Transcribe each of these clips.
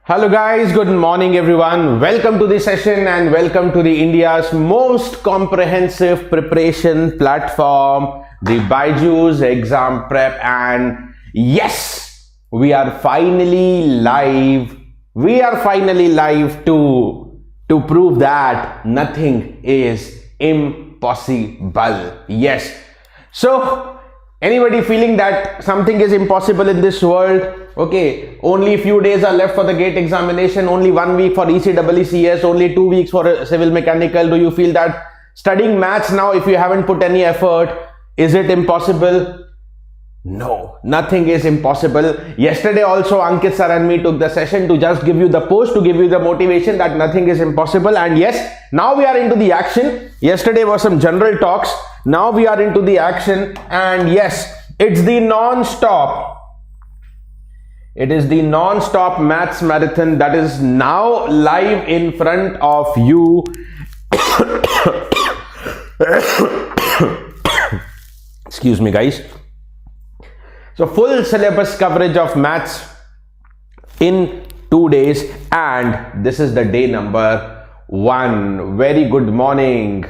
Hello guys, good morning everyone. Welcome to the session and welcome to the India's most comprehensive preparation platform, the BYJU'S Exam Prep. And yes, we are finally live. We are finally live to prove that nothing is impossible. Yes. So anybody feeling that something is impossible in this world? Okay, only a few days are left for the GATE examination, only 1 week for ECEECS, only 2 weeks for civil mechanical. Do you feel that studying maths now, if you haven't put any effort, is it impossible? No, nothing is impossible. Yesterday also Ankit sir and me took the session to just give you the push, to give you the motivation that nothing is impossible. And yes, now we are into the action. Yesterday was some general talks. Now we are into the action. And yes, it's the non-stop. It is the non-stop maths marathon that is now live in front of you. Excuse me guys. So full syllabus coverage of maths in 2 days, and this is the day number 1. Very good morning.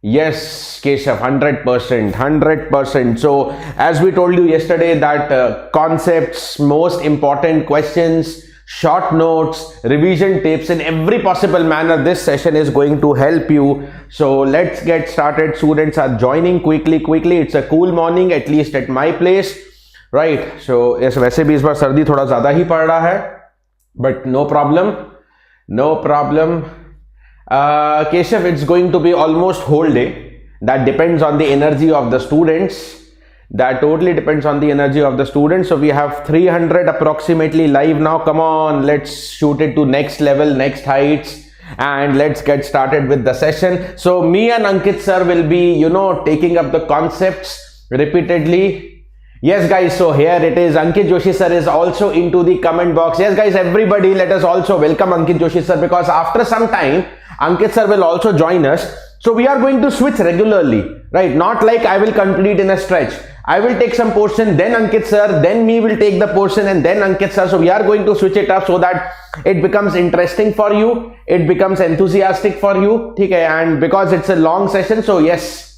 Yes, Keshav, 100%. So as we told you yesterday that concepts, most important questions, short notes, revision tips in every possible manner, this session is going to help you. So let's get started. Students are joining quickly. It's a cool morning, at least at my place, right? So yes, वैसे भी इस बार सर्दी थोड़ा ज़्यादा ही पड़ रहा है, but no problem. Keshav, it's going to be almost whole day. That depends on the energy of the students. That totally depends on the energy of the students. So we have 300 approximately live now. Come on, let's shoot it to next level, next heights, and let's get started with the session. So me and Ankit sir will be, taking up the concepts repeatedly. Yes guys, so here it is. Ankit Joshi sir is also into the comment box. Yes guys, everybody, let us also welcome Ankit Joshi sir, because after some time Ankit sir will also join us. So we are going to switch regularly, right? Not like I will complete in a stretch. I will take some portion, then Ankit sir, then me will take the portion, and then Ankit sir. So we are going to switch it up so that it becomes interesting for you, it becomes enthusiastic for you, okay? And because it's a long session, so yes,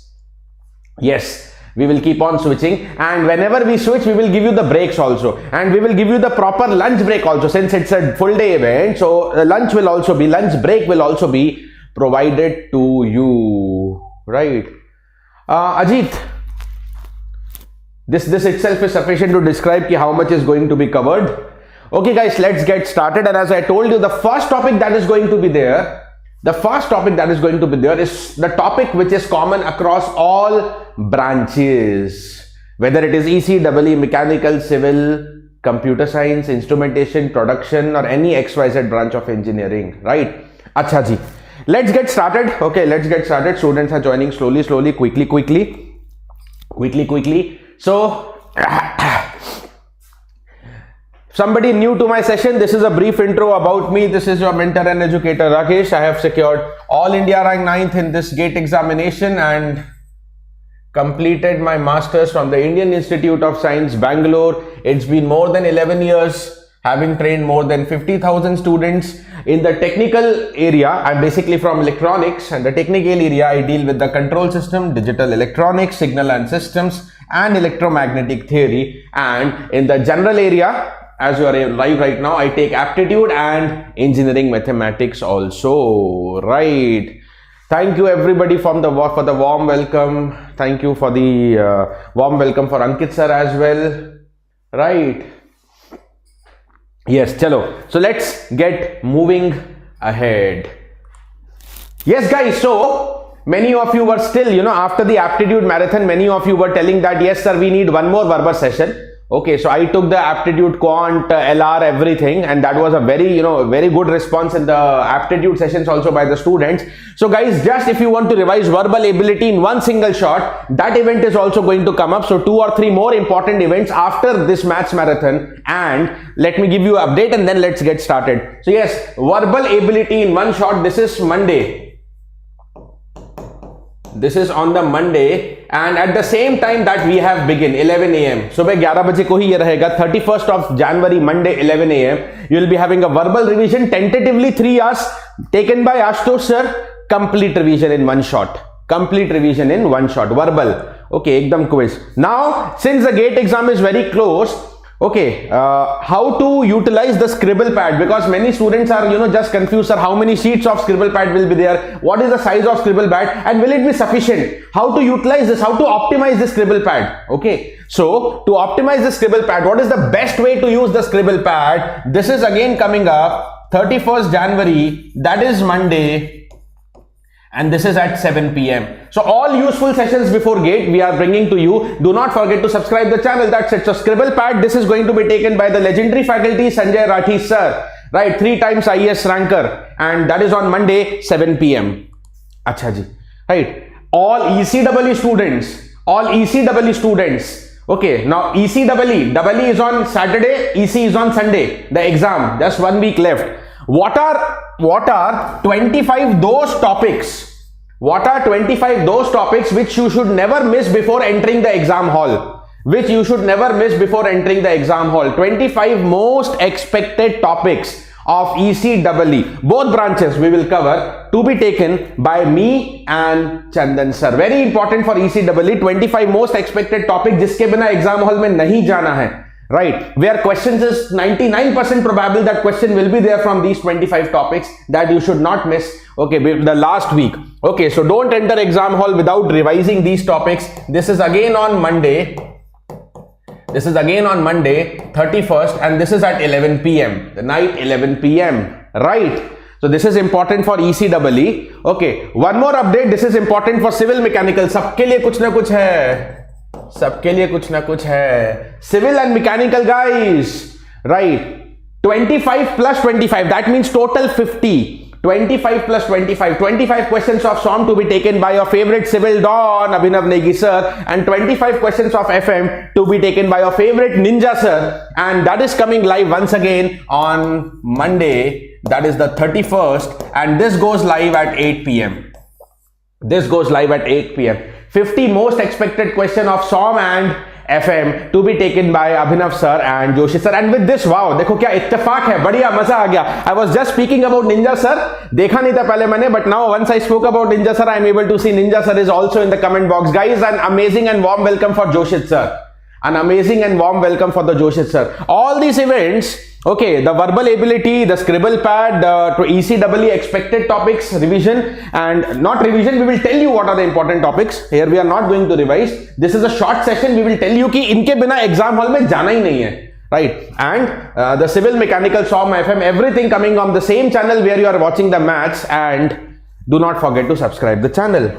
we will keep on switching, and whenever we switch, we will give you the breaks also, and we will give you the proper lunch break also, since it's a full day event. So lunch break will also be provided to you, right? Ajit, this itself is sufficient to describe how much is going to be covered. Okay guys, let's get started. And as I told you, the first topic that is going to be there is the topic which is common across all branches, whether it is ECEE, mechanical, civil, computer science, instrumentation, production, or any XYZ branch of engineering, right? Acha ji, let's get started. Okay, let's get started. Students are joining slowly, quickly. So somebody new to my session, this is a brief intro about me. This is your mentor and educator Rakesh. I have secured all India rank 9th in this GATE examination and completed my masters from the Indian Institute of Science, Bangalore. It's been more than 11 years, having trained more than 50,000 students. In the technical area, I'm basically from electronics, and the technical area I deal with the control system, digital electronics, signal and systems, and electromagnetic theory. And in the general area, as you are live right now, I take aptitude and engineering mathematics also, right? Thank you everybody for the warm welcome. Thank you for the warm welcome for Ankit sir as well, right? Yes, chalo. So let's get moving ahead. Yes guys, so many of you were still, after the aptitude marathon, many of you were telling that, yes sir, we need one more verbal session. Okay, so I took the aptitude quant, LR, everything, and that was a very, very good response in the aptitude sessions also by the students. So guys, just if you want to revise verbal ability in one single shot, that event is also going to come up. So 2 or 3 more important events after this maths marathon, and let me give you an update and then let's get started. So yes, verbal ability in one shot, this is Monday. this is on the Monday, and at the same time that we have begin 11 a.m. सुबह 11 बजे को ही ये रहेगा. 31st of January Monday 11 a.m. You will be having a verbal revision, tentatively 3 hours, taken by Ashutosh sir. Complete revision in one shot. Complete revision in one shot. Verbal. Okay, ekdam quiz. Now, since the GATE exam is very close, okay, how to utilize the scribble pad, because many students are just confused, sir, how many sheets of scribble pad will be there, what is the size of scribble pad, and will it be sufficient, how to utilize this, how to optimize the scribble pad. Okay, so to optimize the scribble pad, what is the best way to use the scribble pad? This is again coming up 31st January, that is Monday, and this is at 7 p.m. So all useful sessions before GATE we are bringing to you. Do not forget to subscribe the channel. That's it. So scribble pad, this is going to be taken by the legendary faculty Sanjay Rathi sir, right? 3 times IAS ranker, and that is on Monday 7 p.m. Acha ji, right? All ECEE students. Okay, now ECEE is on Saturday, EC is on Sunday. The exam, just 1 week left. What are 25 those topics? What are 25 those topics which you should never miss before entering the exam hall? 25 most expected topics of ECEE, both branches we will cover, to be taken by me and Chandan sir. Very important for ECEE, 25 most expected topic जिसके बिना exam hall में नहीं जाना है. Right, where questions is 99% probable that question will be there from these 25 topics that you should not miss. Okay, the last week. Okay, so don't enter exam hall without revising these topics. This is again on Monday. 31st, and this is at 11 p.m. The night 11 p.m. Right. So this is important for ECEE. Okay, one more update. This is important for civil mechanical. सबके लिए कुछ ना कुछ है. सबके लिए कुछ ना कुछ है. Civil and mechanical guys, right? 25 plus 25, that means total 50. 25 plus 25 questions of SOM to be taken by your favorite civil don Abhinav Negi sir, and 25 questions of FM to be taken by your favorite Ninja sir, and that is coming live once again on Monday, that is the 31st, and this goes live at 8 p.m. 50 most expected question of SOM and FM to be taken by Abhinav sir and Joshi sir. And with this, wow, देखो क्या इत्तेफाक है, बढ़िया मजा आ गया. I was just speaking about Ninja sir, देखा नहीं था पहले मैंने, but now once I spoke about Ninja sir, I am able to see Ninja sir is also in the comment box. Guys, an amazing and warm welcome for Joshi sir. An amazing and warm welcome for the Joshi sir. All these events, okay, the verbal ability, the scribble pad, the ECEE expected topics, revision and not revision, we will tell you what are the important topics. Here we are not going to revise. This is a short session. We will tell you कि इनके बिना exam hall में जाना ही नहीं है. Right, and the civil mechanical SOM FM, everything coming on the same channel where you are watching the maths. And do not forget to subscribe the channel.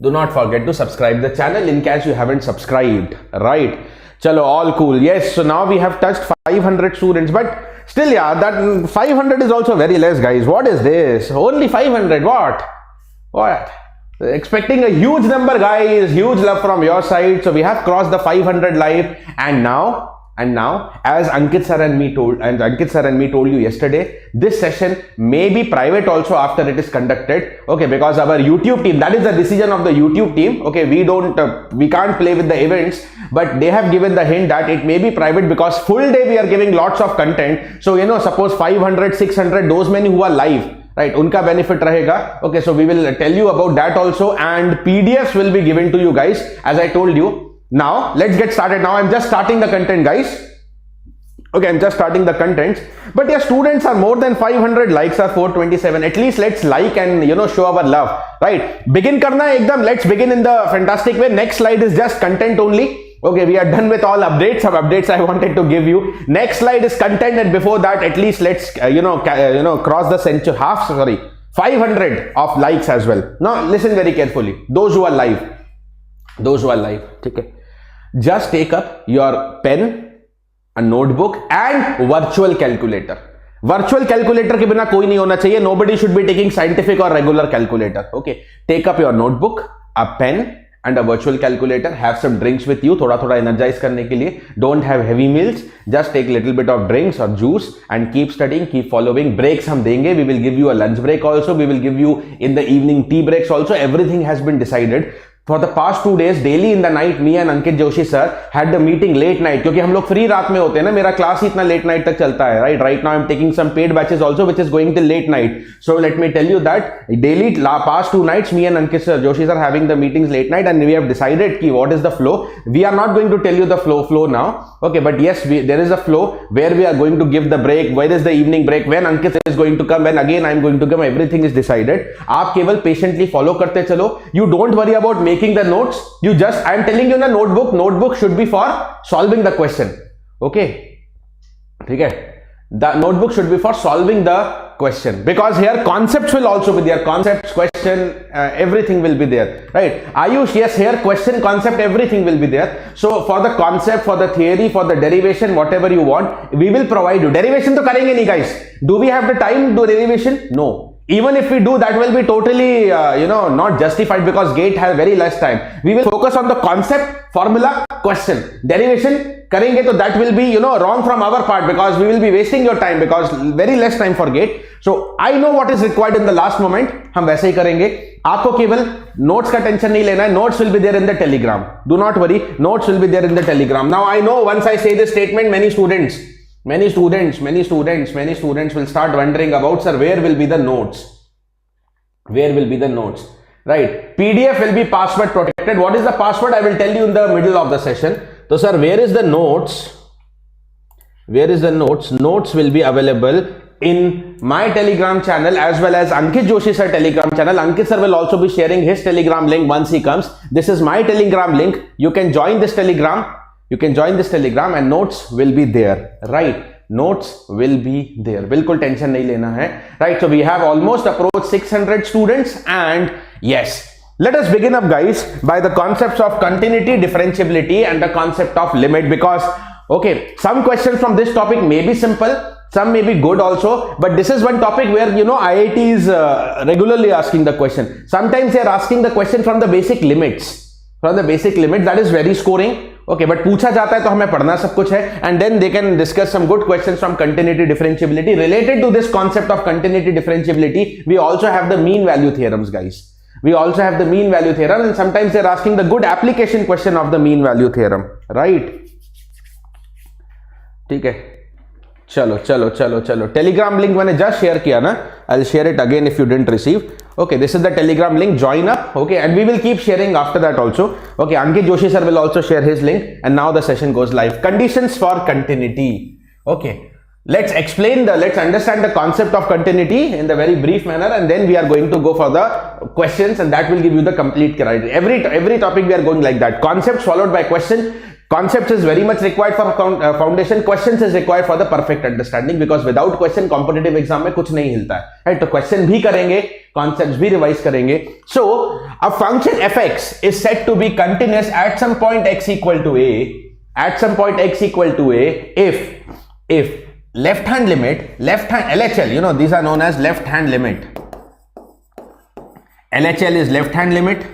Do not forget to subscribe the channel in case you haven't subscribed. Right. Chalo, all cool. Yes, so now we have touched 500 students, but still, yeah, that 500 is also very less, guys. What is this? Only 500. What? Expecting a huge number, guys. Huge love from your side. So we have crossed the 500 live, and now, as Ankit sir and me told you yesterday, this session may be private also after it is conducted. Okay, because our YouTube team, that is the decision of the YouTube team. Okay, we can't play with the events, but they have given the hint that it may be private because full day we are giving lots of content. So suppose 500, 600, those many who are live, right, unka benefit rahega. Okay, so we will tell you about that also, and PDFs will be given to you guys, as I told you. Now let's get started. Now I'm just starting the content, guys. Okay, I'm just starting the content, but your students are more than 500, likes are 427. At least let's like and show our love, right? Begin karna hai ekdam. Let's begin in the fantastic way. Next slide is just content only. Okay, we are done with all updates. Some updates I wanted to give you. Next slide is content, and before that, at least let's cross the 500 of likes as well. Now listen very carefully. Those who are live, okay, just take up your pen, a notebook and virtual calculator. Virtual calculator के बिना कोई नहीं होना चाहिए. Nobody should be taking scientific or regular calculator. Okay, take up your notebook, a pen and a virtual calculator. Have some drinks with you, थोड़ा energize करने के लिए. Don't have heavy meals. Just take little bit of drinks or juice and keep studying, keep following. Breaks हम देंगे. We will give you a lunch break also. We will give you in the evening tea breaks also. Everything has been decided. For the past 2 days, daily in the night, me and Ankit Joshi sir had the meeting late night. क्योंकि हम लोग free रात में होते हैं ना, मेरा class ही इतना late night तक चलता है, right? Right now I'm taking some paid batches also, which is going till late night. So let me tell you that daily past 2 nights, me and Ankit sir, Joshi sir having the meetings late night, and we have decided ki what is the flow. We are not going to tell you the flow now, okay? But yes, there is a flow where we are going to give the break. Where is the evening break? When Ankit is going to come? When again I'm going to come? Everything is decided. आप केवल patiently follow करते चलो. You don't worry about making the notes. You just, I am telling you na, notebook should be for solving the question. Okay, ठीक है? The notebook should be for solving the question, because here concepts will also be there. Concepts, question, everything will be there, right? Ayush, yes, here question, concept, everything will be there. So for the concept, for the theory, for the derivation, whatever you want, we will provide you. Derivation to karenge nahi guys. Do we have the time to do derivation? No. Even if we do, that will be totally, not justified, because GATE has very less time. We will focus on the concept, formula, question. Derivation karenge, so that will be, wrong from our part, because we will be wasting your time, because very less time for GATE. So I know what is required in the last moment. हम वैसे ही करेंगे. आपको केवल notes का tension नहीं लेना है. Notes will be there in the Telegram. Do not worry. Notes will be there in the Telegram. Now I know once I say this statement, many students will start wondering about, sir, where will be the notes? Where will be the notes? Right? PDF will be password protected. What is the password? I will tell you in the middle of the session. So, sir, where is the notes? Where is the notes? Notes will be available in my Telegram channel as well as Ankit Joshi sir Telegram channel. Ankit sir will also be sharing his Telegram link once he comes. This is my Telegram link. You can join this Telegram. And notes will be there, right? Notes will be there. Bilkul tension nahi lena hai, right? So we have almost approached 600 students, and yes, let us begin up, guys, by the concepts of continuity, differentiability, and the concept of limit. Because okay, some questions from this topic may be simple, some may be good also, but this is one topic where IIT is regularly asking the question. Sometimes they are asking the question from the basic limits. That is very scoring. Okay, but पूछा जाता है तो हमें पढ़ना सब कुछ है, and then they can discuss some good questions from continuity differentiability. Related to this concept of continuity differentiability, we also have the mean value theorems, guys. We also have the mean value theorem, and sometimes they're asking the good application question of the mean value theorem, right? ठीक है, चलो. Telegram link मैंने just share किया ना. I'll share it again if you didn't receive. Okay, this is the Telegram link. Join up. Okay, and we will keep sharing after that also. Okay, Ankit Joshi sir will also share his link, and now the session goes live. Conditions for continuity. Okay, let's understand the concept of continuity in the very brief manner, and then we are going to go for the questions, and that will give you the complete criteria. Every topic we are going like that. Concepts followed by question. Concepts is very much required for foundation. Questions is required for the perfect understanding, because without question competitive exam में कुछ नहीं हिलता है, right? तो question भी करेंगे, concepts भी revise करेंगे. So a function fx is said to be continuous at some point x equal to a. At some point x equal to a if left hand limit, LHL, these are known as left hand limit. LHL is left hand limit.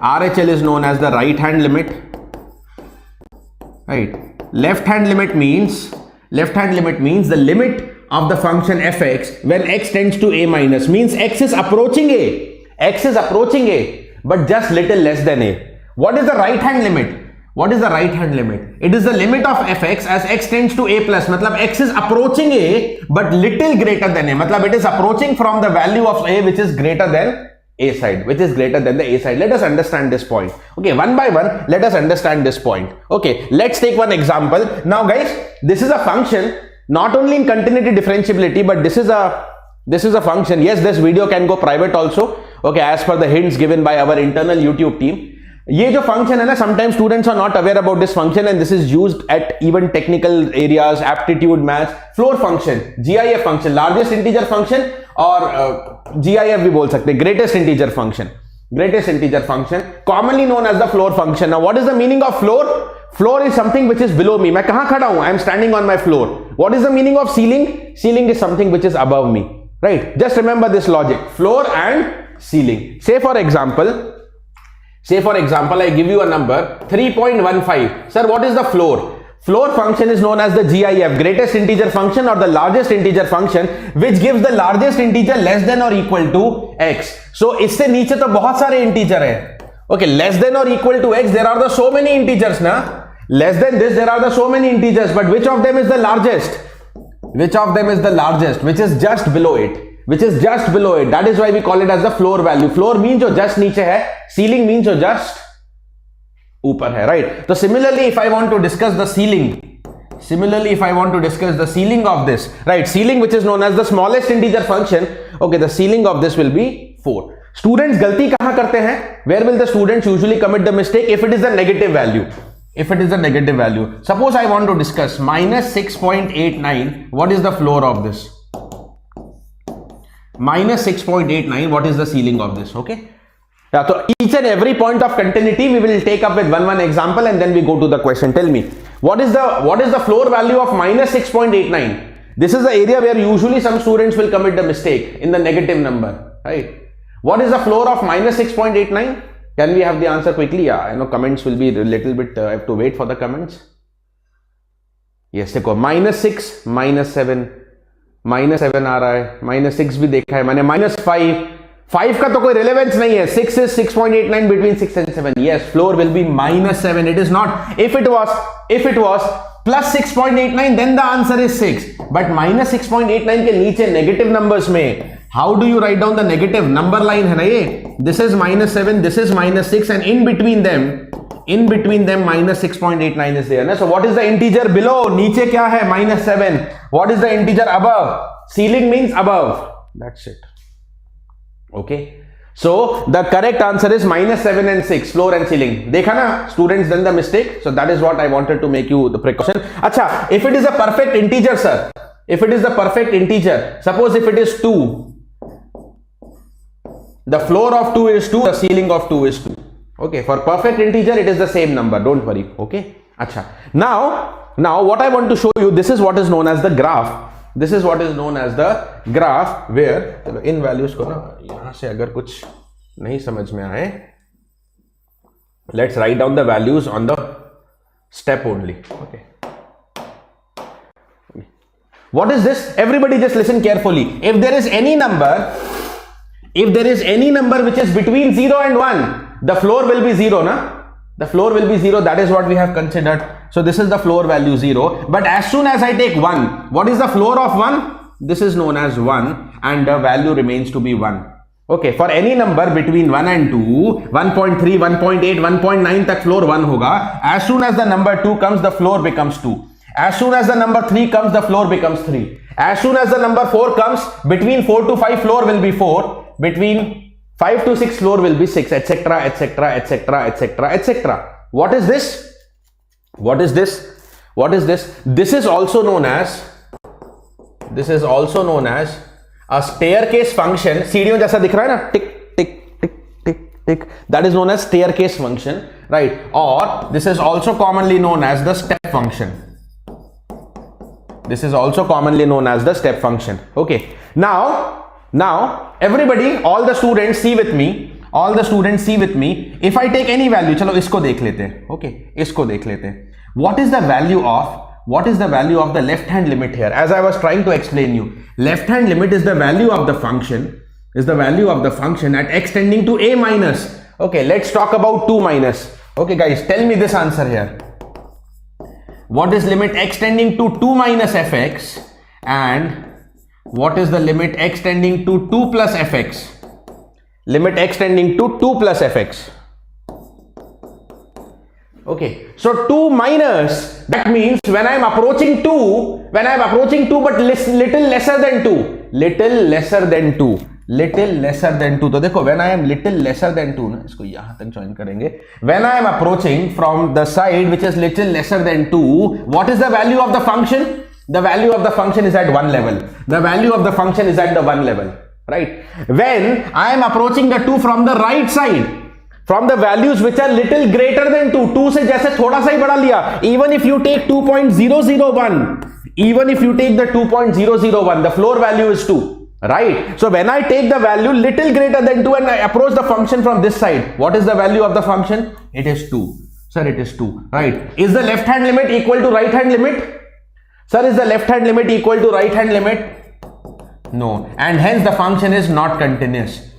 RHL is known as the right hand limit. Right, left hand limit means the limit of the function fx when x tends to a minus, means x is approaching a, but just little less than a. What is the right hand limit? It is the limit of fx as x tends to a plus. Matlab x is approaching a but little greater than a. Matlab it is approaching from the value of a which is greater than a side, which is greater than the a side. Let us understand this point. Okay, one by one, let us understand this point. Okay, let's take one example. Now guys, this is a function not only in continuity differentiability, but this is a function. Yes, this video can go private also. Okay, as per the hints given by our internal YouTube team. ये जो function है ना, sometimes students are not aware about this function, and this is used at even technical areas, aptitude, maths. Floor function, GIF function, largest integer function, और GIF भी बोल सकते हैं, greatest integer function, commonly known as the floor function. Now what is the meaning of floor? Floor is something which is below me. मैं कहाँ खड़ा हूँ? I am standing on my floor. What is the meaning of ceiling? Ceiling is something which is above me, right? Just remember this logic, floor and ceiling. Say for example, Say for example, I give you a number 3.15. Sir, what is the floor? Floor function is known as the GIF, greatest integer function or the largest integer function, which gives the largest integer less than or equal to x. So इससे नीचे तो बहुत सारे integer है. Okay, less than or equal to x, there are the so many integers ना. Less than this, there are the so many integers, but which of them is the largest? Which of them is the largest? Which is just below it? Which is just below it. That is why we call it as the floor value. Floor means जो just नीचे है, ceiling means जो just ऊपर है, right? So similarly, if I want to discuss the ceiling, of this, right? Ceiling, which is known as the smallest integer function, okay, the ceiling of this will be 4. Students गलती कहाँ करते हैं? Where will the students usually commit the mistake? If it is a negative value. If it is a negative value. Suppose I want to discuss minus 6.89. What is the floor of this? Minus 6.89. What is the ceiling of this? Okay. Yeah, so each and every point of continuity we will take up with one example and then we go to the question. Tell me, what is the floor value of minus 6.89? This is the area where usually some students will commit the mistake in the negative number, right? What is the floor of minus 6.89? Can we have the answer quickly? Yeah, I know comments will be a little bit, I have to wait for the comments. Yes, देखो minus 6, minus 7 आ रहा है, minus 6 भी देखा है मैंने, minus 5 का तो कोई relevance नहीं है. 6 is 6.89 between 6 and 7. Yes, floor will be minus 7. It is not. If it was plus 6.89, then the answer is 6. But minus 6.89 के नीचे negative numbers में, how do you write down the negative number line है ना ये? This is minus 7, this is minus 6, and in between them minus 6.89 is there ना. So what is the integer below? नीचे क्या है? Minus 7. What is the integer above? Ceiling means above. That's it. Okay, so the correct answer is minus 7 and 6, floor and ceiling. देखा ना, students done the mistake. So that is what I wanted to make you the precaution. अच्छा, if it is a perfect integer, sir, if it is the perfect integer, suppose if it is 2, the floor of 2 is 2, the ceiling of 2 is 2. Okay, for perfect integer it is the same number, don't worry. Okay, अच्छा, now what I want to show you, this is what is known as the graph. This is what is known as the graph where, चलो इन values को ना यहाँ से अगर कुछ नहीं समझ में आए, let's write down the values on the step only. Okay. What is this? Everybody just listen carefully. If there is any number which is between 0 and 1, the floor will be 0, na? The floor will be 0. That is what we have considered. So this is the floor value 0. But as soon as I take 1, what is the floor of 1? This is known as 1 and the value remains to be 1. Okay, for any number between 1 and 2, 1.3, 1.8, 1.9 tak floor 1 hoga. As soon as the number 2 comes, the floor becomes 2. As soon as the number 3 comes, the floor becomes 3. As soon as the number 4 comes, between 4 to 5 floor will be 4. Between 5 to 6 floor will be 6, etc, etc, etc, etc, etc. What is this? What is this? What is this? This is also known as a staircase function. सीढ़ियों जैसा दिख रहा है ना, tick tick tick tick tick. That is known as staircase function, right? Or this is also commonly known as the step function. This is also commonly known as the step function. Okay. Now everybody, all the students see with me. All the students see with me. If I take any value, चलो इसको देख लेते हैं. Okay, इसको देख लेते हैं. What is the value of the left hand limit here? As I was trying to explain you, left hand limit is the value of the function at x tending to a minus. Okay, let's talk about 2 minus. Okay guys, tell me this answer here. What is limit x tending to 2 minus fx and what is the limit x tending to 2 plus fx? Limit x tending to 2 plus fx. Okay, so 2 minus, that means when I am approaching 2 but little lesser than 2, तो देखो when I am little lesser than 2 ना, इसको यहाँ तक join करेंगे. When I am approaching from the side which is little lesser than 2, what is the value of the function? The value of the function is at 1 level. The value of the function is at the 1 level, right? When I am approaching the 2 from the right side, from the values which are little greater than 2 से जैसे थोड़ा सा ही बढ़ा लिया, even if you take 2.001, even if you take the 2.001, the floor value is 2. right? So when I take the value little greater than 2 and I approach the function from this side, what is the value of the function? It is 2. Sir, it is 2, right? Is the left hand limit equal to right hand limit? Sir, is the left hand limit equal to right hand limit? No, and hence the function is not continuous.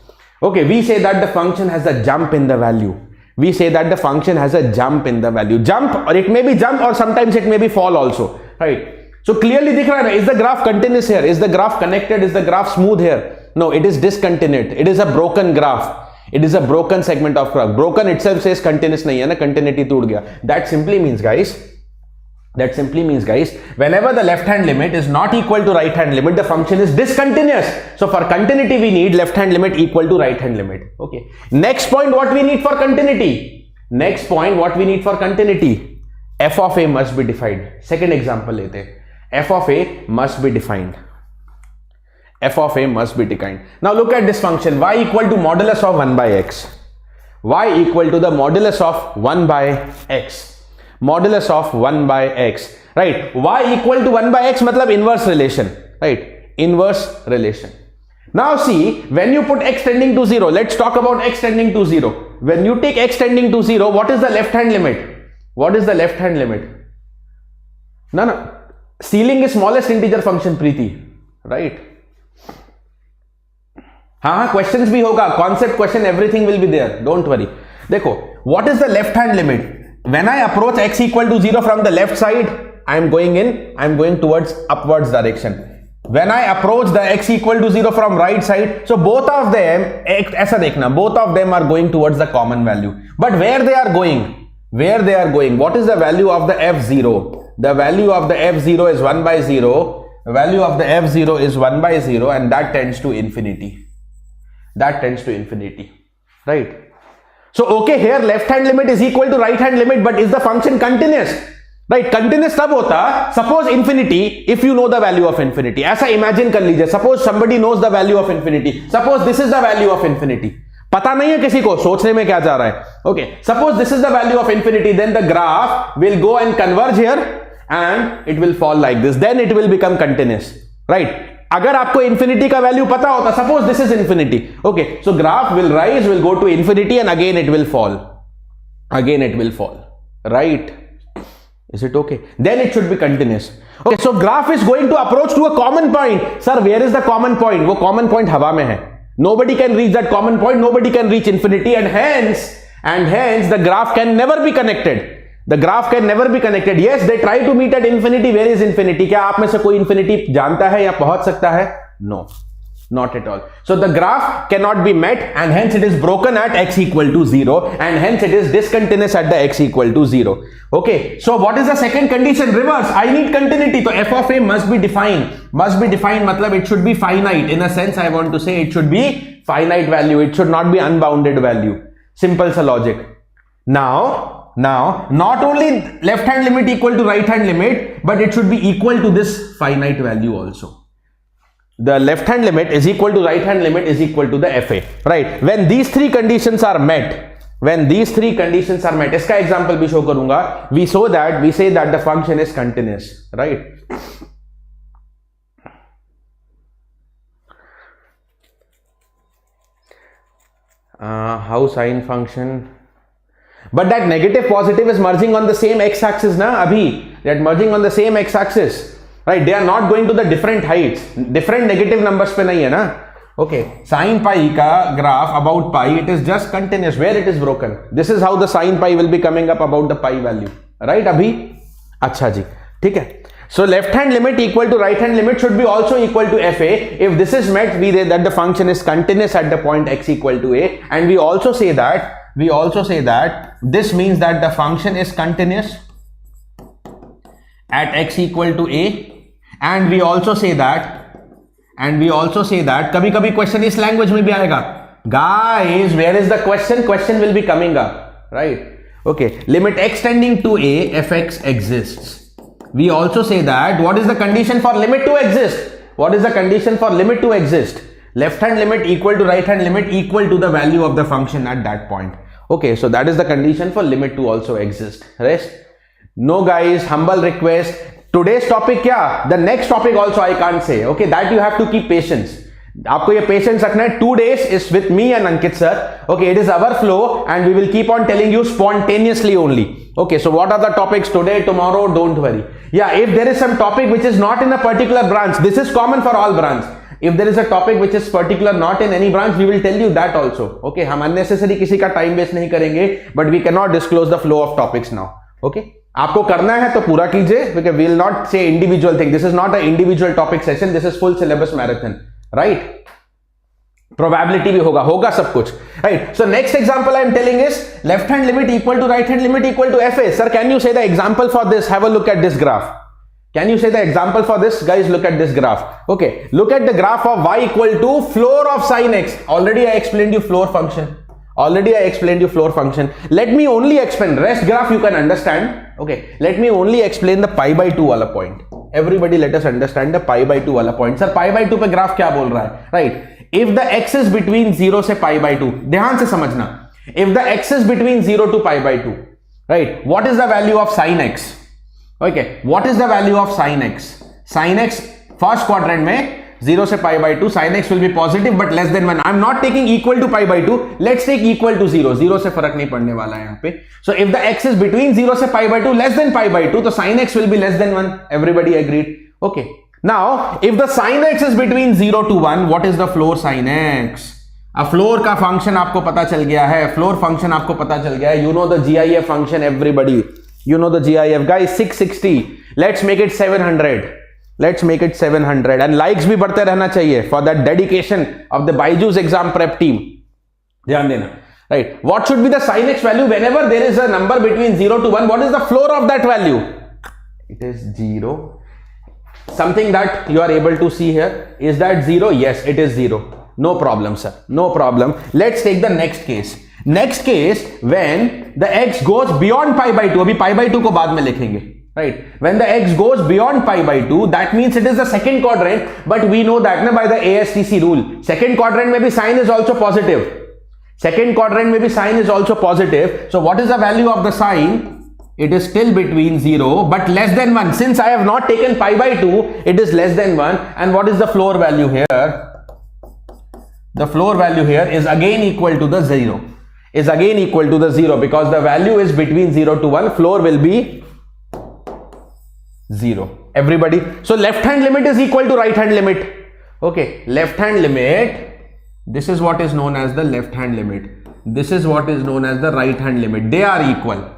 Okay, we say that the function has a jump in the value. We say that the function has a jump in the value. Jump, or it may be jump, or sometimes it may be fall also, right? So clearly dikh raha hai, is the graph continuous here? Is the graph connected? Is the graph smooth here? No, it is discontinuous. It is a broken graph. It is a broken segment of graph. Broken itself says continuous nahi hai na, continuity tood gaya. That simply means guys, whenever the left hand limit is not equal to right hand limit, the function is discontinuous. So for continuity, we need left hand limit equal to right hand limit. Okay. Next point, what we need for continuity? F of A must be defined. Second example lete. F of A must be defined. Now look at this function, y equal to modulus of 1 by x. Y equal to the modulus of 1 by x. Modulus of 1 by x, right? Y equal to 1 by x matlab inverse relation, right? Inverse relation. Now see, when you put x tending to 0, let's talk about x tending to 0. When you take x tending to 0, what is the left hand limit? No. Ceiling is smallest integer function, Preeti, right? हाँ, questions भी होगा, concept question, everything will be there, don't worry. देखो, what is the left hand limit? When I approach x equal to 0 from the left side, I am going towards upwards direction. When I approach the x equal to 0 from right side, so both of them, ऐसा देखना, both of them are going towards the common value. But where they are going? What is the value of the f0? The value of the f0 is 1 by 0. The value of the f0 is 1 by 0, and that tends to infinity. Right? So, okay, here left hand limit is equal to right hand limit, but is the function continuous? Right? Continuous tab hota, suppose infinity, if you know the value of infinity. Aisa imagine kar lijiye, suppose somebody knows the value of infinity. Suppose this is the value of infinity. Pata nahi hai kisi ko, sochne mein kya ja raha hai. Okay, suppose this is the value of infinity, then the graph will go and converge here and it will fall like this. Then it will become continuous. Right? अगर आपको infinity का value पता होता, suppose this is infinity, okay, so graph will rise, will go to infinity, and again it will fall, right? Is it okay? Then it should be continuous. Okay, so graph is going to approach to a common point. Sir, where is the common point? वो common point हवा में है. Nobody can reach that common point. Nobody can reach infinity, and hence the graph can never be connected. Yes, they try to meet at infinity. Where is infinity? क्या आप में से कोई infinity जानता है या पहुंच सकता है? No, not at all. So the graph cannot be met, and hence it is broken at x equal to 0, and hence it is discontinuous at the x equal to 0. Okay, so what is the second condition? Reverse. I need continuity. So f of a must be defined. मतलब it should be finite. In a sense, I want to say it should be finite value. It should not be unbounded value. Simple sa logic. Now, not only left hand limit equal to right hand limit, but it should be equal to this finite value also. The left hand limit is equal to right hand limit is equal to the FA, right? When these three conditions are met, इसका example भी show करूंगा, we say that the function is continuous, right? How sine function? But that negative positive is merging on the same x-axis na abhi. They are merging on the same x-axis, right? They are not going to the different heights. Different negative numbers pe nahi hai na. Okay, sine pi ka graph about pi, it is just continuous where it is broken. This is how the sine pi will be coming up about the pi value, right? Abhi, अच्छा जी, ठीक है. So left hand limit equal to right hand limit should be also equal to FA. If this is met, we say that the function is continuous at the point x equal to a, and we also say that this means that the function is continuous at x equal to a, and we also say that कभी-कभी question इस language में भी आएगा. Guys, where is the question? Question will be coming up, right? Okay, limit x tending to a, fx exists. We also say that what is the condition for limit to exist? Left hand limit equal to right hand limit equal to the value of the function at that point. Okay, so that is the condition for limit to also exist. Rest? No guys, humble request. Today's topic kya? The next topic also I can't say. Okay, that you have to keep patience. आपको ये patience रखना है. 2 days is with me and Ankit sir. Okay, it is our flow and we will keep on telling you spontaneously only. Okay, so what are the topics today, tomorrow? Don't worry. Yeah, if there is some topic which is not in a particular branch, this is common for all branch. If there is a topic which is particular not in any branch, we will tell you that also. Okay, हम unnecessary किसी का time waste नहीं करेंगे, but we cannot disclose the flow of topics now. Okay, आपको करना है तो पूरा कीजिए, because we will not say individual thing. This is not an individual topic session. This is full syllabus marathon. Right? Probability भी होगा सब कुछ. Right? So next example I am telling is left hand limit equal to right hand limit equal to FA. Sir, can you say the example for this? Have a look at this graph. Can you say the example for this? Guys, look at this graph. Okay, look at the graph of y equal to floor of sin x. Already I explained you floor function. Let me only explain. Rest graph you can understand. Okay, let me only explain the pi by 2 वाला point. Everybody let us understand the pi by 2 वाला point. Sir, pi by 2 पे graph क्या बोल रहा है? Right. If the x is between 0 से pi by 2, ध्यान से समझना. If the x is between 0 to pi by 2, right? What is the value of sin x? Okay, what is the value of sin x? Sin x first quadrant में 0 से pi by 2, sin x will be positive but less than 1. I'm not taking equal to pi by 2. Let's take equal to 0. 0 से फर्क नहीं पड़ने वाला है यहाँ पे. So if the x is between 0 से pi by 2 less than pi by 2, तो sin x will be less than 1. Everybody agreed? Okay. Now, if the sin x is between 0 to 1, what is the floor sin x? अब floor का function आपको पता चल गया है. Floor function आपको पता चल गया है. You know the GIF function, everybody. You know the GIF. Guys, 660. Let's make it 700. Let's make it 700. And likes भी बढ़ते रहना चाहिए for that dedication of the BYJU'S Exam Prep team. ध्यान देना. Right. What should be the sin x value whenever there is a number between 0 to 1? What is the floor of that value? It is 0. Something that you are able to see here. Is that 0? Yes, it is 0. No problem, sir. No problem. Let's take the next case. Next case, when the x goes beyond pi by 2. अभी pi by 2 को बाद में लिखेंगे. Right? When the x goes beyond pi by 2, that means it is the second quadrant. But we know that by the ASTC rule. Second quadrant में भी sign is also positive. Second quadrant में भी sign is also positive. So what is the value of the sign? It is still between 0 but less than 1. Since I have not taken pi by 2, it is less than 1. And what is the floor value here? The floor value here is again equal to the 0. Is again equal to the 0 because the value is between 0 to 1. Floor will be 0. Everybody. So left hand limit is equal to right hand limit. Okay. Left hand limit. This is what is known as the left hand limit. This is what is known as the right hand limit. They are equal.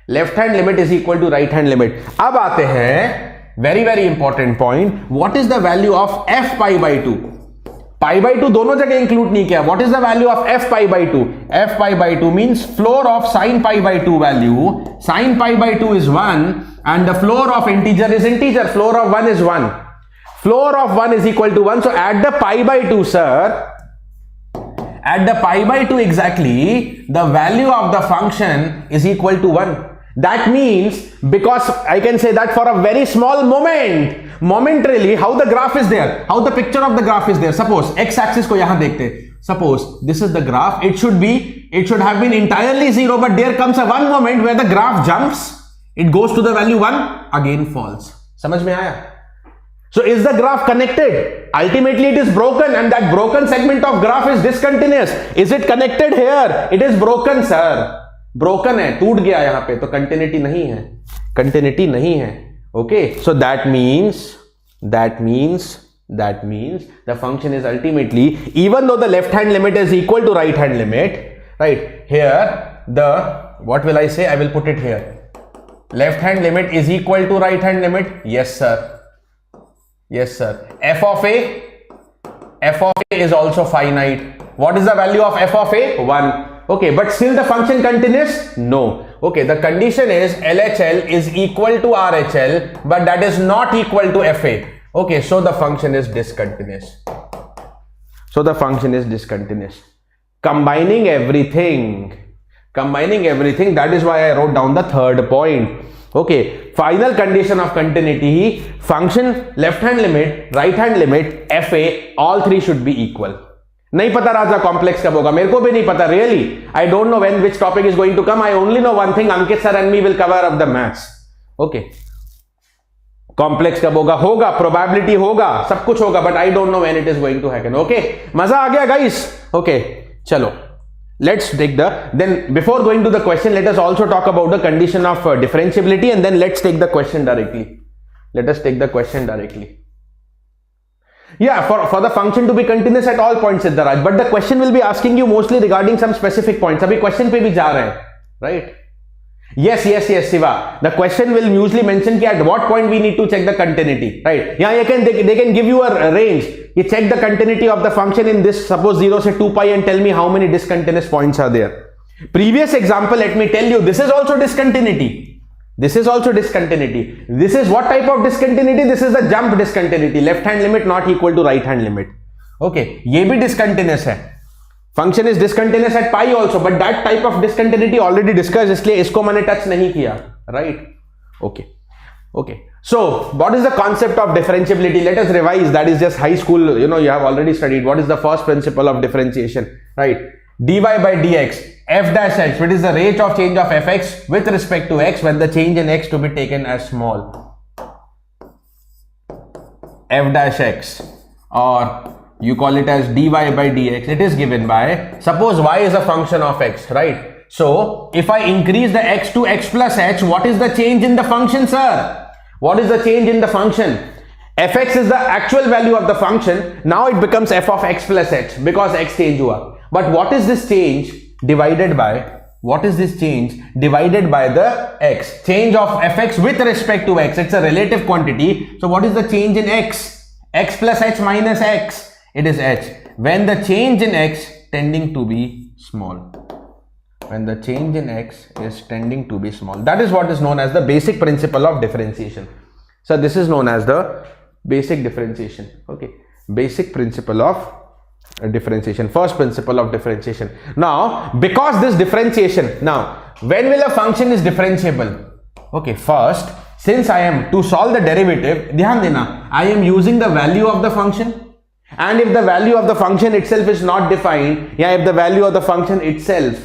Left hand limit is equal to right hand limit. अब आते हैं very important point. What is the value of f pi by 2? Pi by 2 दोनों जगह include नहीं किया. What is the value of f pi by 2? F pi by 2 means floor of sin pi by 2 value. Sin pi by 2 is 1 and the floor of integer is integer. Floor of 1 is 1. Floor of 1 is equal to 1. So add the pi by 2, sir. At the pi by 2 exactly, the value of the function is equal to 1. That means, because I can say that for a very small moment, momentarily, how the graph is there, how the picture of the graph is there. Suppose x-axis को यहाँ देखते. Suppose this is the graph. It should have been entirely 0, but there comes a one moment where the graph jumps. It goes to the value 1, again falls. समझ में आया? So is the graph connected? Ultimately it is broken and that broken segment of graph is discontinuous. Is it connected here? It is broken, sir. Broken है, टूट गया यहाँ पे, तो continuity नहीं है. Continuity नहीं है. Okay, so that means the function is ultimately, even though the left hand limit is equal to right hand limit, right? Here what will I say? I will put it here. Left hand limit is equal to right hand limit. Yes, sir. Yes, sir. F of A is also finite. What is the value of f of A? 1. Okay, but still the function continues? No. Okay, the condition is LHL is equal to RHL, but that is not equal to FA. Okay, so the function is discontinuous. Combining everything, that is why I wrote down the third point. Okay, final condition of continuity, function left hand limit, right hand limit, FA, all three should be equal. नहीं पता राजा complex कब होगा, मेरे को भी नहीं पता really. I don't know when which topic is going to come. I only know one thing, Ankit sir and me will cover up the maths. Okay, complex कब होगा? होगा, प्रोबेबिलिटी होगा, सब कुछ होगा, but I don't know when it is going to happen. Okay, मजा आ गया गाइस? ओके, चलो, let's take then before going to the question, let us also talk about the condition of differentiability, and then let's take the question directly. Let us take the question directly. Yeah, for the function to be continuous at all points, Siddharaj, but the question will be asking you mostly regarding some specific points. Abhi question pe bhi ja rahe hain, right? Yes, Siva. The question will usually mention at what point we need to check the continuity, right? Yeah, they can give you a range. You check the continuity of the function in this, suppose 0 se 2 pi, and tell me how many discontinuous points are there. Previous example, let me tell you, this is also discontinuity. This is also discontinuity. This is what type of discontinuity? This is the jump discontinuity. Left hand limit not equal to right hand limit. Okay, ye bhi discontinuous hai. Function is discontinuous at pi also, but that type of discontinuity already discussed, इसलिए इसको मैंने touch नहीं किया, right? Okay. So, what is the concept of differentiability? Let us revise. That is just high school. You have already studied. What is the first principle of differentiation, right? dy by dx, f dash x. What is the rate of change of fx with respect to x when the change in x to be taken as small? F dash x, or you call it as dy by dx. It is given by, suppose y is a function of x, right? So if I increase the x to x plus h, what is the change in the function, sir? What is the change in the function? Fx is the actual value of the function. Now it becomes f of x plus h because x change hua. But what is this change divided by? What is this change divided by the x? Change of fx with respect to x. It's a relative quantity. So what is the change in x? X plus h minus x. It is h. When the change in x tending to be small. When the change in x is tending to be small. That is what is known as the basic principle of differentiation. So this is known as the basic differentiation. Okay. Basic principle of differentiation. First principle of differentiation. Now, because this differentiation, now, when will a function is differentiable? Okay. First, since I am to solve the derivative, dhyan dena, I am using the value of the function. And if the value of the function itself is not defined, if the value of the function itself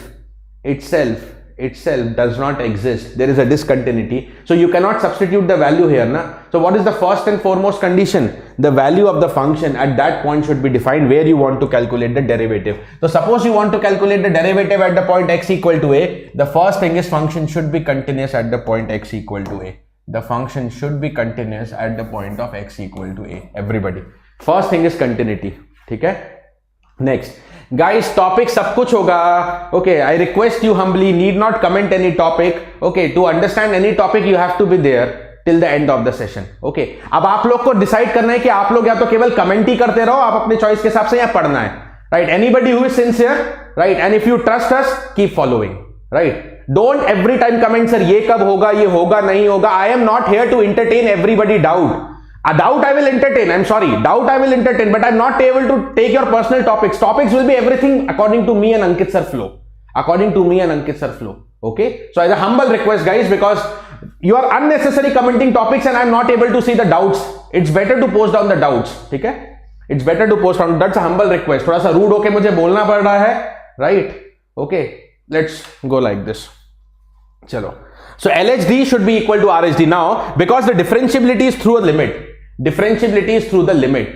does not exist, there is a discontinuity. So you cannot substitute the value here, na? So what is the first and foremost condition? The value of the function at that point should be defined where you want to calculate the derivative. So suppose you want to calculate the derivative at the point x equal to a, the first thing is function should be continuous at the point x equal to a. The function should be continuous at the point of x equal to a. Everybody. First thing is continuity. ठीक है? Next, guys, topic सब कुछ होगा. Okay, I request you humbly, need not comment any topic. Okay, to understand any topic you have to be there till the end of the session. Okay, अब आप लोग को decide करना है कि आप लोग या तो केवल comment ही करते रहो, आप अपने choice के हिसाब से या पढ़ना है. Right? Anybody who is sincere, right? And if you trust us, keep following. Right? Don't every time comment, sir, ये कब होगा, ये होगा, नहीं होगा. I am not here to entertain everybody doubt. A doubt I will entertain. I'm sorry. Doubt I will entertain, but I'm not able to take your personal topics. Topics will be everything according to me and Ankit sir flow. According to me and Ankit sir flow. Okay. So as a humble request, guys, because you are unnecessarily commenting topics and I'm not able to see the doubts. It's better to post down the doubts. ठीक है? It's better to post down. That's a humble request. थोड़ा सा rude होके मुझे बोलना पड़ रहा है, right? Okay. Let's go like this. चलो. So LHD should be equal to RHD now because the differentiability is through a limit. Differentiability is through the limit.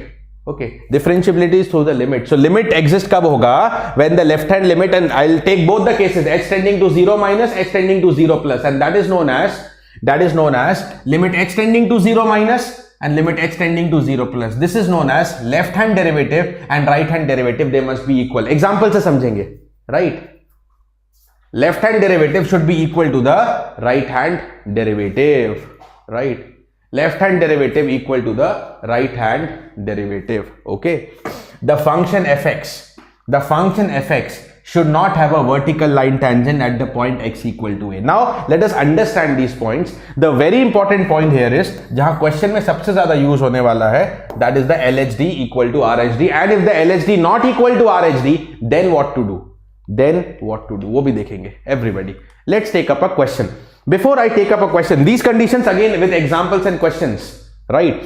Okay, differentiability is through the limit. So limit exists कब होगा? When the left hand limit, and I'll take both the cases, h tending to 0 minus, h tending to 0 plus, and that is known as limit h tending to 0 minus and limit h tending to 0 plus. This is known as left hand derivative and right hand derivative. They must be equal. Example से समझेंगे, right? Left hand derivative should be equal to the right hand derivative, right? Left hand derivative equal to the right hand derivative. Okay. The function fx should not have a vertical line tangent at the point x equal to a. Now let us understand these points. The very important point here is जहां question में सबसे ज़्यादा use होने वाला है, that is the LHD equal to RHD, and if the LHD not equal to RHD, then what to do? वो भी देखेंगे. Everybody, let's take up a question. Before I take up a question, these conditions again with examples and questions, right?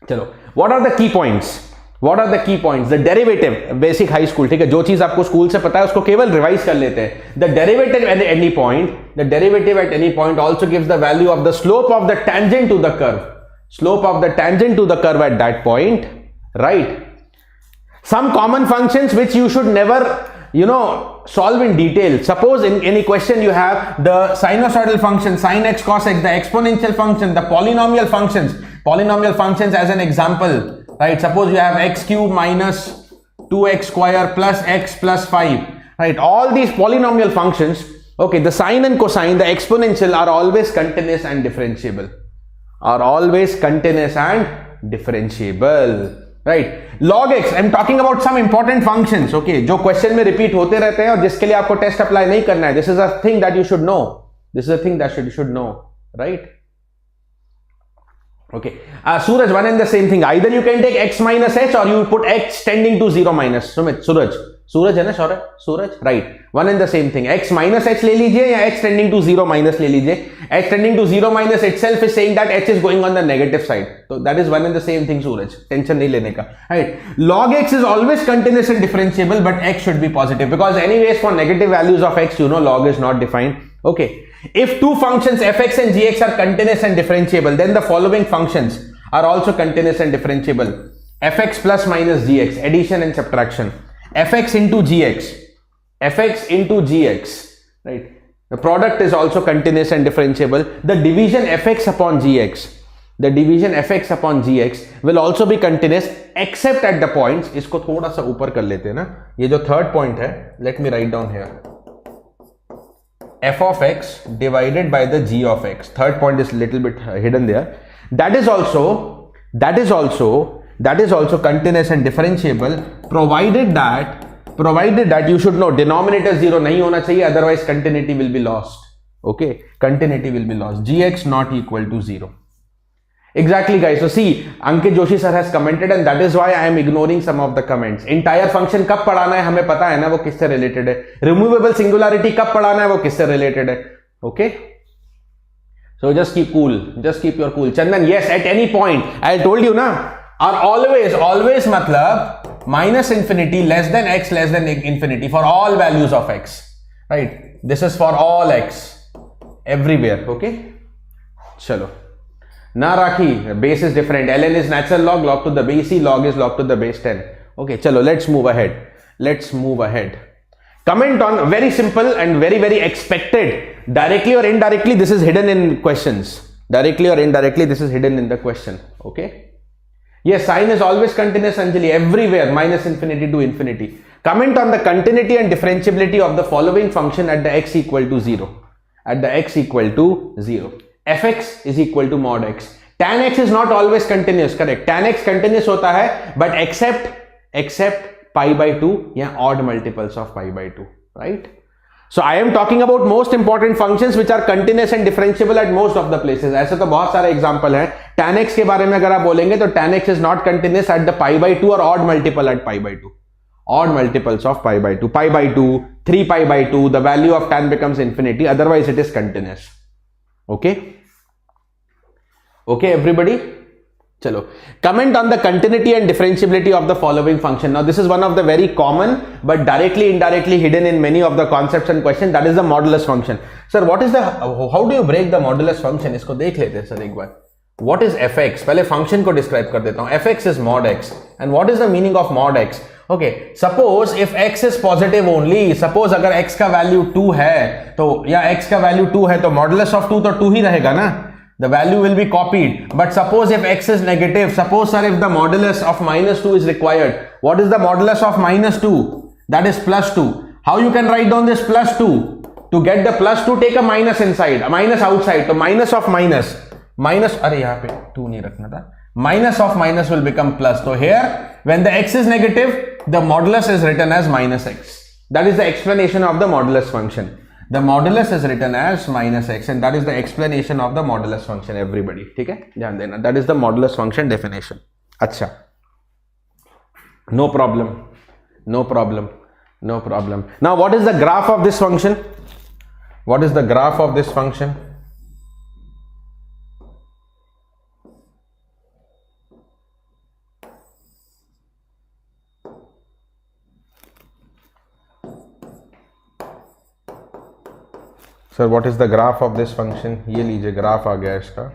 चलो, what are the key points? The derivative, basic high school, ठीक है, जो चीज आपको school से पता है उसको केवल रिवाइज कर लेते हैं. The derivative at any point also gives the value of the slope of the tangent to the curve. slope of the tangent to the curve at that point, right? Some common functions which you should never, solve in detail. Suppose in any question you have the sinusoidal function, sin x, cos x, the exponential function, the polynomial functions as an example, right? Suppose you have x cube minus 2x square plus x plus 5, right? All these polynomial functions, okay, the sine and cosine, the exponential are always continuous and differentiable. Right? Log x, I'm talking about some important functions, okay, जो question में repeat होते रहते हैं और जिसके लिए आपको test apply नहीं करना है. This is a thing that you should know. Right? Okay. Suraj, one and the same thing. Either you can take x minus h or you put x tending to 0 minus. Suraj है ना Suraj? Right. One and the same thing. X minus h ले लीजिए या x tending to 0 minus ले लीजिए. X tending to 0 minus itself is saying that h is going on the negative side. So that is one and the same thing, Suraj. Tension नहीं लेने का. Right. Log x is always continuous and differentiable, but x should be positive because anyways for negative values of x, log is not defined. Okay. If two functions fx and gx are continuous and differentiable, then the following functions are also continuous and differentiable. Fx plus minus gx, addition and subtraction. Fx into gx, right? The product is also continuous and differentiable. The division fx upon gx will also be continuous except at the points. इसको थोड़ा सा ऊपर कर लेते हैं ना. ये जो third point है, let me write down here. F of x divided by the g of x. Third point is little bit hidden there. That is also continuous and differentiable provided that you should know denominator 0 nahi hona chahiye, otherwise continuity will be lost. Okay, continuity will be lost. Gx not equal to 0. Exactly, guys. So see, Ankit Joshi sir has commented and that is why I am ignoring some of the comments. Entire function कब पढ़ाना है हमें पता है ना, वो किससे related है. Removable singularity कब पढ़ाना है वो किससे related है. Okay. So just keep cool. Just keep your cool. Chandan, yes, at any point. I told you na. Or always मतलब minus infinity less than x less than infinity for all values of x. Right. This is for all x. Everywhere. Okay. Chalo. Na Rakhi, base is different. ln is natural log to the base e, log is log to the base 10. Okay, chalo, let's move ahead. Comment on very simple and very, very expected. Directly or indirectly, this is hidden in questions. Directly or indirectly, this is hidden in the question. Okay. Yes, sine is always continuous, Anjali, everywhere, minus infinity to infinity. Comment on the continuity and differentiability of the following function at the x equal to 0. Fx is equal to mod x. Tan x is not always continuous, correct? Tan x continuous hota hai, but except pi by 2, yeah, odd multiples of pi by 2, right? So I am talking about most important functions which are continuous and differentiable at most of the places. ऐसे तो बहुत सारे example हैं. Tan x के बारे में अगर आप बोलेंगे तो tan x is not continuous at the pi by 2 or odd multiple at pi by 2. Odd multiples of pi by 2. Pi by 2, 3 pi by 2, the value of tan becomes infinity. Otherwise it is continuous. Okay. Okay, everybody. Chalo. Comment on the continuity and differentiability of the following function. Now, this is one of the very common but directly, indirectly hidden in many of the concepts and questions. That is the modulus function. Sir, what is the? How do you break the modulus function? इसको देख लेते हैं sir एक बार. What is fx? पहले function को describe कर देता हूँ. Fx is mod x. And what is the meaning of mod x? Okay, suppose if x is positive only, suppose अगर x का value 2 है तो या x का value 2 है तो modulus of 2 तो 2 ही रहेगा ना. The value will be copied. But suppose if x is negative, suppose sir if the modulus of minus 2 is required, what is the modulus of minus 2? That is plus 2. How you can write down this plus 2? To get the plus 2, take a minus inside, a minus outside. So minus of minus, अरे यहाँ पे 2 नहीं रखना था. Minus of minus will become plus. So here, when the x is negative, the modulus is written as minus x. That is the explanation of the modulus function. The modulus is written as minus x and that is the explanation of the modulus function, everybody. ठीक है, ध्यान देना. That is the modulus function definition. अच्छा. No problem. Now what is the graph of this function? Sir, what is the graph of this function? ये लीजिए, graph आ गया इसका.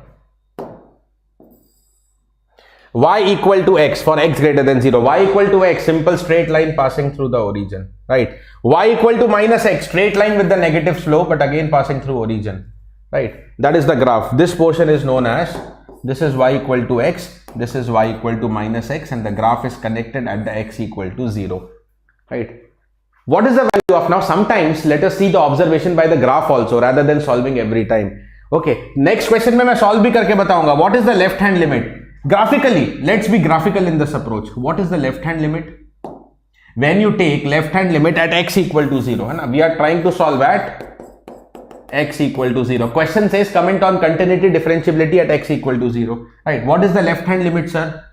y equal to x for x greater than 0. Y equal to x, simple straight line passing through the origin, right? Y equal to minus x, straight line with the negative slope but again passing through origin, right? That is the graph. This portion is known as, this is y equal to x, this is y equal to minus x, and the graph is connected at the x equal to 0, right? What is the value of, now sometimes let us see the observation by the graph also rather than solving every time. Okay, next question में मैं solve भी करके बताऊंगा. What is the left hand limit? Graphically, let's be graphical in this approach. What is the left hand limit? When you take left hand limit at x equal to 0, है ना? We are trying to solve at x equal to 0. Question says comment on continuity differentiability at x equal to 0. Right? What is the left hand limit, sir?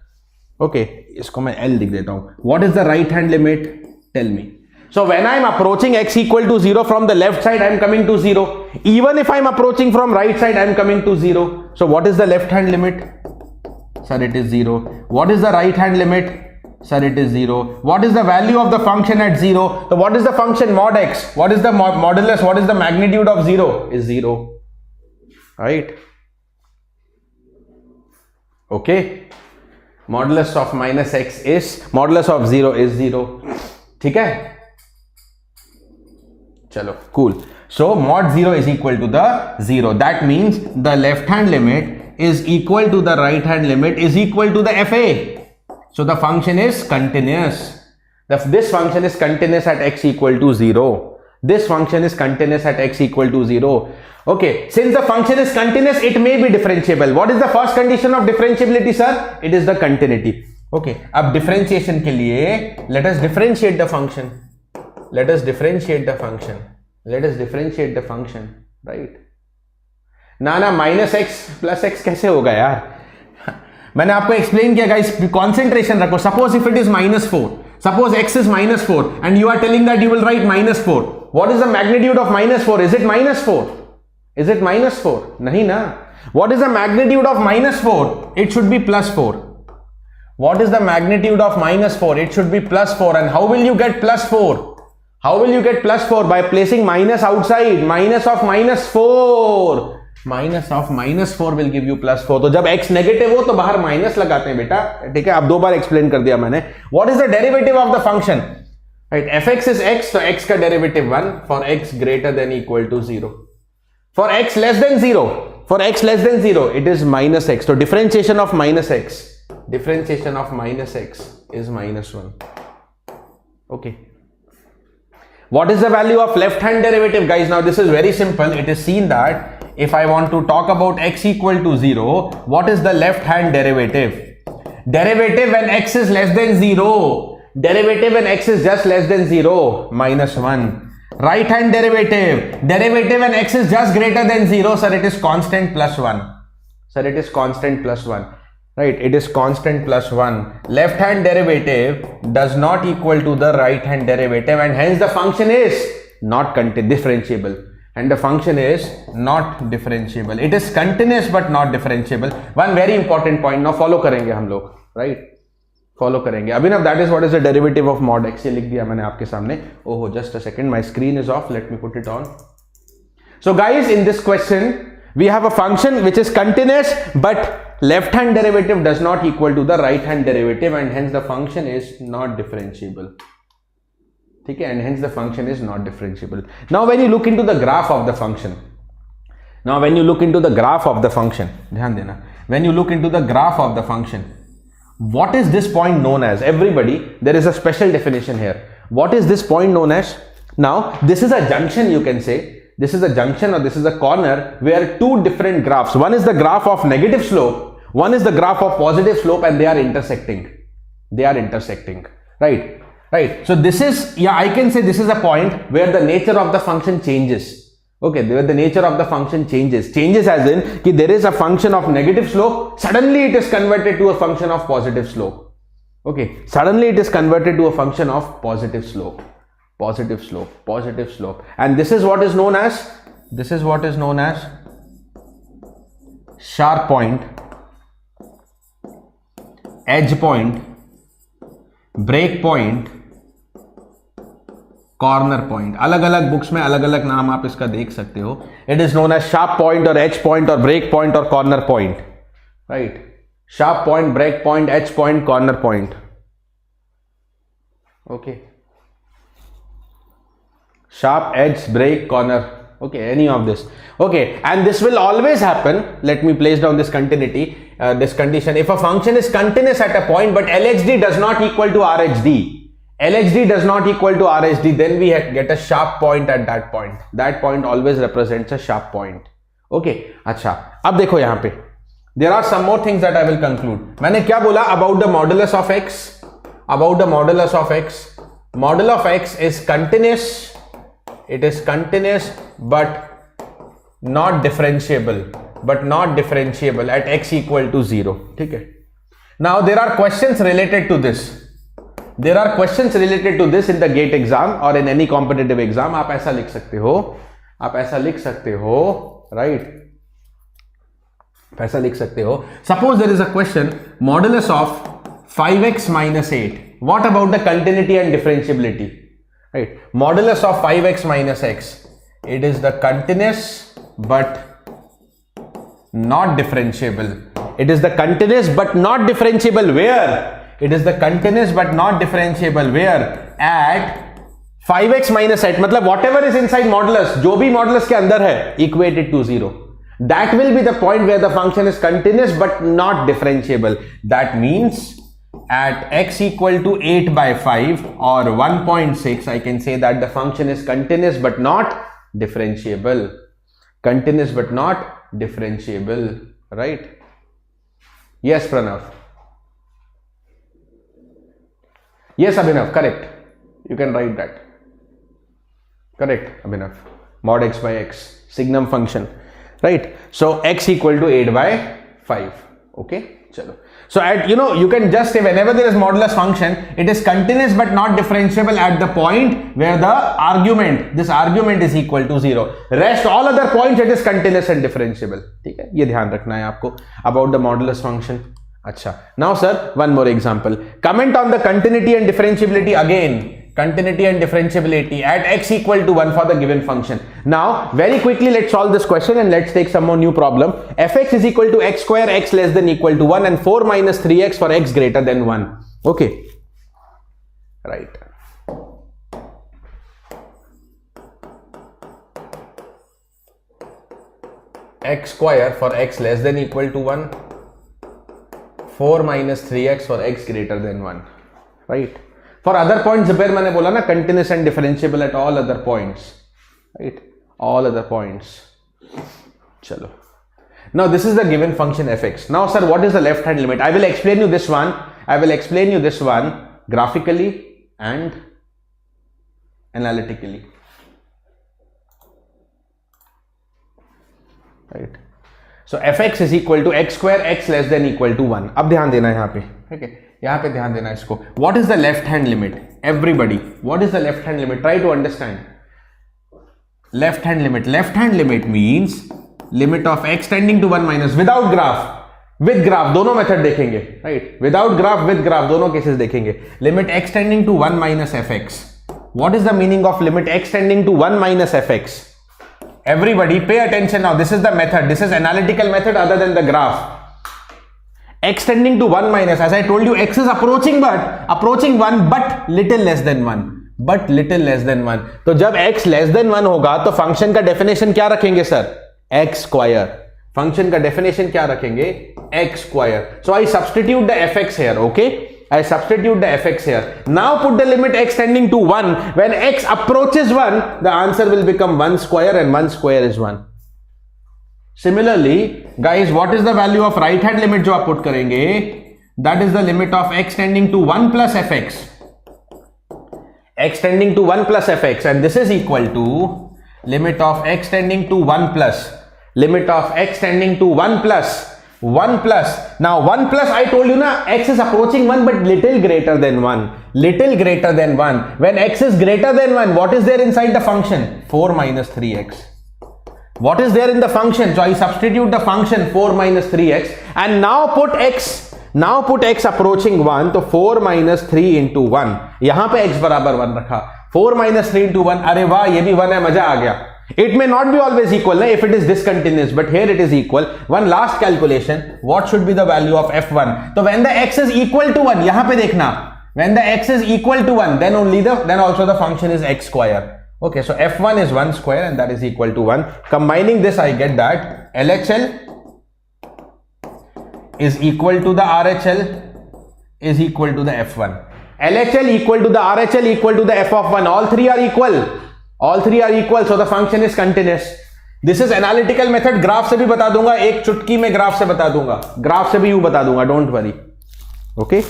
Okay, इसको मैं L लिख देता हूँ. What is the right hand limit? Tell me. So when I am approaching x equal to 0 from the left side, I am coming to 0. Even if I am approaching from right side, I am coming to 0. So what is the left hand limit? Sir, it is 0. What is the right hand limit? Sir, it is 0. What is the value of the function at 0? So what is the function mod x? What is the modulus? What is the magnitude of 0? Is 0. Right? Okay. Modulus of minus x is, modulus of 0 is 0. ठीक है? चलो, cool. So mod 0 is equal to the 0. That means the left hand limit is equal to the right hand limit is equal to the FA. So the function is continuous. This function is continuous at x equal to 0. This function is continuous at x equal to 0. Okay, since the function is continuous, it may be differentiable. What is the first condition of differentiability, sir? It is the continuity. Okay, अब differentiation के लिए let us differentiate the function. Let us differentiate the function. Let us differentiate the function, right? ना minus x plus x कैसे होगा यार? मैंने आपको explain किया गाइस, कंसंट्रेशन रखो. Suppose if it is -4, suppose x is -4 and you are telling that you will write -4. What is the magnitude of -4? Is it -4? Is it -4? नहीं ना. What is the magnitude of -4? It should be +4. What is the magnitude of -4? It should be +4. And how will you get +4? How will you get +4? By placing minus outside. Minus of -4. Minus of -4 will give you +4. तो जब x negative हो तो बाहर minus लगाते हैं बेटा. ठीक है, अब 2 बार एक्सप्लेन कर दिया मैंने. What is the derivative of the function? Right, fx is x, so x का derivative 1 for x greater than equal to 0. For x less than 0, for x less than 0, it is -x. So differentiation of -x, differentiation of -x is -1. Okay. What is the value of left hand derivative, guys? Now this is very simple. It is seen that if I want to talk about x equal to 0, what is the left hand derivative? Derivative when x is less than 0. Derivative when x is just less than 0, -1. Right hand derivative. Derivative when x is just greater than 0, sir, it is constant +1. Sir, it is constant +1. Right, it is constant +1. Left hand derivative does not equal to the right hand derivative, and hence the function is not differentiable. And the function is not differentiable. It is continuous but not differentiable. One very important point. Now follow करेंगे हम लोग, right? Follow करेंगे. अभिनव, that is what is the derivative of mod x. ये लिख दिया मैंने आपके सामने. Oh, just a second. My screen is off. Let me put it on. So guys, in this question, we have a function which is continuous, but left hand derivative does not equal to the right hand derivative, and hence the function is not differentiable. Okay, and hence the function is not differentiable. Now when you look into the graph of the function, ध्यान देना, when you look into the graph of the function, what is this point known as? Everybody, there is a special definition here. What is this point known as? Now this is a junction, you can say. This is a junction or this is a corner where two different graphs, one is the graph of negative slope, one is the graph of positive slope, and they are intersecting. Right. So this is, yeah, I can say this is a point where the nature of the function changes. Okay, where the nature of the function changes as in कि there is a function of negative slope, suddenly it is converted to a function of positive slope. Okay, suddenly it is converted to a function of positive slope. And this is what is known as sharp point, edge point, break point, corner point. अलग अलग books में अलग अलग नाम आप इसका देख सकते हो. It is known as sharp point or edge point or break point or corner point. Right. sharp point, break point, edge point, corner point. Okay, sharp, edge, break, corner. Okay, any of this. Okay, and this will always happen. Let me place down this continuity, this condition. If a function is continuous at a point but LHD does not equal to RHD, LHD does not equal to RHD, then we get a sharp point at that point. That point always represents a sharp point. Okay, अच्छा, अब देखो यहाँ पे there are some more things that I will conclude. मैंने क्या बोला about the modulus of x? About the modulus of x. Modulus of x is continuous. It is continuous but not differentiable. But not differentiable at x equal to 0. ठीक है? Now there are questions related to this. There are questions related to this in the GATE exam or in any competitive exam. आप ऐसा लिख सकते हो. आप ऐसा लिख सकते हो. Right? ऐसा लिख सकते हो. Suppose there is a question modulus of 5x minus 8. What about the continuity and differentiability? Right? Modulus of 5x minus x. It is the continuous but not differentiable. It is the continuous but not differentiable where? It is the continuous but not differentiable where? At 5x minus 8. मतलब whatever is inside modulus, जो भी modulus के अंदर है, equated to 0. That will be the point where the function is continuous but not differentiable. That means at x equal to 8 by 5 or 1.6, I can say that the function is continuous but not differentiable. Continuous but not differentiable, right? Yes, Pranav. Yes, Abhinav, correct. You can write that. Correct, Abhinav. Mod x by x, signum function, right? So x equal to 8 by 5. Okay, chalo. So at, you can just say whenever there is modulus function, it is continuous but not differentiable at the point where this argument is equal to 0. Rest all other points it is continuous and differentiable. ठीक है, ये ध्यान रखना है आपको about the modulus function. अच्छा, now sir, one more example. Comment on the continuity and differentiability again. Continuity and differentiability at x equal to 1 for the given function. Now, very quickly, let's solve this question and let's take some more new problem. Fx is equal to x square, x less than equal to 1 and 4 minus 3x for x greater than 1. Okay. Right. X square for x less than equal to 1. 4 minus 3x for x greater than 1. Right. For other points, where मैंने बोला ना continuous and differentiable at all other points, right? All other points. चलो. Now this is the given function fx. Now sir, what is the left hand limit? I will explain you this one. I will explain you this one graphically and analytically. Right. So fx is equal to x square, x less than equal to 1. अब ध्यान देना यहाँ पे. Okay. यहाँ पे ध्यान देना इसको. What is the left hand limit? Everybody, what is the left hand limit? Try to understand. Left hand limit. Left hand limit means limit of x tending to 1 minus without graph. With graph दोनों method देखेंगे, right? Without graph, with graph दोनों cases देखेंगे. Limit x tending to 1 minus fx. What is the meaning of limit x tending to 1 minus fx? Everybody pay attention now. This is the method. This is analytical method other than the graph. X tending to 1 minus, as I told you, x is approaching 1 but little less than 1. But little less than 1. तो जब x less than 1 होगा तो function का definition क्या रखेंगे sir? x square. Function का definition क्या रखेंगे? x square. So I substitute the fx here, okay? I substitute the fx here. Now put the limit x tending to 1. When x approaches 1, the answer will become 1 square and 1 square is 1. Similarly, guys, what is the value of right hand limit जो आप put करेंगे? That is the limit of x tending to 1 plus fx. X tending to 1 plus fx, and this is equal to limit of x tending to 1 plus. Limit of x tending to 1 plus. 1 plus. Now 1 plus, I told you na, x is approaching 1 but little greater than 1. Little greater than 1. When x is greater than 1, what is there inside the function? 4 minus 3x. What is there in the function? So I substitute the function 4 minus 3x and now put x approaching 1, तो 4 minus 3 into 1. यहाँ पे x बराबर 1 रखा. 4 minus 3 into 1. अरे वाह, ये भी 1 है, मजा आ गया. It may not be always equal if it is discontinuous, but here it is equal. One last calculation, what should be the value of f1? So when the x is equal to 1, यहाँ पे देखना, when the x is equal to 1, then also the function is x square. Okay, so f1 is 1 square and that is equal to 1. Combining this, I get that LHL is equal to the RHL is equal to the f1. LHL equal to the RHL equal to the f of 1. All three are equal. All three are equal, so the function is continuous. This is analytical method. Graph से भी बता दूंगा, एक चुटकी में graph से बता दूंगा, ग्राफ से भी यूं बता दूंगा, don't worry. Okay,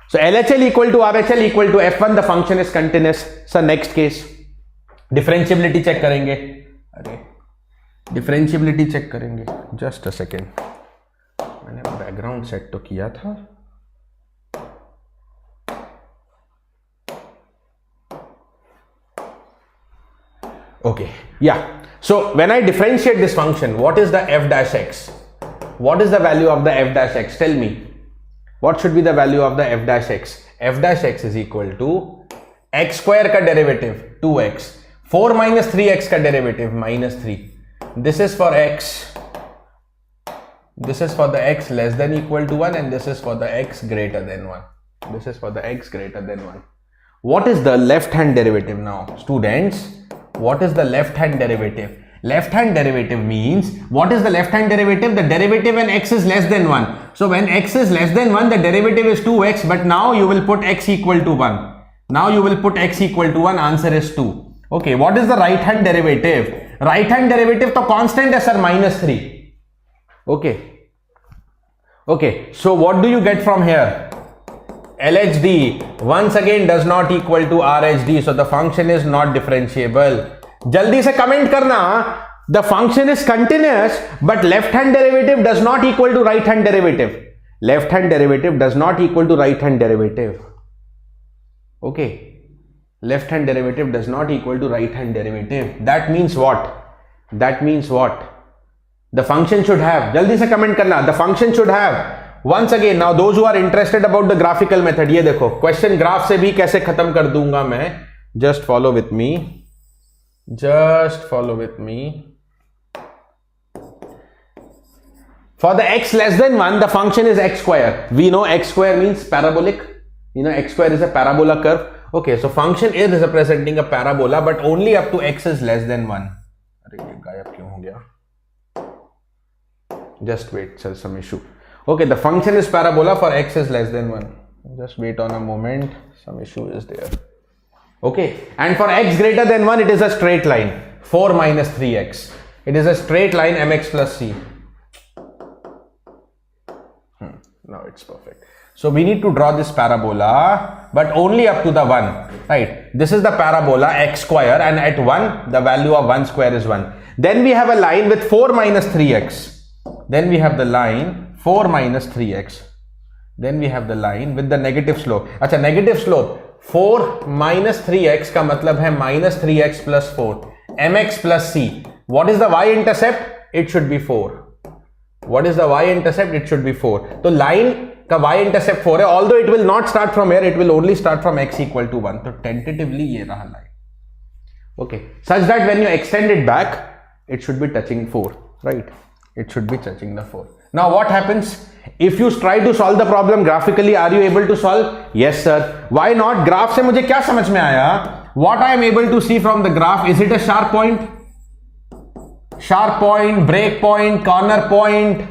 so LHL equal to RHL equal to f1, the function is continuous. So next case, differentiability check करेंगे. अरे differentiability check करेंगे. Just a second, मैंने background set तो किया था. Okay, yeah. So when I differentiate this function, what is the f dash x? What is the value of the f dash x? Tell me. What should be the value of the f dash x? F dash x is equal to x square का derivative 2x, 4 minus 3x का derivative minus 3. This is for x. This is for the x less than equal to 1 and this is for the x greater than 1. This is for the x greater than 1. What is the left hand derivative now? Students, what is the left hand derivative? Left hand derivative means, what is the left hand derivative? The derivative when x is less than 1. So when x is less than 1, the derivative is 2x, but now you will put x equal to 1. Now you will put x equal to 1, answer is 2. Okay, what is the right hand derivative? Right hand derivative to constant है sir, minus 3. Okay. Okay, so what do you get from here? LHD once again does not equal to RHD, so the function is not differentiable. जल्दी से comment करना, the function is continuous, but left hand derivative does not equal to right hand derivative. Left hand derivative does not equal to right hand derivative. Okay, left hand derivative does not equal to right hand derivative. That means what? That means what? The function should have, जल्दी से comment करना, the function should have. Once again, now those who are interested about the graphical method, ये देखो question graph से भी कैसे खत्म कर दूंगा मैं. Just follow with me. Just follow with me. For the x less than 1, the function is x square. We know x square means parabolic. You know x square is a parabola curve. Okay, so function is representing a parabola, but only up to x is less than 1. अरे ये गायब क्यों हो गया? Just wait, sir, some issue. Okay, the function is parabola for x is less than 1. Just wait on a moment, some issue is there. Okay, and for x greater than 1, it is a straight line, 4 minus 3x. It is a straight line mx plus c. Now it's perfect. So we need to draw this parabola, but only up to the 1, right? This is the parabola x square, and at 1, the value of 1 square is 1. Then we have a line with 4 minus 3x. Then we have the line 4 minus 3x. Then we have the line with the negative slope. अच्छा, negative slope 4 minus 3x का मतलब है minus 3x plus 4, mx plus c. What is the y-intercept? It should be 4. What is the y-intercept? It should be 4. तो line का y-intercept 4 है, although it will not start from here, it will only start from x equal to 1. तो tentatively ये रहा line. Okay, such that when you extend it back, it should be touching 4, right? It should be touching the 4. Now what happens if you try to solve the problem graphically? Are you able to solve? Yes sir. Why not? Graph से मुझे क्या समझ में आया? What I am able to see from the graph, is it a sharp point? Sharp point, break point, corner point,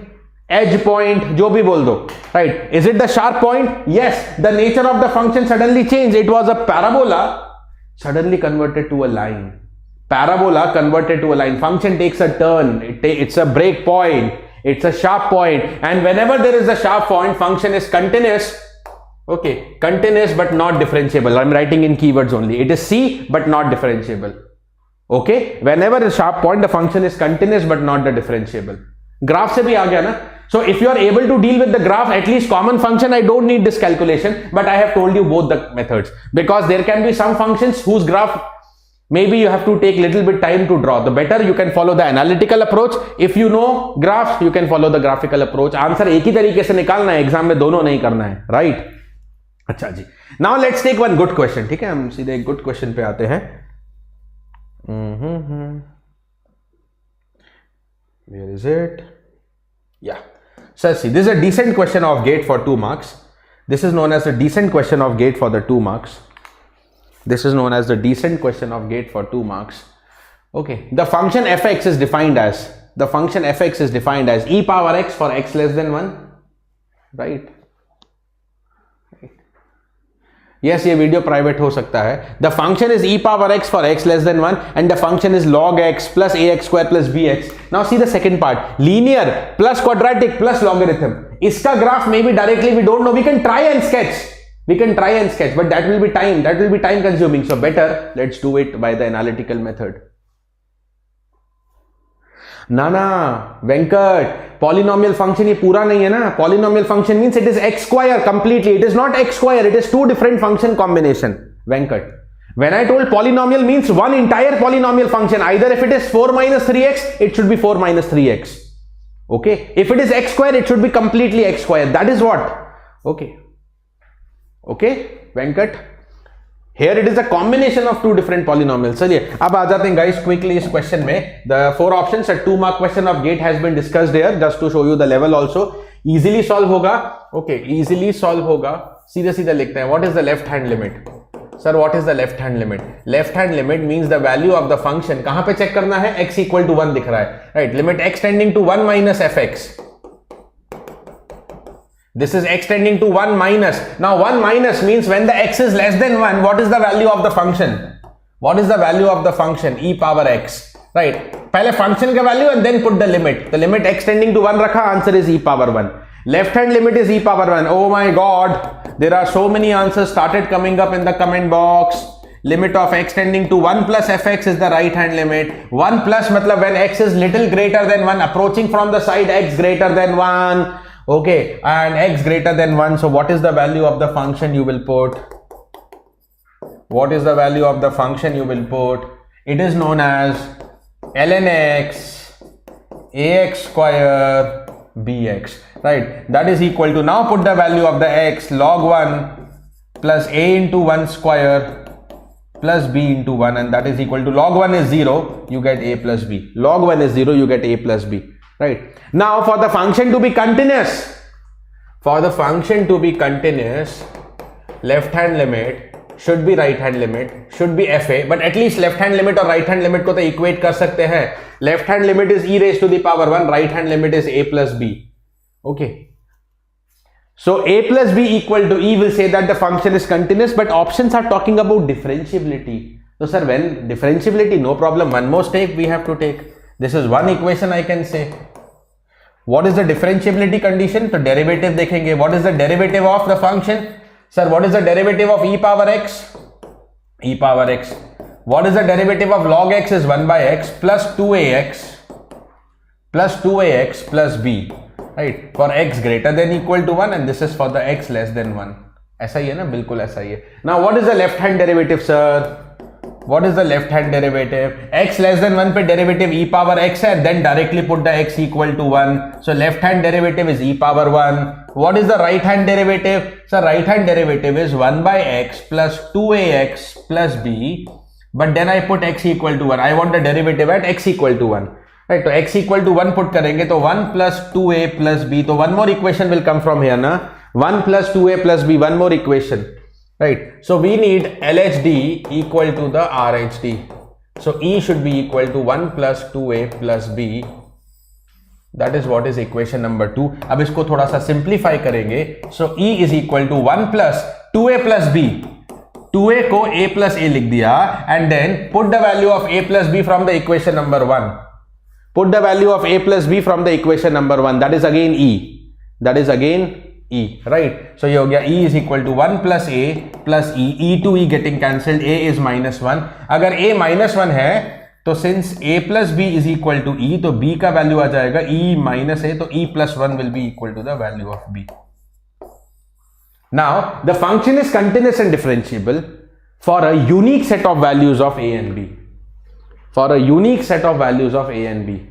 edge point, जो भी बोल दो, right? Is it the sharp point? Yes. The nature of the function suddenly changed. It was a parabola, suddenly converted to a line. Parabola converted to a line. Function takes a turn. It's a break point. It's a sharp point, and whenever there is a sharp point, function is continuous. Okay, continuous but not differentiable. I'm writing in keywords only. It is C but not differentiable. Okay, whenever a sharp point, the function is continuous but not the differentiable. Graph से भी आ गया ना? So if you are able to deal with the graph, at least common function, I don't need this calculation, but I have told you both the methods, because there can be some functions whose graph maybe you have to take little bit time to draw. The better you can follow the analytical approach. If you know graphs, you can follow the graphical approach. Answer एक ही तरीके से निकालना है, exam में दोनों नहीं करना है, right? अच्छा जी, now let's take one good question. ठीक है, हम सीधे एक good question पे आते हैं. Where is it? Yeah. So see, this is a decent question of gate for 2 marks. This is known as a decent question of gate for the 2 marks. This is known as the decent question of gate for 2 marks. Okay. The function fx is defined as, e power x for x less than 1. Right. Yes, ये video private हो सकता है. The function is e power x for x less than 1 and the function is log x plus ax square plus bx. Now see the second part. Linear plus quadratic plus logarithm. इसका graph maybe directly we don't know. We can try and sketch. But that will be time consuming. So better let's do it by the analytical method. ना Venkat, polynomial function ये पूरा नहीं है ना. Polynomial function means it is x square completely. It is not x square, it is 2 different function combination. Venkat, when I told polynomial means one entire polynomial function, either if it is 4 minus 3x it should be 4 minus 3x. Okay, if it is x square it should be completely x square. That is what. Okay Venkat, here it is a combination of 2 different polynomials. चलिए अब आ जाते हैं guys quickly इस question में. The 4 options, a 2 mark question of gate has been discussed here just to show you the level also. Easily solve होगा. Okay, easily solve होगा. सीधे सीधे लिखते हैं. What is the left hand limit? Sir, what is the left hand limit? Left hand limit means the value of the function. कहां पे check करना है? x equal to 1 दिख रहा है. Right, limit x tending to 1 minus fx. This is x tending to 1 minus. Now 1 minus means when the x is less than 1, what is the value of the function? What is the value of the function? E power x. Right. पहले function का value and then put the limit. The limit x tending to 1 रखा, answer is e power 1. Left hand limit is e power 1. Oh my god. There are so many answers started coming up in the comment box. Limit of x tending to 1 plus fx is the right hand limit. 1 plus मतलब when x is little greater than 1, approaching from the side x greater than 1. Okay, and x greater than 1. So what is the value of the function you will put? What is the value of the function you will put? It is known as ln x ax square bx. Right, that is equal to, now put the value of the x, log 1 plus a into 1 square plus b into 1, and that is equal to, log 1 is 0, you get a plus b. Log 1 is 0, you get a plus b. Right. Now for the function to be continuous, left hand limit should be right hand limit, should be fa, but at least left hand limit और right hand limit को तो equate कर सकते हैं. Left hand limit is e raised to the power 1, right hand limit is a plus b. Okay. So a plus b equal to e will say that the function is continuous, but options are talking about differentiability. So sir, when differentiability, no problem, one more step we have to take. This is one equation I can say. What is the differentiability condition? तो derivative देखेंगे. What is the derivative of the function? Sir, what is the derivative of e power x? E power x. What is the derivative of log x is 1 by x plus 2ax plus b. Right, for x greater than equal to 1, and this is for the x less than 1. ऐसा ही है ना, बिल्कुल ऐसा ही है. Now what is the left hand derivative, sir? What is the left hand derivative? X less than 1 पे derivative e power x है, then directly put the x equal to 1. So left hand derivative is e power 1. What is the right hand derivative? So right hand derivative is 1 by x plus 2ax plus b, but then I put x equal to 1. I want the derivative at x equal to 1. Right, तो x equal to 1 put करेंगे तो 1 plus 2a plus b, तो one more equation will come from here ना. 1 plus 2a plus b, one more equation. Right, so we need LHD equal to the RHD. So E should be equal to 1 plus 2a plus b. That is what is equation number 2. अब इसको थोड़ा सा simplify करेंगे. So E is equal to 1 plus 2a plus b. 2a को a plus a लिख दिया, and then put the value of a plus b from the equation number 1. Put the value of a plus b from the equation number 1. That is again E. That is again E, right? So ये हो गया E is equal to 1 plus a plus e, e to e getting cancelled, a is minus 1. अगर a minus 1 है तो since a plus b is equal to e, तो b का value आ जाएगा e minus a, तो e plus 1 will be equal to the value of b. Now the function is continuous and differentiable for a unique set of values of a and b. For a unique set of values of a and b.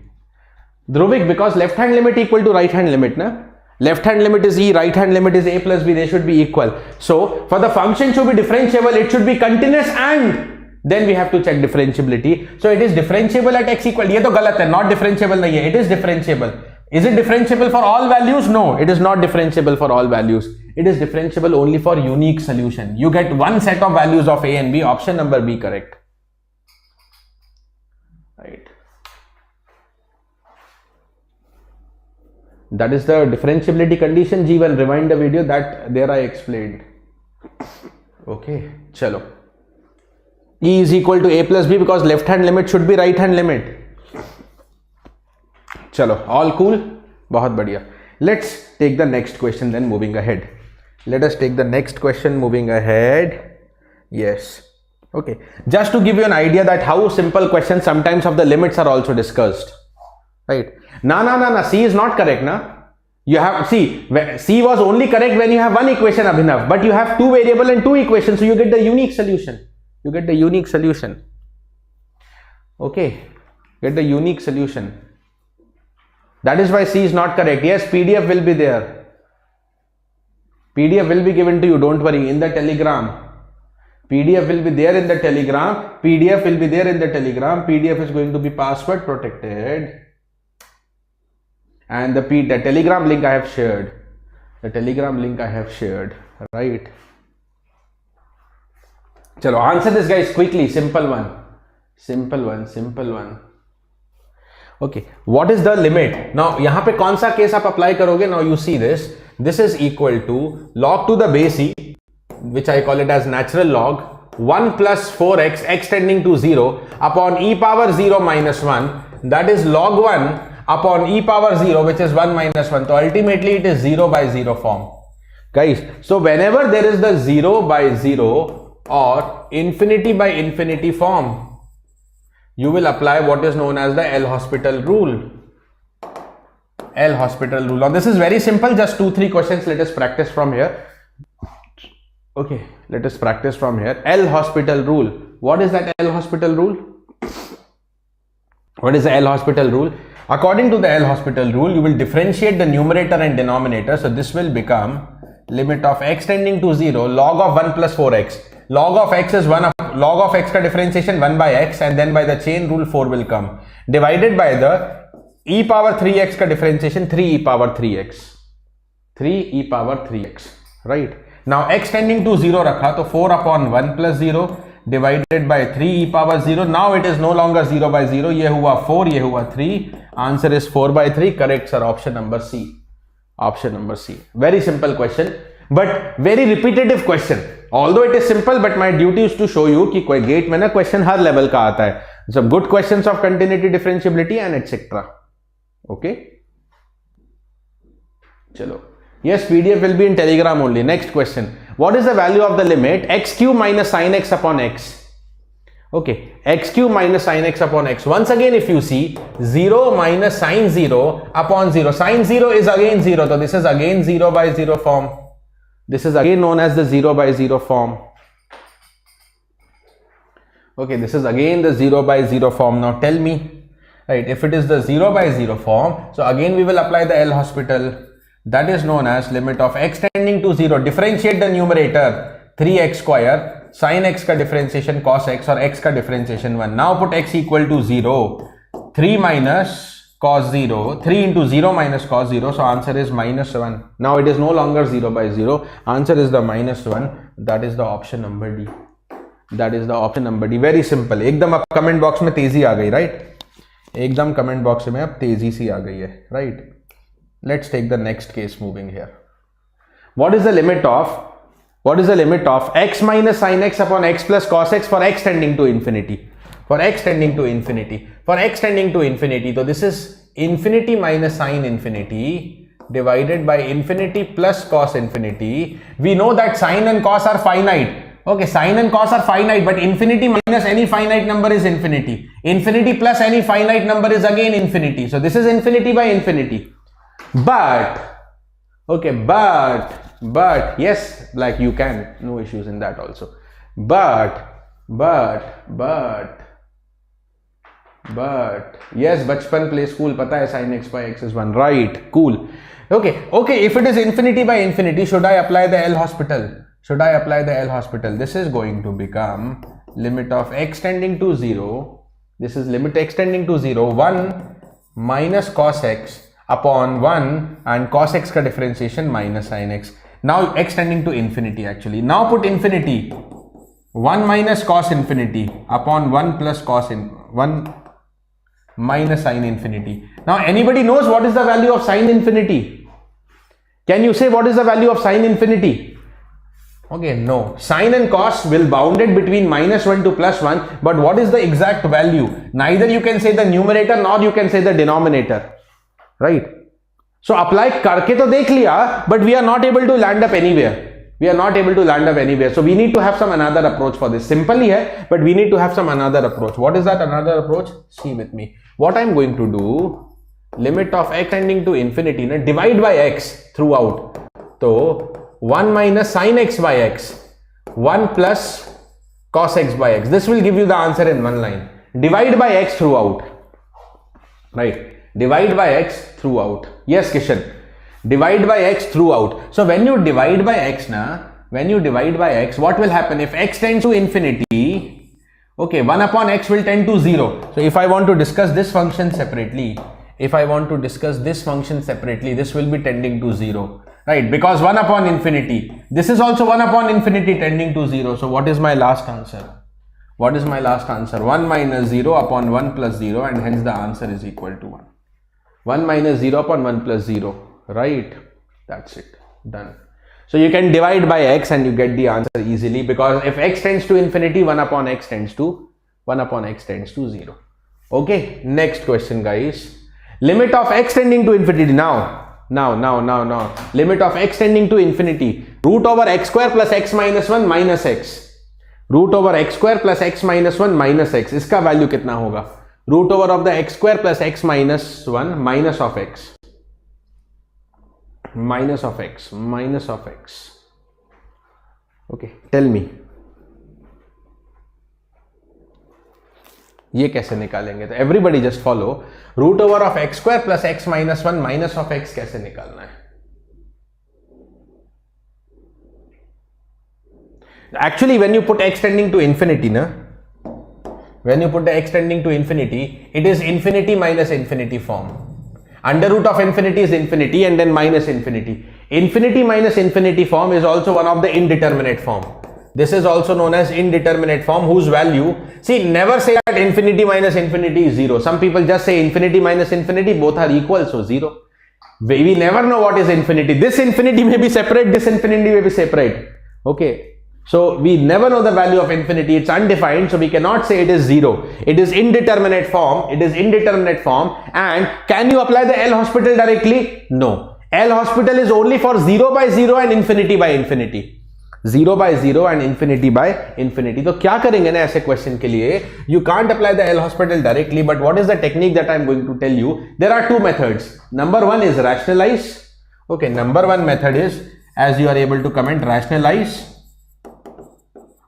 Dhruvik, because left hand limit equal to right hand limit, na? Left hand limit is e, right hand limit is a plus b, they should be equal. So for the function to be differentiable, it should be continuous and Then we have to check differentiability. So it is differentiable at x equal. ये तो गलत है, not differentiable नहीं है. It is differentiable. Is it differentiable for all values? No, it is not differentiable for all values. It is differentiable only for unique solution. You get one set of values of A and B. Option number B correct. Right. That is the differentiability condition. G1, rewind the video that there I explained. Okay, chalo. E is equal to A plus B because left hand limit should be right hand limit. Chalo, all cool? Bahut badhiya. Let's take the next question then moving ahead. Let us take the next question moving ahead. Yes. Okay. Just to give you an idea that how simple questions sometimes of the limits are also discussed. Right. No. C is not correct, na? You have, see, C was only correct when you have one equation, Abhinav, but you have two variable and two equations, so you get the unique solution. You get the unique solution. Okay. Get the unique solution. That is why C is not correct. Yes, PDF will be there. PDF will be given to you, don't worry, in the Telegram. PDF will be there in the Telegram. PDF will be there in the Telegram. PDF is going to be password protected. And the Telegram link I have shared. The Telegram link I have shared. Right. Chalo, answer this guys quickly. Simple one. Simple one. Simple one. Okay. What is the limit? Now, यहाँ पे कौन सा case आप apply करोगे? Now you see this. This is equal to log to the base e, which I call it as natural log, 1 plus 4x, x tending to 0 upon e power 0 minus 1. That is log 1 upon e power 0, which is 1 minus 1. So ultimately it is 0 by 0 form. Guys, so whenever there is the 0 by 0 or infinity by infinity form, you will apply what is known as the L'Hospital rule. L'Hospital rule. Now this is very simple, just 2-3 questions. Let us practice from here. Okay, let us practice from here. L'Hospital rule. What is that L'Hospital rule? What is the L'Hospital rule? According to the L'Hospital rule, you will differentiate the numerator and denominator. So this will become limit of x tending to 0 log of 1 plus 4x. Log of x is 1 of log of x ka differentiation 1 by x, and then by the chain rule 4 will come, divided by the e power 3x ka differentiation 3 e power 3x. 3 e power 3x. Right. Now x tending to 0 rakha, so 4 upon 1 plus 0 divided by 3 e power 0. Now it is no longer 0 by 0. Ye hua 4, ye hua 3. Answer is 4 by 3. Correct, sir. Option number C. Option number C. Very simple question, but very repetitive question. Although it is simple, but my duty is to show you कि कोई gate में ना question हर level का आता है. Some good questions of continuity, differentiability and etc. Okay. Chalo. Yes, PDF will be in Telegram only. Next question. What is the value of the limit x cube minus sin x upon x? Okay. X cube minus sin x upon x. Once again, if you see 0 minus sin 0 upon 0. Sin 0 is again 0. So this is again 0 by 0 form. This is again known as the 0 by 0 form. Okay, this is again the 0 by 0 form. Now tell me, right, if it is the 0 by 0 form, so again we will apply the L'Hospital. That is known as limit of x tending to 0. Differentiate the numerator 3x square, sin x ka differentiation cos x, or x ka differentiation 1. Now put x equal to 0. 3 minus cos 0, 3 into 0 minus cos 0, so answer is minus 1. Now it is no longer 0 by 0, answer is the minus 1. That is the option number D. That is the option number D. Very simple. एकदम अब comment box में तेजी आ गई, right? एकदम comment box में अब तेजी सी आ गई है, right? Let's take the next case moving here. What is the limit of x minus sin x upon x plus cos x for x tending to infinity? For x tending to infinity. For x tending to infinity, so this is infinity minus sin infinity divided by infinity plus cos infinity. We know that sin and cos are finite. Okay, sin and cos are finite, but infinity minus any finite number is infinity. Infinity plus any finite number is again infinity. So this is infinity by infinity. But, okay, but, yes, like you can, no issues in that also. But, yes, bachpan play school, pata hai sin x by x is 1, right, cool. Okay, if it is infinity by infinity, should I apply the L'Hospital? Should I apply the L'Hospital? This is going to become limit of x tending to 0, this is limit x tending to 0, 1 minus cos x upon 1 and cos x ka differentiation minus sin x. Now x tending to infinity actually. Now put infinity, 1 minus cos infinity upon 1 plus cos 1 minus sin infinity. Now anybody knows what is the value of sin infinity? Can you say what is the value of sin infinity? Okay, no. Sin and cos will bounded between minus 1 to plus 1, but what is the exact value? Neither you can say the numerator nor you can say the denominator, right? So apply karke to dekh liya, but we are not able to land up anywhere. We are not able to land up anywhere. So we need to have some another approach for this. Simple hi hai, but we need to have some another approach. What is that another approach? See with me. What I am going to do, limit of x tending to infinity, divide by x throughout. So 1 minus sin x by x, 1 plus cos x by x. This will give you the answer in one line. Divide by x throughout. Right. Divide by x throughout. Yes, Kishan. Divide by x throughout. So when you divide by x, what will happen? If x tends to infinity, okay, 1 upon x will tend to 0. So if I want to discuss this function separately, this will be tending to 0. Right, because 1 upon infinity. This is also 1 upon infinity tending to 0. So what is my last answer? 1 minus 0 upon 1 plus 0, and hence the answer is equal to 1. 1 minus 0 upon 1 plus 0. Right, that's it, done. So you can divide by x and you get the answer easily, because if x tends to infinity, 1 upon x tends to 0. Okay, next question, guys. Limit of x tending to infinity. Now, limit of x tending to infinity, root over x square plus x minus 1 minus x. Root over x square plus x minus 1 minus x. Iska value kitna hoga? Root over of the x square plus x minus 1 minus of x. Minus of x. Okay, tell me. ये कैसे निकालेंगे? तो everybody just follow. Root over of x square plus x minus 1 minus of x कैसे निकालना है? Actually, when you put x tending to infinity, when you put the x tending to infinity, it is infinity minus infinity form. Under root of infinity is infinity and then minus infinity. Infinity minus infinity form is also one of the indeterminate form. This is also known as indeterminate form, whose value, see, never say that infinity minus infinity is 0. Some people just say infinity minus infinity, both are equal, so 0. We never know what is infinity. This infinity may be separate, this infinity may be separate. Okay. So we never know the value of infinity. It's undefined, so we cannot say it is 0. It is indeterminate form. And can you apply the L'Hospital directly? No. L'Hospital is only for 0 by 0 and infinity by infinity. 0 by 0 and infinity by infinity. So क्या करेंगे ना ऐसे question के लिए? You can't apply the L'Hospital directly, but what is the technique that I'm going to tell you? There are two methods. Number one is rationalize. Okay, number one method is, as you are able to comment, rationalize.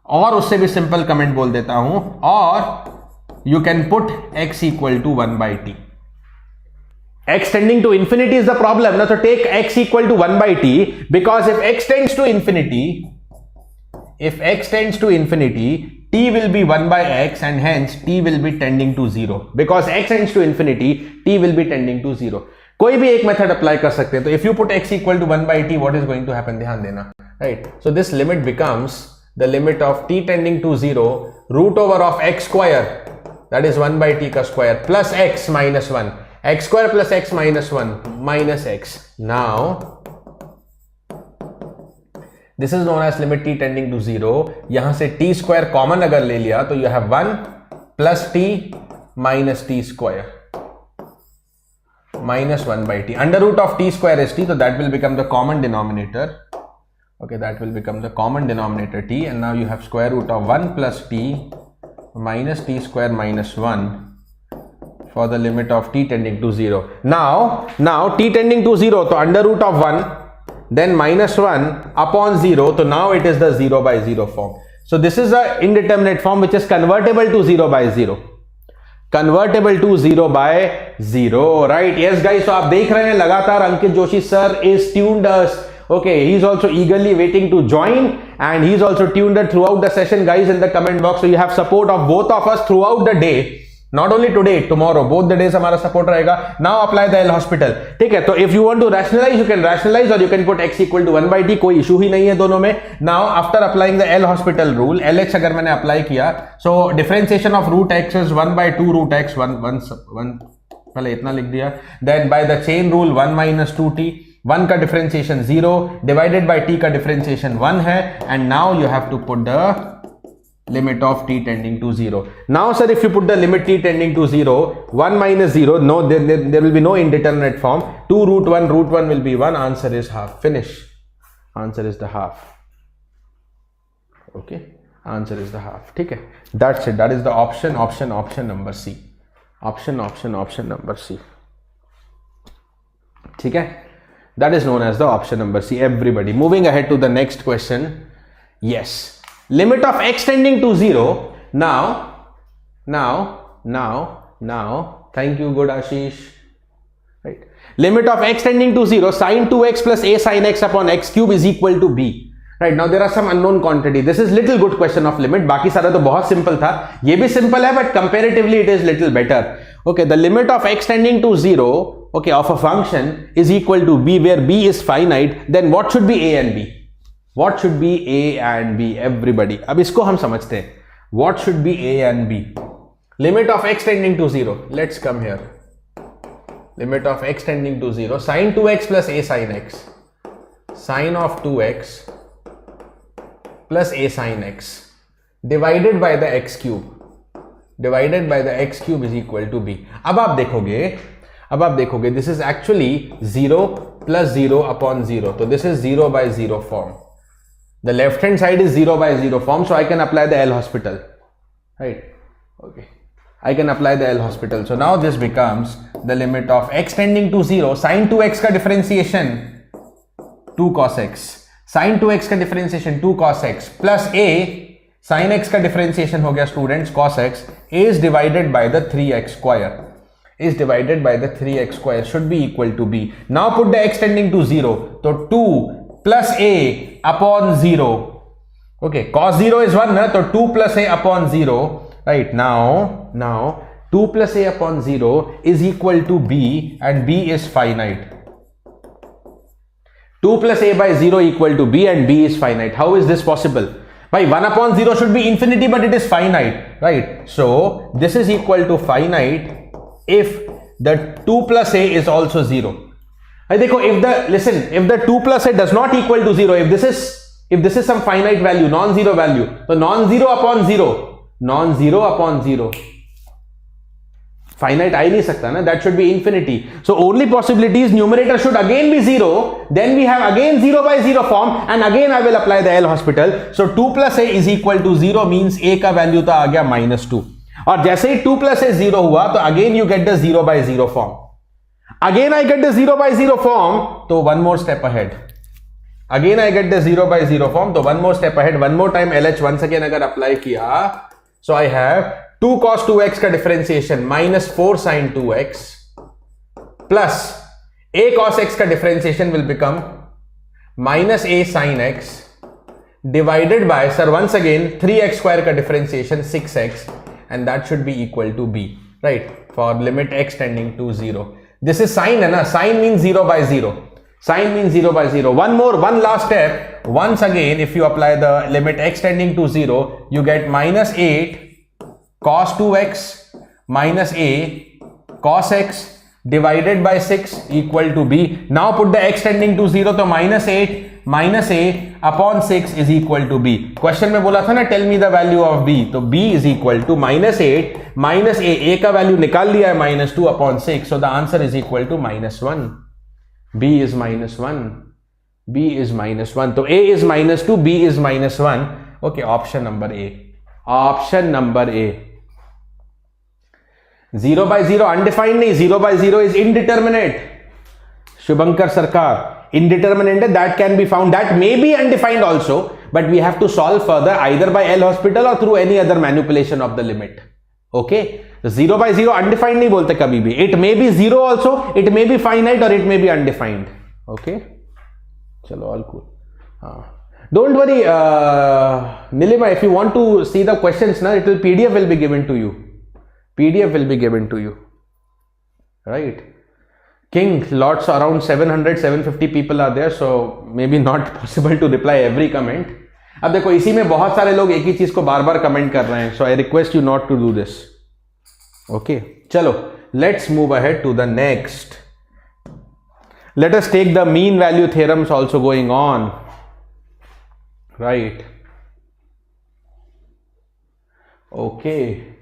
और उससे भी simple comment बोल देता हूं, और you can put x equal to 1 by t. x tending to infinity is the problem. Now, so take x equal to 1 by t, because if x tends to infinity, t will be 1 by x, and hence t will be tending to 0. Because x tends to infinity, t will be tending to 0. कोई भी एक method apply कर सकते हैं. तो if you put x equal to 1 by t, what is going to happen? ध्यान देना, right? So this limit becomes the limit of t tending to 0, root over of x square, that is 1 by t ka square, plus x minus 1. X square plus x minus 1 minus x. Now, this is known as limit t tending to 0. यहाँ से t square common अगर ले लिया, तो you have 1 plus t minus t square minus 1 by t. Under root of t square is t, so that will become the common denominator. Okay, that will become the common denominator t, and now you have square root of 1 plus t minus t square minus 1 for the limit of t tending to 0. Now t tending to 0, so under root of 1, then minus 1 upon 0, so now it is the 0 by 0 form. So this is a indeterminate form which is convertible to 0 by 0. Convertible to 0 by 0, right? Yes guys, so आप देख रहे हैं लगातार अंकित Joshi sir is tuned us Okay, he's also eagerly waiting to join, and he's also tuned in throughout the session, guys, in the comment box. So you have support of both of us throughout the day. Not only today, tomorrow, both the days हमारा support रहेगा. Now apply the L hospital. ठीक है. तो if you want to rationalize, you can rationalize, or you can put x equal to 1/t. कोई issue ही नहीं है दोनों में. Now after applying the L hospital rule, LH अगर मैंने apply किया, so differentiation of root x is 1/2 root x. one पहले इतना लिख दिया. Then by the chain rule 1 minus 2t. 1 का differentiation 0 divided by t का differentiation 1 है, and now you have to put the limit of t tending to 0. Now sir, if you put the limit t tending to 0, 1 minus 0, no, there will be no indeterminate form. 2 root 1 will be 1. Answer is half. Finish. Answer is the half. Okay, answer is the half. ठीक है, that's it. That is the option number C. Option number C. ठीक है, that is known as the option number C. Everybody, moving ahead to the next question. Yes, limit of x tending to 0. Now, thank you, good Ashish. Right. Limit of x tending to 0, sin 2x plus a sin x upon x cube is equal to b. Right. Now there are some unknown quantity. This is little good question of limit. बाकी सारा तो बहुत simple था. ये भी simple है, but comparatively it is little better. Okay, the limit of x tending to 0, okay, of a function is equal to b, where b is finite. Then what should be a and b? What should be a and b? Everybody, अब इसको हम समझते हैं. What should be a and b? Limit of x tending to 0. Let's come here. Limit of x tending to 0. Sin 2x plus a sin x. Sin of 2x plus a sin x divided by the x cube. Divided by the x cube is equal to b. अब आप देखोगे, this is actually 0 plus 0 upon 0. So this is 0 by 0 form. The left hand side is 0 by 0 form, so I can apply the L hospital, right? Okay, I can apply the L hospital. So now this becomes the limit of x tending to 0, sin 2x का differentiation 2 cos x, sin 2x का differentiation 2 cos x plus a sin x का differentiation हो गया students cos x, is divided by the 3x square. Is divided by the 3x square should be equal to b. Now put the x tending to 0. So 2 plus a upon 0. Okay, cos 0 is 1, so 2 plus a upon 0. Right, now 2 plus a upon 0 is equal to b, and b is finite. 2 plus a by 0 equal to b, and b is finite. How is this possible? By 1 upon 0 should be infinity, but it is finite, right? So this is equal to finite if the 2 plus a is also 0. देखो, if the 2 plus a does not equal to 0, if this is some finite value, non-zero value, so non-zero upon 0, finite आ ही नहीं सकता ना, that should be infinity. So only possibility is numerator should again be 0, then we have again 0 by 0 form, and again I will apply the L hospital. So 2 plus a is equal to 0 means a का value तो आ गया -2, और जैसे ही 2 plus a 0 हुआ तो again you get the 0 by 0 form. Again I get the 0 by 0 form, so one more step ahead. Again I get the 0 by 0 form, so one more step ahead. One more time LH once again अगर apply किया, so I have 2 cos 2x का differentiation minus 4 sin 2x plus a cos x का differentiation will become minus a sin x divided by, sir, once again 3x square का differentiation 6x, and that should be equal to b, right, for limit x tending to 0. This is sine, है ना? Sine means 0 by 0. Sine means 0 by 0. One last step. Once again, if you apply the limit x tending to 0, you get minus 8 cos 2x minus a cos x divided by 6 equal to b. Now put the x tending to 0, तो minus 8 minus a upon 6 is equal to b. Question में बोला था ना, tell me the value of b, तो b is equal to minus 8 minus a का value निकाल लिया है -2 upon 6, so the answer is equal to -1. b is -1. b is -1. तो a is -2, b is -1. Okay, option number a. Option number a. 0 by 0 undefined नहीं, 0 by 0 is indeterminate. Shubhankar Sarkar, indeterminate, that can be found, that may be undefined also, but we have to solve further either by L hospital or through any other manipulation of the limit. Okay, 0 by 0 undefined नहीं बोलते कभी भी. It may be 0 also, it may be finite, or it may be undefined. Okay, Chalo, all cool. Don't worry, Nilima, if you want to see the questions now, PDF will be given to you. PDF will be given to you. Right? King, lots around 750 people are there, so maybe not possible to reply every comment. अब देखो इसी में बहुत सारे लोग एक ही चीज को बार बार कमेंट कर रहे हैं, so I request you not to do this. Okay, चलो, let's move ahead to the next. Let us take the mean value theorems also going on. Right. Okay.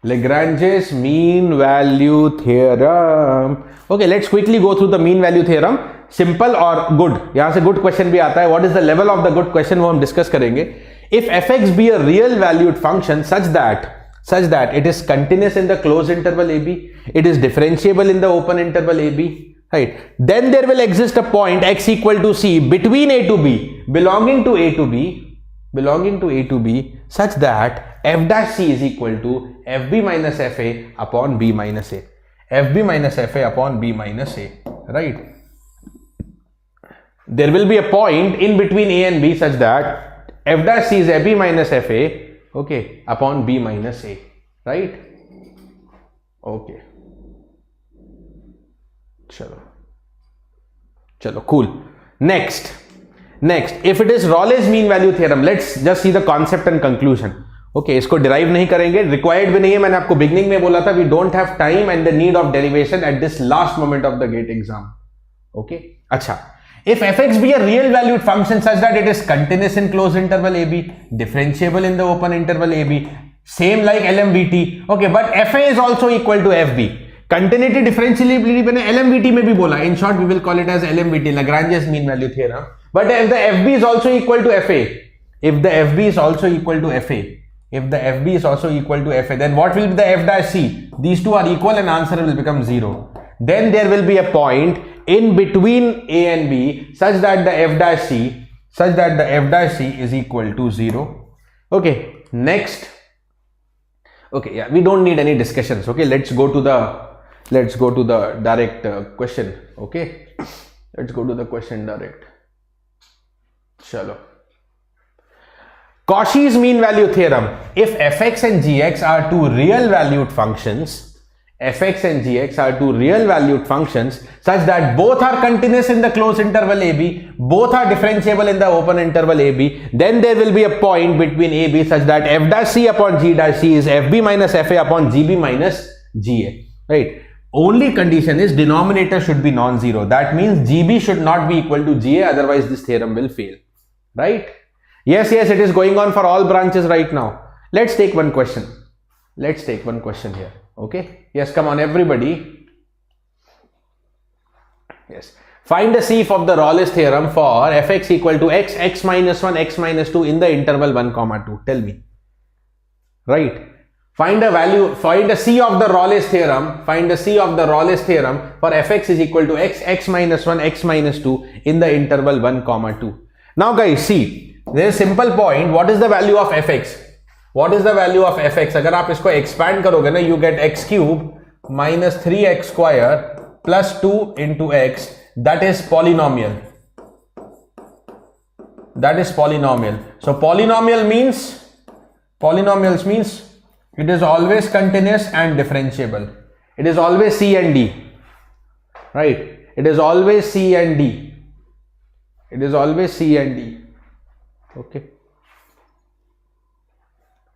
Lagrange's mean value theorem. Okay, let's quickly go through the mean value theorem. Simple or good. यहाँ से good question भी आता है. What is the level of the good question वो हम discuss करेंगे. If fx be a real valued function such that it is continuous in the closed interval AB, it is differentiable in the open interval AB, right? Then there will exist a point x equal to c between a to b, belonging to a to b, such that f dash c is equal to fb minus fa upon b minus a. fb minus fa upon b minus a, right? There will be a point in between a and b such that f dash c is fb minus fa, okay, upon b minus a, right? Okay. Chalo, cool. Next, if it is Raleigh's mean value theorem, let's just see the concept and conclusion. Okay, इसको derive नहीं करेंगे, required भी नहीं है. मैंने आपको beginning में बोला था, we don't have time and the need of derivation at this last moment of the GATE exam. Okay, अच्छा. If fx be a real valued function such that it is continuous in closed interval AB, differentiable in the open interval AB, same like LMVT. Okay, but fa is also equal to fb. Continuity differentiability मैंने LMVT में भी बोला. In short, we will call it as LMVT, Lagrange's mean value theorem. But if the fb is also equal to fa, then what will be the f dash c? These two are equal and answer will become 0. Then there will be a point in between a and b such that the f dash c is equal to 0. Okay, next. Okay, yeah, we don't need any discussions. Okay, let's go to the direct question. Okay, let's go to the question direct. Chalo. Cauchy's mean value theorem. If fx and gx are two real valued functions, such that both are continuous in the closed interval AB, both are differentiable in the open interval AB, then there will be a point between AB such that f dash c upon g dash c is fb minus fa upon gb minus ga, right? Only condition is denominator should be non-zero. That means gb should not be equal to ga, otherwise this theorem will fail, right? Yes, it is going on for all branches right now. Let's take one question here. Okay, yes, come on everybody. Yes, find the CF of the Raleigh's theorem for fx equal to x minus 1, x minus 2 in the interval 1, 2. Tell me. Right. Find the C of the Raleigh's theorem. Find the C of the Raleigh's theorem for fx is equal to x minus 1, x minus 2 in the interval 1, 2. Now guys, see, there is a simple point. What is the value of fx? अगर आप इसको expand करोगे ना, you get x cube minus 3x square plus 2 into x. That is polynomial. So polynomials means it is always continuous and differentiable. It is always C and D, right? It is always C and D. Okay.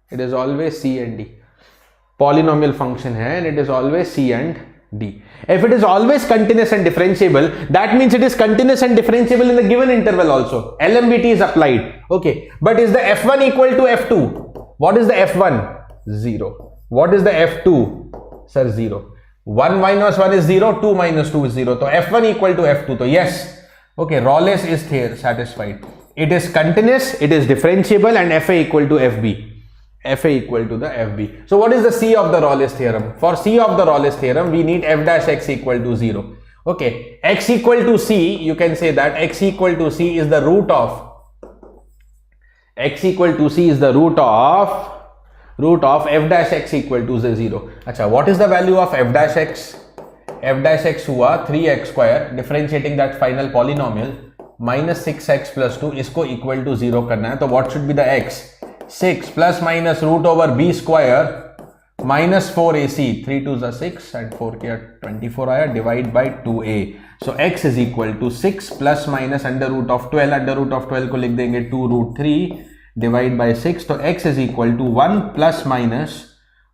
It is always C and D. Polynomial function hai and it is always C and D. If it is always continuous and differentiable, that means it is continuous and differentiable in the given interval also. LMVT is applied. Okay. But is the F1 equal to F2? What is the F1? 0. What is the F2? Sir, 0. 1 minus 1 is 0. 2 minus 2 is 0. So F1 equal to F2. So yes. Okay. Raleigh's is here satisfied. It is continuous, it is differentiable, and FA equal to FB. FA equal to the FB. So what is the C of the Raleigh's theorem? For C of the Raleigh's theorem, we need f dash x equal to 0. Okay, x equal to C, you can say that x equal to C is the root of f dash x equal to 0. Acha, what is the value of f dash x? F dash x हुआ 3x square, differentiating that final polynomial, minus 6x plus 2 इसको equal to 0 करना है. तो what should be the x? 6 plus minus root over b square minus 4ac. 3 2s are 6 and 4 किया 24 आया, divide by 2a. So x is equal to 6 plus minus under root of 12. Under root of 12 को लिख देंगे 2 root 3 divide by 6. तो x is equal to 1 plus minus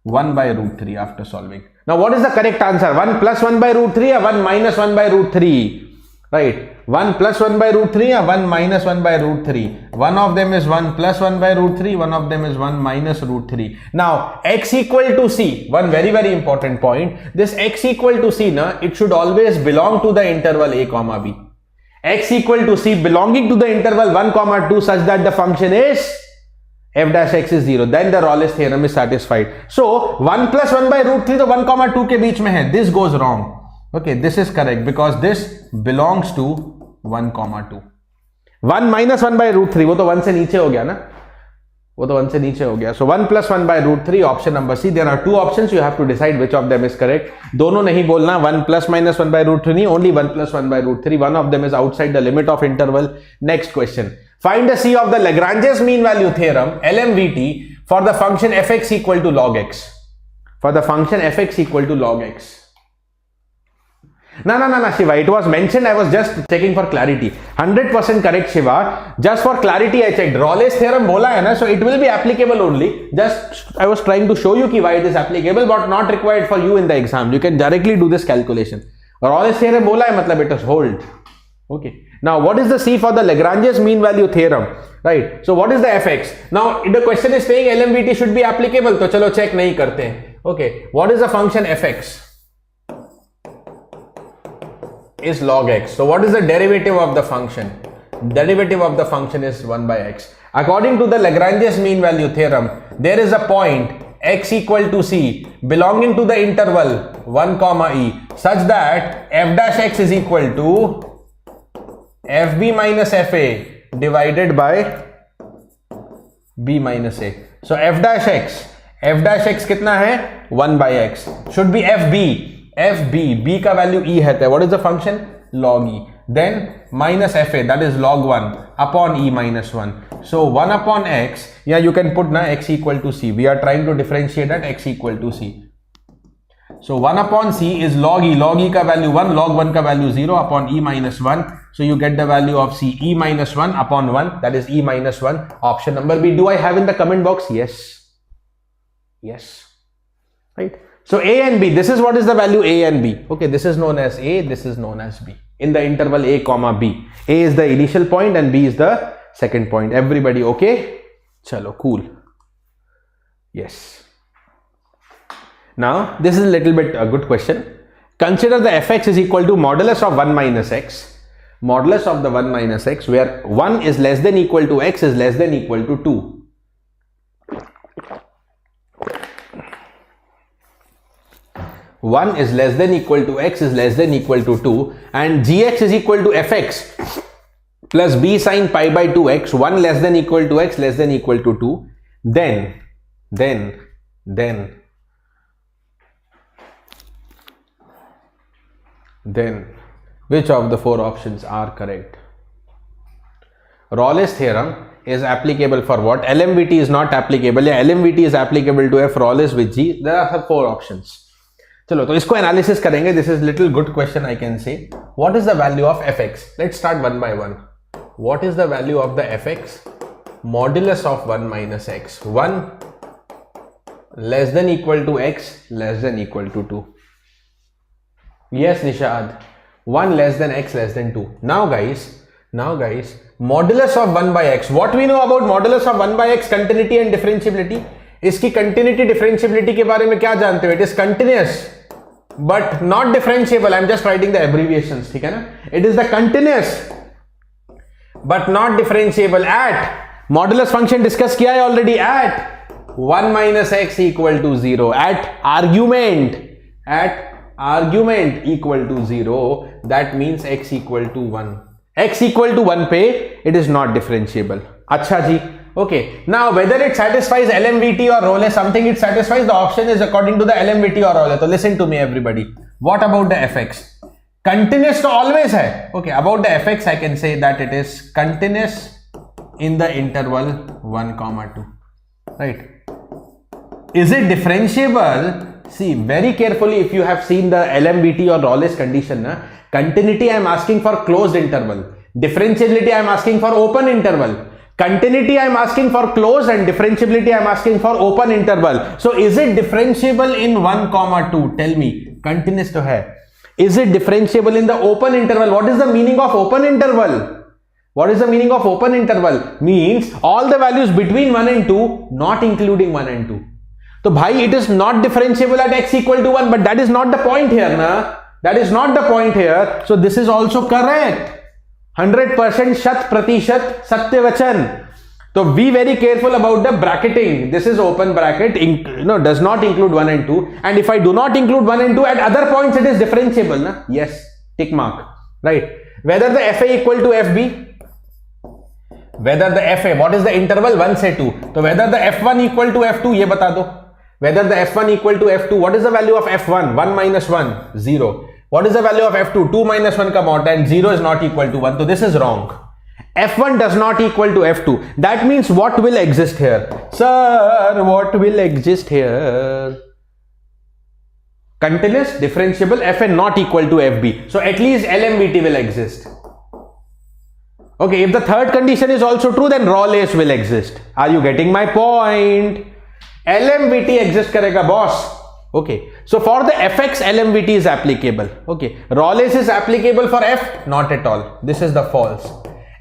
1 by root 3 after solving. Now what is the correct answer? 1 plus 1 by root 3 or 1 minus 1 by root 3? Right, 1 plus 1 by root 3 or 1 minus 1 by root 3. One of them is 1 plus 1 by root 3, one of them is 1 minus root 3. Now x equal to c, one very important point. This x equal to c, it should always belong to the interval a comma b. X equal to c belonging to the interval 1 comma 2 such that the function is f dash x is 0. Then the Rolle's theorem is satisfied. So 1 plus 1 by root 3 तो 1 comma 2 के बीच में है. This goes wrong. Okay, this is correct because this belongs to 1 comma 2. 1 minus 1 by root 3 वो तो 1 से नीचे हो गया ना, वो तो 1 से नीचे हो गया. So 1 plus 1 by root 3 option number C. There are two options, you have to decide which of them is correct. दोनों नहीं बोलना 1 plus minus 1 by root 3 नहीं, only 1 plus 1 by root 3. One of them is outside the limit of interval. Next question. Find the C of the Lagrange's mean value theorem LMVT for the function fx equal to log x. For the function fx equal to log x. No, Shiva, it was mentioned, I was just checking for clarity. 100% correct, Shiva. Just for clarity, I checked. Rolle's theorem bola hai na, so it will be applicable only. Just, I was trying to show you ki why it is applicable, but not required for you in the exam. You can directly do this calculation. Rolle's theorem bola hai, matlab it is hold. Okay. Now, what is the C for the Lagrange's mean value theorem? Right. So, what is the fx? Now, the question is saying LMVT should be applicable. So, chalo check nahi karte hain. Okay. What is the function fx? Is log x. So what is the derivative of the function? Derivative of the function is 1 by x. According to the Lagrange's mean value theorem, there is a point x equal to c belonging to the interval 1 comma e such that f dash x is equal to fb minus fa divided by b minus a. So f dash x कितना है? 1 by x should be fb, b का value e है. What is the function? Log e. Then minus fa, that is log 1 upon e minus 1. So 1 upon x, yeah, you can put na x equal to c. We are trying to differentiate at x equal to c. So 1 upon c is log e. Log e ka value 1, log 1 ka value 0 upon e minus 1. So you get the value of c, e minus 1 upon 1, that is e minus 1. Option number B. Do I have in the comment box? Yes. Yes. Right. So A and B, this is what is the value A and B. Okay, this is known as A, this is known as B. In the interval A comma B. A is the initial point and B is the second point. Everybody okay? Chalo, cool. Yes. Now, this is a little bit a good question. Consider the fx is equal to modulus of 1 minus x. Modulus of the 1 minus x where 1 is less than equal to x is less than equal to 2. 1 is less than equal to x is less than equal to 2 and gx is equal to fx plus b sine pi by 2x, 1 less than equal to x less than equal to 2, then which of the four options are correct? Rolle's theorem is applicable for what? LMVT is not applicable. Yeah, LMVT is applicable to f, Rolle's with g. There are four options. चलो तो इसको analysis करेंगे. This is little good question I can say. What is the value of fx? Let's start one by one. What is the value of the fx? Modulus of 1 minus x. 1 less than equal to x less than equal to 2. Yes Nishad, 1 less than x less than 2. Now guys modulus of 1 by x. What we know about modulus of 1 by x? Continuity and differentiability. इसकी continuity differentiability के बारे में क्या जानते हो? It is continuous but not differentiable. I'm just writing the abbreviations, ठीक है ना? It is the continuous but not differentiable at modulus function discuss किया है already at 1 minus x equal to 0 at argument equal to 0. That means x equal to 1. x equal to 1 पे it is not differentiable. अच्छा जी. Okay, now whether it satisfies LMVT or Rolle, something it satisfies, the option is according to the LMVT or Rolle. So listen to me everybody. What about the fx? Continuous तो always है. Okay, about the fx I can say that it is continuous in the interval 1, 2. Right? Is it differentiable? See very carefully. If you have seen the LMVT or Rawley's condition, na, continuity I am asking for closed interval. Differentiability I am asking for open interval. Continuity I am asking for closed and differentiability I am asking for open interval. So is it differentiable in 1, 2? Tell me. Continuous to hai. Is it differentiable in the open interval? What is the meaning of open interval? What is the meaning of open interval? Means all the values between 1 and 2, not including 1 and 2. So bhai, it is not differentiable at x equal to 1, but that is not the point here, na? That is not the point here. So this is also correct. 100% shat pratishat satya vachan. So be very careful about the bracketing. This is open bracket, does not include 1 and 2. And if I do not include 1 and 2, at other points it is differentiable, na? Yes, tick mark, right? Whether the FA equal to FB, whether the FA, what is the interval 1 से 2? So whether the F1 equal to F2, ये बता दो. Whether the F1 equal to F2, what is the value of F1? 1 minus 1, 0. What is the value of F2? 2 minus 1 का mod and 0 is not equal to 1. So this is wrong. F1 does not equal to F2. That means what will exist here? Sir, what will exist here? Continuous, differentiable, Fn not equal to Fb. So at least LMVT will exist. Okay, if the third condition is also true, then Rawley's will exist. Are you getting my point? LMVT exist karega, boss. Okay, so for the fx, LMVT is applicable. Okay, Rawley's is applicable for f? Not at all. This is the false.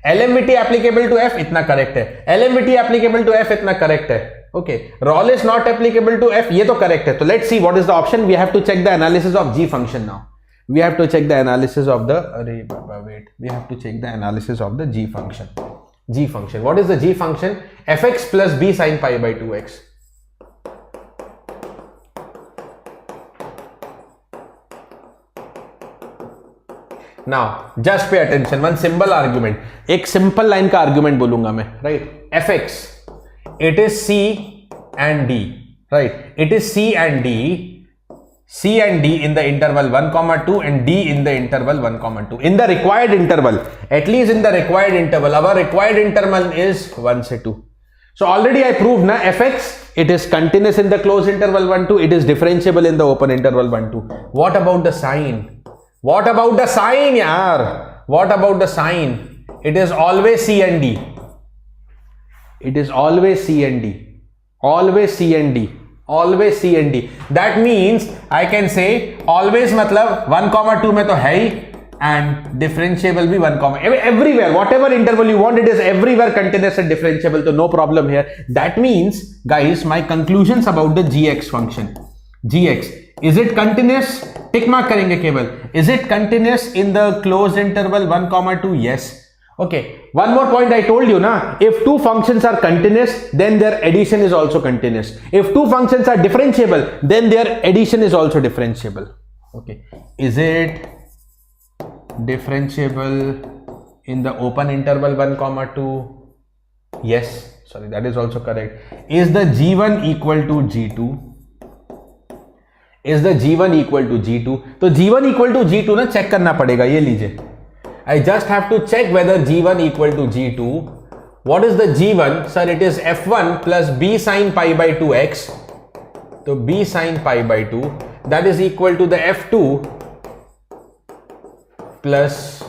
LMVT applicable to f? Itna correct hai. LMVT applicable to f? Itna correct hai. Okay, Rawley's not applicable to f? Ye to correct hai. So let's see what is the option. We have to check the analysis of g function now. We have to check the analysis of the, we have to check the analysis of the g function. G function. What is the g function? fx plus b sin pi by 2x. Now, just pay attention. One simple argument. एक simple line का argument बोलूंगा मैं. Right? fx. It is c and d. Right? It is c and d. C and D in the interval 1, 2 and D in the interval 1, 2. In the required interval, at least in the required interval, our required interval is 1 से 2. So already I proved na fx, it is continuous in the closed interval 1, 2, it is differentiable in the open interval 1, 2. What about the sign? What about the sign, yaar? What about the sign? It is always C and D. It is always C and D. Always C and D. Always C and D. That means I can say always मतलब 1, 2 में तो है ही and differentiable भी 1, everywhere, whatever interval you want, it is everywhere continuous and differentiable, so no problem here. That means, guys, my conclusions about the gx function. Gx, is it continuous? Tick mark करेंगे केवल. Is it continuous in the closed interval 1, 2? Yes. Okay, one more point I told you na, if two functions are continuous, then their addition is also continuous. If two functions are differentiable, then their addition is also differentiable. Okay, is it differentiable in the open interval 1, 2? Yes, sorry, that is also correct. Is the g1 equal to g2? Is the g1 equal to g2? तो g1 equal to g2 ना check करना पड़ेगा, ये लीजिए. I just have to check whether g1 equal to g2. What is the g1? Sir, it is f1 plus b sin pi by 2x. So b sin pi by 2, that is equal to the f2 plus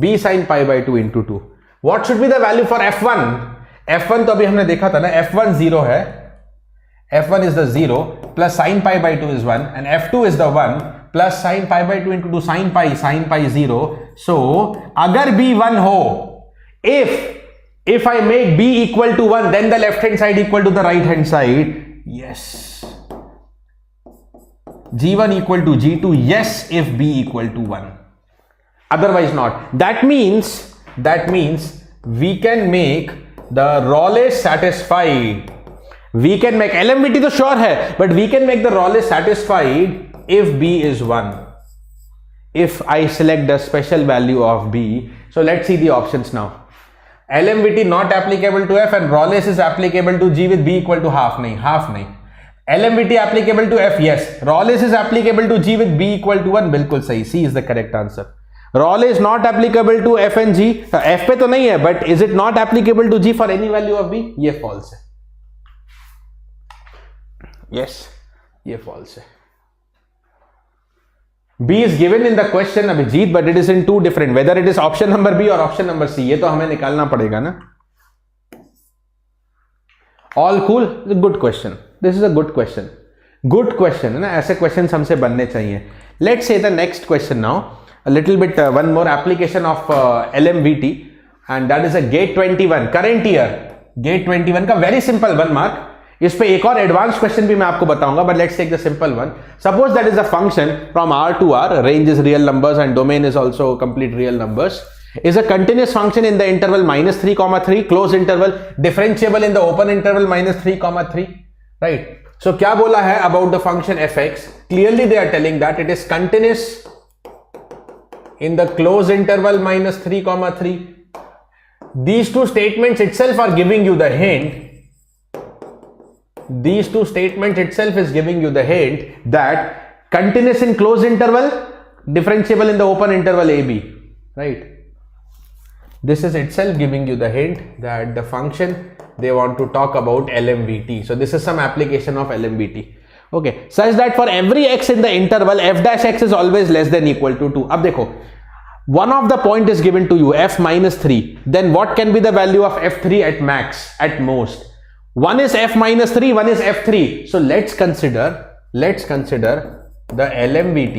b sin pi by 2 into 2. What should be the value for f1? f1 तो अभी हमने देखा था ना, f1 0 है. f1 is the 0 plus sin pi by 2 is 1 and f2 is the 1 plus sin pi by 2 into 2 sin pi 0. So agar b 1 ho, if I make b equal to 1, then the left hand side equal to the right hand side. Yes. g1 equal to g2. Yes, if b equal to 1. Otherwise not. That means we can make the Rawley's satisfied. We can make LMVT to sure hai, but we can make the Rawley's satisfied if b is 1. If I select the special value of b. So let's see the options now. LMVT not applicable to f and Rawley's is applicable to g with b equal to half nahi. LMVT applicable to F, yes. Rawley's is applicable to G with B equal to 1, बिल्कुल सही, C is the correct answer. Rayleigh is not applicable to F and G, F पे तो नहीं है, but is it not applicable to G for any value of B? ये false है. Yes, ये false है. B is given in the question Abhijit, but it is in two different, whether it is option number B or option number C, ये तो हमें निकालना पड़ेगा ना. All cool? Good question. This is a good question. Good question है ना, ऐसे questions हमसे बनने चाहिए. Let's say the next question now. A little bit one more application of LMVT, and that is a GATE 21 current year. GATE 21 का very simple 1 mark. इस पे एक और advanced question भी मैं आपको बताऊंगा, but let's take the simple one. Suppose that is a function from R to R, range is real numbers and domain is also complete real numbers, is a continuous function in the interval -3, close interval, differentiable in the open interval -3, right? So क्या बोला है about the function fx? Clearly they are telling that it is continuous in the close interval -3, These two statements itself are giving you the hint. These two statements itself is giving you the hint that continuous in closed interval, differentiable in the open interval AB, right? This is itself giving you the hint that the function they want to talk about LMVT. So this is some application of LMVT. Okay, such that for every x in the interval f dash x is always less than equal to 2. अब देखो, one of the point is given to you f -3. Then what can be the value of f3 at max, at most? One is f -3, one is f3. So let's consider the LMVT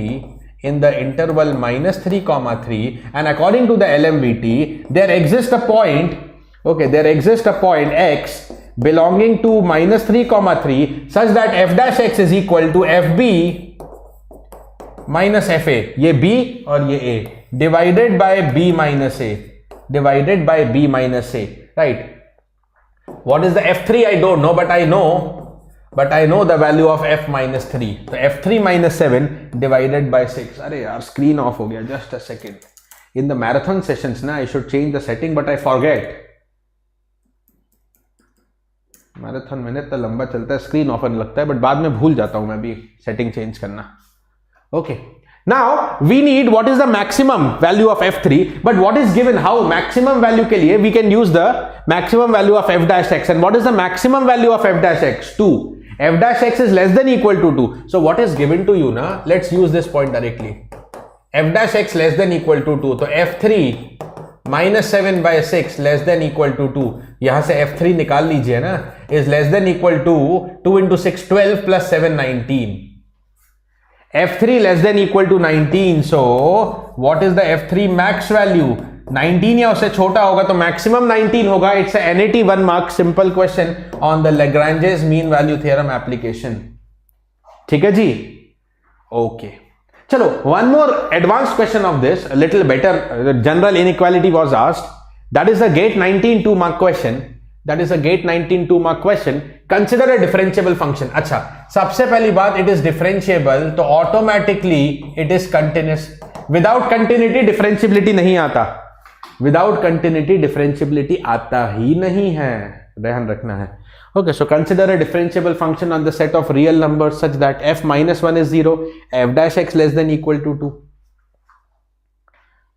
in the interval -3, 3, and according to the LMVT, there exists a point. Okay, there exists a point x belonging to -3, 3 such that f dash x is equal to fb minus fa. ये b और ये a divided by b minus a, divided by b minus a, right? What is the f3? I don't know, but I know the value of f minus 3. So f3 minus 7 divided by 6. अरे यार screen off हो गया. Just a second. In the marathon sessions ना, I should change the setting, but I forget. Marathon में इतना लंबा चलता है, स्क्रीन ऑफ होने लगता है, बट बाद में भूल जाता हूं मैं भी सेटिंग चेंज करना. Okay, now we need what is the maximum value of f3, but what is given, how maximum value के लिए we can use the maximum value of f dash x, and what is the maximum value of f dash x? 2. f dash x is less than equal to 2. So what is given to you na? Let's use this point directly. f dash x less than equal to 2. तो f3 minus 7 by 6 less than equal to 2. यहां से f3 निकाल लीजिए ना, is less than equal to 2 into 6 12 plus 7 19. f3 less than equal to 19. So what is the f3 max value? 19 या उससे छोटा होगा तो maximum 19 होगा. It's a NAT 1 mark simple question on the Lagrange's mean value theorem application. ठीक है जी? Okay. चलो, one more advanced question of this, a little better. General inequality was asked. That is a GATE 19 2 mark question. That is a GATE 19 2 mark question. Consider a differentiable function. अच्छा, सबसे पहली बात, it is differentiable, तो automatically it is continuous. Without continuity differentiability नहीं आता. Without continuity differentiability आता ही नहीं है, ध्यान रखना है. Okay, so consider a differentiable function on the set of real numbers such that f minus 1 is 0, f dash x less than equal to 2.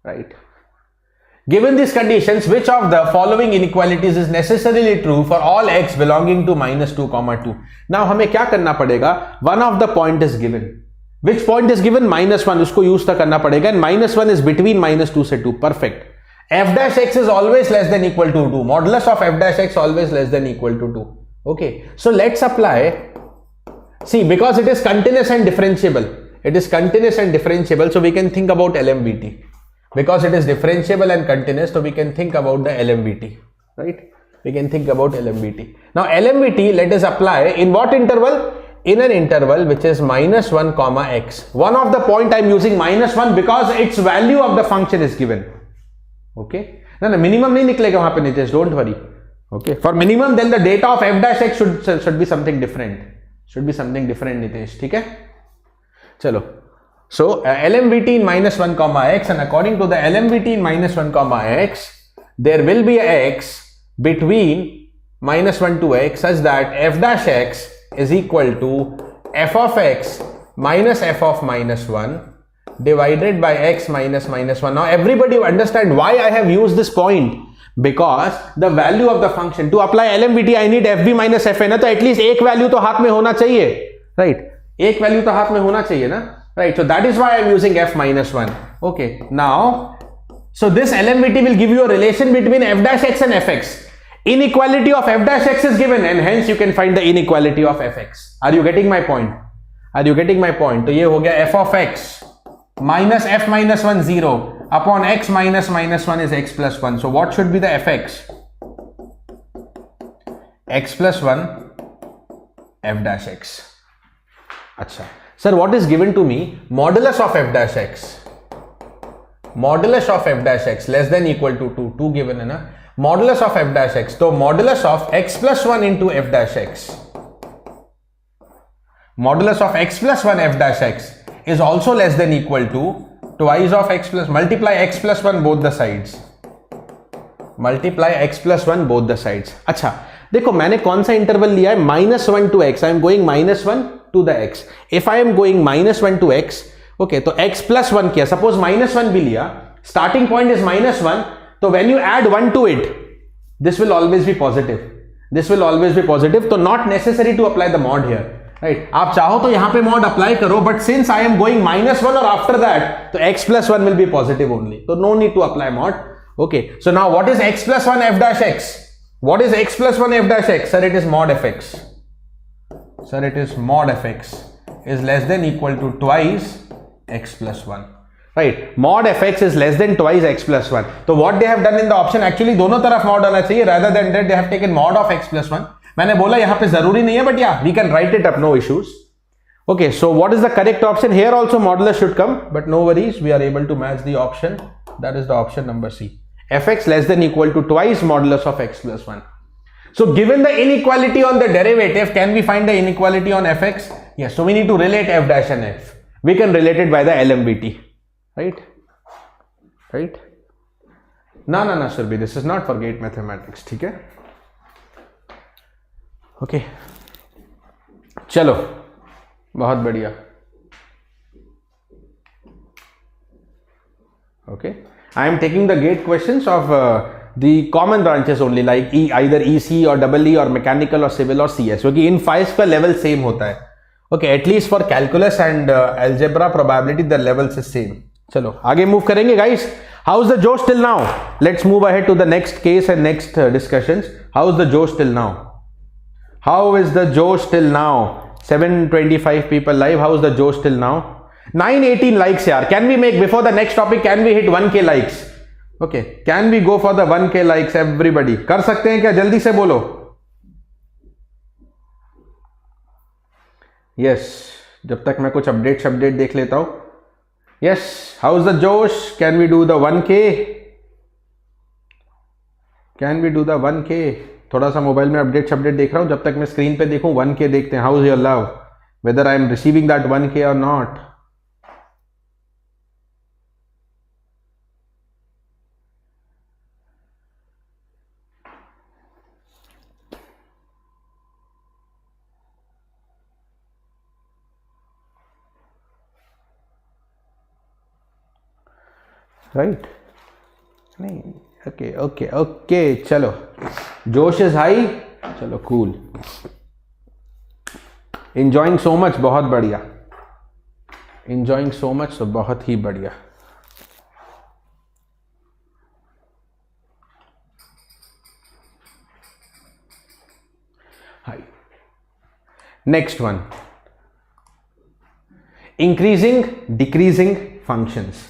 Right? Given these conditions, which of the following inequalities is necessarily true for all x belonging to -2, 2? Now हमें क्या करना पड़ेगा? One of the point is given. Which point is given? -1. उसको use तक करना पड़ेगा, and -1 is between -2 से 2. Perfect. f dash x is always less than equal to 2. Modulus of f dash x always less than equal to 2. Okay, so let's apply. See, because it is continuous and differentiable, it is continuous and differentiable, so we can think about LMVT. Because it is differentiable and continuous, so we can think about the LMVT, right? We can think about LMVT. Now LMVT, let us apply in what interval? In an interval which is -1 comma x. One of the point I am using -1 because its value of the function is given. Okay, no minimum नहीं निकलेगा वहां पे नीचे, don't worry. Okay, for minimum then the data of f dash x should be something different. Should be something different, Nitesh. ठीक है? चलो. So LMVT in -1 comma x, and according to the LMVT in -1 comma x, there will be a x between -1 to x such that f dash x is equal to f of x minus f of minus 1 divided by x minus minus 1. Now everybody understand why I have used this point, because the value of the function, to apply LMVT I need fb minus fn, तो at least एक value तो हाथ में होना चाहिए, right? एक value तो हाथ में होना चाहिए ना, right? So that is why I am using f minus 1. Okay, now so this LMVT will give you a relation between f dash x and fx. Inequality of f dash x is given and hence you can find the inequality of fx. Are you getting my point? Are you getting my point? तो ये हो गया f of x minus f minus 1 0 upon x minus minus 1 is x plus 1. So what should be the fx? X plus 1 f dash x. Acha. Sir, what is given to me? Modulus of f dash x. Modulus of f dash x less than equal to 2. 2 given है ना? Modulus of f dash x. So modulus of x plus 1 into f dash x. Modulus of x plus 1 f dash x is also less than equal to twice of x plus, multiply x plus 1 both the sides. Multiply x plus 1 both the sides. अच्छा, देखो मैंने कौन सा interval लिया है? -1 to x. I am going -1 to the x. If I am going -1 to x, okay, तो x plus 1 किया. Suppose -1 भी लिया. Starting point is -1. तो when you add 1 to it, this will always be positive. This will always be positive. तो not necessary to apply the mod here. Right? आप चाहो तो यहाँ पे mod apply करो, but since I am going -1 or after that, तो x plus 1 will be positive only. So no need to apply mod. Okay. So now what is x plus 1 f dash x? What is x plus 1 f dash x? Sir, it is mod fx. Sir, it is mod fx is less than equal to twice x plus 1. Right? Mod fx is less than twice x plus 1. So what they have done in the option, actually दोनों तरफ mod आना चाहिए, rather than that they have taken mod of x plus 1. मैंने बोला यहाँ पे जरूरी नहीं है, but yeah, we can write it up, no issues. Okay, so what is the correct option? Here also modulus should come, but no worries, we are able to match the option. That is the option number C. Fx less than equal to twice modulus of x plus 1. So given the inequality on the derivative, can we find the inequality on fx? Yes, so we need to relate f dash and f. We can relate it by the LMVT. Right? Right? No, Surbhi, this is not for gate mathematics. ठीक है? Okay. चलो, बहुत बढ़िया. Okay. I am taking the gate questions of the common branches only, like either EC or EE or mechanical or civil or CS. क्योंकि इन 5 का level same होता है. Okay, at least for calculus and algebra probability the levels is same. चलो आगे move करेंगे guys. How is the Josh till now? Let's move ahead to the next case and next discussions. How is the Josh till now? How is the Josh till now? 725 people live. How is the Josh till now? 918 likes yaar. Can we make, before the next topic, can we hit 1k likes? Okay, can we go for the 1k likes everybody? कर सकते हैं क्या? जल्दी से बोलो. Yes, जब तक मैं कुछ अपडेट देख लेता हूं. Yes, how's the Josh? Can we do the 1k? Can we do the 1k? थोड़ा सा मोबाइल में अपडेट देख रहा हूं, जब तक मैं स्क्रीन पे देखूं. 1k देखते हैं. How's your love? Whether I am receiving that 1k or not. Right? नहीं. Okay. चलो. Josh is high. चलो cool. Enjoying so much. बहुत बढ़िया. Enjoying so much. तो बहुत ही बढ़िया. High. Next one. Increasing, decreasing functions.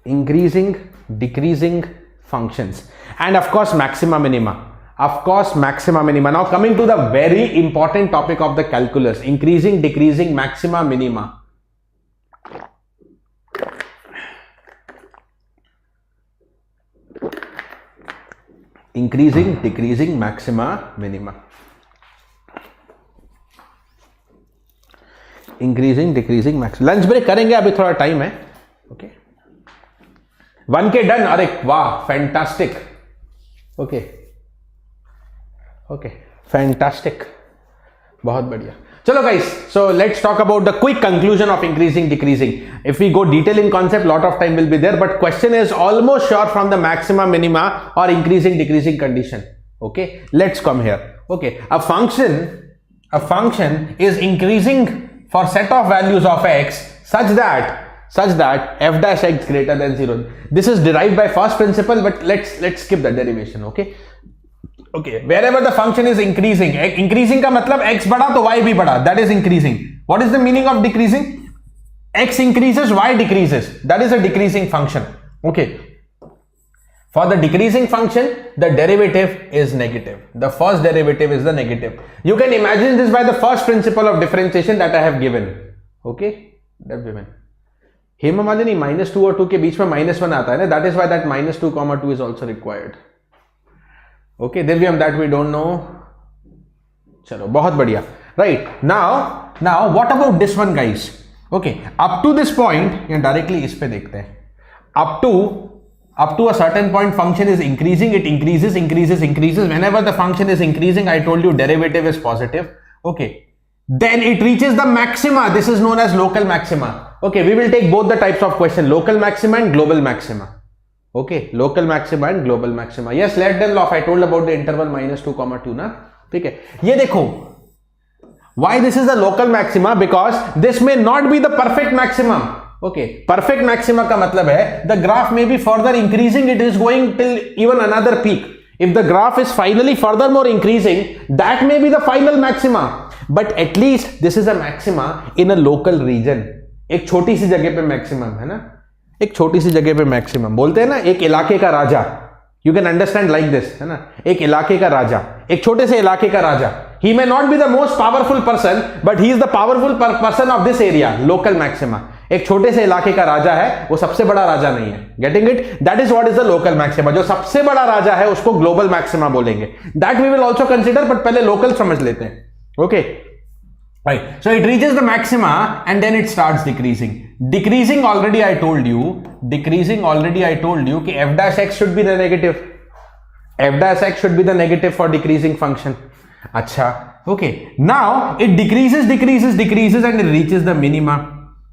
Increasing, decreasing functions, and of course maxima minima. Now coming to the very important topic of the calculus: increasing, decreasing, maxima minima. Increasing, decreasing, maxima minima. Increasing, decreasing, maxima. Lunch break करेंगे, अभी थोड़ा time है. Okay. 1k done. अरे वाह, fantastic. Okay, fantastic. बहुत बढ़िया. Chalo guys, so let's talk about the quick conclusion of increasing decreasing. If we go detail in concept, lot of time will be there, but question is almost sure from the maxima minima or increasing decreasing condition. Okay, let's come here. Okay, a function is increasing for set of values of x such that f dash x greater than 0. This is derived by first principle, but let's skip the derivation. Okay, wherever the function is increasing का मतलब x बढ़ा तो y भी बढ़ा, that is increasing. What is the meaning of decreasing? X increases, y decreases, that is a decreasing function. Okay, for the decreasing function the derivative is negative, the first derivative is the negative. You can imagine this by the first principle of differentiation that I have given. Okay, that given Hema Malini -2 और 2 के बीच में -1 आता है ना, that is why that -2, 2 is also required. Okay, Divyam, that we don't know. Chalo, बहुत बढ़िया. Right, now what about this one guys? Okay, up to this point, या directly इस पे देखते हैं. Up to a certain point function is increasing, it increases. Whenever the function is increasing, I told you derivative is positive. Okay, then it reaches the maxima. This is known as local maxima. Okay, we will take both the types of question, local maxima and global maxima. Okay, local maxima and global maxima. Yes, let them off. I told about the interval -2, 2 ना. ठीक है, ये देखो. Why this is the local maxima? Because this may not be the perfect maximum. Okay, perfect maxima का मतलब है the graph may be further increasing. It is going till even another peak. If the graph is finally furthermore increasing, that may be the final maxima. But at least this is a maxima in a local region. एक छोटी सी जगह पे maximum है ना, एक छोटी सी जगह पे मैक्सिमम बोलते हैं ना, एक इलाके का राजा. You can understand like this, है ना, एक इलाके का राजा, एक छोटे से इलाके का राजा. He may not be the most powerful person, but he is the powerful person of this area. Local maxima. एक छोटे से इलाके का राजा है, वो सबसे बड़ा राजा नहीं है. Getting it? That is what is the local maxima. जो सबसे बड़ा राजा है उसको ग्लोबल मैक्सिमा बोलेंगे. That we will also consider, but पहले लोकल समझ लेते हैं. Okay, right, so it reaches the maxima and then it starts decreasing. Decreasing already I told you कि f dash x should be the negative. F dash x should be the negative for decreasing function. अच्छा, okay, now it decreases and it reaches the minima.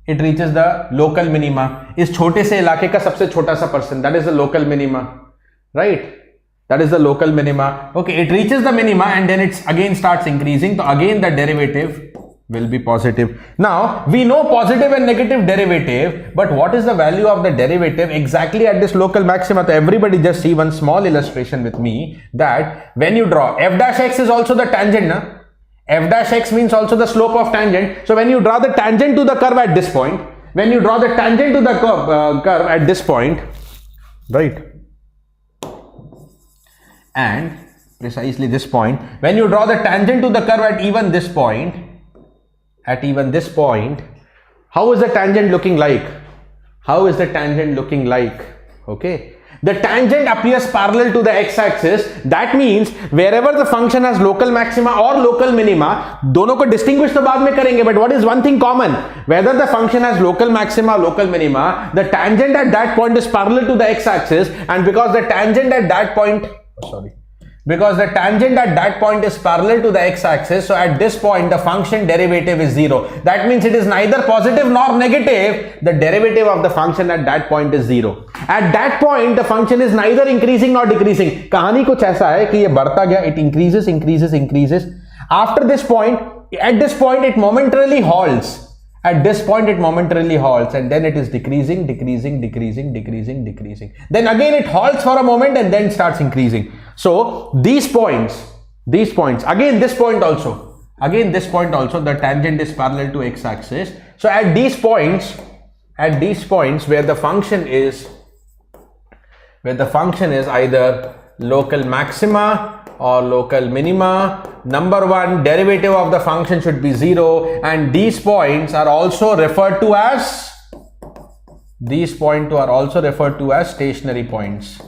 It reaches the local minima. इस छोटे से इलाके का सबसे छोटा सा person, that is the local minima, right? That is the local minima. Okay, it reaches the minima and then it again starts increasing. So again the derivative will be positive. Now we know positive and negative derivative, but what is the value of the derivative exactly at this local maxima? So everybody just see one small illustration with me, that when you draw f dash x is also the tangent, na? F dash x means also the slope of tangent. So when you draw the tangent to the curve at this point, when you draw the tangent to the curve at this point, right? And precisely this point, when you draw the tangent to the curve at even this point, how is the tangent looking like? Okay, the tangent appears parallel to the x-axis. That means wherever the function has local maxima or local minima, दोनों को distinguish तो बाद में करेंगे, but what is one thing common? Whether the function has local maxima or local minima, the tangent at that point is parallel to the x-axis, and because the tangent at that point is parallel to the x-axis, so at this point the function derivative is 0. That means it is neither positive nor negative. The derivative of the function at that point is 0. At that point the function is neither increasing nor decreasing. कहानी कुछ ऐसा है कि ये बढ़ता गया, it increases. After this point, at this point it momentarily halts. And then it is decreasing. Then again it halts for a moment and then starts increasing. So these points, again this point also, the tangent is parallel to x-axis. So at these points where the function is either local maxima or local minima, number one, derivative of the function should be 0, and these points are also referred to as stationary points.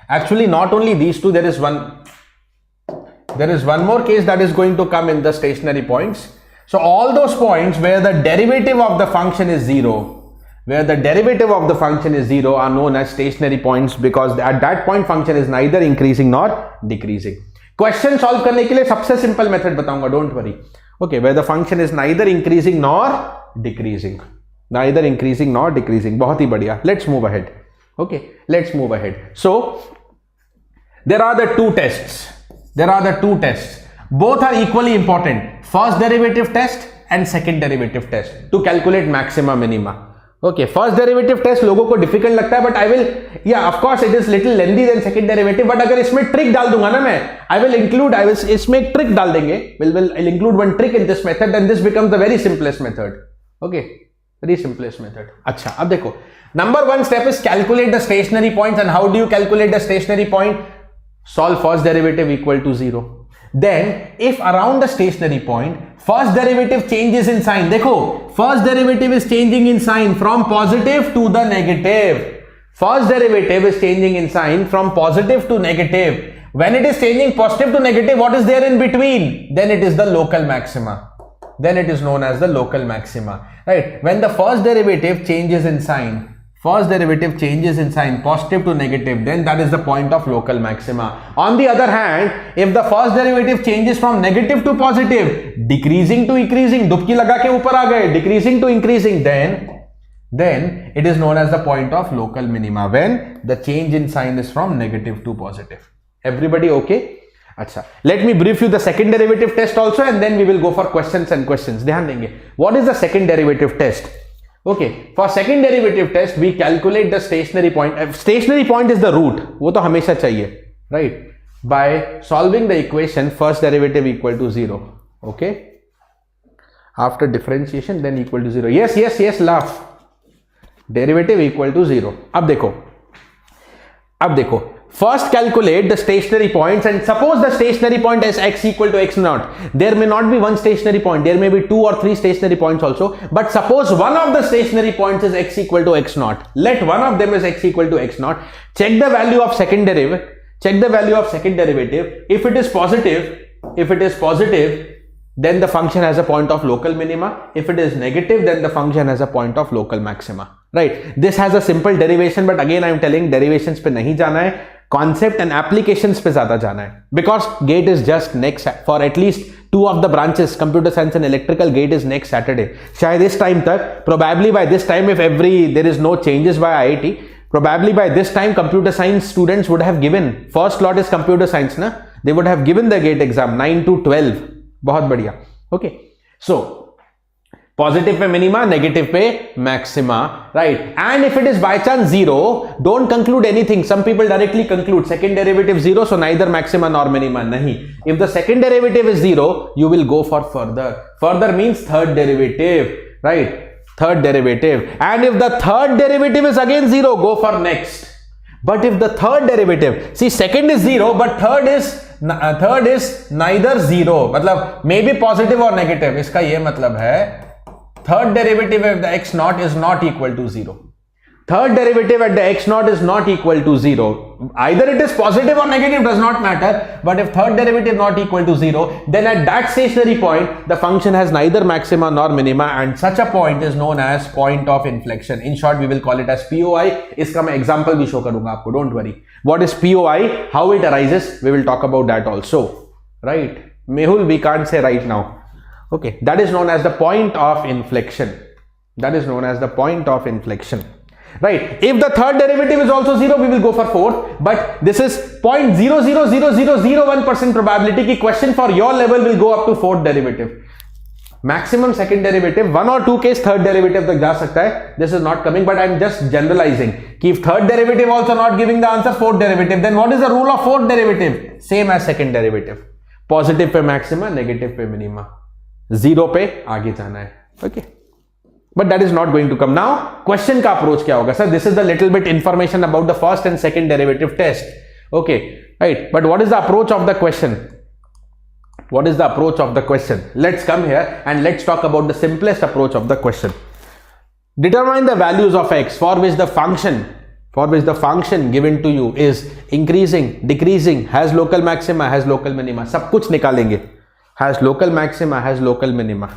Actually, not only these two, there is one more case that is going to come in the stationary points. So all those points where the derivative of the function is 0, are known as stationary points, because at that point function is neither increasing nor decreasing. Question solve करने के लिए सबसे simple method बताऊंगा, don't worry. Okay, where the function is neither increasing nor decreasing. Neither increasing nor decreasing. बहुत ही बढ़िया. Let's move ahead. Okay, let's move ahead. So, there are the two tests. There are the two tests. Both are equally important. First derivative test and second derivative test to calculate maxima minima. Okay, first derivative test लोगों को difficult लगता है, but I will, yeah, of course it is little lengthy than second derivative, but अगर इसमें trick डाल दूंगा ना मैं, I will इसमें एक trick डाल देंगे, I'll include one trick in this method, and this becomes the very simplest method. Okay, very simplest method. अच्छा, अब देखो, number one step is calculate the stationary points, and how do you calculate the stationary point? Solve first derivative equal to 0. Then, if around the stationary point, first derivative changes in sign. देखो, first derivative is changing in sign from positive to the negative. First derivative is changing in sign from positive to negative. When it is changing positive to negative, what is there in between? Then it is the local maxima. Then it is known as the local maxima. Right? When the first derivative changes in sign, positive to negative, then that is the point of local maxima. On the other hand, if the first derivative changes from negative to positive, decreasing to increasing, डुबकी लगा के ऊपर आ गए, decreasing to increasing, then it is known as the point of local minima, when the change in sign is from negative to positive. Everybody okay? अच्छा, let me brief you the second derivative test also, and then we will go for questions and questions. ध्यान देंगे. What is the second derivative test? Okay, for second derivative test, we calculate the stationary point. Stationary point is the root. वो तो हमेशा चाहिए, right? By solving the equation, first derivative equal to 0. Okay. After differentiation, then equal to 0. Yes, laugh. Derivative equal to 0. अब देखो. First calculate the stationary points, and suppose the stationary point is x equal to x naught. There may not be one stationary point, there may be 2 or 3 stationary points also, but suppose one of the stationary points is x equal to x naught. Let one of them is x equal to x naught. Check the value of second derivative. If it is positive, then the function has a point of local minima. If it is negative, then the function has a point of local maxima. Right? This has a simple derivation, but again I am telling derivations पे नहीं जाना है, concept and applications पे ज़्यादा जाना है. Because GATE is just next, for at least 2 of the branches, computer science and electrical, GATE is next Saturday. शायद इस time तक, probably by this time, if there is no changes by IIT, probably by this time computer science students would have given, first lot is computer science ना, they would have given the GATE exam 9 to 12. बहुत बढ़िया. Okay, so positive पे minima, negative पे maxima, right? And if it is by chance 0, don't conclude anything. Some people directly conclude second derivative 0, so neither maxima nor minima. Nahi. If the second derivative is 0, you will go for further. Further means third derivative, right? Third derivative. And if the third derivative is again 0, go for next. But if the third derivative, see, second is 0, but third is neither 0, मतलब maybe positive or negative. इसका ये मतलब है third derivative of the x naught is not equal to 0. Third derivative at the x naught is not equal to 0. Either it is positive or negative, does not matter. But if third derivative not equal to 0, then at that stationary point, the function has neither maxima nor minima, and such a point is known as point of inflection. In short, we will call it as POI. इसका मैं example भी show करूँगा आपको. Don't worry. What is POI? How it arises? We will talk about that also. Right? Mehul, we can't say right now. Okay, that is known as the point of inflection. Right? If the third derivative is also 0, we will go for fourth. But this is 0.000001% probability कि question for your level will go up to fourth derivative. Maximum second derivative, 1 or 2 case third derivative तक जा सकता है. This is not coming, but I am just generalizing. कि if third derivative also not giving the answer, fourth derivative, then what is the rule of fourth derivative? Same as second derivative. Positive पे maxima, negative पे minima. 0 पे आगे जाना है. Okay. But that is not going to come. Now, question का approach क्या होगा? Sir, this is the little bit information about the first and second derivative test. Okay, right. But what is the approach of the question? Let's come here and let's talk about the simplest approach of the question. Determine the values of x for which the function given to you is increasing, decreasing, has local maxima, has local minima. सब कुछ निकालेंगे. Has local maxima, has local minima.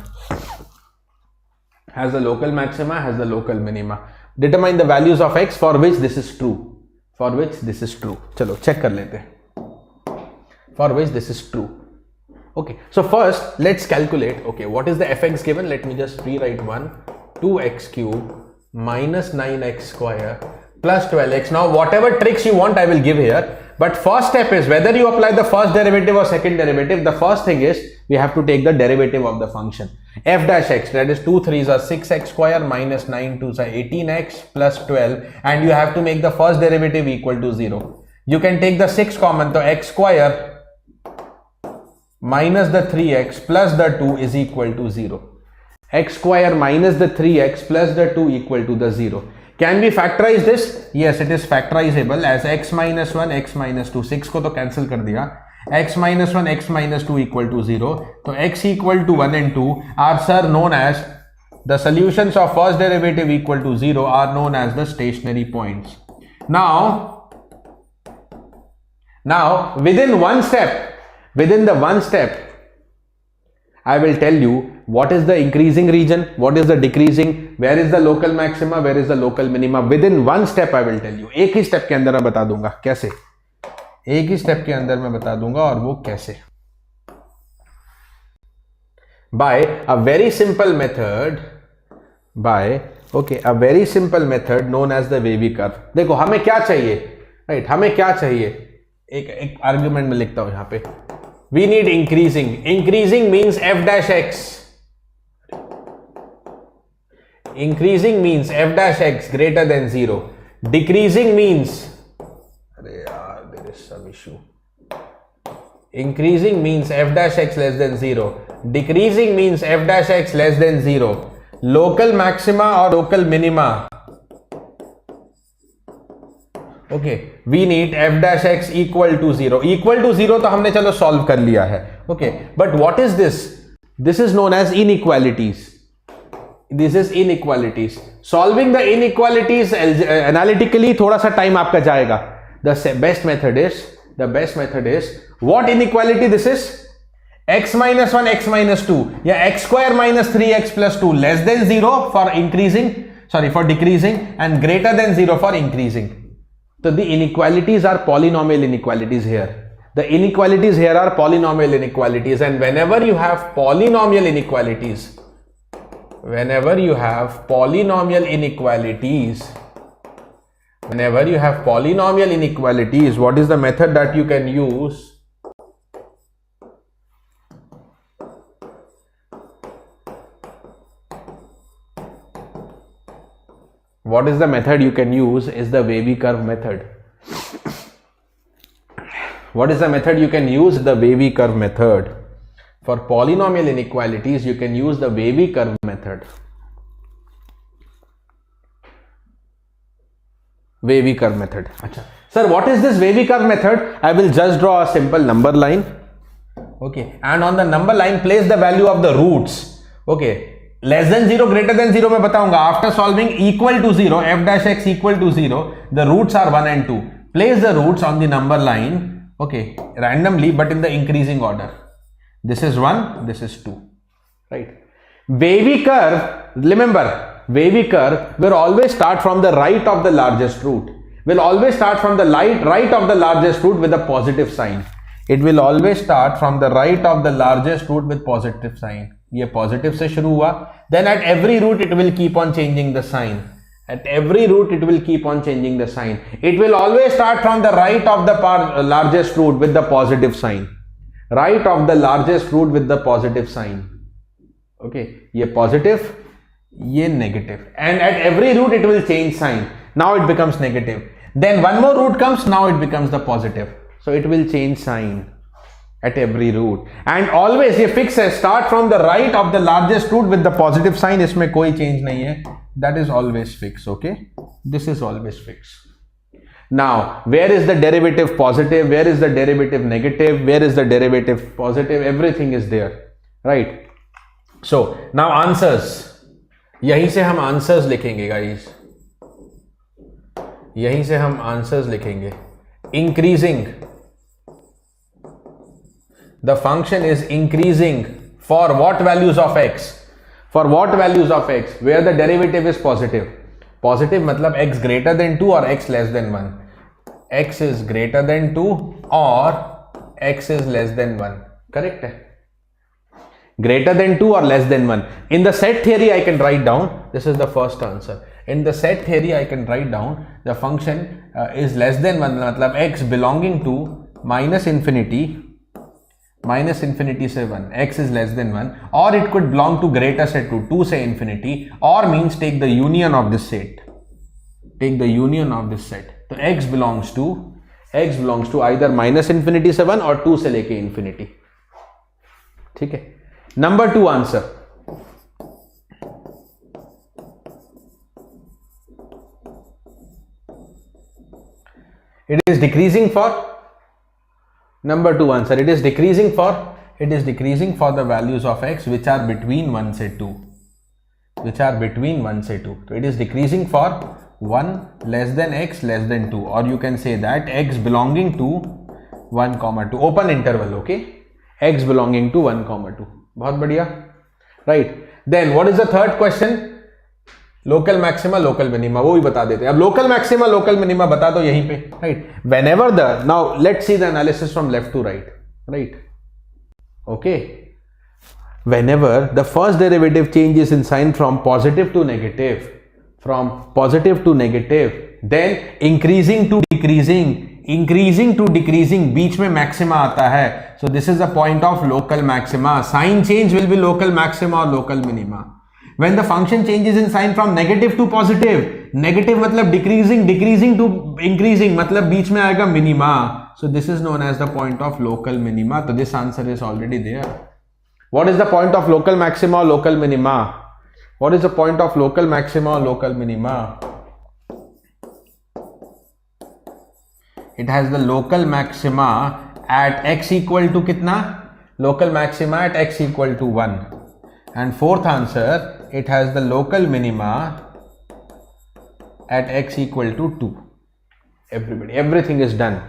Has the local maxima, has the local minima. Determine the values of x for which this is true. चलो check कर लेते हैं. For which this is true. Okay, so first let's calculate. Okay, what is the fx given? Let me just rewrite 2x cube minus 9x square plus 12x. Now whatever tricks you want I will give here, but first step is whether you apply the first derivative or second derivative, the first thing is we have to take the derivative of the function. F dash x, that is 2 3s are 6x square minus 9 2s are 18x plus 12, and you have to make the first derivative equal to 0. You can take the 6 common, so x square minus the 3x plus the 2 is equal to 0. X square minus the 3x plus the 2 equal to the 0. Can we factorize this? Yes, it is factorizable as x minus 1, x minus 2. 6 को तो cancel कर दिया. X minus 1, x minus 2 equal to 0. तो x equal to 1 and 2 are sir known as the solutions of first derivative equal to 0 are known as the stationary points. Now within the one step, I will tell you what is the increasing region, what is the decreasing, where is the local maxima, where is the local minima. Within one step I will tell you. एक ही step के अंदर मैं बता दूंगा कैसे. एक ही step के अंदर मैं बता दूंगा और वो कैसे. By a very simple method, a very simple method known as the wavy curve. देखो हमें क्या चाहिए, right? हमें क्या चाहिए? एक argument में लिखता हूं यहाँ पे. We need increasing. Increasing means f dash x. Increasing means f dash x greater than 0. Decreasing means, there is some issue. Increasing means f dash x less than 0. Decreasing means f dash x less than 0. Local maxima or local minima. Okay, we need f dash x equal to 0. Equal to 0 तो हमने चलो solve कर लिया है. Okay, but what is this? This is known as inequalities. This is inequalities. Solving the inequalities analytically थोड़ा सा time आपका जाएगा. The best method is what inequality this is? X minus 1, x minus 2 या x square minus 3x plus 2 less than 0 for decreasing and greater than 0 for increasing. So the inequalities are polynomial inequalities here. The inequalities here are polynomial inequalities, and whenever you have polynomial inequalities, what is the method that you can use? What is the method you can use is the wavy curve method. What is the method you can use? The wavy curve method. For polynomial inequalities, you can use the wavy curve method. Wavy curve method. Achha. Sir, what is this wavy curve method? I will just draw a simple number line. Okay, and on the number line, place the value of the roots. Okay. Less than 0, greater than 0 मैं बताऊंगा. After solving equal to 0, f dash x equal to 0, the roots are 1 and 2. Place the roots on the number line, okay, randomly but in the increasing order. This is 1, this is 2, right? Wavy curve, remember, wavy curve will always start from the right of the largest root. Will always start from the right of the largest root with a positive sign. It will always start from the right of the largest root with positive sign. ये positive से शुरू हुआ, then at every root it will keep on changing the sign. At every root it will keep on changing the sign. It will always start from the right of the largest root with the positive sign. Right of the largest root with the positive sign. Okay, ये positive, ये negative, and at every root it will change sign. Now it becomes negative. Then one more root comes, now it becomes the positive. So it will change sign at every root, and always ये fix है, start from the right of the largest root with the positive sign. इसमें कोई change नहीं है. That is always fixed. Okay, this is always fixed. Now where is the derivative positive, where is the derivative negative, where is the derivative positive, everything is there, right? So now answers, यहीं से हम answers लिखेंगे guys, यहीं से हम answers लिखेंगे. Increasing, the function is increasing for what values of x? For what values of x? Where the derivative is positive. Positive मतलब x greater than 2 or x less than 1. X is greater than 2 or x is less than 1. Correct है? greater than 2 or less than 1. In the set theory I can write down, this is the first answer. In the set theory I can write down the function is less than 1, matlab x belonging to minus infinity से 1, x is less than 1, or it could belong to greater set to 2 से infinity, or means take the union of this set. Take the union of this set. So x belongs to either minus infinity से 1 और 2 से लेके infinity. ठीक है. Number 2 answer. It is decreasing for number 2 answer. It is decreasing for the values of x which are between 1 से 2. So it is decreasing for 1 less than x less than 2, or you can say that x belonging to 1, 2, open interval. Okay, x belonging to 1, 2. बहुत बढ़िया, right? Then what is the third question? Local maxima local minima, वो भी बता देते हैं. अब local maxima local minima बता दो यहीं पे, right? Whenever the, now let's see the analysis from left to right, right? Okay, whenever the first derivative changes in sign from positive to negative, then increasing to decreasing, बीच में maxima आता है. So this is the point of local maxima. Sign change will be local maxima or local minima. When the function changes in sign from negative to positive, negative मतलब decreasing to increasing मतलब बीच में आएगा minima. So this is known as the point of local minima. So this answer is already there. What is the point of local maxima or local minima? What is the point of local maxima or local minima? It has the local maxima at x equal to कितना? Local maxima at x equal to 1. And fourth answer, it has the local minima at x equal to 2. Everybody, everything is done.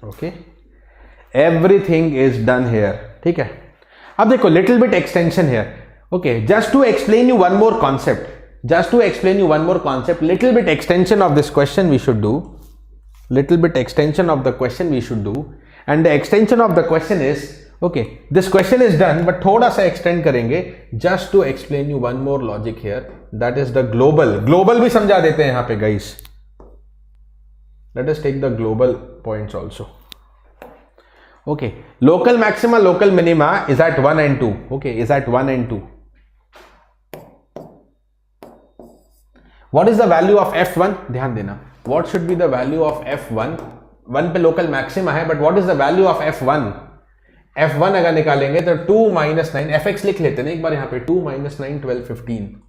Okay, everything is done here. ठीक है. अब देखो, little bit extension here. Okay, just to explain you one more concept, little bit extension of this question we should do. And the extension of the question is, okay, this question is done, but थोड़ा सा extend करेंगे just to explain you one more logic here. That is the global भी समझा देते हैं यहाँ पे guys. Let us take the global points also. Okay, local maxima, local minima is at 1 and 2. Okay, is at 1 and 2. What is the value of f1? ध्यान देना. What should be the value of f1? 1 पे local maxima है, but what is the value of f1? f1 अगर निकालेंगे तो 2 minus 9, fx लिख लेते हैं एक बार यहाँ पे. 2 minus 9, 12, 15.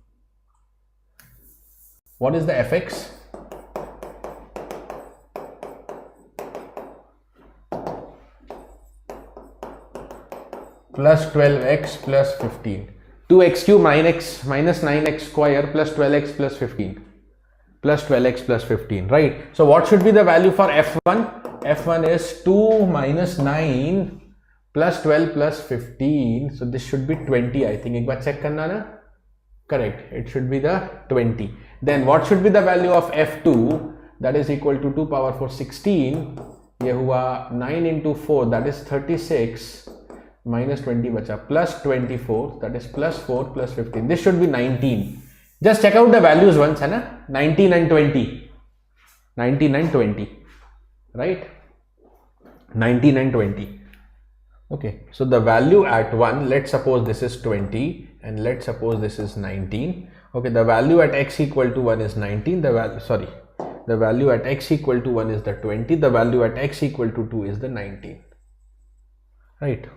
What is the fx? Plus 12x plus 15. 2x cube minus 9x square plus 12x plus 15. Plus 12x plus 15, right? So what should be the value for f1? f1 is 2 minus 9 plus 12 plus 15. So this should be 20, I think. एक बार check करना ना? Correct. It should be the 20. Then what should be the value of f2? That is equal to 2 power 4, 16. ये हुआ 9 into 4, that is 36. Minus 20 बचा, plus 24, that is plus 4 plus 15. This should be 19. Just check out the values once, है ना? 19 and 20. 19 and 20. Right? 19 and 20. Okay. So the value at 1, let's suppose this is 20 and let's suppose this is 19. Okay. The value at x equal to 1 is 19. The value at x equal to 1 is the 20. The value at x equal to 2 is the 19. Right?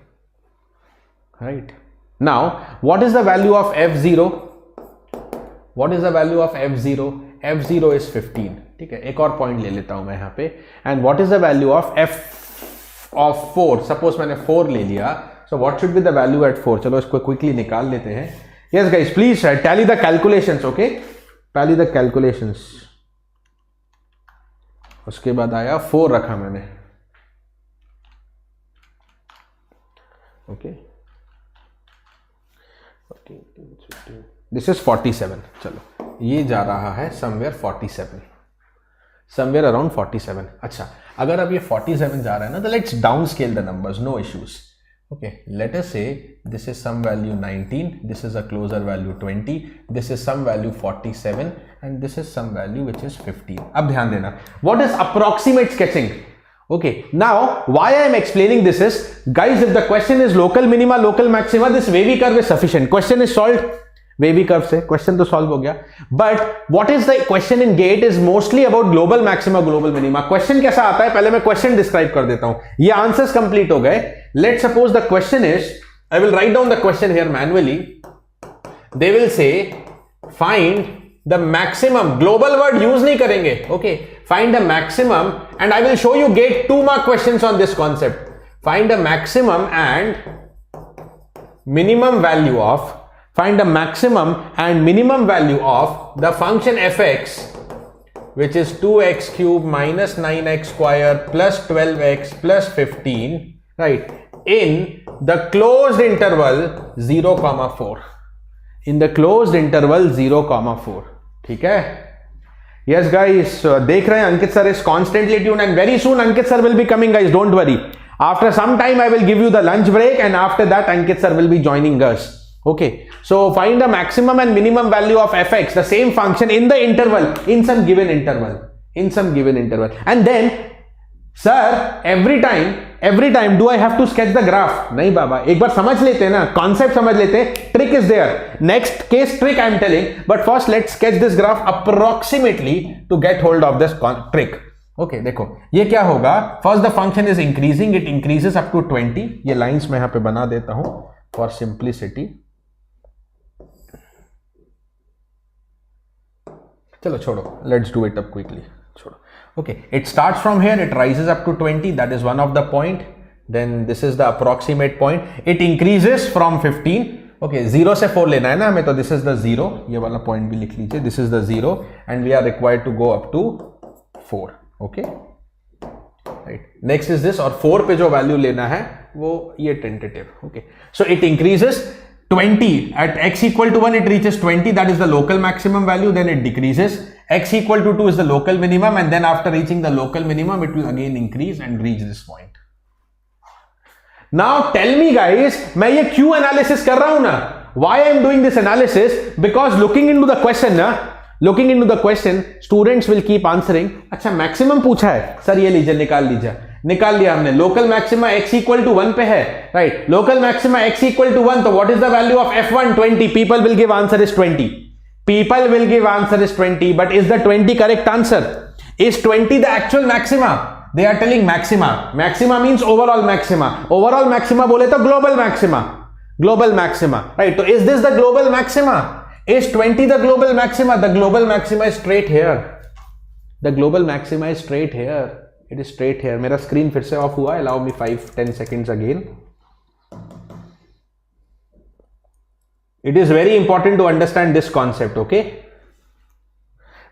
Right. Now, what is the value of f0? What is the value of f0? f0 is 15. ठीक है, एक और point ले लेता हूं मैं यहाँ पे. And what is the value of f of 4? Suppose मैंने 4 ले लिया. So what should be the value at 4? चलो इसको quickly निकाल लेते हैं. Yes guys, please tally the calculations. Okay, tally the calculations. उसके बाद आया 4 रखा मैंने. Okay. This is 47. चलो ये जा रहा है somewhere 47. Somewhere around 47. अच्छा, अगर अब ये 47 जा रहा है ना, तो let's down scale the numbers, no issues. Okay, let us say this is some value 19, this is a closer value 20, this is some value 47, and this is some value which is 15. अब ध्यान देना, what is approximate sketching? Okay, now why I am explaining this is, guys, if the question is local minima, local maxima, this wavy curve is sufficient. Question is solved. Wavy curve से question तो solve हो गया. But what is the question in GATE is mostly about global maxima, global minima. Question कैसा आता है, पहले मैं question describe कर देता हूं. ये आंसर्स कंप्लीट हो गए. Let suppose the question is, I will write down the question here manually. They will say find the maximum, global word use नहीं करेंगे. Okay, find the maximum, and I will show you get 2 mark questions on this concept. Find the maximum and minimum value of, find the maximum and minimum value of the function fx, which is 2x cube minus 9x square plus 12x plus 15, right, in the closed interval 0,4. In the closed interval 0,4. ठीक है? Yes guys, देख रहे हैं Ankit sir is constantly tuned, and very soon Ankit sir will be coming, guys, don't worry. After some time I will give you the lunch break, and after that Ankit sir will be joining us. Okay, so find the maximum and minimum value of fx, the same function, in the interval, in some given interval, and then sir, every time do I have to sketch the graph? नहीं बाबा, एक बार समझ लेते हैं ना, concept समझ लेते हैं, trick is there. Next case trick I am telling, but first let's sketch this graph approximately to get hold of this trick. Okay, देखो ये क्या होगा. First the function is increasing, it increases up to 20. ये lines मैं यहाँ पे बना देता हूँ for simplicity. चलो छोड़ो, let's do it up quickly. छोड़ो. Okay, it starts from here, it rises up to 20, that is one of the point. Then this is the approximate point. It increases from 15. Okay, 0 से 4 लेना है ना हमें, तो this is the 0. ये वाला point भी लिख लीजिए. This is the 0, and we are required to go up to 4. Okay, right. Next is this, और 4 पे जो value लेना है वो ये tentative. Okay, so it increases 20 at x equal to 1, it reaches 20, that is the local maximum value. Then it decreases, x equal to 2 is the local minimum, and then after reaching the local minimum it will again increase and reach this point. Now tell me guys, मैं ये क्यों analysis कर रहा हूं ना? Why I am doing this analysis? Because looking into the question, students will keep answering. अच्छा maximum पूछा है, सर ये लीजिए, निकाल लिया हमने. Local maxima x equal to 1 पे है, right. Local maxima x equal to 1, तो what is the value of f1? 20. People will give answer is 20. But is the 20 correct answer? Is 20 the actual maxima? They are telling maxima means overall maxima बोले तो global maxima, right. तो is this the global maxima? Is 20 the global maxima? The global maxima is straight here. It is straight here. मेरा screen फिर से of हुआ. Allow me 5-10 seconds again. It is very important to understand this concept, okay?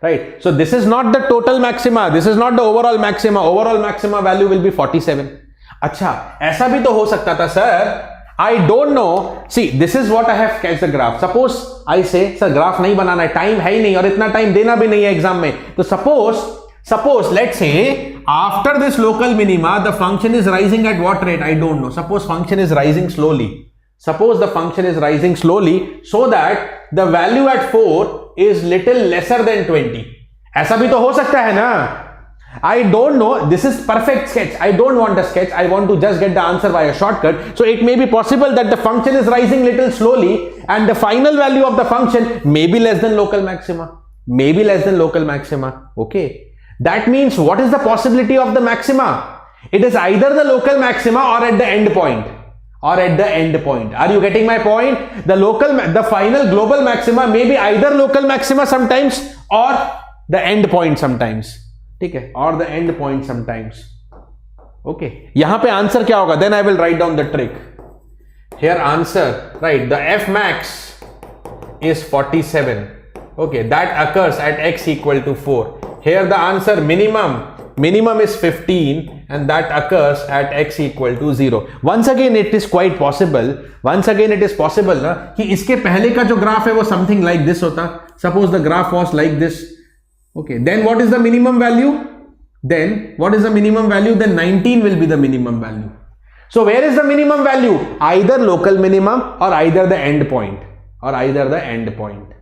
Right. So this is not the total maxima. This is not the overall maxima. Overall maxima value will be 47. अच्छा, ऐसा भी तो हो सकता था sir. I don't know. See, this is what I have sketched the graph. Suppose I say, sir graph नहीं बनाना है, time है ही नहीं, और इतना टाइम देना भी नहीं है एग्जाम में. तो suppose let's say after this local minima the function is rising at what rate? I don't know. Suppose function is rising slowly. So that the value at 4 is little lesser than 20. ऐसा भी तो हो सकता है ना. I don't know. This is perfect sketch. I don't want a sketch. I want to just get the answer by a shortcut. So it may be possible that the function is rising little slowly and the final value of the function may be less than local maxima. Okay. That means what is the possibility of the maxima? It is either the local maxima or at the end point. Are you getting my point? The final global maxima may be either local maxima sometimes or the end point sometimes. ठीक है? Or the end point sometimes. Okay. यहां पे answer क्या होगा? Then I will write down the trick. Here answer, right? The f max is 47. Okay, that occurs at x equal to 4. Here the answer minimum is 15, and that occurs at x equal to 0. Once again it is quite possible. ना कि इसके पहले का जो graph है वो something like this होता. Suppose the graph was like this. Okay, then what is the minimum value? Then what is the minimum value? Then 19 will be the minimum value. So where is the minimum value? Either local minimum or either the end point. Or either the end point.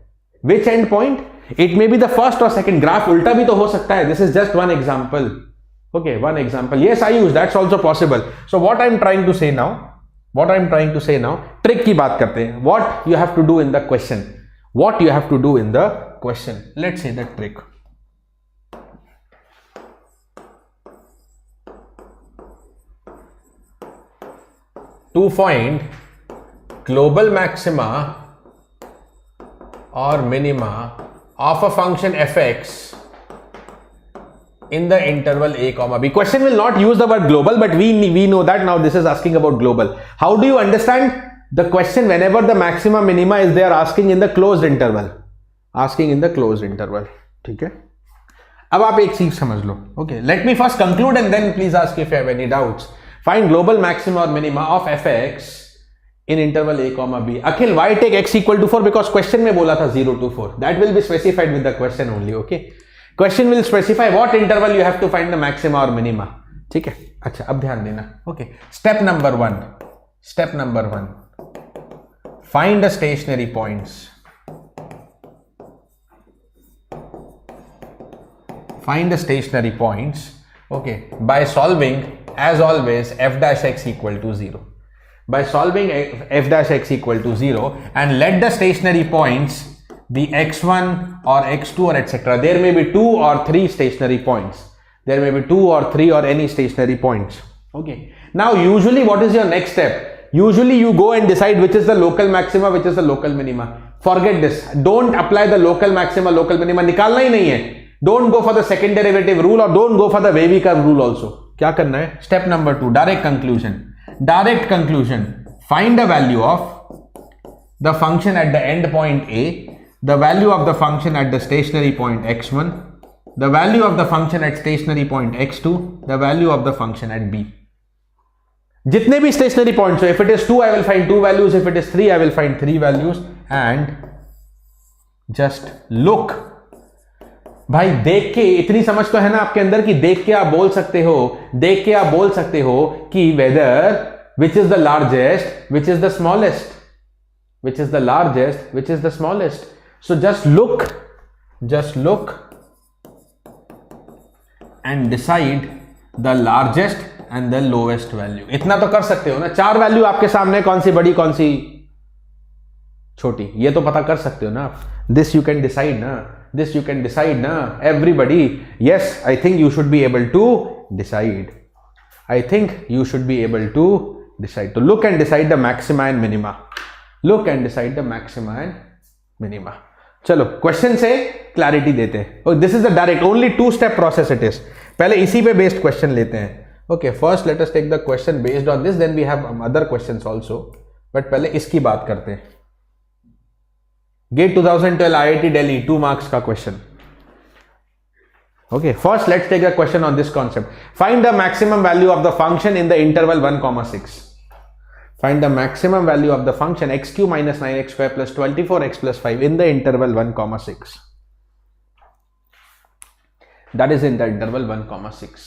Which end point? It may be the first or second. Graph ulta bhi to ho sakta hai. This is just one example. Okay, one example. Yes, I use. That's also possible. So what I'm trying to say now? Trick की बात करते हैं. What you have to do in the question? What you have to do in the question? Let's say the trick. To find global maxima or minima of a function fx in the interval a comma b. Question will not use the word global, but we know that now. This is asking about global. How do you understand the question? Whenever the maxima minima is, they are asking in the closed interval. ठीक है. अब आप एक चीज समझ लो. Okay, let me first conclude and then please ask if you have any doubts. Find global maxima or minima of fx in interval a comma b. Akhil, why take x equal to 4? Because question में बोला था 0 to 4. That will be specified with the question only. Okay. Question will specify what interval you have to find the maxima or minima. ठीक है. अच्छा, अब ध्यान देना. Okay. Step number one. Find the stationary points. Okay. By solving, as always, f dash x equal to 0. By solving f dash x equal to 0 and let the stationary points be x1 or x2 or etc. There may be 2 or 3 stationary points. There may be 2 or 3 or any stationary points. Okay. Now usually what is your next step? Usually you go and decide which is the local maxima, which is the local minima. Forget this. Don't apply the local maxima, local minima. निकालना ही नहीं है. Don't go for the second derivative rule or don't go for the wavy curve rule also. क्या करना है? Step number 2. Direct conclusion. Find the value of the function at the end point a, the value of the function at the stationary point x1, the value of the function at stationary point x2, the value of the function at b. जितने भी stationary points, so if it is 2 I will find 2 values, if it is 3 I will find 3 values, and just look. भाई देख के इतनी समझ तो है ना आपके अंदर कि देख के आप बोल सकते हो कि whether which is the largest, which is the smallest, so just look and decide the largest and the lowest value. इतना तो कर सकते हो ना. 4 वैल्यू आपके सामने, कौन सी बड़ी कौन सी छोटी, ये तो पता कर सकते हो ना. This you can decide ना. Everybody, yes, I think you should be able to decide. To look and decide the maxima and minima. चलो क्वेश्चन से क्लैरिटी देते हैं. This is the direct, only 2-step process it is. पहले इसी पे based question लेते हैं. Okay, first let us take the question based on this, then we have other questions also, but पहले इसकी बात करते हैं. गेट 2012 IIT दिल्ली 2 marks का क्वेश्चन. Okay, first let's take a question on this concept. Find the maximum value of the function in the interval 1,6. Find the maximum value of the function x cube minus 9x square plus 24x plus 5 in the interval 1,6. That is in the interval 1,6.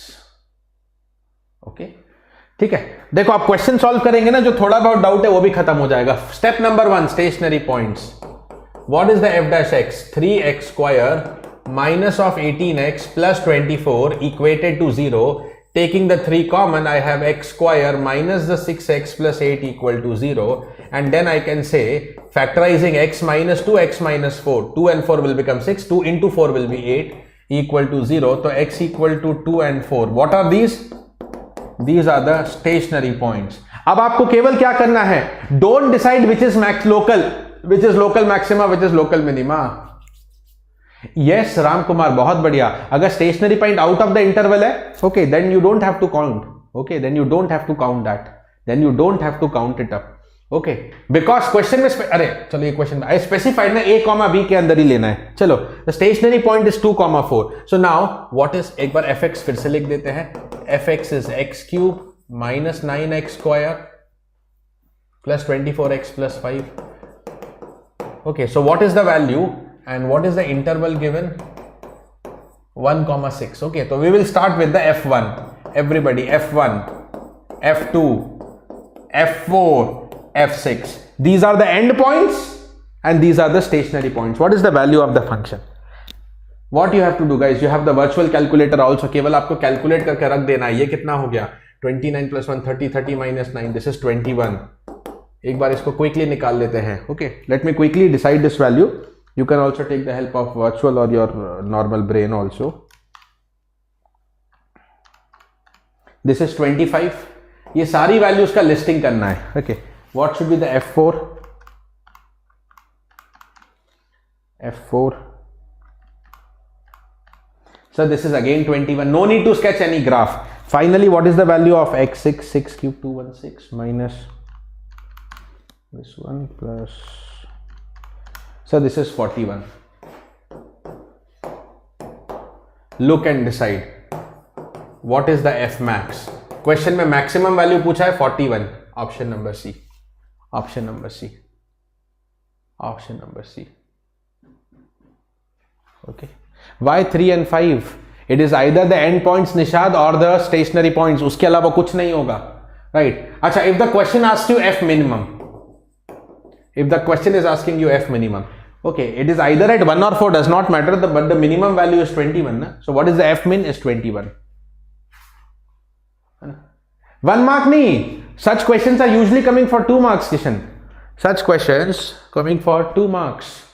Okay, ठीक है. देखो आप question solve करेंगे ना, जो थोड़ा बहुत doubt है वो भी खत्म हो जाएगा. Step number 1, stationary points. What is the f dash x? 3x square minus of 18x plus 24 equated to 0. Taking the 3 common, I have x square minus the 6x plus 8 equal to 0. And then I can say factorizing x minus 2, x minus 4. 2 and 4 will become 6. 2 into 4 will be 8 equal to 0. So x equal to 2 and 4. What are these? These are the stationary points. अब आपको केवल क्या करना है? Don't decide which is which is local maxima, which is local minima. Yes, Ram Kumar, बहुत बढ़िया. अगर stationary point out of the interval है, okay, then you don't have to count. Okay, then you don't have to count that. Then you don't have to count it up. Okay, because question में अरे चलो ये question I specified ना a comma b के अंदर ही लेना है. चलो, the stationary point is 2,4. So now what is, एक बार fx फिर से लिख देते हैं. fx is x cube minus 9x square plus 24x plus 5. Okay, so what is the value and what is the interval given? 1,6. Okay, so we will start with the F1. Everybody, F1, F2, F4, F6. These are the end points and these are the stationary points. What is the value of the function? What you have to do, guys, you have the virtual calculator also. केवल आपको calculate करके रख देना है. ये कितना हो गया? 29 plus 1, 30, 30 minus 9. This is 21. एक बार इसको quickly निकाल लेते हैं. Okay, let me quickly decide this value. You can also take the help of virtual or your normal brain also. This is 25. ये सारी values का listing करना है. Okay, what should be the F4? F4. So this is again 21. No need to sketch any graph. Finally, what is the value of x6? 6 cube 216 minus this one plus. So this is 41. Look and decide. What is the F max? Question में maximum value पूछा है 41. Option number C. Option number C. Option number C. Okay. Why 3 and 5? It is either the end points, Nishad, or the stationary points. उसके अलावा कुछ नहीं होगा. Right. अच्छा, if the question asks you F minimum. If the question is asking you F minimum. Okay, it is either at 1 or 4, does not matter, but the minimum value is 21. Na? So what is the F min? Is 21. 1 mark nahi. Such questions are usually coming for 2 marks, Kishan. Such questions coming for 2 marks.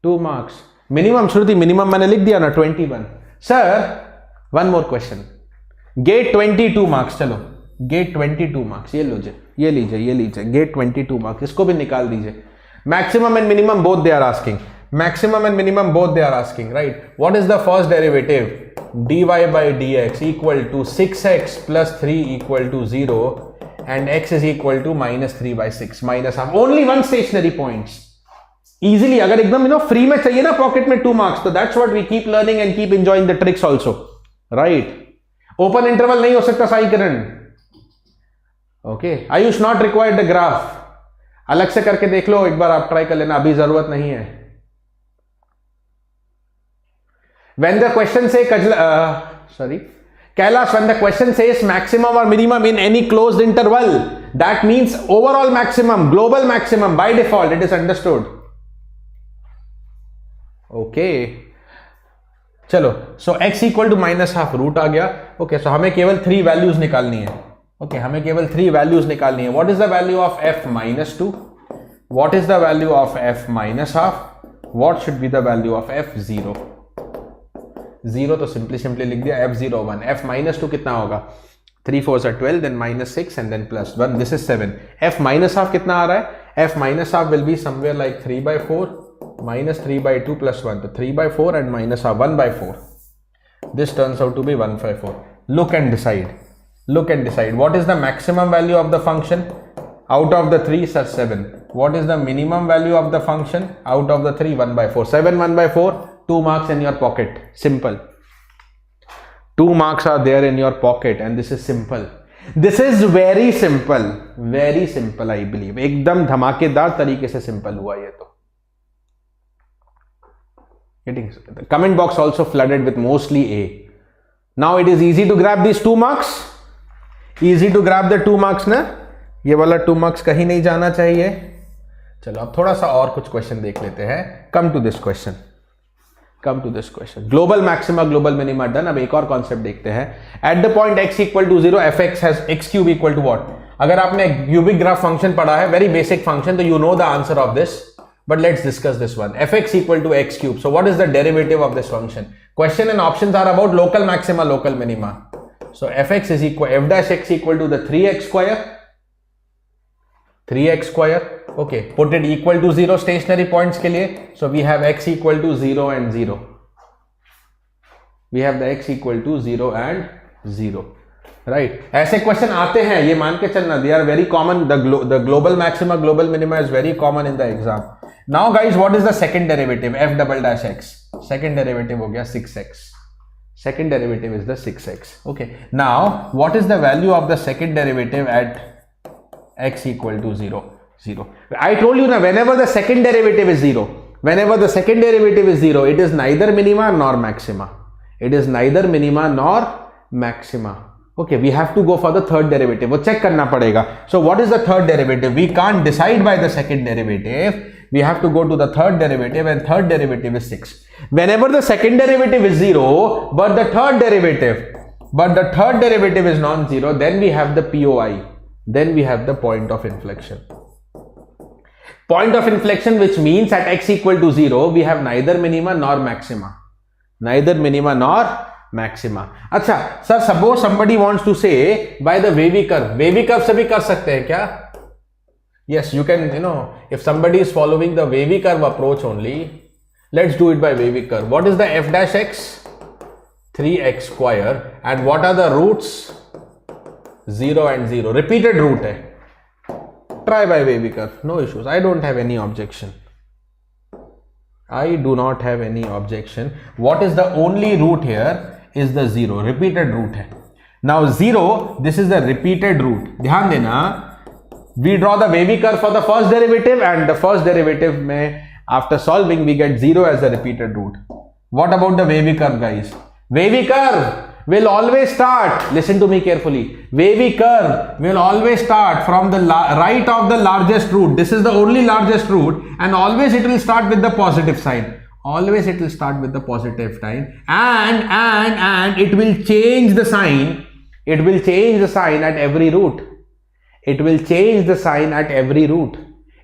2 marks. Minimum, Shruti, minimum मैंने लिख दिया ना 21. Sir, one more question. Gate 22 marks, चलो. Gate 22 marks, ये लीजिए. Gate 22 marks, इसको भी निकाल दीजिए. Maximum and minimum both they are asking. Maximum and minimum both they are asking, right? What is the first derivative? dy by dx equal to 6x plus 3 equal to 0 and x is equal to minus 3 by 6 minus half. Only one stationary points. Easily, अगर एकदम free में चाहिए ना pocket में 2 marks, so that's what we keep learning and keep enjoying the tricks also, right? Open interval नहीं हो सकता साई किरण. Okay, Ayush not required the graph. अलग से करके देख लो एक बार, आप ट्राई कर लेना, अभी जरूरत नहीं है. When the question say Kailash, when the question says maximum or minimum in any closed interval, that means overall maximum, global maximum by default. It is understood. Okay. चलो, so x equal to minus half root आ गया. Okay, so हमें केवल 3 values निकालनी है. Okay, हमें केवल 3 values निकालनी है. What is the value of f minus 2? What is the value of f minus half? What should be the value of f0? 0 तो simply लिख दिया. f0 1. f minus 2 कितना होगा? 3 4s are 12, then minus 6 and then plus 1. This is 7. f minus half कितना आ रहा है? f minus half will be somewhere like 3 by 4 minus 3 by 2 plus 1. So 3 by 4 and minus half 1 by 4. This turns out to be 1 by 4. Look and decide. Look and decide. What is the maximum value of the function? Out of the 3, such 7. What is the minimum value of the function? Out of the 3, 1 by 4. 7 1 by 4, 2 marks in your pocket. Simple. 2 marks are there in your pocket and this is simple. This is very simple. Very simple, I believe. एकदम धमाकेदार तरीके से simple हुआ ये तो. The comment box also flooded with mostly A. Now it is easy to grab these 2 marks. Easy to grab the 2 marks ना. ये वाला 2 marks कहीं नहीं जाना चाहिए. चलो अब थोड़ा सा और कुछ क्वेश्चन देख लेते हैं. Come to this question. Come to this question. Global maxima, global minima done. अब एक और कॉन्सेप्ट देखते हैं. At the point x equal to 0, fx has x cube equal to what? अगर आपने cubic graph function पढ़ा है, very basic function, तो you know the answer of this. But let's discuss this one. fx equal to x cube. So what is the derivative of this function? Question and options are about local maxima, local minima. So fx is equal, f dash x equal to the 3x square. 3x square. Okay, put it equal to 0 stationary points के लिए. So we have x equal to 0 and 0. We have the x equal to 0 and 0. Right. ऐसे question आते हैं, ये मान के चलना. They are very common. The global maxima, global minima is very common in the exam. Now guys, what is the second derivative? F double dash x. Second derivative हो गया 6x. Second derivative is the 6x. Okay. Now what is the value of the second derivative at x equal to 0? 0. I told you now, whenever the second derivative is 0, whenever the second derivative is 0, it is neither minima nor maxima. It is neither minima nor maxima. Okay, we have to go for the third derivative. वो check करना पड़ेगा. So what is the third derivative? We can't decide by the second derivative. We have to go to the third derivative, and third derivative is 6. Whenever the second derivative is 0, but the third derivative is non-zero, then we have the POI. Then we have the point of inflection. Point of inflection, which means at x equal to 0, we have neither minima nor maxima. Neither minima nor maxima. अच्छा, sir, suppose somebody wants to say by the wavy curve. Wavy curve से भी कर सकते हैं क्या? Yes, you can, if somebody is following the wavy curve approach only, let's do it by wavy curve. What is the f dash x? 3x square. And what are the roots? 0 and 0. Repeated root hai. Try by wavy curve. No issues. I don't have any objection. I do not have any objection. What is the only root here is the 0. Repeated root hai. Now 0, this is the repeated root. Dhyan dena. We draw the wavy curve for the first derivative, and the first derivative may, after solving, we get 0 as the repeated root. What about the wavy curve, guys? Wavy curve will always start, listen to me carefully, wavy curve will always start from the right of the largest root. This is the only largest root, and always it will start with the positive sign. Always it will start with the positive sign, and it will change the sign. It will change the sign at every root. It will change the sign at every root.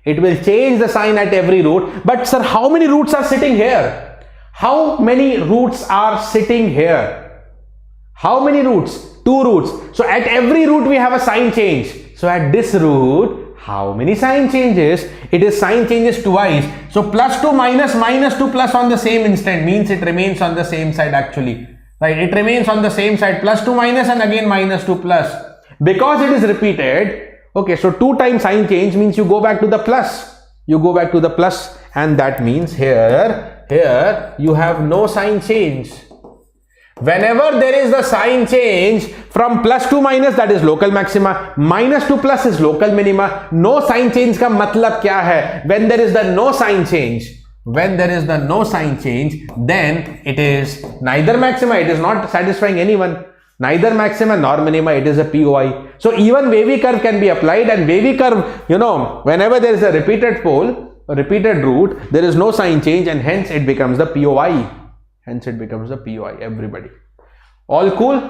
It will change the sign at every root. But sir, how many roots are sitting here? How many roots are sitting here? How many roots? 2 roots. So at every root we have a sign change. So at this root, how many sign changes? It is sign changes twice. So plus 2 minus, minus 2 plus on the same instant means it remains on the same side actually. Right? It remains on the same side. Plus 2 minus and again minus 2 plus. Because it is repeated. Okay, so 2 times sign change means you go back to the plus. You go back to the plus, and that means here you have no sign change. Whenever there is the sign change from plus to minus, that is local maxima, minus to plus is local minima. No sign change का मतलब क्या है? When there is the no sign change, then it is neither maxima, it is not satisfying anyone. Neither maxima nor minima, it is a POI. So even wavy curve can be applied, and wavy curve, whenever there is a repeated pole, a repeated root, there is no sign change, and hence it becomes the POI. Everybody. All cool?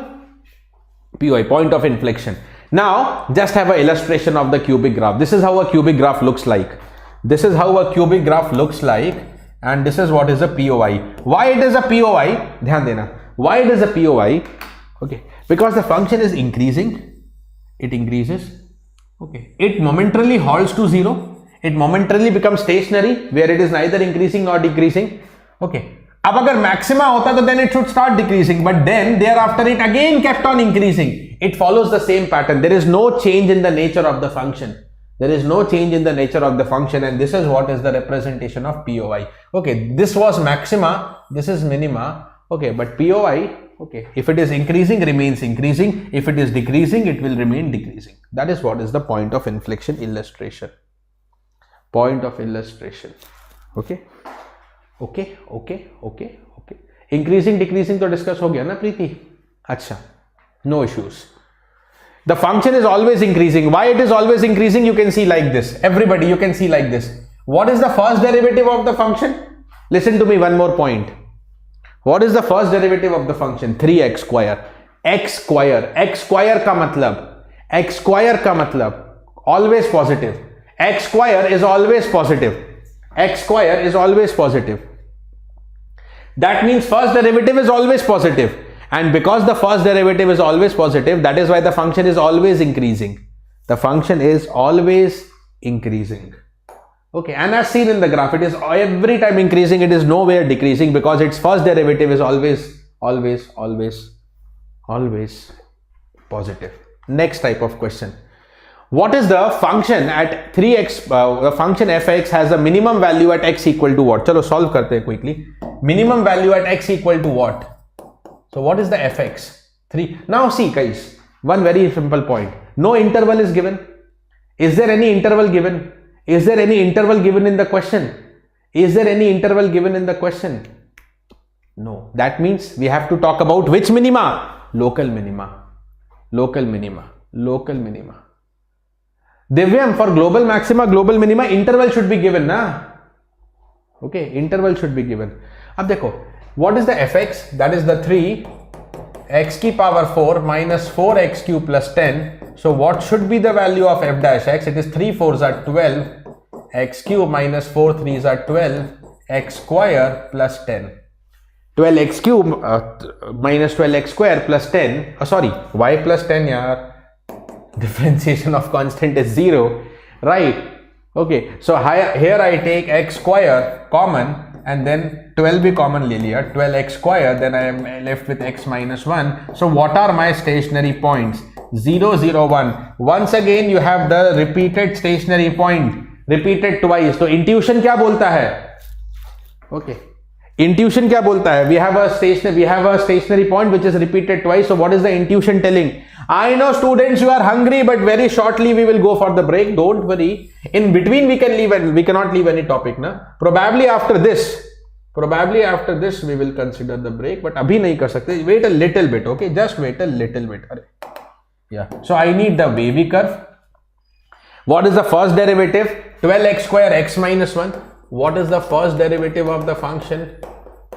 POI, point of inflection. Now, just have an illustration of the cubic graph. This is how a cubic graph looks like. And this is what is a POI. Why it is a POI? Dhyan dena. Why it is a POI? Okay, because the function is increasing, it increases, okay, it momentarily halts to 0, it momentarily becomes stationary where it is neither increasing nor decreasing, okay. अब अगर maxima होता तो then it should start decreasing, but then thereafter it again kept on increasing. It follows the same pattern. There is no change in the nature of the function. And this is what is the representation of POI. Okay, this was maxima, this is minima, okay, but POI, okay, if it is increasing, remains increasing. If it is decreasing, it will remain decreasing. That is what is the point of inflection illustration. Okay. Increasing, decreasing to discuss ho gaya na Preeti? Acha, no issues. The function is always increasing. Why it is always increasing? You can see like this. Everybody, you can see like this. What is the first derivative of the function? Listen to me, one more point. What is the first derivative of the function? 3x square. X square का मतलब always positive. X square is always positive. That means first derivative is always positive. And because the first derivative is always positive, that is why the function is always increasing. Okay, and as seen in the graph, it is every time increasing, it is nowhere decreasing because its first derivative is always positive. Next type of question. What is the function at 3x, the function fx has a minimum value at x equal to what? Chalo solve karte hain quickly. Minimum value at x equal to what? So what is the fx? 3. Now see guys, one very simple point. No interval is given. Is there any interval given? Is there any interval given in the question? No. That means we have to talk about which minima? Local minima. Local minima. Local minima. Divyam, for global maxima, global minima, interval should be given, na? Okay, interval should be given. Ab dekho, what is the fx? That is the 3 x ki power 4 minus 4x cube plus 10. So what should be the value of f dash x? It is 3 4s are 12, x cube minus 4 3s are 12, x square plus 10. 12x cube minus 12x square plus 10. Y plus 10 yaar. Differentiation of constant is 0, right? Okay, so here I take x square common and then 12 be common le liya, 12x square, then I am left with x minus 1. So what are my stationary points? 0 0 1. Once again you have the repeated stationary point, repeated twice. So intuition क्या बोलता है? Okay, intuition क्या बोलता है? We have a stationary point which is repeated twice. So what is the intuition telling? I know students, you are hungry, but very shortly we will go for the break. Don't worry. In between we cannot leave any topic, na? Probably after this we will consider the break, but abhi nahi kar sakte. Wait a little bit, okay? Just wait a little bit. Yeah. So I need the wavy curve. What is the first derivative? 12x square x minus 1. What is the first derivative of the function?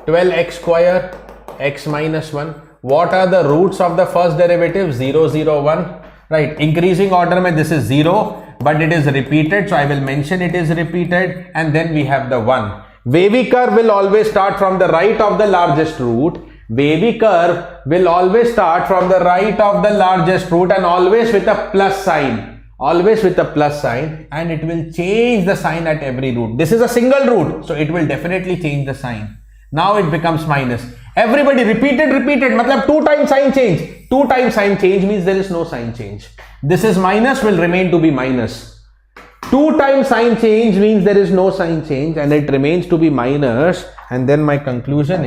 12x square x minus 1. What are the roots of the first derivative? 0 0 1. Right, increasing order mein this is 0, but it is repeated, so I will mention it is repeated, and then we have the 1. Wavy curve will always start from the right of the largest root. Wavy curve will always start from the right of the largest root and always with a plus sign. Always with a plus sign, and it will change the sign at every root. This is a single root, so it will definitely change the sign. Now it becomes minus. Everybody repeated, matlab 2 times sign change. 2 times sign change means there is no sign change. This is minus, will remain to be minus. 2 times sign change means there is no sign change and it remains to be minus. And then my conclusion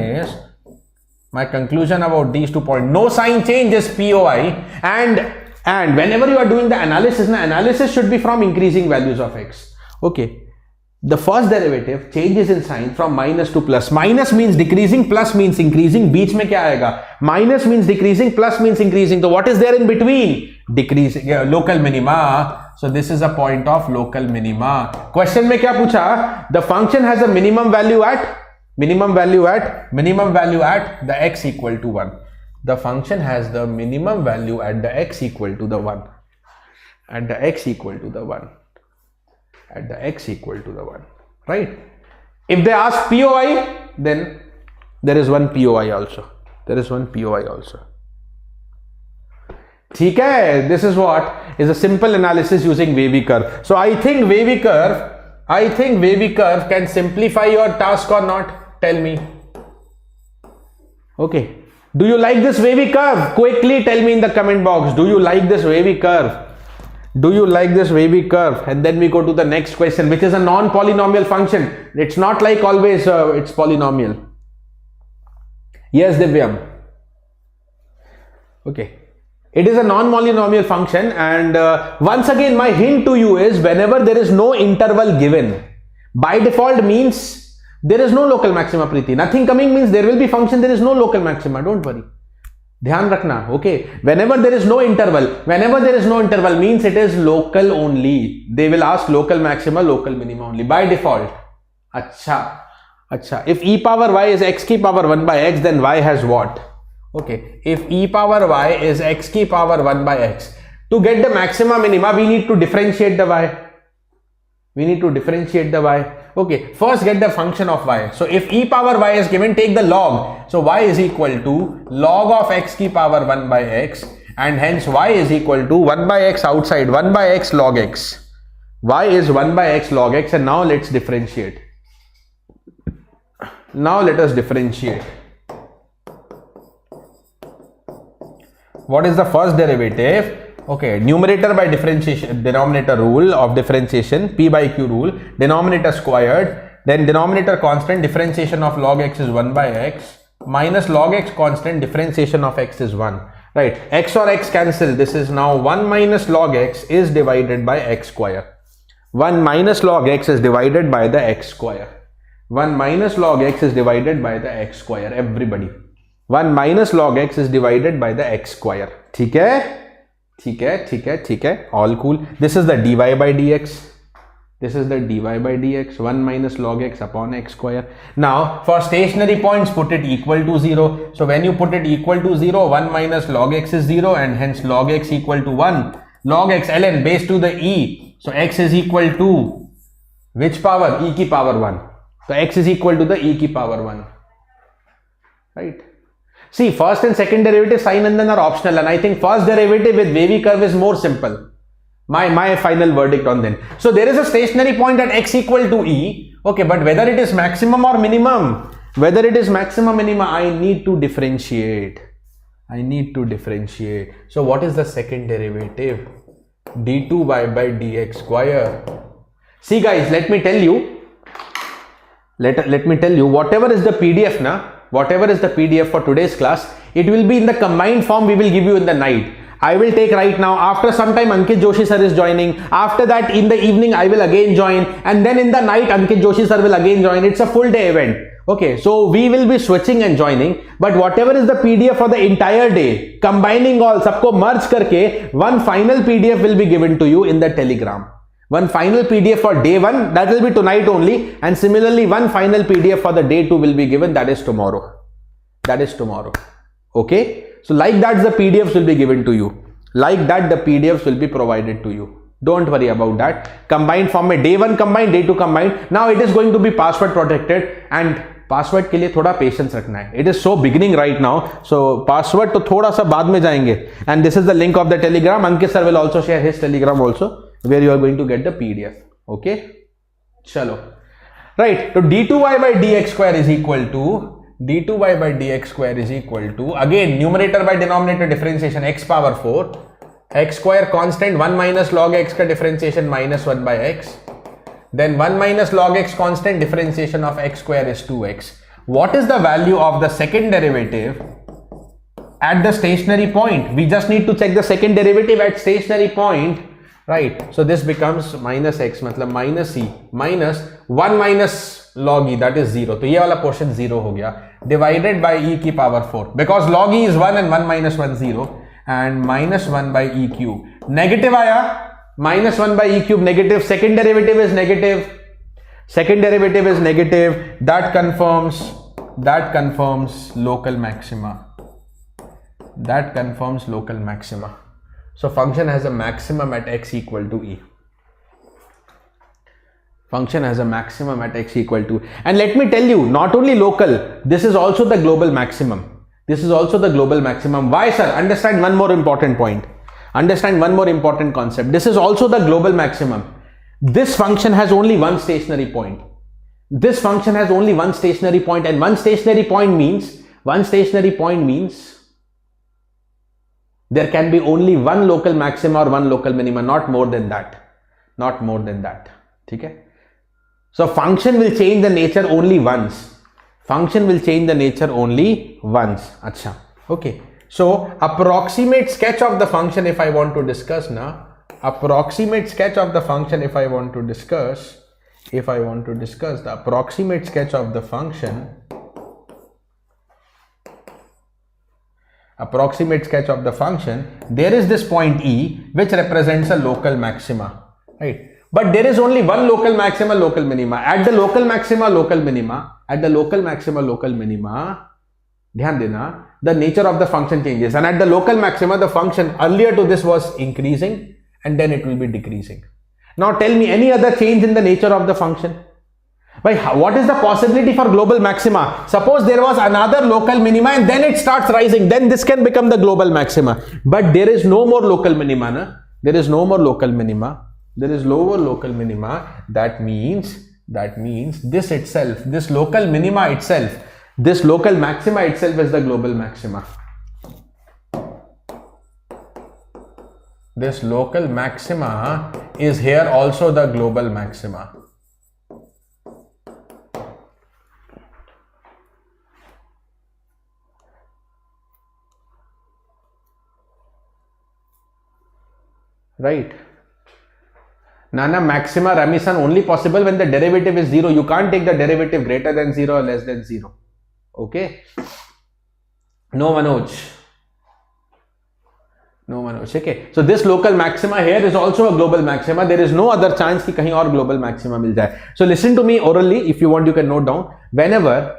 about these 2 points, no sign change is POI, and whenever you are doing the analysis should be from increasing values of x. Okay. The first derivative changes in sign from minus to plus. Minus means decreasing, plus means increasing. Beech mein kya aayega? Minus means decreasing, plus means increasing. So what is there in between? Decreasing, local minima. So this is a point of local minima. Question mein kya pucha? The function has a minimum value at the x equal to 1. The function has the minimum value at the x equal to the 1. At the x equal to the 1. At the x equal to the 1, right? If they ask POI, then there is one POI also. ठीक है? This is what is a simple analysis using wavy curve. So I think wavy curve can simplify your task or not? Tell me. Okay. Do you like this wavy curve? Quickly tell me in the comment box. Do you like this wavy curve? Do you like this wavy curve? And then we go to the next question, which is a non-polynomial function. It's not like always it's polynomial. Yes, Divyam. Okay. It is a non-polynomial function, and once again my hint to you is whenever there is no interval given, by default means there is no local maxima, Preeti. Nothing coming means there will be function, there is no local maxima. Don't worry. ध्यान रखना, okay? Whenever there is no interval means it is local only. They will ask local maxima, local minima only by default. Acha. If e power y is x ki power 1 by x, then y has what? Okay. If e power y is x ki power 1 by x, to get the maxima minima, we need to differentiate the y. Okay, first get the function of y. So if e power y is given, take the log. So y is equal to log of x ki power 1 by x, and hence y is equal to 1 by x outside, 1 by x log x. Y is 1 by x log x, and now let's differentiate. Now let us differentiate. What is the first derivative? Okay, numerator by differentiation, denominator rule of differentiation, p by q rule, denominator squared, then denominator constant, differentiation of log x is 1 by x, minus log x constant, differentiation of x is 1, right? X or x cancel, this is now 1 minus log x is divided by x square. 1 minus log x is divided by the x square. 1 minus log x is divided by the x square. Everybody, 1 minus log x is divided by the x square. ठीक है, ठीक है, ठीक है, ठीक है, all cool. This is the dy by dx. This is the dy by dx, 1 minus log x upon x square. Now for stationary points, put it equal to 0. So when you put it equal to 0, 1 minus log x is 0, and hence log x equal to 1. Log x ln base to the e. So x is equal to which power? E ki power 1. So x is equal to the e ki power 1. Right? See, first and second derivative sign and then are optional, and I think first derivative with wavy curve is more simple. My final verdict on then. So there is a stationary point at x equal to e. Okay, but whether it is maximum or minimum, whether it is maximum minimum, I need to differentiate. I need to differentiate. So what is the second derivative? d2y by dx square. See guys, let me tell you. Let me tell you, whatever is the PDF now, whatever is the PDF for today's class, it will be in the combined form we will give you in the night. I will take right now. After some time, Ankit Joshi sir is joining. After that, in the evening, I will again join. And then in the night, Ankit Joshi sir will again join. It's a full day event. Okay, so we will be switching and joining. But whatever is the PDF for the entire day, combining all, sabko merge karke, one final PDF will be given to you in the Telegram. One final PDF for day 1, that will be tonight only. And similarly, one final PDF for the day 2 will be given, that is tomorrow. That is tomorrow. Okay. So like that, the PDFs will be given to you. Like that, the PDFs will be provided to you. Don't worry about that. Combined form में day 1 combined, day 2 combined. Now it is going to be password protected, and password के लिए थोड़ा patience रखना है. It is so beginning right now. So password तो थोड़ा सा बाद में जाएंगे. And this is the link of the Telegram. Ankit sir will also share his Telegram also, where you are going to get the PDF. Okay. Chalo. Right. So d2y by dx square is equal to d2y by dx square is equal to, again numerator by denominator differentiation, x power 4, x square constant, 1 minus log x ka differentiation minus 1 by x, then 1 minus log x constant, differentiation of x square is 2x. What is the value of the second derivative at the stationary point? We just need to check the second derivative at stationary point, right? So this becomes minus x, matlab minus e, minus 1 minus log e, that is 0. तो ये वाला portion 0 हो गया, divided by e की power 4, because log e is 1 and 1 minus 1 0, and minus 1 by e cube. Negative आया, minus 1 by e cube negative. Second derivative is negative. Second derivative is negative. That confirms local maxima. That confirms local maxima. So function has a maximum at x equal to e. Function has a maximum at x equal to, and let me tell you, not only local, this is also the global maximum. This is also the global maximum. Why, sir? Understand one more important point. Understand one more important concept. This is also the global maximum. This function has only one stationary point. This function has only one stationary point, and one stationary point means there can be only one local maxima or one local minima, not more than that. Not more than that. Okay? So function will change the nature only once. Function will change the nature only once. Acha. Okay. So approximate sketch of the function if I want to discuss now. Approximate sketch of the function if I want to discuss. If I want to discuss the approximate sketch of the function. Approximate sketch of the function. There is this point E which represents a local maxima. Right. But there is only one local maxima, local minima. At the local maxima, local minima, dhyan dena, the nature of the function changes. And at the local maxima, the function earlier to this was increasing, and then it will be decreasing. Now tell me any other change in the nature of the function. What is the possibility for global maxima? Suppose there was another local minima and then it starts rising, then this can become the global maxima. But there is no more local minima. Na? There is no more local minima. There is lower local minima. That means this itself, this local minima itself, this local maxima itself is the global maxima. This local maxima is here also the global maxima. Right. Nana, maxima remission only possible when the derivative is 0. You can't take the derivative greater than 0 or less than 0. Okay. No, Manoj. No, Manoj. Okay. So this local maxima here is also a global maxima. There is no other chance कि कहीं और global maxima मिल जाए. So listen to me orally. If you want, you can note down. Whenever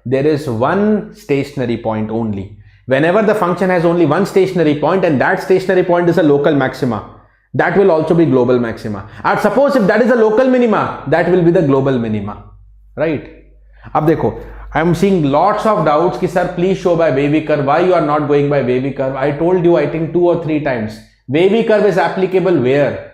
there is one stationary point only, whenever the function has only one stationary point and that stationary point is a local maxima, that will also be global maxima. And suppose if that is a local minima, that will be the global minima, right? अब देखो, I am seeing lots of doubts कि sir please show by wavy curve. Why you are not going by wavy curve? I told you I think 2 or 3 times. Wavy curve is applicable where?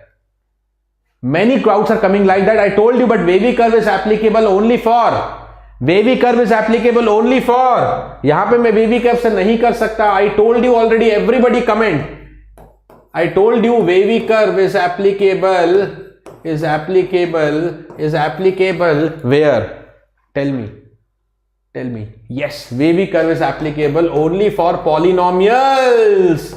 Many crowds are coming like that. I told you, but wavy curve is applicable only for. Wavy curve is applicable only for. यहाँ पे मैं wavy curve से नहीं कर सकता. I told you already. Everybody comment. I told you wavy curve is applicable where? Tell me. Yes, wavy curve is applicable only for polynomials.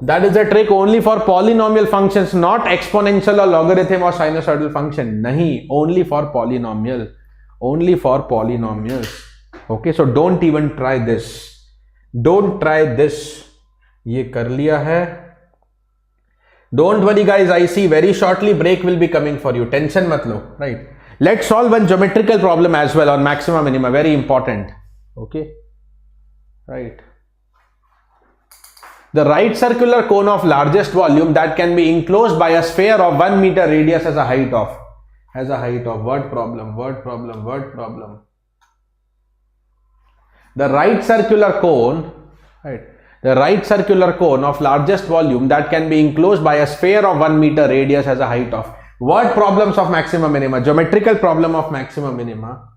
That is the trick, only for polynomial functions, not exponential or logarithm or sinusoidal function. Nahi, only for polynomial. Only for polynomials. Okay, so don't even try this. Don't try this. ये कर लिया है. Don't worry guys, I see very shortly break will be coming for you. Tension mat lo, right? Let's solve one geometrical problem as well on maxima minima. Very important. Okay, right. The right circular cone of largest volume that can be enclosed by a sphere of 1 meter radius has a height of. Word problem. The right circular cone, right? The right circular cone of largest volume that can be enclosed by a sphere of 1 meter radius has a height of. Word problems of maxima minima. Geometrical problem of maxima minima.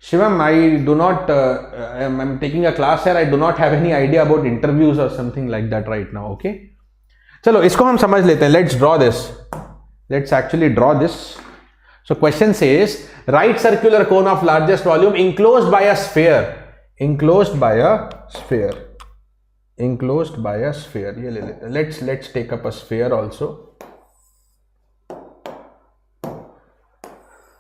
Shivam, I do not, I'm taking a class here. I do not have any idea about interviews or something like that right now. Okay. चलो इसको हम समझ लेते हैं. Let's draw this. Let's actually draw this. So question says, right circular cone of largest volume enclosed by a sphere. Enclosed by a sphere. Let's take up a sphere also.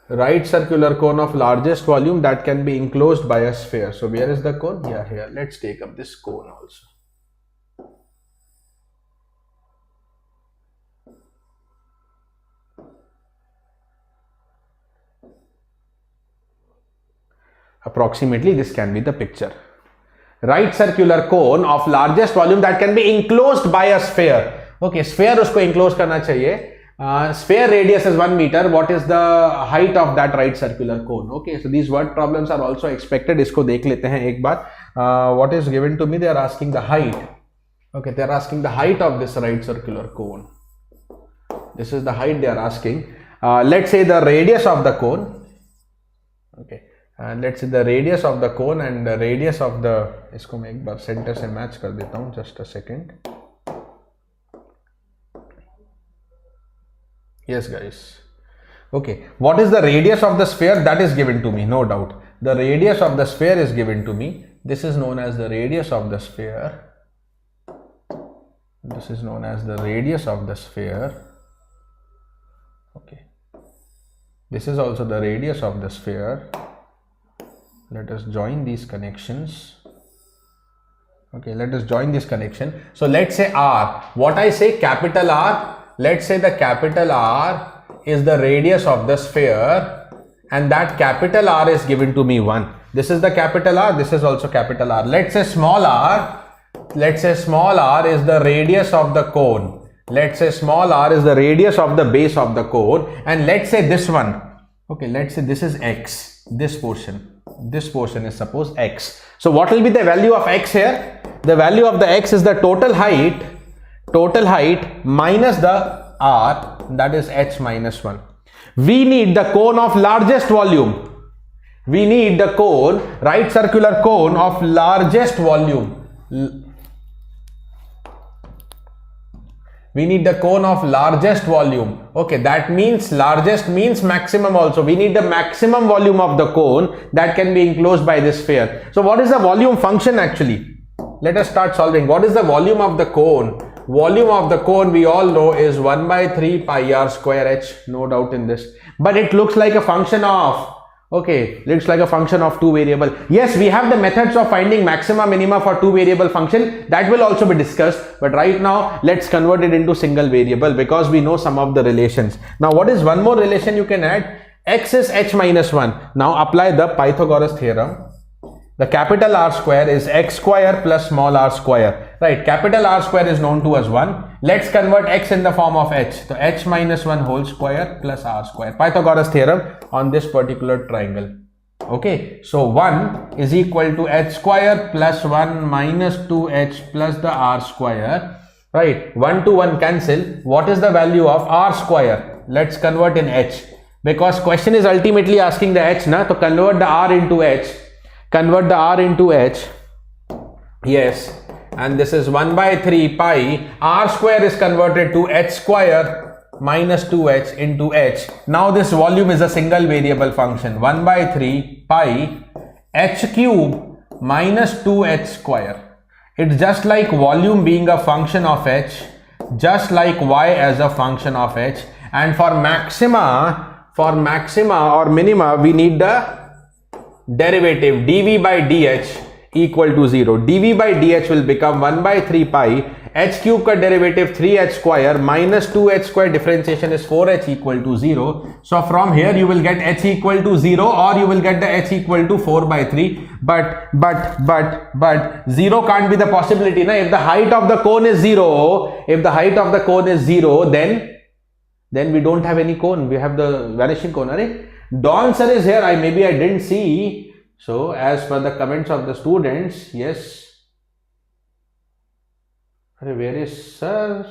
Right circular cone of largest volume that can be enclosed by a sphere. So where is the cone? Yeah, here. Let's take up this cone also. Approximately this can be the picture. Right circular cone of largest volume that can be enclosed by a sphere. Okay, sphere usko enclose karna chahiye. Sphere radius is 1 meter. What is the height of that right circular cone? Okay, so these word problems are also expected. Isko dekh lete hain ek baar. What is given to me? They are asking the height. Okay, they are asking the height of this right circular cone. This is the height they are asking. Let's say the radius of the cone. Okay. And let's say the radius of the cone and the radius of the, इसको मैं एक बार center से match कर देता हूँ, just a second. Yes guys. Okay, what is the radius of the sphere? That is given to me, no doubt. The radius of the sphere is given to me. This is known as the radius of the sphere. This is known as the radius of the sphere. Okay. This is also the radius of the sphere. Let us join these connections. Okay, let us join this connection. So let's say R. What I say, capital R. Let's say the capital R is the radius of the sphere, and that capital R is given to me 1. This is the capital R. This is also capital R. Let's say small r. Let's say small r is the radius of the cone. Let's say small r is the radius of the base of the cone, and let's say this one. Okay, let's say this is x. This portion is suppose x. So what will be the value of x here? The value of the x is the total height minus the r, that is h minus 1. We need the cone of largest volume. We need the cone, right circular cone of largest volume. We need the cone of largest volume. Okay, that means largest means maximum also. We need the maximum volume of the cone that can be enclosed by this sphere. So what is the volume function actually? let us start solving. What is the volume of the cone? Volume of the cone we all know is 1 by 3 pi r square h, no doubt in this. But it looks like a function of, okay, looks like a function of two variable. Yes, we have the methods of finding maxima minima for two variable function, that will also be discussed, but right now let's convert it into single variable because we know some of the relations. Now what is one more relation you can add? X is h minus 1. Now apply the Pythagoras theorem. The capital R square is x square plus small r square, right? Capital R square is known to us 1. Let's convert x in the form of h. So h minus 1 whole square plus r square. Pythagoras theorem on this particular triangle. Okay, so 1 is equal to h square plus 1 minus 2h plus the r square, right? 1 to 1 cancel. What is the value of r square? Let's convert in h, because question is ultimately asking the h, na? To convert the r into h. Convert the r into h, yes, and this is 1 by 3 pi, r square is converted to h square minus 2h into h. Now this volume is a single variable function, 1 by 3 pi h cube minus 2h square. It's just like volume being a function of h, just like y as a function of h, and for maxima or minima we need the derivative dv by dh equal to 0. dv by dh will become 1 by 3 pi h cube ka derivative 3h square minus 2h square, differentiation is 4h equal to 0. So from here you will get h equal to 0 or you will get the h equal to 4 by 3. But 0 can't be the possibility, na? If the height of the cone is 0, then we don't have any cone. We have the vanishing cone. Are? Don sir is here. Maybe I didn't see. So as per the comments of the students, yes. Where is sir?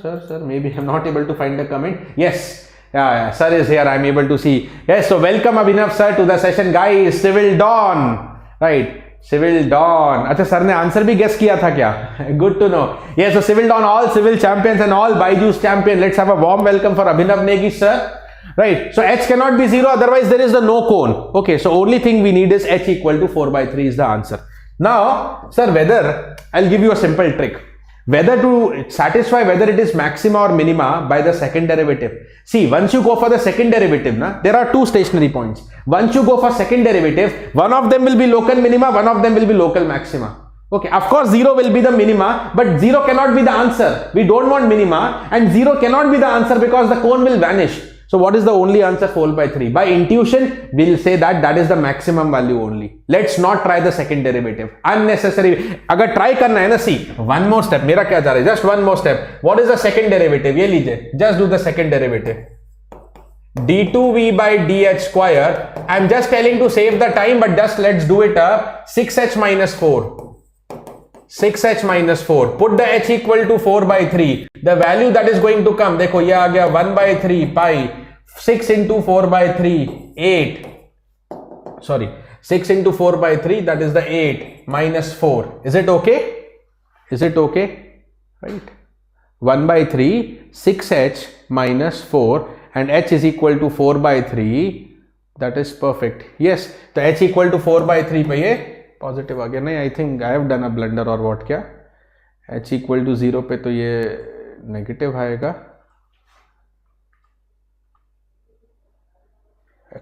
Maybe I'm not able to find the comment. Yes. Yeah, sir is here. I'm able to see. Yes. So welcome Abhinav sir to the session, guys. Civil Dawn, right? Civil Dawn. अच्छा sir ने answer भी guess किया था क्या? Good to know. Yes. So Civil Dawn, all civil champions and all BYJU'S champion. Let's have a warm welcome for Abhinav Negi sir. Right, so h cannot be 0, otherwise there is the no cone. Okay, so only thing we need is h equal to 4 by 3 is the answer. Now, sir, whether, I'll give you a simple trick. Whether to satisfy whether it is maxima or minima by the second derivative. See, once you go for the second derivative, there are two stationary points. Once you go for second derivative, one of them will be local minima, one of them will be local maxima. Okay, of course 0 will be the minima, but 0 cannot be the answer. We don't want minima, and 0 cannot be the answer because the cone will vanish. So what is the only answer? 4 by 3. By intuition, we'll say that is the maximum value only. Let's not try the second derivative. Unnecessary. Agar try karna hai na, see, one more step. Mera kya ja raha hai? Just one more step. What is the second derivative? Ye lijiye. Just do the second derivative. d2v by dh square. I'm just telling to save the time, but just let's do it up. 6h minus 4. 6h minus 4. Put the h equal to 4 by 3. The value that is going to come, देखो ये आ गया 1 by 3 pi 6 into 4 by 3 8. Sorry, 6 into 4 by 3, that is the 8 minus 4. Is it okay? Is it okay? Right. 1 by 3 6h minus 4 and h is equal to 4 by 3. That is perfect. Yes, the h equal to 4 by 3 पे ये positive आ गया. नहीं, I think I have done a blunder or what. क्या h equal to 0 पे तो ये negative आएगा.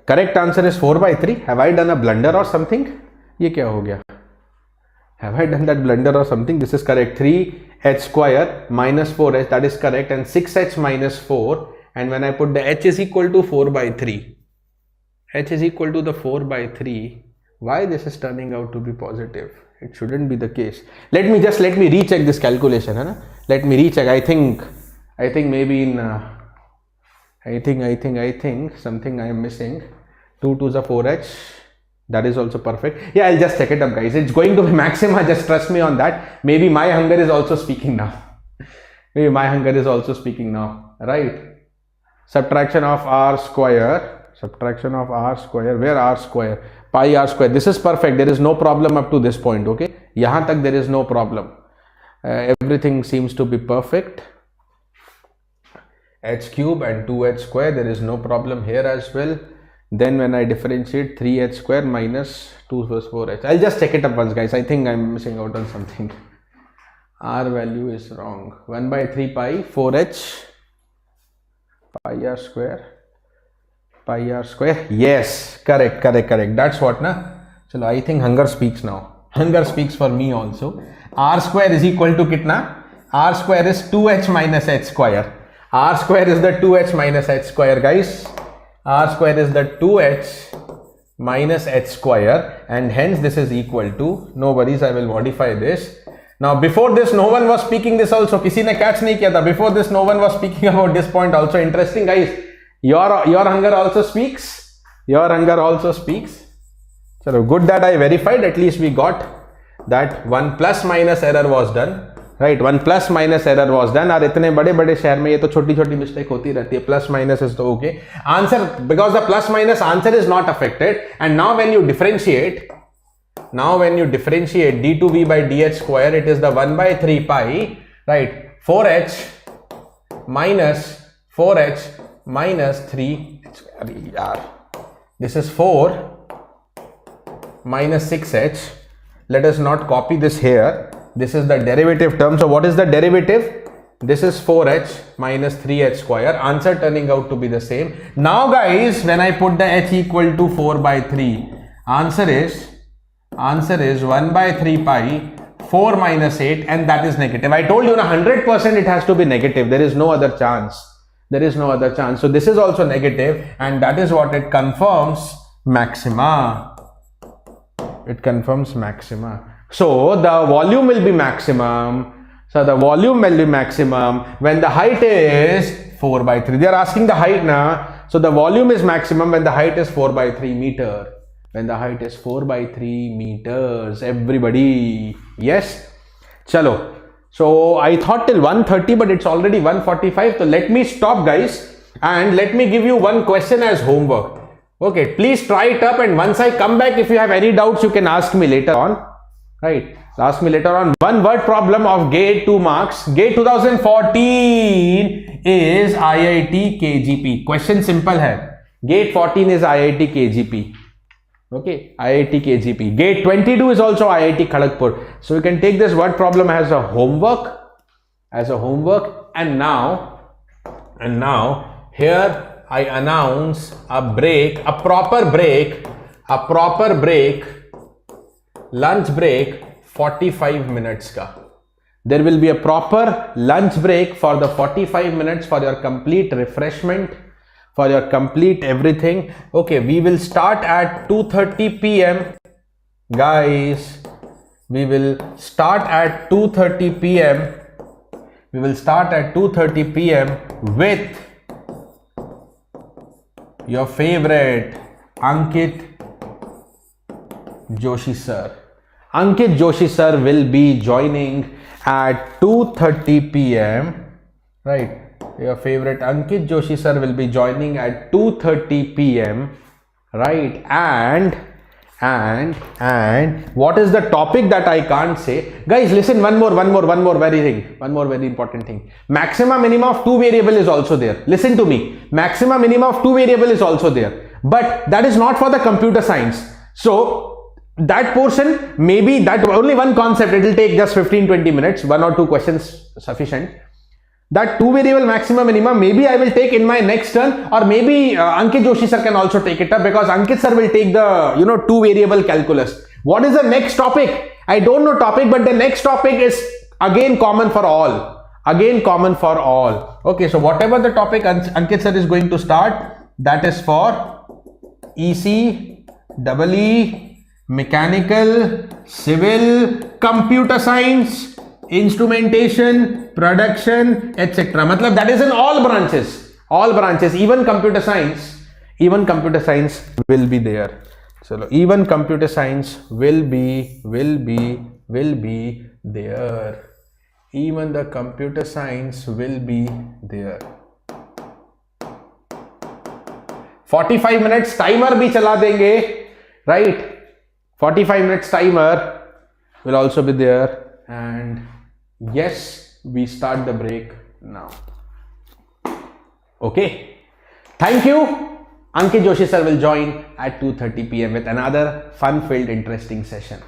Correct answer is 4 by 3. Have I done a blunder or something? ये क्या हो गया? Have I done that blunder or something? This is correct. 3h square minus 4h, that is correct, and 6h minus 4, and when I put the h is equal to 4 by 3, h is equal to the 4 by 3. Why this is turning out to be positive? It shouldn't be the case. Let me recheck this calculation. Hai na? Let me recheck. I think maybe in I think something I am missing. 2 to the 4h. That is also perfect. Yeah, I'll just check it up, guys. It's going to be maxima. Just trust me on that. Maybe my hunger is also speaking now. Right? Subtraction of r square. Where r square? Pi r square. This is perfect. There is no problem up to this point. Okay. Yahan tak there is no problem. Everything seems to be perfect. H cube and 2h square. There is no problem here as well. Then when I differentiate 3h square minus 2 plus 4h. I'll just check it up once, guys. I think I'm missing out on something. R value is wrong. 1 by 3 pi 4h pi r square. Yes, correct. That's what na. Chalo, I think hunger speaks now. Hunger speaks for me also. R square is equal to kitna? R square is 2h minus h square. R square is the 2h minus h square, guys. R square is the 2h minus h square, and hence this is equal to, no worries, I will modify this. Now before this no one was speaking this also, किसी ने catch नहीं किया था. Before this no one was speaking about this point also. Interesting, guys. Your hunger also speaks. Your hunger also speaks. So good that I verified. At least we got that one plus minus error was done. Right, one plus minus error was done. और इतने बड़े बड़े शहर में ये तो छोटी छोटी मिस्टेक होती रहती है. Plus minus is तो okay. Answer, because the plus minus answer is not affected. And now when you differentiate d2v by dh square, it is the 1 by 3 pi, right, 4h minus 3. This is 4 minus 6h. Let us not copy this here. This is the derivative term. So what is the derivative? This is 4h minus 3h square. Answer turning out to be the same. Now guys, when I put the h equal to 4 by 3, answer is 1 by 3 pi 4 minus 8, and that is negative. I told you 100% it has to be negative. There is no other chance. So this is also negative, and that is what it confirms maxima. So the volume will be maximum. When the height is 4 by 3. They are asking the height now. So the volume is maximum when the height is 4 by 3 meter. When the height is 4 by 3 meters. Everybody. Yes. Chalo. So I thought till 1:30, but it's already 1:45. So let me stop, guys, and let me give you one question as homework. Okay, please try it up, and once I come back, if you have any doubts, you can ask me later on. Right, ask me later on. One word problem of GATE 2 marks. GATE 2014 is IIT KGP. Question simple hai. GATE 14 is IIT KGP. Okay, IIT KGP. GATE 22 is also IIT Kharagpur. So you can take this word problem as a homework. And now here I announce a proper break, lunch break 45 minutes ka. There will be a proper lunch break for the 45 minutes for your complete refreshment, for your complete everything. Okay, we will start at 2:30 p.m. Guys, we will start at 2:30 p.m. With your favorite Ankit Joshi sir. Ankit Joshi sir will be joining at 2:30 p.m. Right. Your favorite Ankit Joshi sir will be joining at 2:30 p.m. Right. And what is the topic that I can't say? Guys, listen, one more very important thing. Maximum minimum of 2 variable is also there. Listen to me. Maximum minimum of 2 variable is also there. But that is not for the computer science. So that portion, maybe that only one concept, it will take just 15-20 minutes, 1 or 2 questions sufficient. That 2 variable maximum minimum, maybe I will take in my next turn, or maybe Ankit Joshi sir can also take it up, because Ankit sir will take the 2 variable calculus. What is the next topic? I don't know topic, but the next topic is again common for all. Okay, so whatever the topic Ankit sir is going to start, that is for EC, EE, mechanical, civil, computer science, instrumentation, production, etc. Matlab that is in all branches, even computer science will be there. So even computer science will be there. Even the computer science will be there. 45 minutes timer bhi chala denge, right? 45 minutes timer will also be there. And yes, we start the break now. Okay, thank you. Ankit Joshi sir will join at 2:30 p.m. with another fun-filled, interesting session.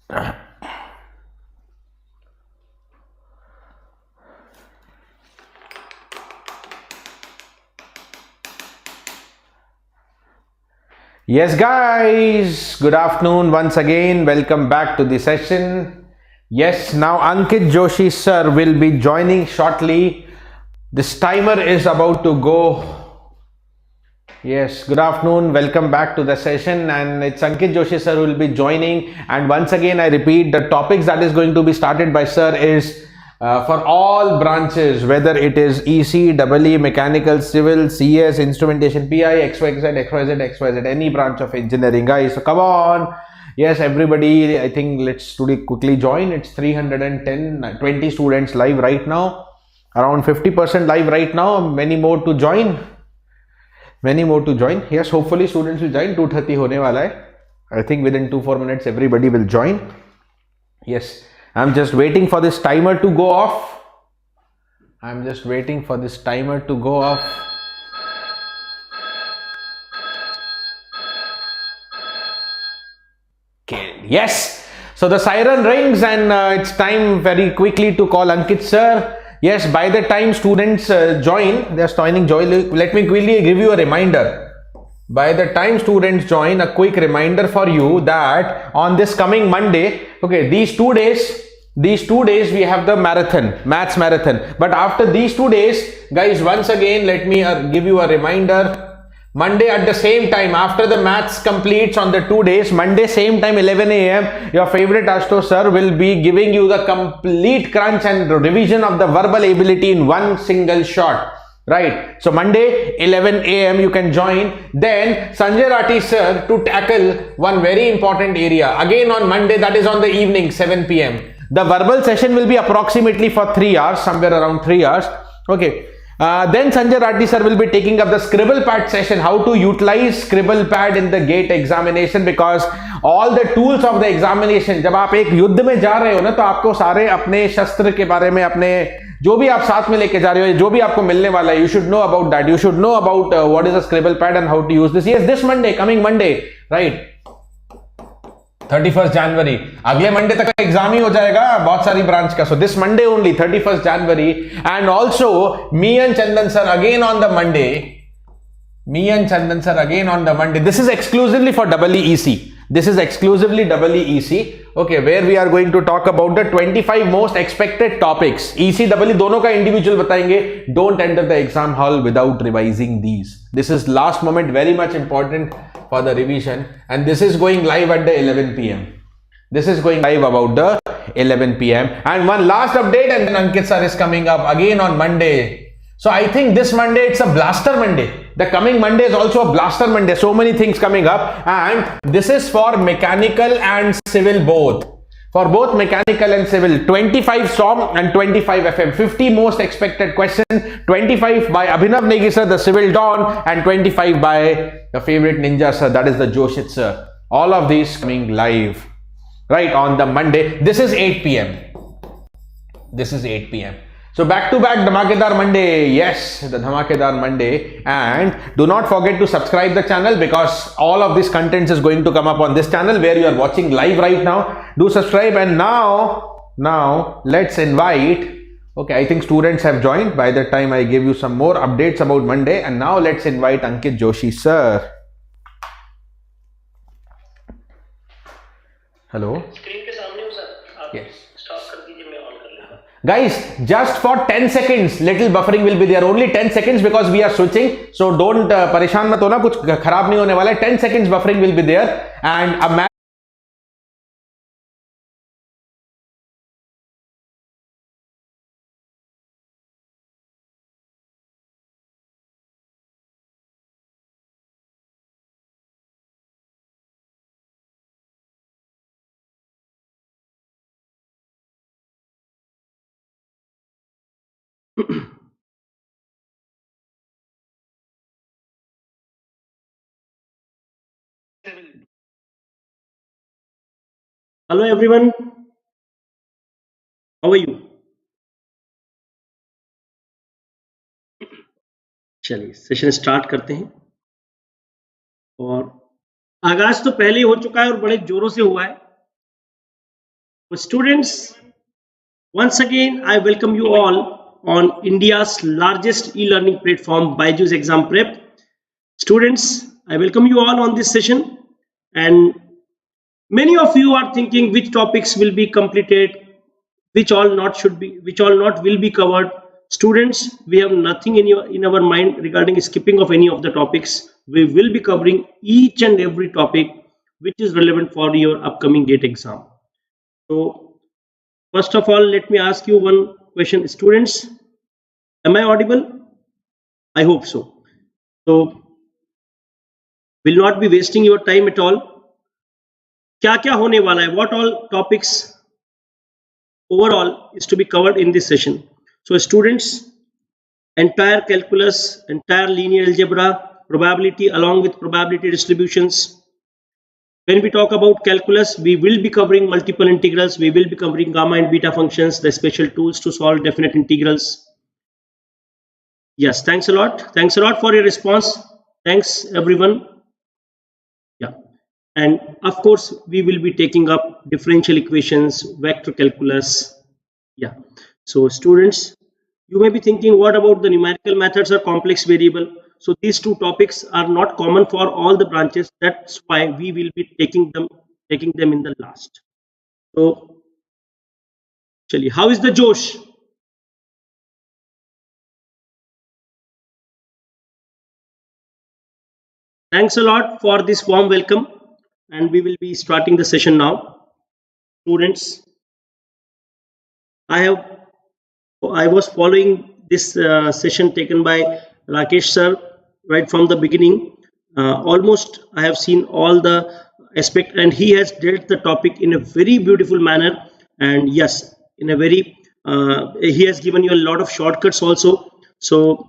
Yes, guys, good afternoon once again. Welcome back to the session. Yes, now Ankit Joshi sir will be joining shortly. This timer is about to go. Yes, good afternoon. Welcome back to the session, and it's Ankit Joshi sir who will be joining. And once again, I repeat, the topics that is going to be started by sir is for all branches, whether it is EC, EE, Mechanical, Civil, CS, Instrumentation, PI, XYZ, XYZ, any branch of engineering, guys. So come on. Yes, everybody, I think let's today quickly join. It's 320 students live right now, around 50% live right now. Many more to join. Yes, hopefully students will join. 2:30 hone wala hai. I think within 2-4 minutes everybody will join. Yes, I'm just waiting for this timer to go off. Okay, yes. So the siren rings and it's time very quickly to call Ankit sir. Yes, by the time students join, let me quickly give you a reminder. By the time students join, a quick reminder for you that on this coming Monday, okay, these two days we have the maths marathon. But after these 2 days, guys, once again, let me give you a reminder. Monday at the same time, after the maths completes on the 2 days, Monday same time 11 a.m. your favorite Astro sir will be giving you the complete crunch and revision of the verbal ability in one single shot. Right, so Monday 11 a.m. you can join. Then Sanjay Rathi sir to tackle one very important area again on Monday, that is on the evening 7 p.m. The verbal session will be approximately for 3 hours, somewhere around 3 hours. Okay. Then Sanjay Rathi sir will be taking up the scribble pad session, how to utilize scribble pad in the GATE examination, because all the tools of the examination, जब आप एक युद्ध में जा रहे हो ना, तो आपको सारे अपने शस्त्र के बारे में, अपने जो भी आप साथ में लेके जा रहे हो, जो भी आपको मिलने वाला है, you should know about that. You should know about what is a scribble pad and how to use this. Yes, this Monday, coming Monday, right? 31st January. अगले मंडे तक एग्जाम ही हो जाएगा बहुत सारी ब्रांच का. So this Monday only, 31st January, and also me and Chandan sir again on the Monday. This is exclusively for EEC. This is exclusively EEC. Okay, where we are going to talk about the 25 most expected topics. EC, EE दोनों का individual बताएंगे. Don't enter the exam hall without revising these. This is last moment, very much important for the revision, and this is going live at the 11 p.m. This is going live about the 11 p.m. And one last update, and then Ankit sir is coming up again on Monday. So I think this Monday it's a blaster Monday. The coming Monday is also a blaster Monday. So many things coming up, and this is for mechanical and civil both. For both mechanical and civil, 25 SOM and 25 FM. 50 most expected questions. 25 by Abhinav Negi sir, the civil Don, and 25 by the favorite ninja sir, that is the Joshit sir. All of these coming live right on the Monday. This is 8 p.m. So back to back Dhamakedar Monday. Yes, the Dhamakedar Monday. And do not forget to subscribe the channel, because all of this content is going to come up on this channel where you are watching live right now. Do subscribe. And now let's invite. Okay, I think students have joined by the time I give you some more updates about Monday. And now let's invite Ankit Joshi sir. Hello. Screen के सामने हो sir. Yes. Stop कर दीजिए, मैं on कर लेता हूँ. Guys, just for 10 seconds, little buffering will be there. Only 10 seconds because we are switching. So don't परेशान मत होना, कुछ खराब नहीं होने वाला है. 10 seconds buffering will be there, and a Hello everyone. How are you? चलिए सेशन स्टार्ट करते हैं. और आगाज तो पहले ही हो चुका है और बड़े जोरों से हुआ है. Students, once again, I welcome you all on India's largest e-learning platform, Byjus Exam Prep. Students, I welcome you all on this session, and many of you are thinking which topics will be completed, which all not will be covered. Students, we have nothing in our mind regarding skipping of any of the topics. We will be covering each and every topic which is relevant for your upcoming GATE exam. So, first of all, let me ask you one question. Students, am I audible? I hope so. So, will not be wasting your time at all. क्या क्या होने वाला है? What all topics overall is to be covered in this session? So, students, entire calculus, entire linear algebra, probability along with probability distributions. When we talk about calculus, we will be covering multiple integrals, we will be covering gamma and beta functions, the special tools to solve definite integrals. Yes, thanks a lot. Thanks a lot for your response. Thanks everyone. Yeah, and of course we will be taking up differential equations, vector calculus. Yeah, so students, you may be thinking, what about the numerical methods or complex variable? So these two topics are not common for all the branches. That's why we will be taking them in the last. So chaliye, how is the Josh? Thanks a lot for this warm welcome, and we will be starting the session now. Students, I was following this session taken by Rakesh sir right from the beginning. Almost I have seen all the aspect, and he has dealt the topic in a very beautiful manner. And yes, in a very he has given you a lot of shortcuts also. So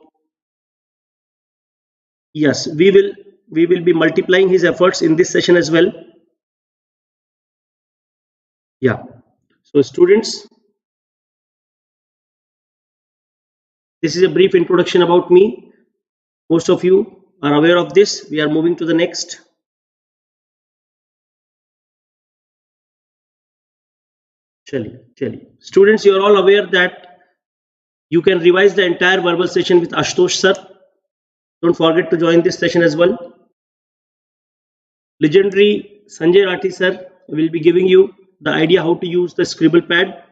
yes, we will be multiplying his efforts in this session as well. Yeah. So students, this is a brief introduction about me. Most of you are aware of this. We are moving to the next. Chali. Students, you are all aware that you can revise the entire verbal session with Ashutosh sir. Don't forget to join this session as well. Legendary Sanjay Rathi sir will be giving you the idea how to use the scribble pad.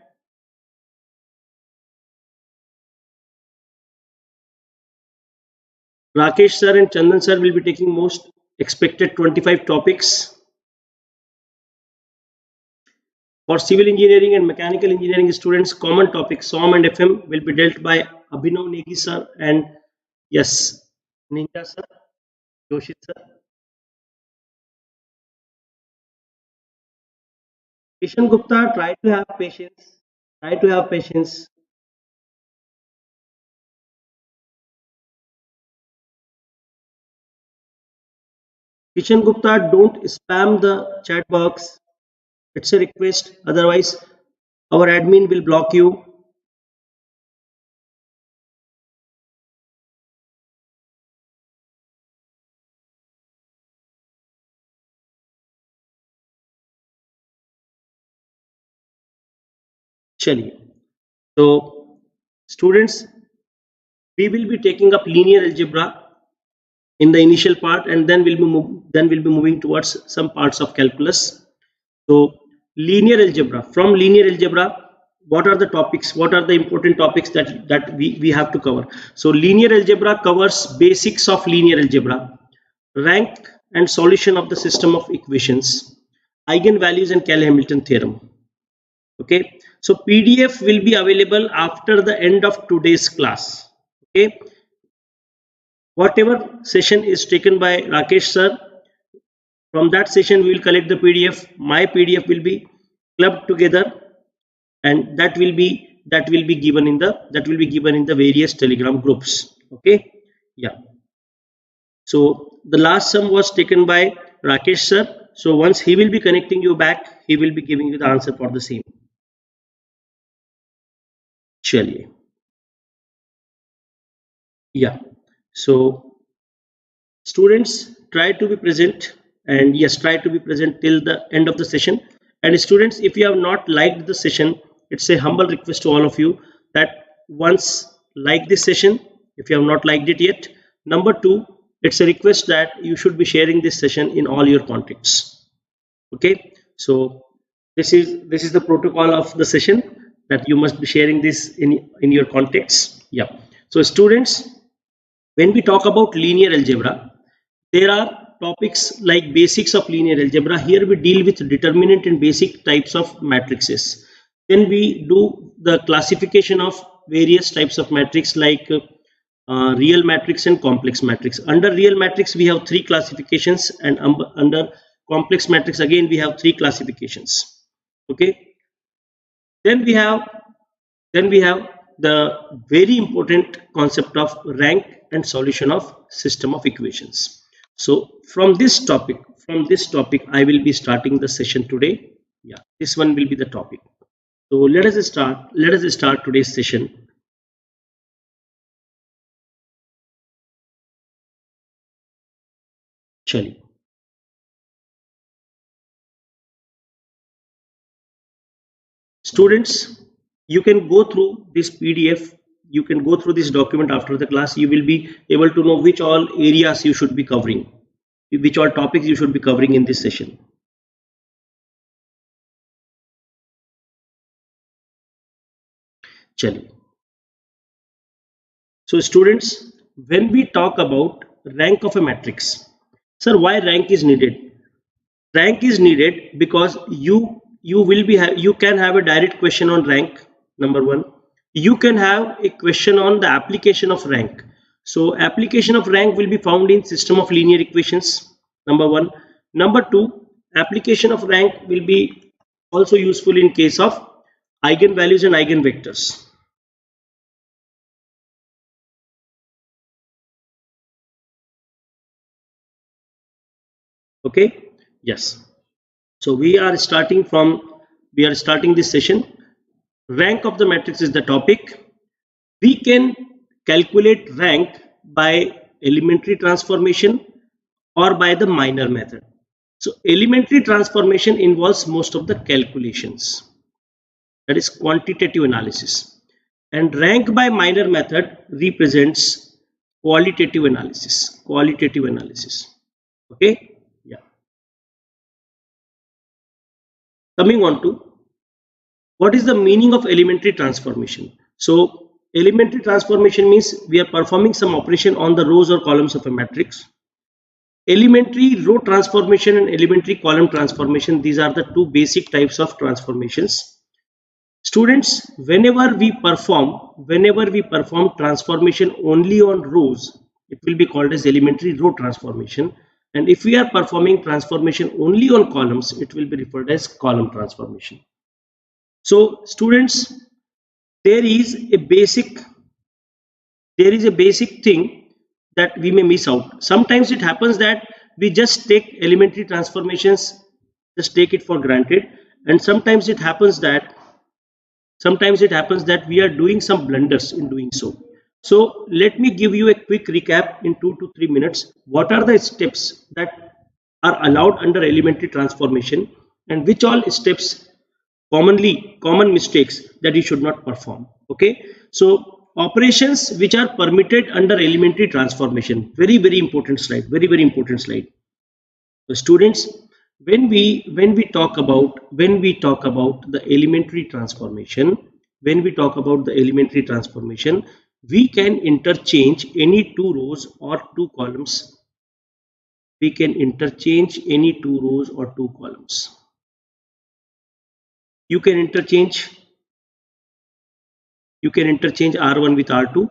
Rakesh sir and Chandan sir will be taking most expected 25 topics. For civil engineering and mechanical engineering students, common topics SOM and FM will be dealt by Abhinav Negi sir and yes, Ninja sir, Joshi sir. Kishan Gupta, try to have patience. Try to have patience. Kishan Gupta, don't spam the chat box. It's a request. Otherwise, our admin will block you. Chaliye. So, students, we will be taking up linear algebra in the initial part, and then we'll be moving towards some parts of calculus. So, linear algebra. From linear algebra, what are the topics? What are the important topics that we have to cover? So, linear algebra covers basics of linear algebra, rank and solution of the system of equations, eigenvalues and Cayley-Hamilton theorem. Okay, so PDF will be available after the end of today's class. Okay, whatever session is taken by Rakesh sir, from that session we will collect the PDF. My PDF will be clubbed together, and that will be given in the various Telegram groups. Okay, yeah. So the last sum was taken by Rakesh sir. So once he will be connecting you back, he will be giving you the answer for the same. Chaliye. Yeah. So students, try to be present, and yes, try to be present till the end of the session. And students, if you have not liked the session, it's a humble request to all of you that once like this session if you have not liked it yet. Number two, it's a request that you should be sharing this session in all your contacts. Okay, so this is the protocol of the session, that you must be sharing this in your contacts. Yeah. So students, when we talk about linear algebra, there are topics like basics of linear algebra. Here we deal with determinant and basic types of matrices. Then we do the classification of various types of matrix like real matrix and complex matrix. Under real matrix we have three classifications, and under complex matrix again we have three classifications. Okay. Then we have the very important concept of rank and solution of system of equations. So from this topic I will be starting the session today. Yeah, this one will be the topic. So let us start today's session. Chali. Students, you can go through this PDF, you can go through this document after the class. You will be able to know which all areas you should be covering, which all topics you should be covering in this session. Chali. So students, when we talk about rank of a matrix, sir, why rank is needed? Rank is needed because you can have a direct question on rank. Number one, you can have a question on the application of rank. So application of rank will be found in system of linear equations. Number one. Number two, application of rank will be also useful in case of eigenvalues and eigenvectors. Okay. Yes. So we are starting this session. Rank of the matrix is the topic. We can calculate rank by elementary transformation or by the minor method. So elementary transformation involves most of the calculations, that is quantitative analysis, and rank by minor method represents qualitative analysis. Okay. Yeah. Coming on to what is the meaning of elementary transformation. So elementary transformation means we are performing some operation on the rows or columns of a matrix. Elementary row transformation and elementary column transformation, these are the two basic types of transformations. Students, whenever we perform transformation only on rows, it will be called as elementary row transformation, and if we are performing transformation only on columns, it will be referred as column transformation. So students, there is a basic thing that we may miss out. Sometimes it happens that we just take elementary transformations, just take it for granted, and sometimes it happens that we are doing some blunders in doing so. So let me give you a quick recap in 2 to 3 minutes. What are the steps that are allowed under elementary transformation, and which all steps common mistakes that you should not perform. Okay, so operations which are permitted under elementary transformation, very important slide, very important slide. So students, when we talk about the elementary transformation, we can interchange any two rows or two columns. You can interchange R1 with R2,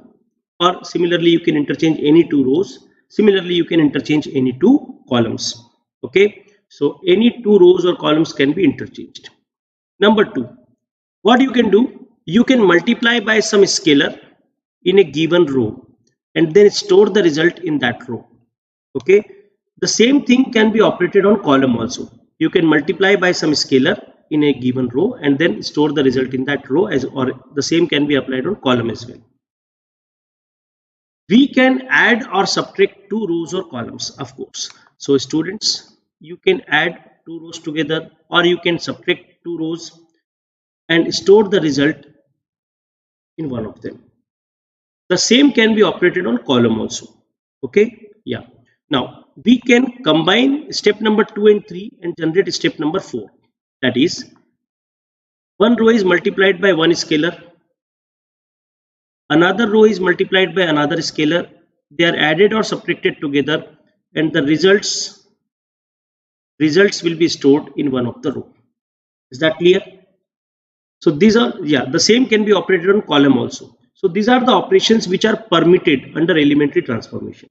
or similarly you can interchange any two rows. Similarly, you can interchange any two columns. Okay, so any two rows or columns can be interchanged. Number two, what you can do, you can multiply by some scalar in a given row and then store the result in that row. Okay, the same thing can be operated on column also. You can multiply by some scalar in a given row and then store the result in that row, or the same can be applied on column as well. We can add or subtract two rows or columns, of course. So students, you can add two rows together, or you can subtract two rows and store the result in one of them. The same can be operated on column also. Okay, yeah. Now we can combine step number 2 and 3 and generate step number 4. That is, one row is multiplied by one scalar, another row is multiplied by another scalar. They are added or subtracted together, and the results will be stored in one of the row. Is that clear? So these are, yeah, the same can be operated on column also. So these are the operations which are permitted under elementary transformation.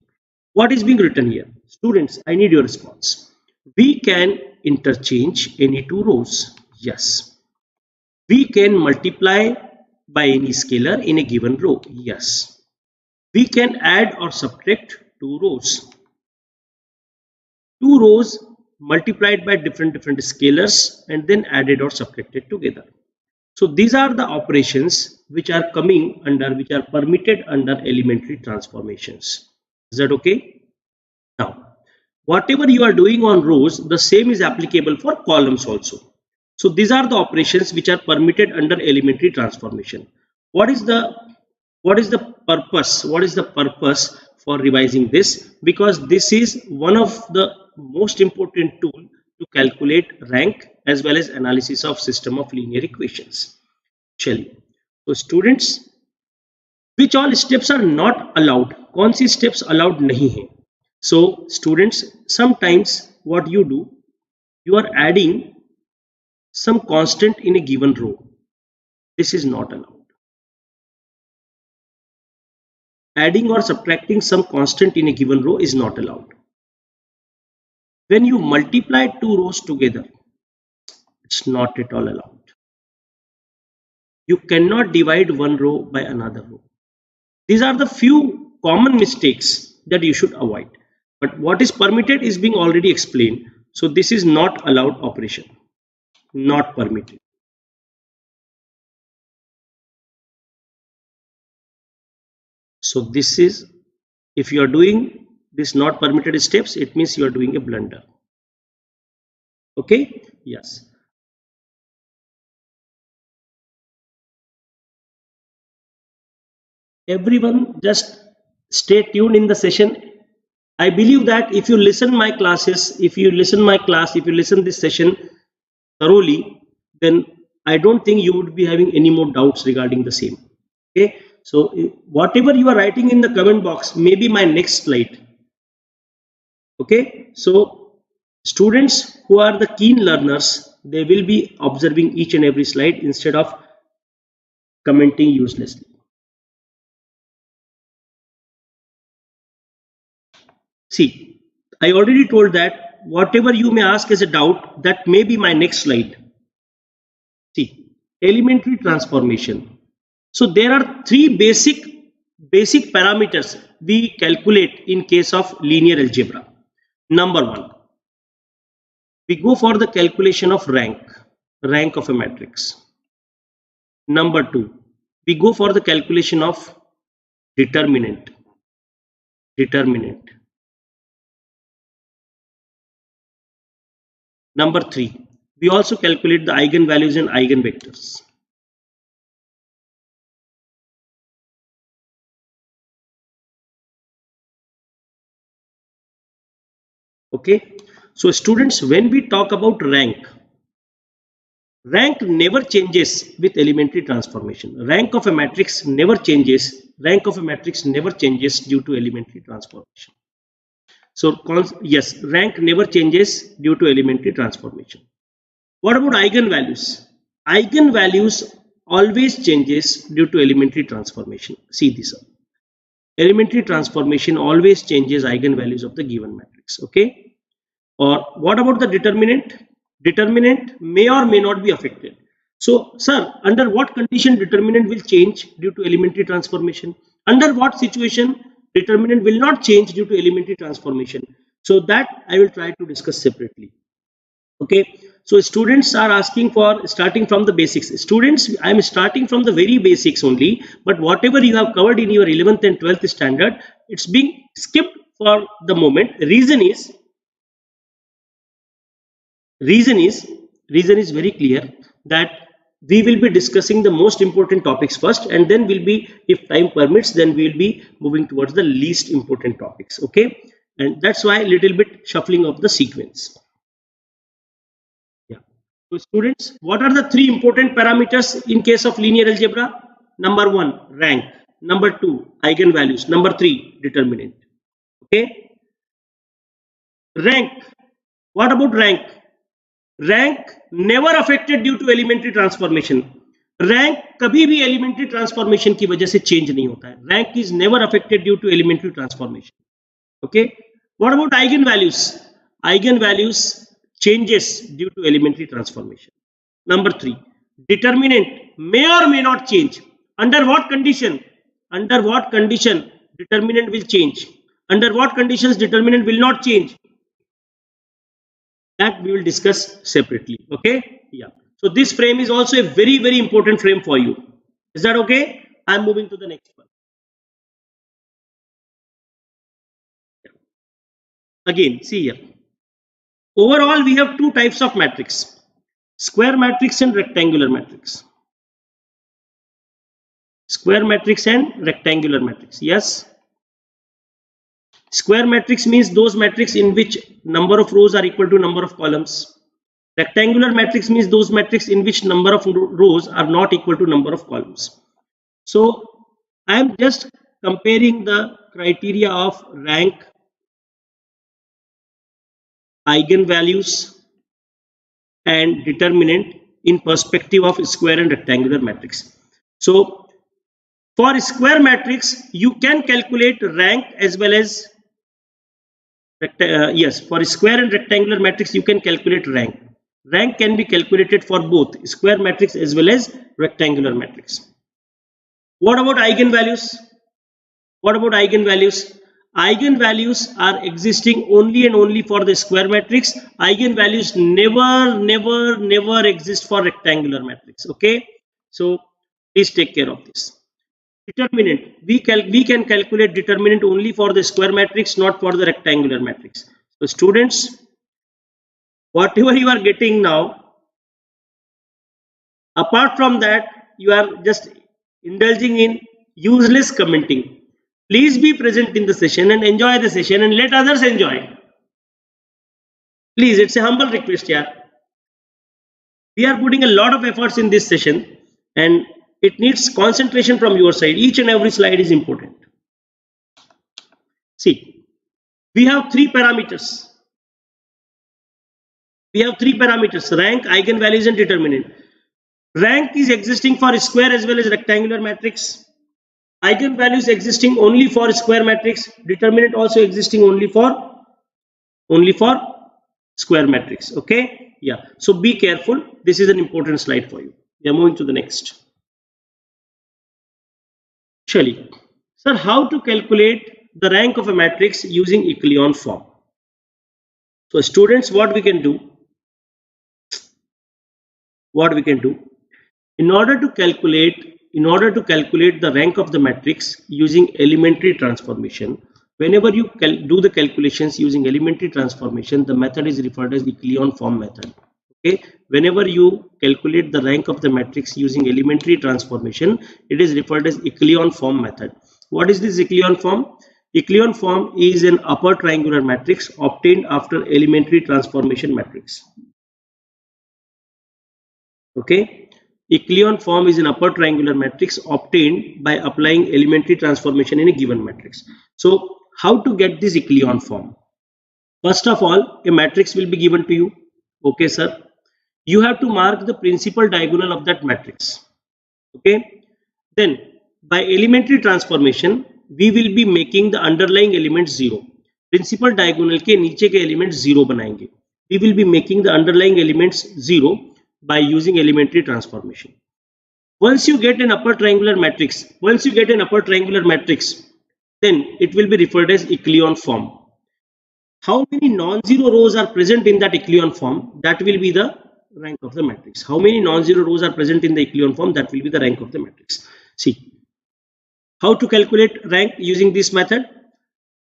What is being written here? Students, I need your response. We can interchange any two rows. Yes. We can multiply by any scalar in a given row. Yes. We can add or subtract two rows. Two rows multiplied by different scalars and then added or subtracted together. So these are the operations which are permitted under elementary transformations. Is that okay? Now, whatever you are doing on rows, the same is applicable for columns also. So these are the operations which are permitted under elementary transformation. What is the purpose? What is the purpose for revising this? Because this is one of the most important tool to calculate rank as well as analysis of system of linear equations. Chaliye. So students, which all steps are not allowed? कौन सी steps allowed नहीं है? So students, sometimes what you do, you are adding some constant in a given row. This is not allowed. Adding or subtracting some constant in a given row is not allowed. When you multiply two rows together, it's not at all allowed. You cannot divide one row by another row. These are the few common mistakes that you should avoid. But what is permitted is being already explained. So this is not allowed operation. Not permitted. So this is, if you are doing this not permitted steps, it means you are doing a blunder. Okay? Yes. Everyone just stay tuned in the session. I believe that if you listen my classes, if you listen this session thoroughly, then I don't think you would be having any more doubts regarding the same. Okay? So whatever you are writing in the comment box may be my next slide. Okay? So students who are the keen learners, they will be observing each and every slide instead of commenting uselessly. See, I already told that whatever you may ask as a doubt, that may be my next slide. See, elementary transformation. So there are three basic parameters we calculate in case of linear algebra. Number one, we go for the calculation of rank of a matrix. Number two, we go for the calculation of determinant. Number three, we also calculate the eigenvalues and eigenvectors. Okay, so students, when we talk about rank never changes with elementary transformation. Rank of a matrix never changes. Rank of a matrix never changes due to elementary transformation. So yes, rank never changes due to elementary transformation. What about eigenvalues? Eigenvalues always changes due to elementary transformation. See this up. Elementary transformation always changes eigenvalues of the given matrix. Okay. Or what about the determinant? Determinant may or may not be affected. So, sir, under what condition determinant will change due to elementary transformation? Under what situation determinant will not change due to elementary transformation? So that I will try to discuss separately. Okay. So students are asking for starting from the basics. Students, I am starting from the very basics only, but whatever you have covered in your 11th and 12th standard, it's being skipped for the moment. Reason is, Reason is very clear that we will be discussing the most important topics first, and then we'll be, if time permits, then we'll be moving towards the least important topics. Okay, and that's why a little bit shuffling of the sequence. Yeah. So students, what are the three important parameters in case of linear algebra? Number one, rank. Number two, eigenvalues. Number three, determinant. Okay. Rank. What about rank? Rank never affected due to elementary transformation. Rank कभी भी elementary transformation की वजह से change नहीं होता है. Rank is never affected due to elementary transformation. Okay. What about eigenvalues? Eigenvalues changes due to elementary transformation. Number three, determinant may or may not change. Under what condition? Under what condition determinant will change? Under what conditions determinant will not change? That we will discuss separately. Okay. Yeah. So this frame is also a very, very important frame for you. Is that okay? I'm moving to the next one. Again, see here. Overall, we have two types of matrix: square matrix and rectangular matrix. Square matrix and rectangular matrix. Yes. Square matrix means those matrix in which number of rows are equal to number of columns. Rectangular matrix means those matrix in which number of rows are not equal to number of columns. So I am just comparing the criteria of rank, eigenvalues, and determinant in perspective of square and rectangular matrix. So for square matrix, you can calculate rank as well as yes, for square and rectangular matrix, you can calculate rank. Rank can be calculated for both square matrix as well as rectangular matrix. What about eigenvalues? What about eigenvalues? Eigenvalues are existing only and only for the square matrix. Eigenvalues never exist for rectangular matrix. Okay, so please take care of this. Determinant, we can calculate determinant only for the square matrix, not for the rectangular matrix. So students, whatever you are getting now, apart from that, you are just indulging in useless commenting. Please be present in the session and enjoy the session and let others enjoy. Please, it's a humble request here. We are putting a lot of efforts in this session and it needs concentration from your side. Each and every slide is important. See, we have three parameters. We have three parameters: rank, eigenvalues, and determinant. Rank is existing for square as well as rectangular matrix. Eigenvalues existing only for square matrix. Determinant also existing only for square matrix. Okay. Yeah. So be careful. This is an important slide for you. We are moving to the next. Shelly, sir, how to calculate the rank of a matrix using echelon form? So students, what we can do, in order to calculate the rank of the matrix using elementary transformation, whenever you do the calculations using elementary transformation, the method is referred as echelon form method. Okay, whenever you calculate the rank of the matrix using elementary transformation, it is referred as echelon form method. What is this echelon form? Echelon form is an upper triangular matrix obtained after elementary transformation matrix. Okay, echelon form is an upper triangular matrix obtained by applying elementary transformation in a given matrix. So how to get this echelon form? First of all, a matrix will be given to you. Okay, sir. You have to mark the principal diagonal of that matrix. Okay. Then by elementary transformation, we will be making the underlying element 0. Principal diagonal के नीचे के elements 0 बनाएंगे. We will be making the underlying elements 0 by using elementary transformation. Once you get an upper triangular matrix, then it will be referred as echelon form. How many non-zero rows are present in that echelon form? That will be the rank of the matrix. How many non-zero rows are present in the echelon form? That will be the rank of the matrix. See, how to calculate rank using this method?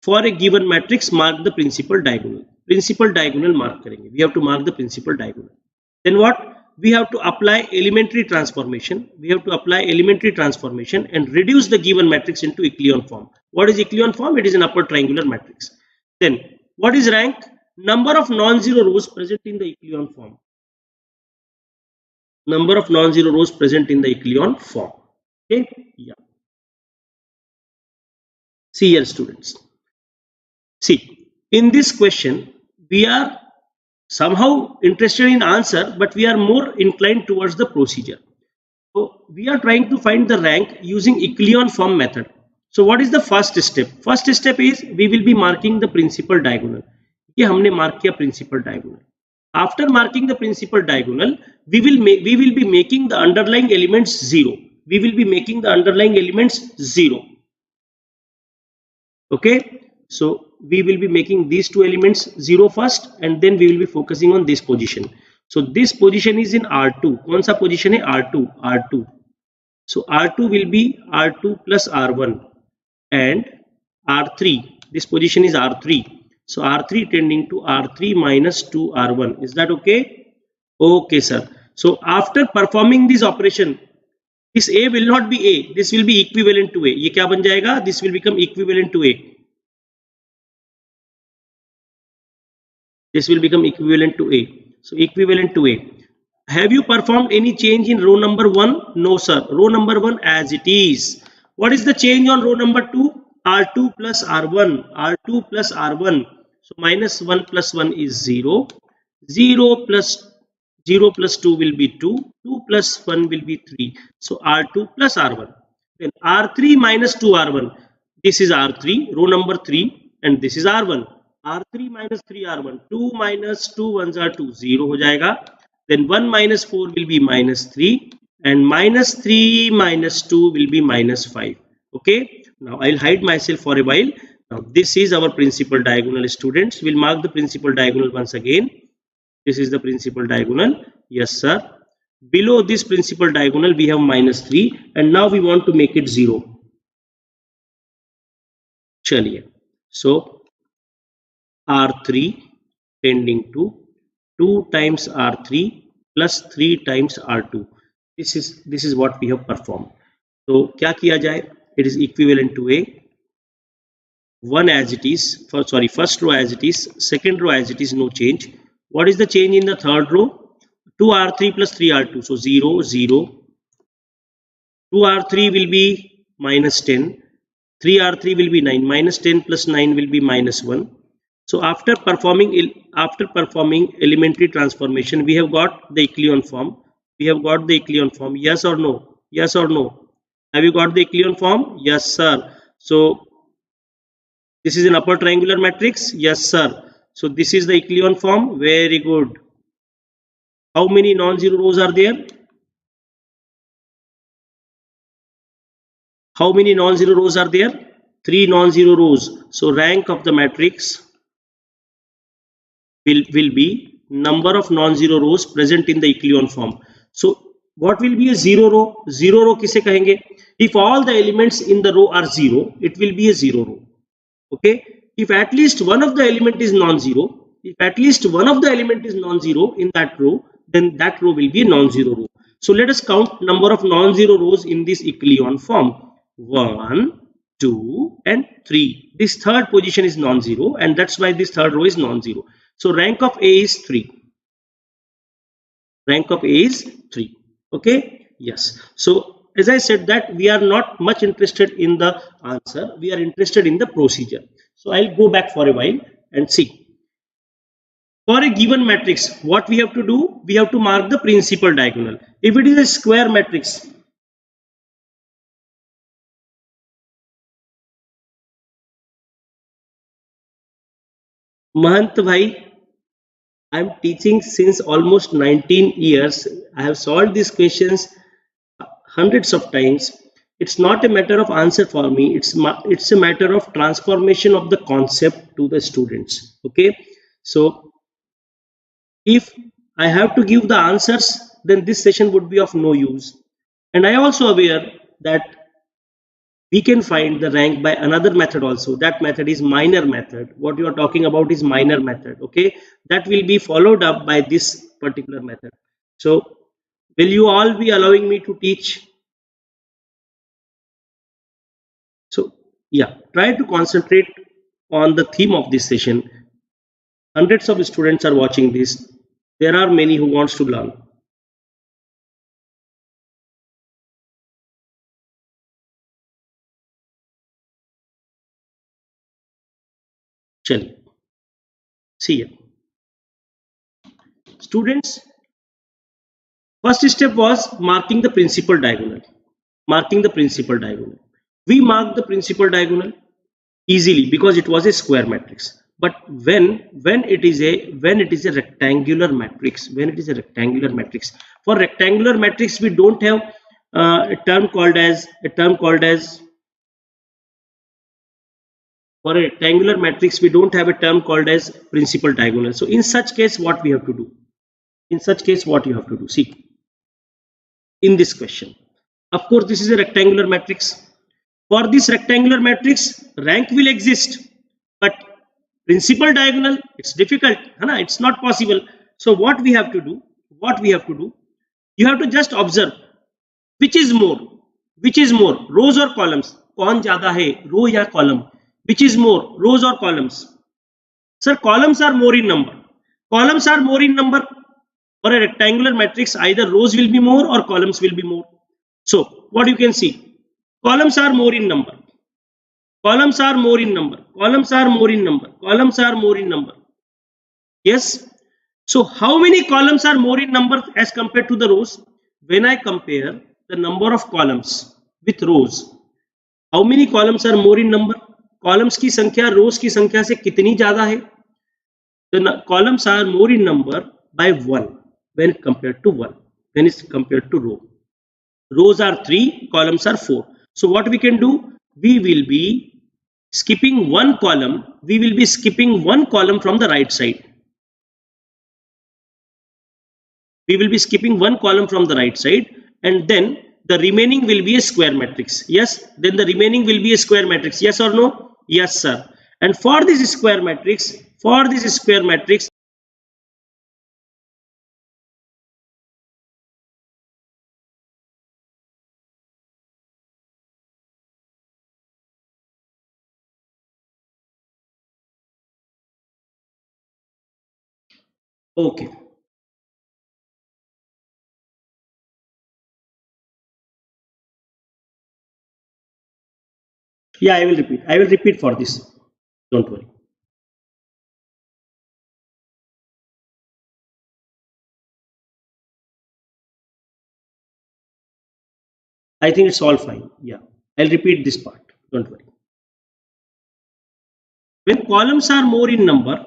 For a given matrix, mark the principal diagonal. principal diagonal mark करेंगे. We have to mark the principal diagonal. Then what? We have to apply elementary transformation. We have to apply elementary transformation and reduce the given matrix into echelon form. What is echelon form? It is an upper triangular matrix. Then what is rank? Number of non-zero rows present in the echelon form. Number of non-zero rows present in the echelon form. Okay, yeah. See here, students. See, in this question, we are somehow interested in answer, but we are more inclined towards the procedure. So we are trying to find the rank using echelon form method. So what is the first step? First step is we will be marking the principal diagonal. ये हमने mark किया principal diagonal. After marking the principal diagonal, we will be making the underlying elements 0. We will be making the underlying elements 0. Okay, so we will be making these two elements 0 first, and then we will be focusing on this position. So this position is in R2. कौन सा position है? R2. R2. So R2 will be R2 plus R1 and R3. This position is R3. So R3 tending to R3 minus 2 R1. Is that okay? Okay, sir. So after performing this operation, this A will not be A. This will be equivalent to A. ये क्या बन जाएगा? This will become equivalent to A. This will become equivalent to A. So equivalent to A. Have you performed any change in row number 1? No, sir. Row number 1 as it is. What is the change on row number 2? R2 plus R1. R2 plus R1. So minus 1 plus 1 is 0. 0 plus 2 will be 2. 2 plus 1 will be 3. So R2 plus R1. Then R3 minus 2 R1. This is R3, row number 3, and this is R1. R3 minus 3 R1. 2 minus 2 ones are 2. 0 हो जाएगा. Then 1 minus 4 will be minus 3. And minus 3 minus 2 will be minus 5. Okay. Now I'll hide myself for a while. Now this is our principal diagonal, students. We'll mark the principal diagonal once again. This is the principal diagonal. Yes, sir. Below this principal diagonal, we have minus 3. And now we want to make it 0. Chaliye. So R3 tending to 2 times R3 plus 3 times R2. This is what we have performed. So क्या किया जाए? It is equivalent to A. 1 as it is. First row as it is. Second row as it is. No change. What is the change in the third row? 2R3 plus 3R2. So 0, 0. 2R3 will be minus 10. 3R3 will be 9. Minus 10 plus 9 will be minus 1. So after performing elementary transformation, we have got the echelon form. We have got the echelon form. Yes or no? Yes or no? Have you got the echelon form? Yes, sir. So this is an upper triangular matrix. Yes, sir. So this is the echelon form. Very good. How many non-zero rows are there? How many non-zero rows are there? 3 non-zero rows. So rank of the matrix will be number of non-zero rows present in the echelon form. So what will be a 0 row? 0 row किसे कहेंगे? If all the elements in the row are 0, it will be a 0 row. Okay. If at least one of the element is non-zero, in that row, then that row will be a non-zero row. So let us count number of non-zero rows in this echelon form. 1, 2, and 3. This third position is non-zero, and that's why this third row is non-zero. So rank of A is 3. Rank of A is 3. Okay. Yes. So as I said that we are not much interested in the answer. We are interested in the procedure. So I'll go back for a while and see. For a given matrix, what we have to do? We have to mark the principal diagonal. If it is a square matrix, Mahant bhai, I am teaching since almost 19 years. I have solved these questions hundreds of times. It's not a matter of answer for me. It's a matter of transformation of the concept to the students. Okay. So if I have to give the answers, then this session would be of no use. And I am also aware that we can find the rank by another method also. That method is minor method. What you are talking about is minor method. Okay, that will be followed up by this particular method. So will you all be allowing me to teach? So yeah, try to concentrate on the theme of this session. Hundreds of students are watching this. There are many who wants to learn. Chal. See ya. Students, first step was marking the principal diagonal. Marking the principal diagonal. We marked the principal diagonal easily because it was a square matrix. But when it is a rectangular matrix, for rectangular matrix we don't have a term called as for a rectangular matrix we don't have a term called as principal diagonal. So in such case what we have to do? See, in this question, of course this is a rectangular matrix. For this rectangular matrix, rank will exist, but principal diagonal, it's difficult, it's not possible. So what we have to do? You have to just observe which is more, rows or columns. कौन ज्यादा है, row या column? Which is more, rows or columns? Sir, columns are more in number. For a rectangular matrix, either rows will be more or columns will be more. So what you can see, columns are more in number. Yes. So how many columns are more in number as compared to the rows? When I compare the number of columns with rows, how many columns are more in number? Columns की संख्या rows की संख्या से कितनी ज़्यादा है? The columns are more in number by 1 when compared to row. Rows are 3, columns are 4. So what we can do? We will be skipping one column. From the right side. And then the remaining will be a square matrix. Yes, then the remaining will be a square matrix. Yes or no? Yes, sir. And for this square matrix, okay. Yeah, I will repeat for this. Don't worry. I think it's all fine. Yeah, I'll repeat this part. Don't worry. When columns are more in number,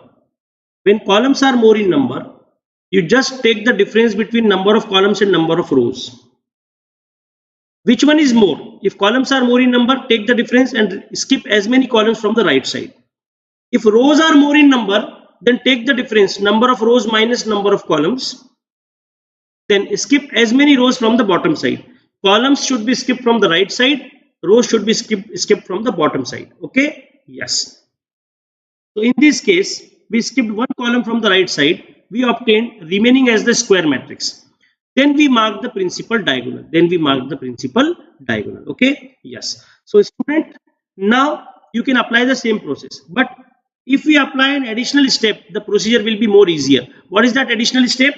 you just take the difference between number of columns and number of rows. Which one is more? If columns are more in number, take the difference and skip as many columns from the right side. If rows are more in number, then take the difference, number of rows minus number of columns. Then skip as many rows from the bottom side. Columns should be skipped from the right side, rows should be skipped from the bottom side. Okay? Yes. So in this case, we skipped one column from the right side. We obtained remaining as the square matrix. Then we mark the principal diagonal. Okay? Yes. So student, now you can apply the same process. But if we apply an additional step, the procedure will be more easier. What is that additional step?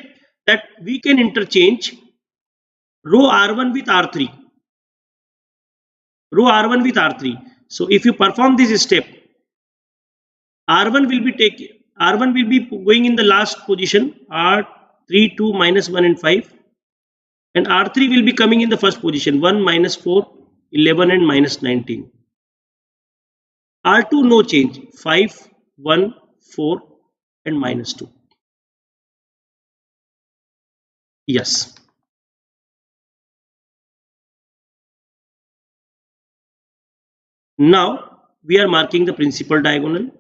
That we can interchange row R1 with R3. So if you perform this step, R1 will be going in the last position, R3, 2, minus 1 and 5. And R3 will be coming in the first position, 1, minus 4, 11 and minus 19. R2 no change, 5, 1, 4 and minus 2. Yes. Now we are marking the principal diagonal,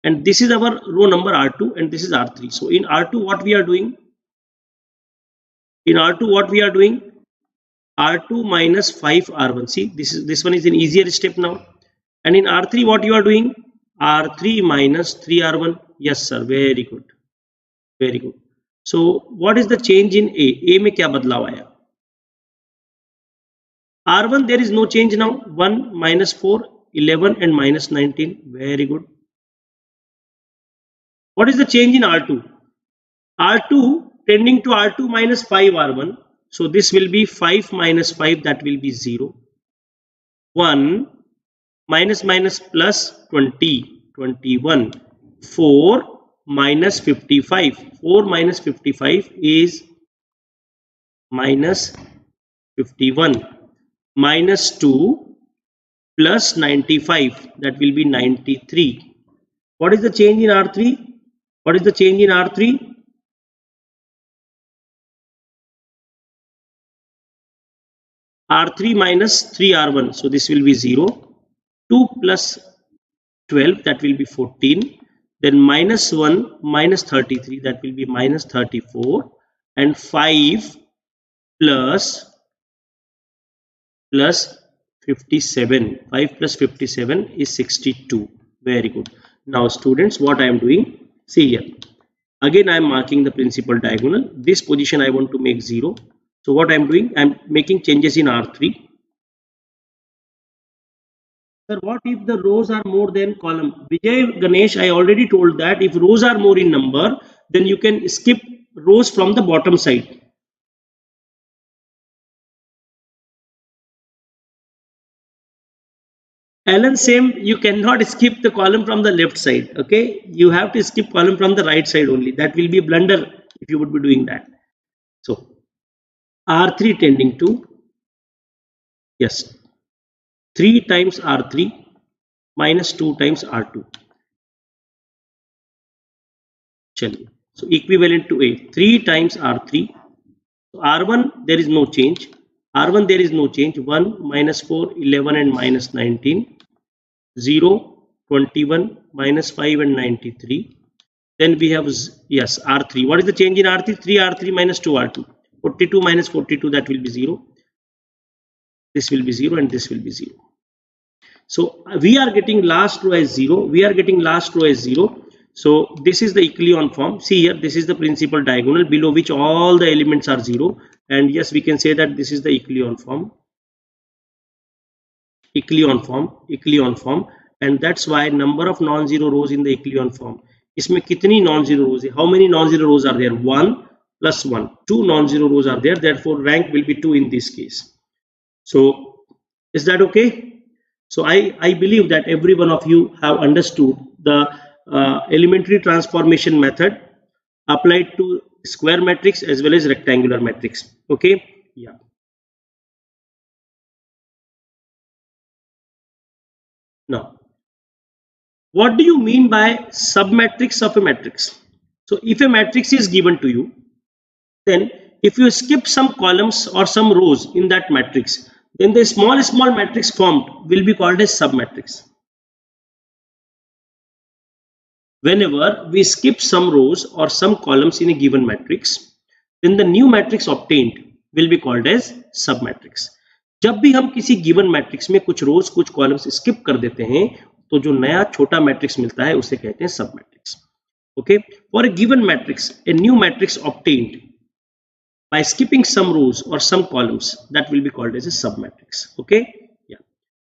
and this is our row number R2 and this is R3. So in R2 what we are doing? R2 minus 5 R1. See, this one is an easier step now. And in R3, what you are doing? R3 minus 3 R1. Yes, sir. Very good. Very good. So, what is the change in A? A में क्या बदलाव आया? R1 there is no change now. 1 minus 4, 11 and minus 19. Very good. What is the change in R2? R2 tending to R2 minus 5 R1. So this will be 5 minus 5, that will be 0. 1 minus minus plus 20, 21. 4 minus 55. 4 minus 55 is minus 51. Minus 2 plus 95, that will be 93. What is the change in R3? What is the change in R3? R3 minus 3 R1, so this will be 0. 2 plus 12, that will be 14. Then minus 1 minus 33, that will be minus 34. And 5 plus 57. 5 plus 57 is 62. Very good. Now students, what I am doing? See here. Again I am marking the principal diagonal. This position I want to make 0. So what I am doing? I am making changes in R3. Sir, what if the rows are more than column? Vijay, Ganesh, I already told that if rows are more in number, then you can skip rows from the bottom side. Alan, same, you cannot skip the column from the left side. Okay, you have to skip column from the right side only. That will be a blunder if you would be doing that. So R3 tending to, yes, 3 times R3 minus 2 times R2. So equivalent to A, 3 times R3. So R1 there is no change. R1 there is no change. 1 minus 4, 11 and minus 19. 0, 21, minus 5 and 93. Then we have, yes, R3. What is the change in R3? 3 R3 minus 2 R2. 42 minus 42, that will be 0. This will be 0 and this will be 0. So we are getting last row as 0. We are getting last row as 0. So this is the echelon form. See here, this is the principal diagonal below which all the elements are 0. And yes, we can say that this is the echelon form. Echelon form. And that's why number of non-zero rows in the echelon form. इसमें कितनी non-zero rows है? How many non-zero rows are there? 1 plus 1. 2 non-zero rows are there. Therefore, rank will be 2 in this case. So, is that okay? So, I believe that every one of you have understood the elementary transformation method applied to square matrix as well as rectangular matrix. Okay? Yeah. Now, what do you mean by submatrix of a matrix? So if a matrix is given to you, then if you skip some columns or some rows in that matrix, then the small matrix formed will be called as submatrix. Whenever we skip some rows or some columns in a given matrix, then the new matrix obtained will be called as submatrix. जब भी हम किसी given matrix में कुछ रोज कुछ columns skip कर देते हैं तो जो नया छोटा मैट्रिक्स मिलता है उसे कहते हैं सब matrix. Okay, for a given matrix a new matrix obtained by skipping some rows or some columns, that will be called as a submatrix. Okay, yeah.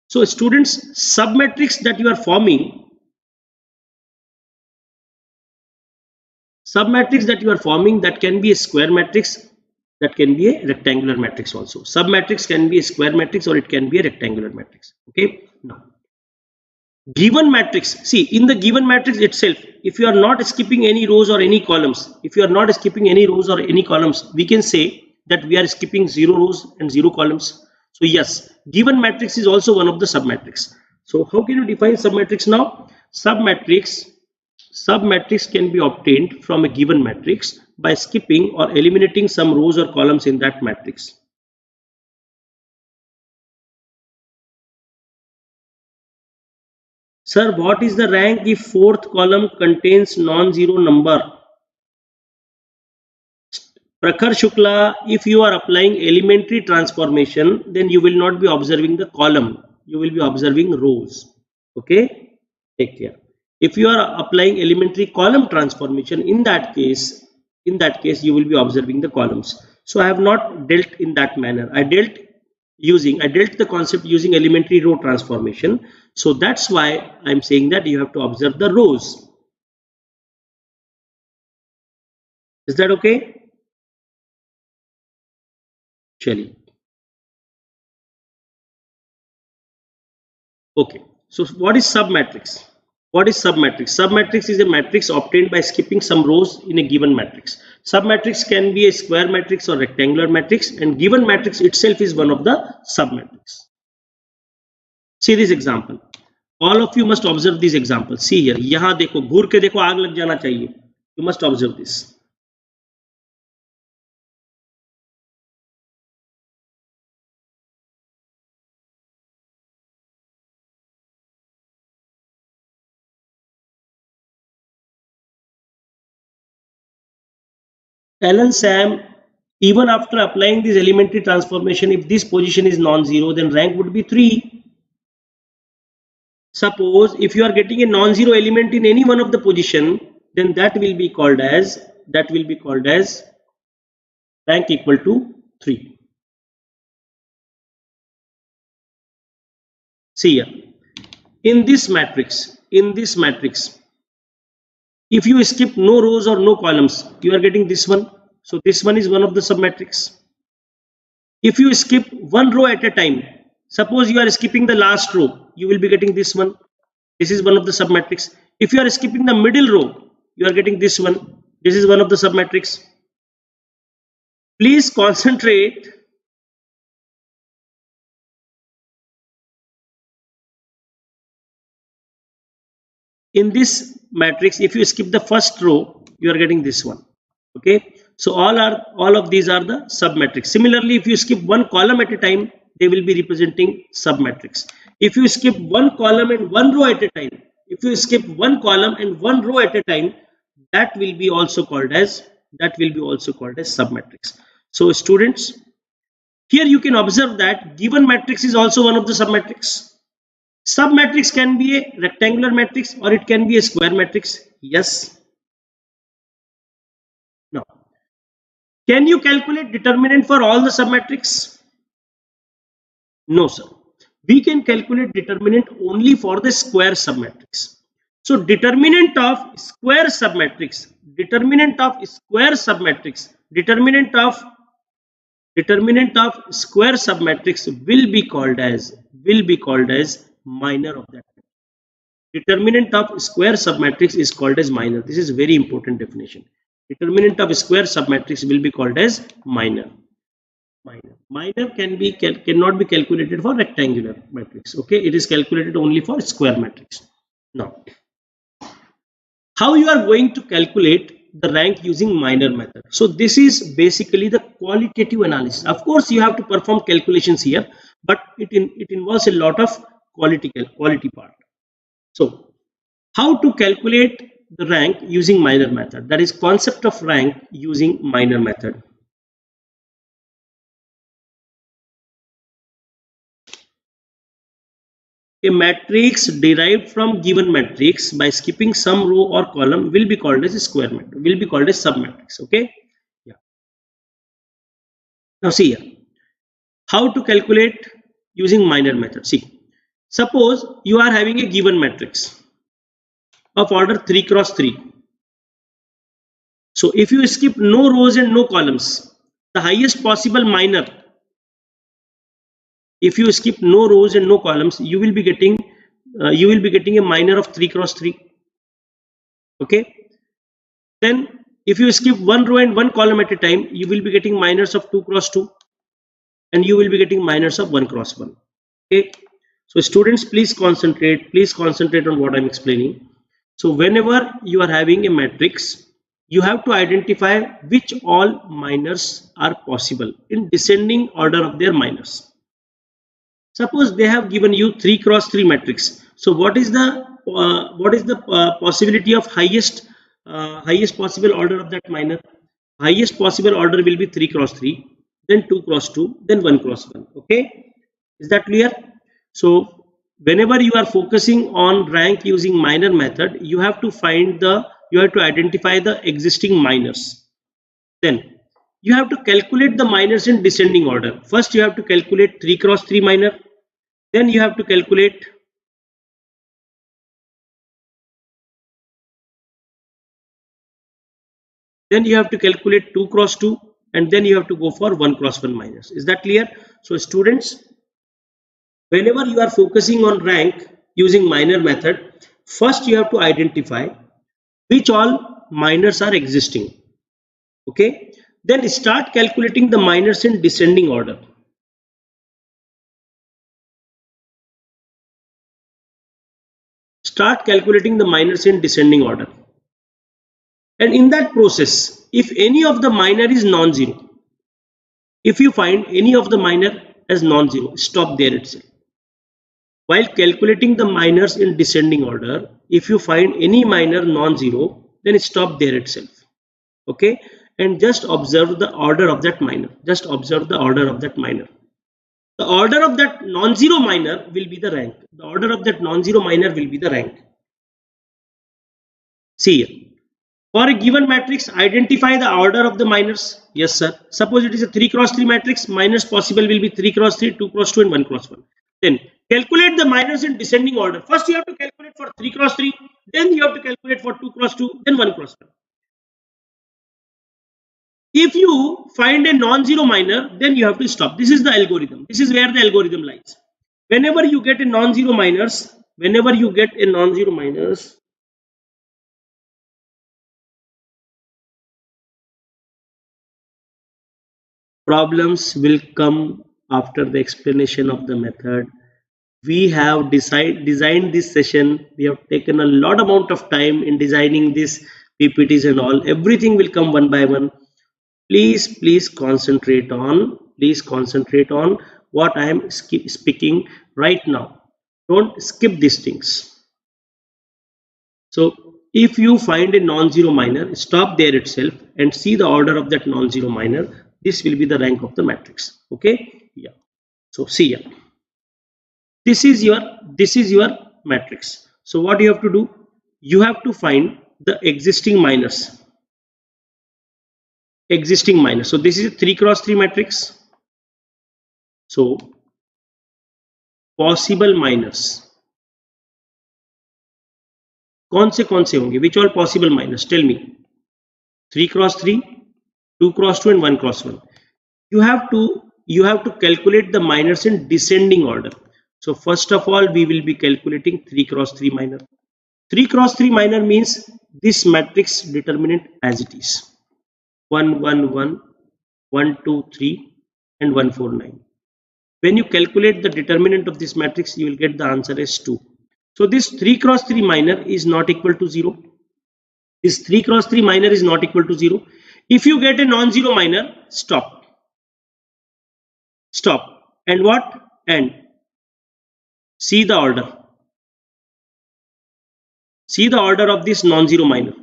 So students, submatrix that you are forming, that can be a square matrix, that can be a rectangular matrix also. Submatrix can be a square matrix or it can be a rectangular matrix. Okay, now given matrix, see in the given matrix itself, if you are not skipping any rows or any columns, we can say that we are skipping 0 rows and 0 columns. So yes, given matrix is also one of the submatrix. So how can you define submatrix now? Submatrix can be obtained from a given matrix by skipping or eliminating some rows or columns in that matrix. Sir, what is the rank if fourth column contains non-zero number? Prakhar Shukla, if you are applying elementary transformation, then you will not be observing the column. You will be observing rows. Okay? Take care. If you are applying elementary column transformation, in that case, you will be observing the columns. So I have not dealt in that manner. I dealt the concept using elementary row transformation. So that's why I'm saying that you have to observe the rows. Is that okay? Chali. Okay. So what is submatrix? What is submatrix? Submatrix is a matrix obtained by skipping some rows in a given matrix. Submatrix can be a square matrix or rectangular matrix, and given matrix itself is one of the submatrix. See this example. All of you must observe this example. See here. यहाँ देखो, घूर के देखो, आग लग जाना चाहिए. You must observe this. Alan Sam, even after applying this elementary transformation, if this position is non-zero, then rank would be 3. Suppose if you are getting a non-zero element in any one of the position, then that will be called as rank equal to 3. See here, in this matrix, if you skip no rows or no columns, you are getting this one. So this one is one of the submatrix. If you skip one row at a time, suppose you are skipping the last row, you will be getting this one. This is one of the submatrix. If you are skipping the middle row, you are getting this one. This is one of the submatrix. Please concentrate. In this matrix, if you skip the first row, you are getting this one. Okay. So all of these are the submatrix. Similarly, if you skip one column at a time, they will be representing submatrix. If you skip one column and one row at a time, that will be also called as submatrix. So students, here you can observe that given matrix is also one of the submatrix. Submatrix can be a rectangular matrix or it can be a square matrix. Yes. Now, can you calculate determinant for all the submatrix? No, sir. We can calculate determinant only for the square submatrix. So determinant of square submatrix will be called as minor of that. Determinant of square submatrix is called as minor. This is very important definition. Determinant of square submatrix will be called as minor. Minor cannot be calculated for rectangular matrix. Okay, it is calculated only for square matrix. Now, how you are going to calculate the rank using minor method? So this is basically the qualitative analysis. Of course, you have to perform calculations here, but it involves a lot of quality part. So, how to calculate the rank using minor method? That is concept of rank using minor method. A matrix derived from given matrix by skipping some row or column will be called as a square matrix, will be called as submatrix. Okay. Yeah. Now see here, how to calculate using minor method. See, suppose you are having a given matrix of order 3 cross 3. So if you skip no rows and no columns, the highest possible minor, if you skip no rows and no columns, you will be getting a minor of 3 cross 3. Okay. Then if you skip one row and one column at a time, you will be getting minors of 2 cross 2, and you will be getting minors of 1 cross 1. Okay. So students, please concentrate on what I'm explaining. So whenever you are having a matrix, you have to identify which all minors are possible in descending order of their minors. Suppose they have given you 3 cross 3 matrix. So what is the possibility of highest possible order of that minor? highest possible order will be 3 cross 3, then 2 cross 2, then 1 cross 1. Okay, is that clear? So whenever you are focusing on rank using minor method, you have to identify the existing minors. Then you have to calculate the minors in descending order. First you have to calculate 3 cross 3 minor, then you have to calculate then you have to calculate 2 cross 2, and then you have to go for 1 cross 1 minors. Is that clear? So students, whenever you are focusing on rank using minor method, first you have to identify which all minors are existing. Okay, then start calculating the minors in descending order. Start calculating the minors in descending order. And in that process, if any of the minor is non-zero, if you find any of the minor as non-zero, stop there itself. While calculating the minors in descending order, if you find any minor non-zero, then stop there itself. Okay, and just observe the order of that minor. Just observe the order of that minor. The order of that non-zero minor will be the rank. The order of that non-zero minor will be the rank. See here. For a given matrix, identify the order of the minors. Yes, sir. Suppose it is a 3 cross 3 matrix, minors possible will be 3 cross 3, 2 cross 2, and 1 cross 1. Then calculate the minors in descending order. First, you have to calculate for 3 cross 3, then you have to calculate for 2 cross 2, then 1 cross 1. If you find a non-zero minor, then you have to stop. This is the algorithm. This is where the algorithm lies. Whenever you get a non-zero minors, problems will come after the explanation of the method. We have designed this session. We have taken a lot amount of time in designing this PPTs and all. Everything will come one by one. Please concentrate on what I am speaking right now. Don't skip these things. So if you find a non-zero minor, stop there itself and see the order of that non-zero minor. This will be the rank of the matrix. Okay, yeah. So see here. This is your matrix. So what you have to do? You have to find the existing minors. So this is a 3 cross 3 matrix. So possible minors कौन से होंगे? Which all possible minors? Tell me. 3 cross 3, 2 cross 2, and 1 cross 1. You have to calculate the minors in descending order. So first of all, we will be calculating 3 cross 3 minor. 3 cross 3 minor means this matrix determinant as it is. 1 1 1, 1 2 3, and 1 4 9. When you calculate the determinant of this matrix, you will get the answer as 2. So this 3 cross 3 minor is not equal to 0. This 3 cross 3 minor is not equal to 0. If you get a non-zero minor, stop. And what? And see the order. See the order of this non-zero minor.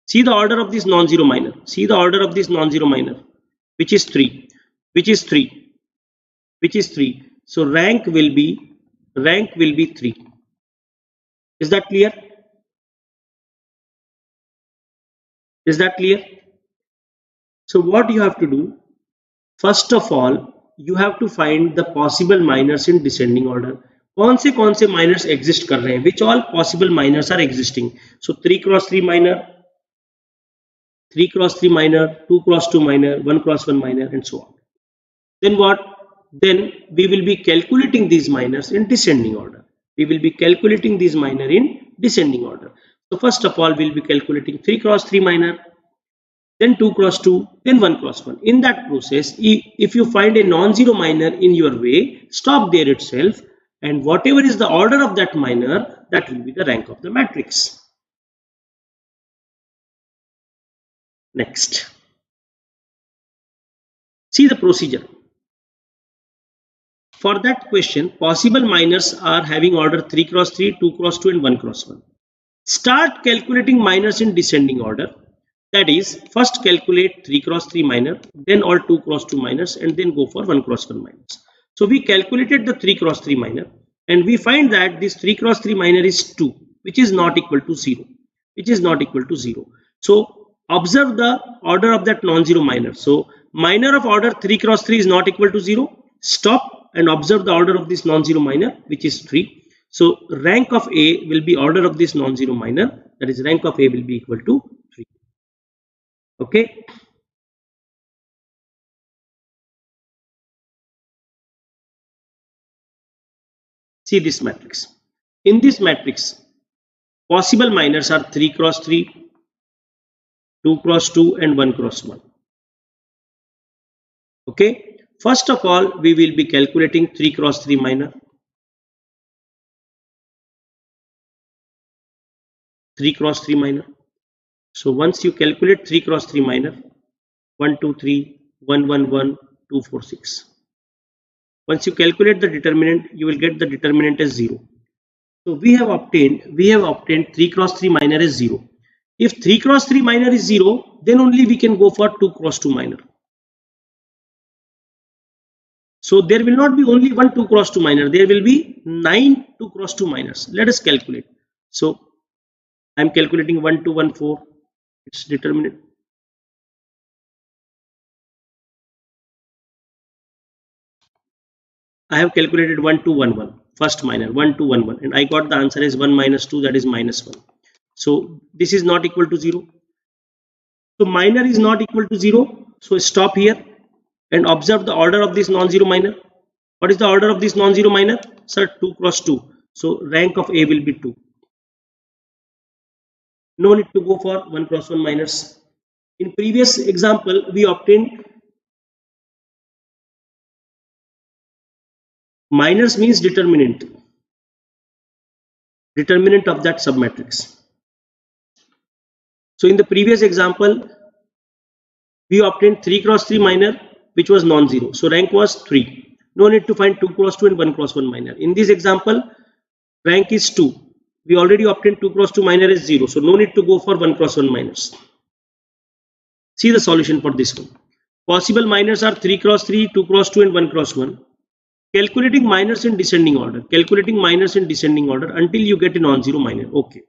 See the order of this non-zero minor. See the order of this non-zero minor, which is 3. So rank will be 3. Is that clear? So what you have to do? First of all, you have to find the possible minors in descending order. कौन से minors exist कर रहे हैं? Which all possible minors are existing? So 3 cross 3 minor, 3 cross 3 minor, 2 cross 2 minor, 1 cross 1 minor, and so on. Then what? Then we will be calculating these minors in descending order. So first of all, we will be calculating 3 cross 3 minor, then 2 cross 2, then 1 cross 1. In that process, if you find a non-zero minor in your way, stop there itself, and whatever is the order of that minor, that will be the rank of the matrix. Next, see the procedure. For that question, possible minors are having order 3 cross 3, 2 cross 2, and 1 cross 1. Start calculating minors in descending order. That is, first calculate 3 cross 3 minor, then all 2 cross 2 minors, and then go for 1 cross 1 minors. So we calculated the 3 cross 3 minor, and we find that this 3 cross 3 minor is 2, which is not equal to 0, which is not equal to 0. So observe the order of that non-zero minor. So minor of order 3 cross 3 is not equal to 0. Stop and observe the order of this non-zero minor, which is 3. So rank of A will be order of this non-zero minor, that is rank of A will be equal to 3. Okay. See this matrix. In this matrix, possible minors are 3 cross 3, 2 cross 2 and 1 cross 1. Okay. First of all, we will be calculating 3 cross 3 minor. 3 cross 3 minor. So once you calculate 3 cross 3 minor, 1, 2, 3, 1, 1, 1, 2, 4, 6. Once you calculate the determinant, you will get the determinant as 0. So we have obtained 3 cross 3 minor as 0. If 3 cross 3 minor is 0, then only we can go for 2 cross 2 minor. So there will not be only one 2 cross 2 minor, there will be 9 2 cross 2 minors. Let us calculate. So I am calculating 1, 2, 1, 4. Its determinant. I have calculated 1, 2, 1, 1. First minor 1, 2, 1, 1, and I got the answer as 1 minus 2, that is minus 1. So this is not equal to 0. So minor is not equal to 0. So stop here and observe the order of this non-zero minor. What is the order of this non-zero minor? Sir, 2 cross 2. So rank of A will be 2. No need to go for 1 cross 1 minors. In previous example, we obtained minors means determinant of that submatrix. So in the previous example, we obtained 3 cross 3 minor, which was non-zero. So rank was 3. No need to find 2 cross 2 and 1 cross 1 minor. In this example, rank is 2. We already obtained 2 cross 2 minor is 0. So no need to go for 1 cross 1 minors. See the solution for this one. Possible minors are 3 cross 3, 2 cross 2 and 1 cross 1. Calculating minors in descending order. Calculating minors in descending order until you get a non-zero minor. Okay.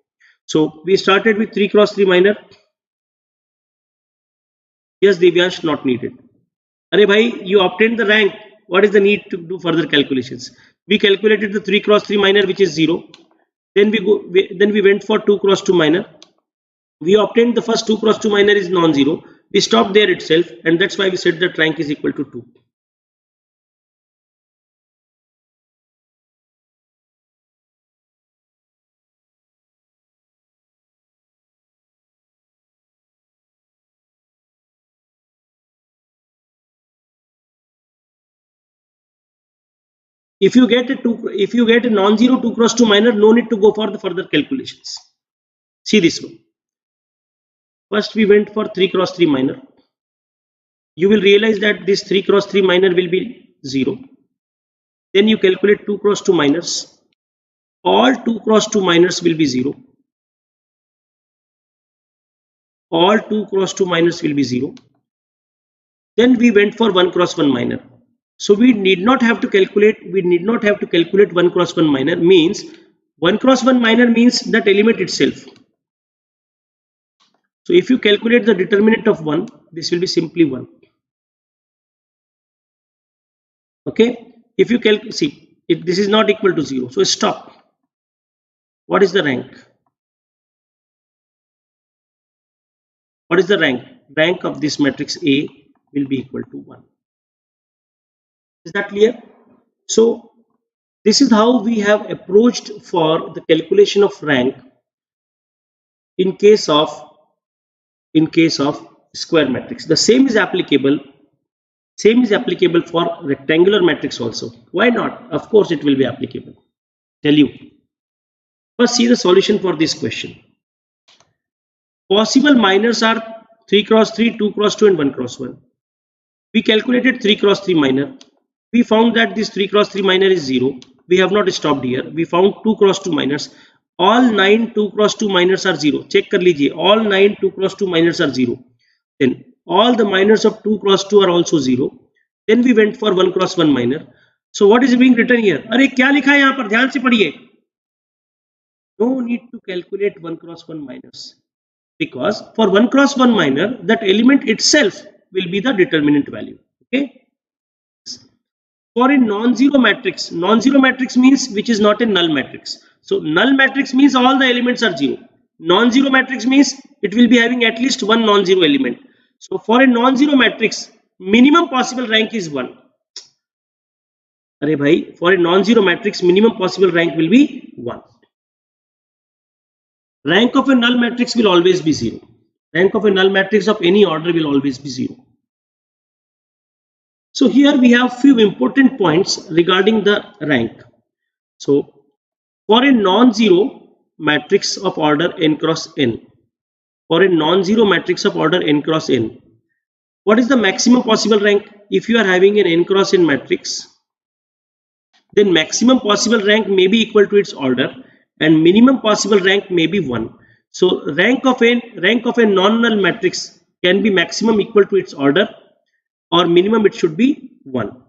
So we started with 3 cross 3 minor. Yes, Divyash, not needed. Arey bhai, you obtained the rank. What is the need to do further calculations? We calculated the 3 cross 3 minor, which is 0. Then we went for 2 cross 2 minor. We obtained the first 2 cross 2 minor is non-zero. We stopped there itself, and that's why we said that rank is equal to 2. If you get a non-zero 2 cross 2 minor, no need to go for the further calculations. See this one. First we went for 3 cross 3 minor. You will realize that this 3 cross 3 minor will be 0. Then you calculate 2 cross 2 minors. All 2 cross 2 minors will be 0. All 2 cross 2 minors will be 0. Then we went for 1 cross 1 minor. So we need not have to calculate 1 cross 1 minor. Means 1 cross 1 minor means that element itself. So if you calculate the determinant of 1, this will be simply 1. Okay. If you see, this is not equal to 0. So stop. What is the rank? What is the rank? Rank of this matrix A will be equal to 1. Is that clear? So this is how we have approached for the calculation of rank in case of square matrix. The same is applicable for rectangular matrix also. Why not? Of course it will be applicable. Tell you. First see the solution for this question. Possible minors are 3 cross 3, 2 cross 2 and 1 cross 1. We calculated 3 cross 3 minor. We found that this 3 cross 3 minor is 0. We have not stopped here. We found 2 cross 2 minors. all 9 2 cross 2 minors are 0. Check कर लीजिए, all 9 2 cross 2 minors are 0. Then all the minors of 2 cross 2 are also 0. Then we went for 1 cross 1 minor. So what is being written here? अरे क्या लिखा है यहाँ पर, ध्यान से पढ़िए. No need to calculate 1 cross 1 minors, because for 1 cross 1 minor, that element itself will be the determinant value. Okay. For a non-zero matrix means which is not a null matrix. So null matrix means all the elements are 0. Non-zero matrix means it will be having at least one non-zero element. So for a non-zero matrix, minimum possible rank is 1. Arey bhai, for a non-zero matrix, minimum possible rank will be 1. Rank of a null matrix will always be 0. Rank of a null matrix of any order will always be 0. So here we have few important points regarding the rank. So for a non-zero matrix of order n cross n, for a non-zero matrix of order n cross n, what is the maximum possible rank? If you are having an n cross n matrix, then maximum possible rank may be equal to its order and minimum possible rank may be 1. So rank of a non-null matrix can be maximum equal to its order, or minimum it should be 1.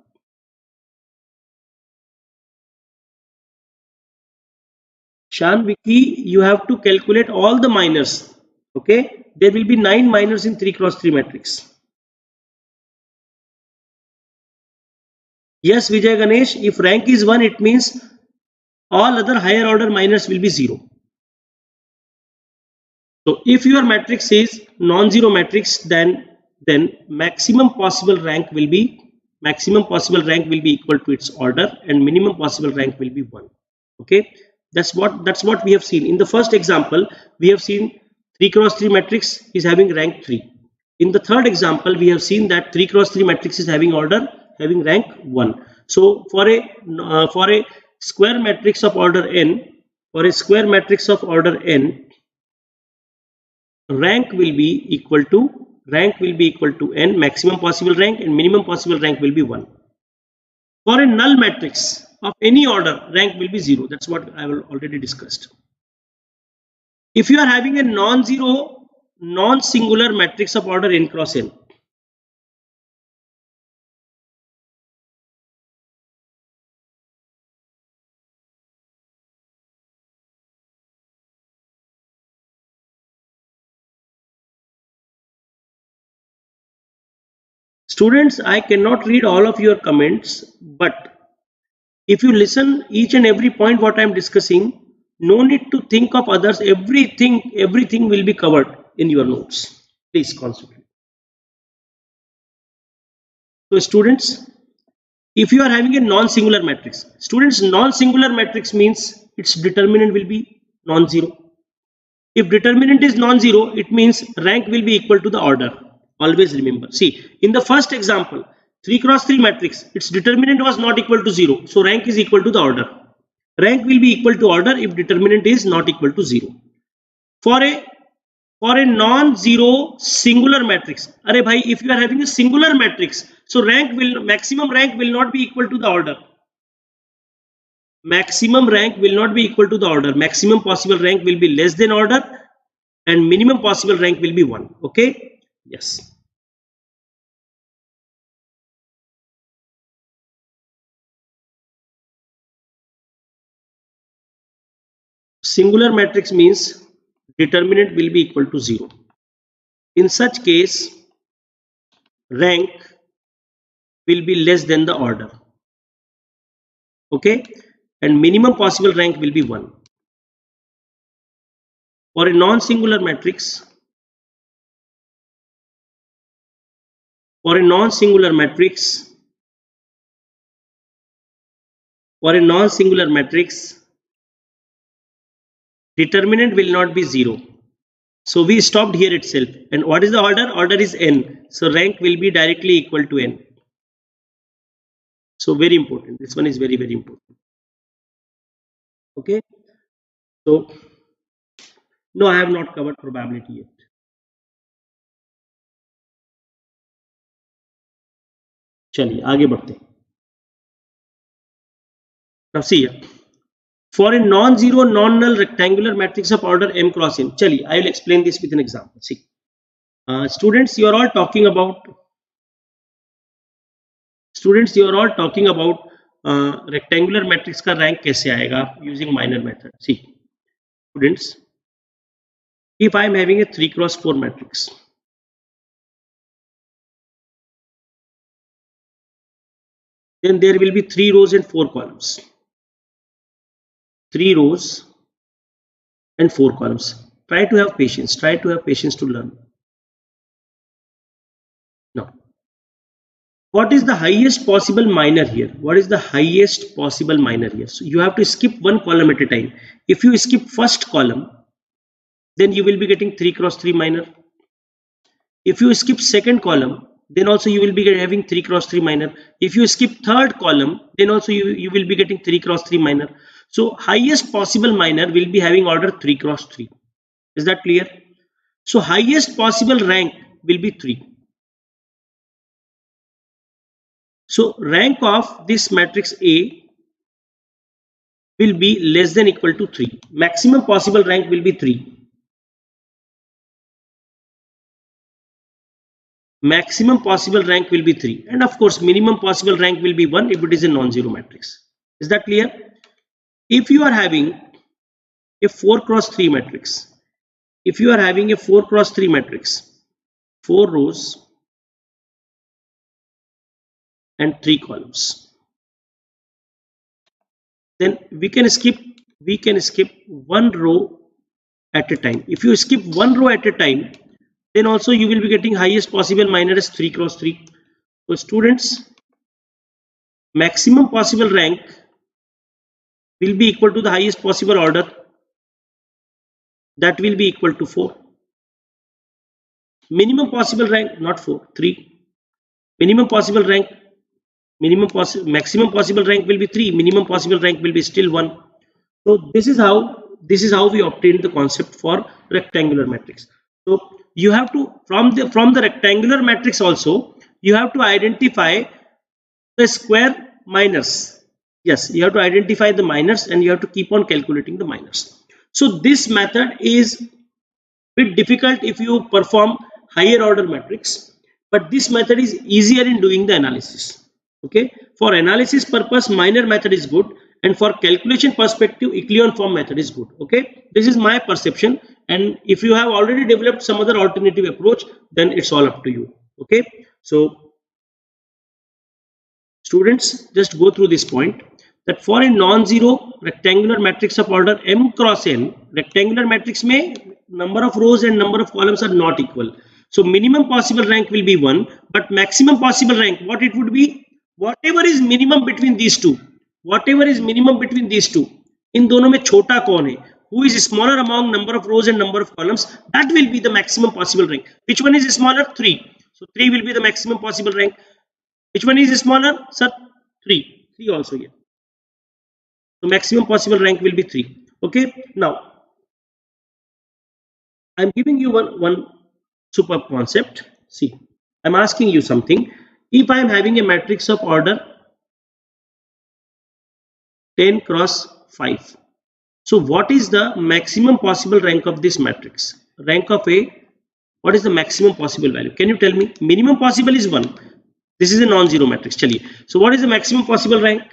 Shan, Vicky, you have to calculate all the minors. Okay, there will be 9 minors in 3 cross 3 matrix. Yes, Vijay Ganesh, if rank is 1, it means all other higher order minors will be 0. So if your matrix is non-zero matrix, then maximum possible rank will be equal to its order and minimum possible rank will be 1. Okay, that's what we have seen in the first example. We have seen 3 cross 3 matrix is having rank 3. In the third example, we have seen that 3 cross 3 matrix is having rank 1. So for a square matrix of order n, rank will be equal to n, maximum possible rank, and minimum possible rank will be 1. For a null matrix of any order, rank will be 0. That's what I have already discussed. If you are having a non-zero, non-singular matrix of order n cross n, students, I cannot read all of your comments, but if you listen each and every point what I am discussing, no need to think of others. Everything will be covered in your notes. Please concentrate. So students, if you are having a non-singular matrix, students, non-singular matrix means its determinant will be non-zero. If determinant is non-zero, it means rank will be equal to the order. Always remember. See, in the first example, 3 cross 3 matrix, its determinant was not equal to 0. So rank is equal to the order. Rank will be equal to order if determinant is not equal to 0. For a non-zero singular matrix, arey bhai, if you are having a singular matrix, so maximum rank will not be equal to the order. Maximum rank will not be equal to the order. Maximum possible rank will be less than order and minimum possible rank will be 1. Okay? Yes. Singular matrix means determinant will be equal to 0. In such case, rank will be less than the order. Okay? And minimum possible rank will be 1. For a non-singular matrix, determinant will not be 0. So we stopped here itself. And what is the order? Order is n. So rank will be directly equal to n. So very important. This one is very, very important. Okay. So no, I have not covered probability yet. चलिए आगे बढ़ते हैं. Now see here. For a non-zero, non-null rectangular matrix of order m cross n. Chali, I will explain this with an example. See, students, you are all talking about rectangular matrix का rank कैसे आएगा using minor method. See, students, if I am having a 3 cross 4 matrix, then there will be 3 rows and 4 columns. 3 rows and 4 columns. Try to have patience. Try to have patience to learn. Now, what is the highest possible minor here? What is the highest possible minor here? So you have to skip one column at a time. If you skip first column, then you will be getting 3 cross 3 minor. If you skip second column, then also you will be having 3 cross 3 minor. If you skip third column, then also you will be getting 3 cross 3 minor. So highest possible minor will be having order 3 cross 3. Is that clear? So highest possible rank will be 3. So rank of this matrix A will be less than equal to 3. Maximum possible rank will be 3. Maximum possible rank will be 3. And of course, minimum possible rank will be 1 if it is a non-zero matrix. Is that clear? If you are having a 4 cross 3 matrix, 4 rows and 3 columns, then we can skip one row at a time. If you skip one row at a time, then also you will be getting highest possible minor as 3 cross 3. So students, maximum possible rank will be equal to the highest possible order, that will be equal to 4. Minimum possible rank, not 4, 3. Minimum possible rank, maximum possible rank will be 3. Minimum possible rank will be still 1. So this is how we obtain the concept for rectangular matrix. So you have to, from the rectangular matrix also, you have to identify the square minors. Yes, you have to identify the minors and you have to keep on calculating the minors. So this method is bit difficult if you perform higher order matrix, but this method is easier in doing the analysis. Okay, for analysis purpose, minor method is good, and for calculation perspective, echelon form method is good. Okay, this is my perception, and if you have already developed some other alternative approach, then it's all up to you. Okay, so students, just go through this point, that for a non-zero rectangular matrix of order m cross n, rectangular matrix may number of rows and number of columns are not equal. So minimum possible rank will be 1, but maximum possible rank, what it would be? Whatever is minimum between these two. In दोनों में छोटा कौन है? Who is smaller among number of rows and number of columns? That will be the maximum possible rank. Which one is smaller? 3. So 3 will be the maximum possible rank. Which one is smaller? Sir, 3. 3 also here. So maximum possible rank will be 3. Okay. Now, I'm giving you one superb concept. See, I'm asking you something. If I'm having a matrix of order 10 cross 5. So what is the maximum possible rank of this matrix? Rank of A, what is the maximum possible value? Can you tell me? Minimum possible is 1. This is a non-zero matrix. Chaliye. So what is the maximum possible rank?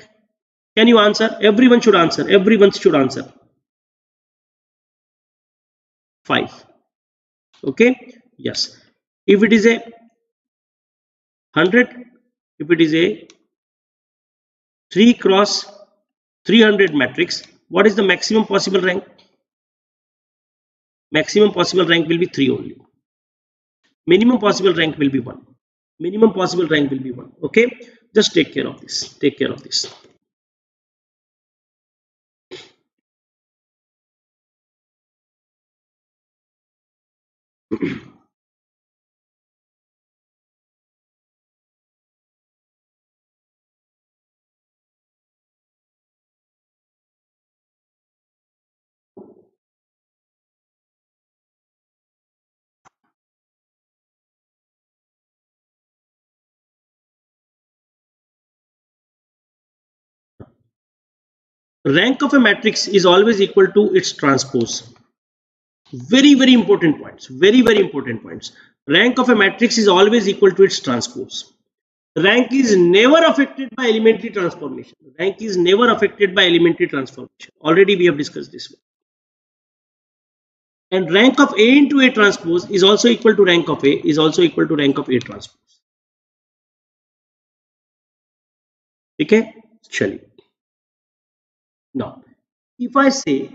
Can you answer? Everyone should answer. 5. Okay. Yes. If it is a 100, if it is a 3 cross 300 matrix, what is the maximum possible rank? Maximum possible rank will be 3 only. Minimum possible rank will be 1. Okay. Just take care of this. rank of a matrix is always equal to its transpose. Very, very important points. Very, very important points. Rank of a matrix is always equal to its transpose. Rank is never affected by elementary transformation. Rank is never affected by elementary transformation. Already we have discussed this one. And rank of A into A transpose is also equal to rank of A is also equal to rank of A transpose. Okay? Chali. Now, if I say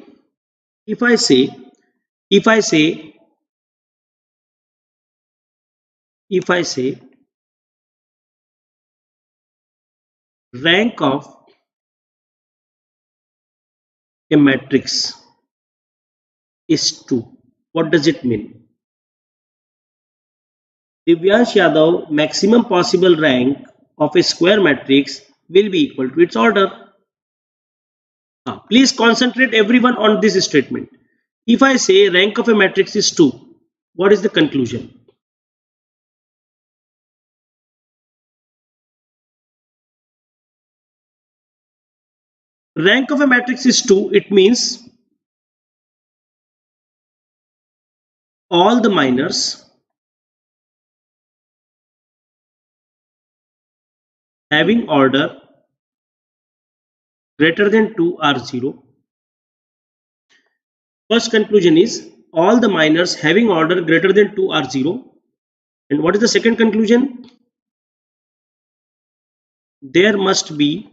rank of a matrix is 2, what does it mean? Divyansh Yadav, maximum possible rank of a square matrix will be equal to its order. Please concentrate everyone on this statement. If I say rank of a matrix is 2, what is the conclusion? Rank of a matrix is 2, it means all the minors having order greater than 2 are 0. First conclusion is all the minors having order greater than 2 are 0. And what is the second conclusion? There must be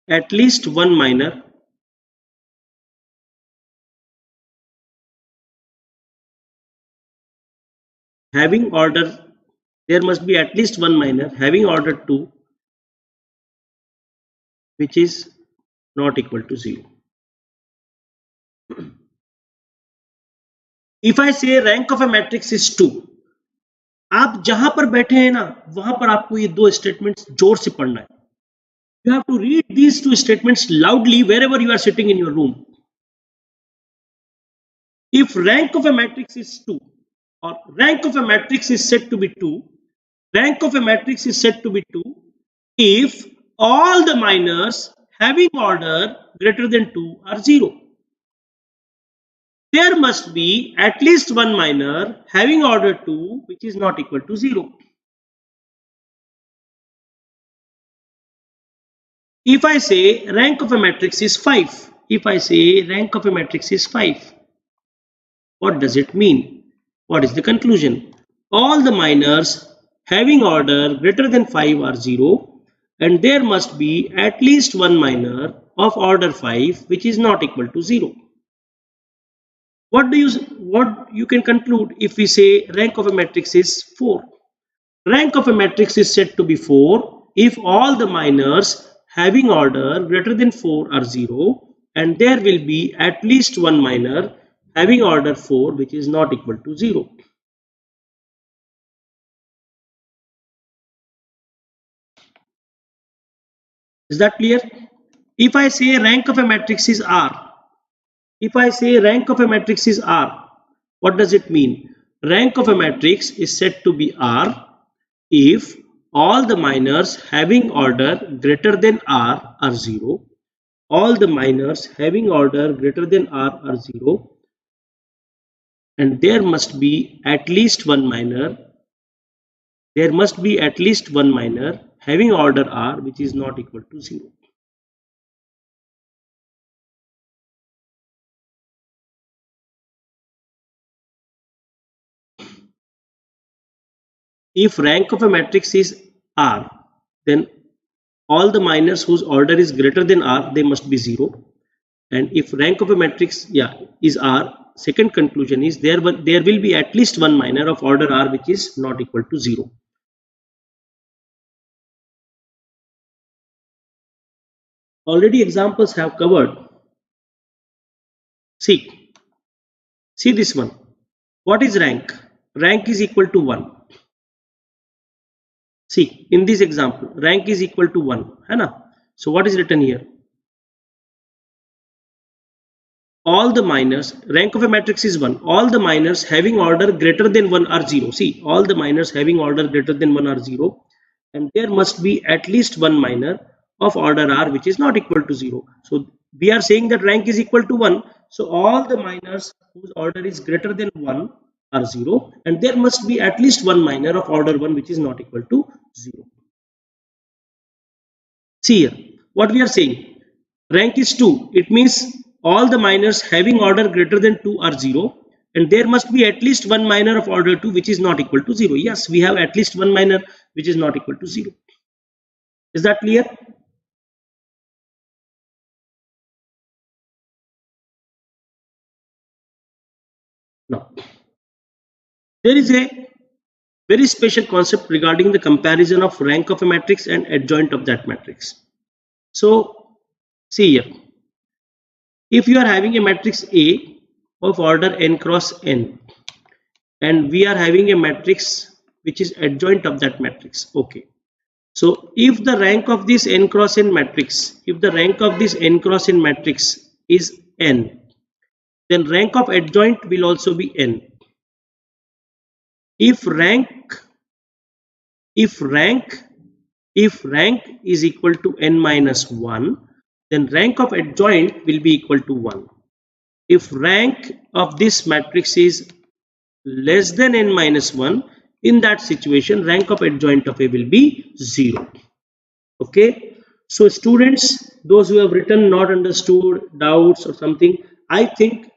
at least one minor having order, there must be at least one minor having order 2 which is not equal to 0. If I say rank of a matrix is 2, आप जहां पर बैठे हैं ना वहां पर आपको ये दो स्टेटमेंट्स जोर से पढ़ना है. You have to read these two statements loudly wherever you are sitting in your room. If rank of a matrix is 2 or rank of a matrix is said to be 2, rank of a matrix is said to be 2 if all the minors having order greater than 2 are 0. There must be at least one minor having order 2 which is not equal to 0. If I say rank of a matrix is 5, if I say rank of a matrix is 5, what does it mean? What is the conclusion? All the minors having order greater than 5 are 0 and there must be at least one minor of order 5 which is not equal to 0. What you can conclude if we say rank of a matrix is 4? Rank of a matrix is said to be 4 if all the minors having order greater than 4 are 0 and there will be at least one minor having order 4 which is not equal to 0. Is that clear? If I say rank of a matrix is R, if I say rank of a matrix is R, what does it mean? Rank of a matrix is said to be R if all the minors having order greater than R are 0, all the minors having order greater than R are 0 and there must be at least one minor, having order R which is not equal to 0. If rank of a matrix is R, then all the minors whose order is greater than R, they must be 0. And if rank of a matrix is R, second conclusion is there will be at least one minor of order R which is not equal to 0. Already examples have covered. See this one. What is rank? Rank is equal to 1. See, in this example, rank is equal to 1. Hai na? So what is written here? All the minors, rank of a matrix is 1. All the minors having order greater than 1 are 0. See, all the minors having order greater than 1 are 0. And there must be at least one minor of order R which is not equal to 0. So we are saying that rank is equal to 1. So all the minors whose order is greater than 1 are 0, and there must be at least one minor of order 1 which is not equal to 0. See here, what we are saying, rank is 2. It means all the minors having order greater than 2 are 0, and there must be at least one minor of order 2 which is not equal to 0. Yes, we have at least one minor which is not equal to 0. Is that clear? Now, there is a very special concept regarding the comparison of rank of a matrix and adjoint of that matrix. So, see here. If you are having a matrix A of order n cross n, and we are having a matrix which is adjoint of that matrix, okay. So, if the rank of this n cross n matrix, if the rank of this n cross n matrix is n, then rank of adjoint will also be n. If rank is equal to n minus 1, then rank of adjoint will be equal to 1. If rank of this matrix is less than n minus 1, in that situation rank of adjoint of A will be 0. Okay, so students, those who have written not understood, doubts or something, I think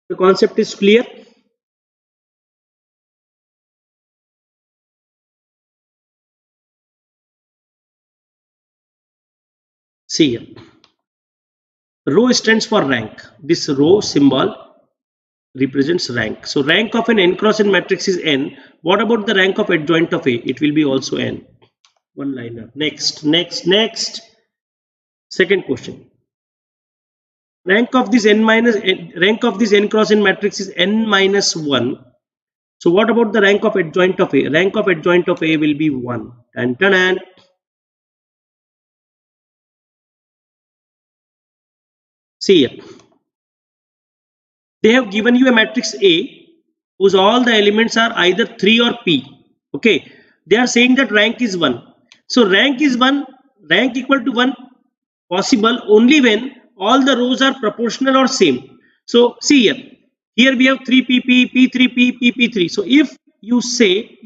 the concept is clear. See here, rho stands for rank. This rho symbol represents rank. So rank of an n cross n matrix is n. What about the rank of adjoint of A? It will be also n. One liner. Next. Second question. Rank of this n cross n matrix is n minus 1. So what about the rank of adjoint of A? Rank of adjoint of A will be 1. Tan, tan, tan. See here. They have given you a matrix A whose all the elements are either 3 or P. Okay. They are saying that rank is 1. So rank is 1, rank equal to 1 possible only when all the rows are proportional or same. So see here. Here we have 3PP, P3P, PP3. So if you select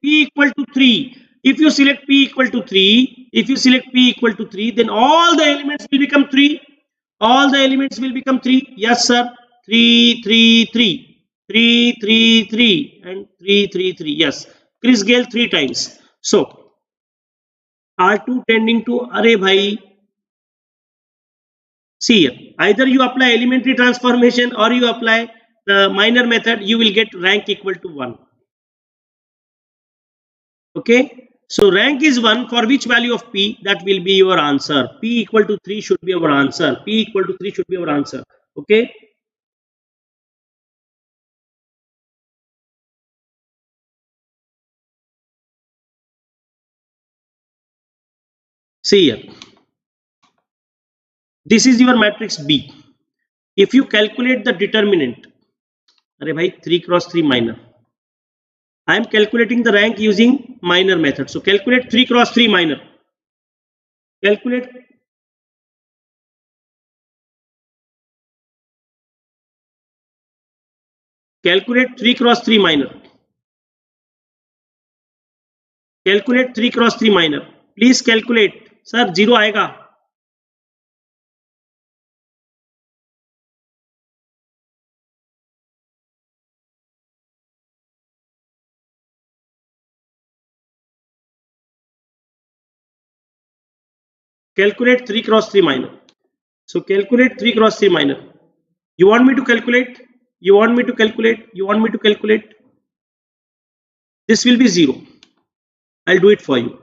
P equal to 3, if you select P equal to 3, then all the elements will become 3. All the elements will become 3. Yes, sir. 3, 3, 3. 3, 3, 3. And 3, 3, 3. Yes. Chris Gale 3 times. So, R2 tending to array bhai. See here. Either you apply elementary transformation or you apply the minor method, you will get rank equal to 1. Okay. So rank is 1 for which value of P? That will be your answer. P equal to 3 should be our answer. P equal to 3 should be our answer. Okay. See here. This is your matrix B. If you calculate the determinant, array bhai 3 cross 3 minor. I am calculating the rank using minor method. So calculate 3 cross 3 minor. Calculate 3 cross 3 minor. Calculate 3 cross 3 minor. Please calculate. Sir, 0 आएगा. Calculate 3 cross 3 minor. So calculate 3 cross 3 minor. You want me to calculate? You want me to calculate? You want me to calculate? This will be 0. I'll do it for you.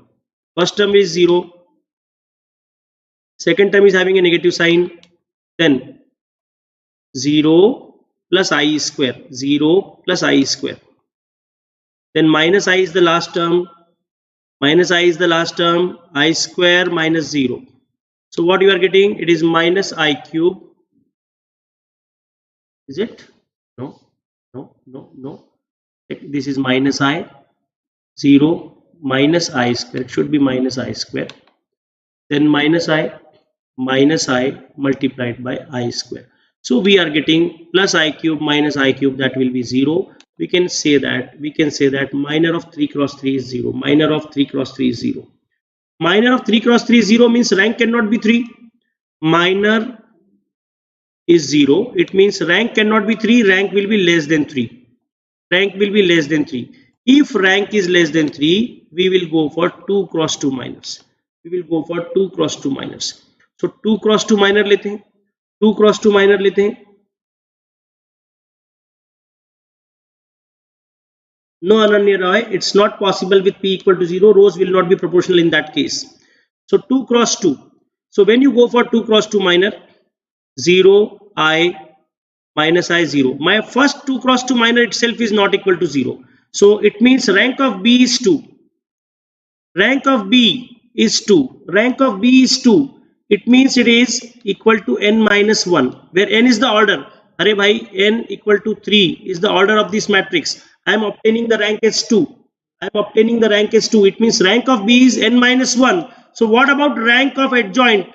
First term is 0. Second term is having a negative sign. Then 0 plus I square. 0 plus I square. Then minus I is the last term. Minus I is the last term. I square minus 0. So what you are getting? It is minus I cube. Is it? No. This is minus I. 0 minus I square. It should be minus I square. then minus I multiplied by I square. So we are getting plus I cube minus I cube, that will be 0. We can say that minor of 3 cross 3 is 0. Minor of 3 cross 3 is 0. Minor of 3 cross 3 is 0 means rank cannot be 3. Minor is 0. It means rank cannot be 3. Rank will be less than 3. Rank will be less than 3. If rank is less than 3, we will go for 2 cross 2 minors. We will go for 2 cross 2 minors. So 2 cross 2 minor लेते हैं. 2 cross 2 minor लेते हैं. No, Ananya Roy, it's not possible with p equal to 0. Rows will not be proportional in that case. So 2 cross 2. So when you go for 2 cross 2 minor, 0, I, minus I, 0. My first 2 cross 2 minor itself is not equal to 0. So it means rank of B is 2. Rank of B is 2. Rank of B is 2. It means it is equal to n minus 1, where n is the order. Arey bhai, n equal to 3 is the order of this matrix. I am obtaining the rank as 2. I am obtaining the rank as 2. It means rank of B is n minus 1. So what about rank of adjoint?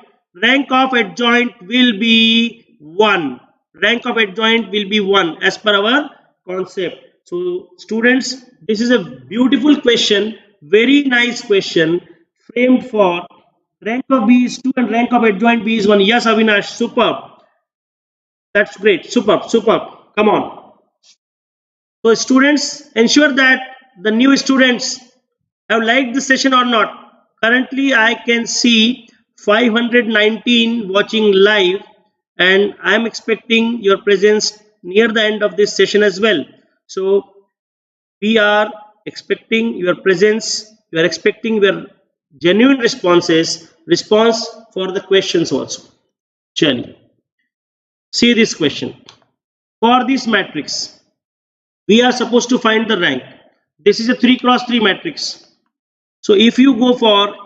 Rank of adjoint will be 1. Rank of adjoint will be 1 as per our concept. So students, this is a beautiful question, very nice question, framed for rank of B is 2 and rank of adjoint B is 1. Yes, Avinash, superb. That's great. Superb, superb. Come on. So students, ensure that the new students have liked the session or not. Currently, I can see 519 watching live, and I am expecting your presence near the end of this session as well. So we are expecting your presence. We are expecting your genuine response for the questions also. Chali. See this question. For this matrix, we are supposed to find the rank. This is a 3 cross 3 matrix. So if you go for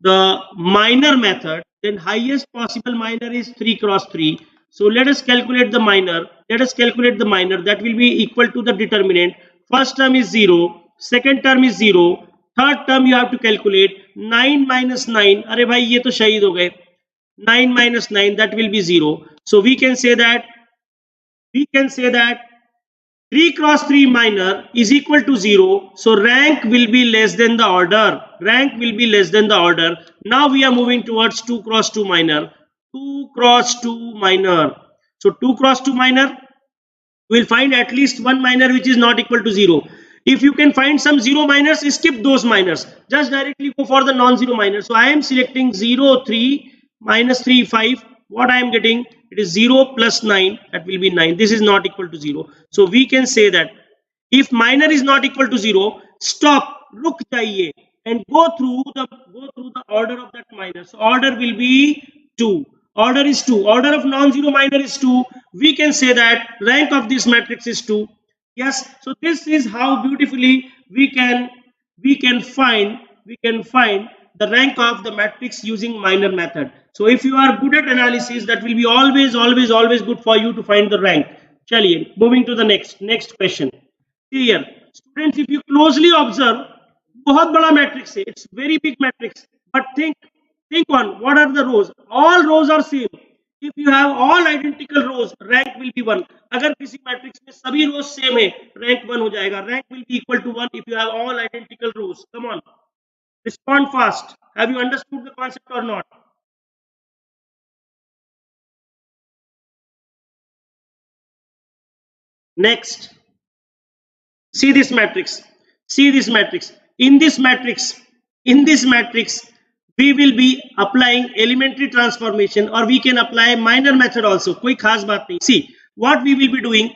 the minor method, then highest possible minor is 3 cross 3. So let us calculate the minor. That will be equal to the determinant. First term is 0. Second term is 0. Third term you have to calculate 9 minus 9. Arey bhai, ye to shahid ho gaye. 9 minus 9, that will be 0. So we can say that 3 cross 3 minor is equal to 0. So rank will be less than the order. Now we are moving towards 2 cross 2 minor. 2 cross 2 minor. So 2 cross 2 minor, we will find at least one minor which is not equal to 0. If you can find some 0 minors, skip those minors. Just directly go for the non-zero minor. So I am selecting 0, 3, minus 3, 5. What I am getting? It is 0 plus 9. That will be 9. This is not equal to 0. So we can say that if minor is not equal to 0, stop, ruk jaiye, and go through the order of that minor. So order will be 2. Order is 2. Order of non-zero minor is 2. We can say that rank of this matrix is 2. Yes. So this is how beautifully we can find the rank of the matrix using minor method. So if you are good at analysis, that will be always good for you to find the rank. Chaliye, moving to the next question. See here, students, if you closely observe, बहुत बड़ा matrix है. It's very big matrix. But think on what are the rows. All rows are same. If you have all identical rows, rank will be 1. अगर किसी matrix में सभी rows same है, rank 1 हो जाएगा. Rank will be equal to 1 if you have all identical rows. Come on. Respond fast. Have you understood the concept or not? Next, see this matrix. In this matrix, we will be applying elementary transformation, or we can apply minor method also. कोई खास बात नहीं. See what we will be doing.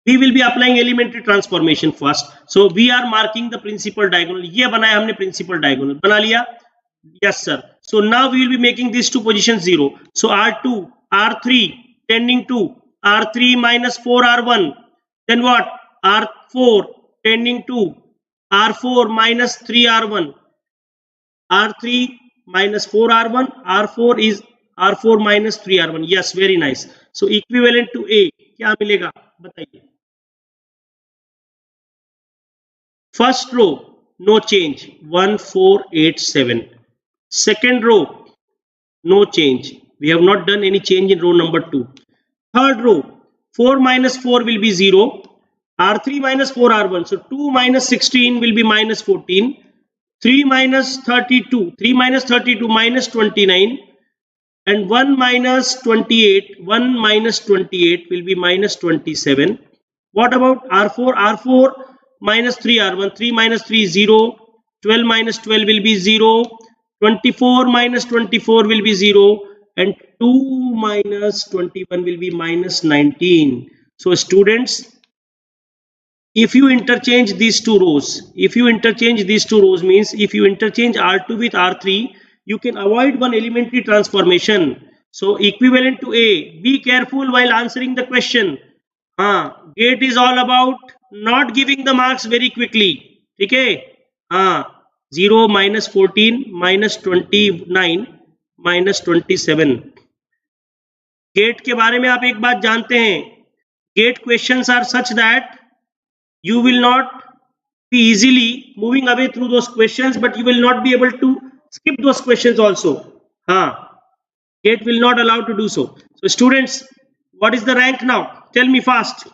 We will be applying elementary transformation first. So we are marking the principal diagonal. ये बनाया हमने principal diagonal. बना लिया? Yes sir. So now we will be making these two positions 0. So R2, R3 tending to R3 minus 4 R1. Then what? R4 tending to R4 minus 3 R1. R3 minus 4 R1. R4 is R4 minus 3 R1. Yes, very nice. So equivalent to A क्या मिलेगा बताइए. First row no change, 1487. Second row, no change. We have not done any change in row number 2. Third row, 4 minus 4 will be 0. R3 minus 4 R1. So 2 minus 16 will be minus 14. 3 minus 32. 3 minus 32 minus 29. And 1 minus 28. 1 minus 28 will be minus 27. What about R4? R4 minus 3 R1. 3 minus 3 is 0. 12 minus 12 will be 0. 24 minus 24 will be 0. And 2 minus 21 will be minus 19. So students, if you interchange these two rows, means if you interchange R2 with R3, you can avoid one elementary transformation. So equivalent to A. Be careful while answering the question. Gate is all about not giving the marks very quickly. Okay? 0 minus 14 minus 29 minus 27. Gate के बारे में आप एक बात जानते हैं. Gate questions are such that you will not be easily moving away through those questions, but you will not be able to skip those questions also. Gate will not allow to do so. So students, what is the rank now? Tell me fast.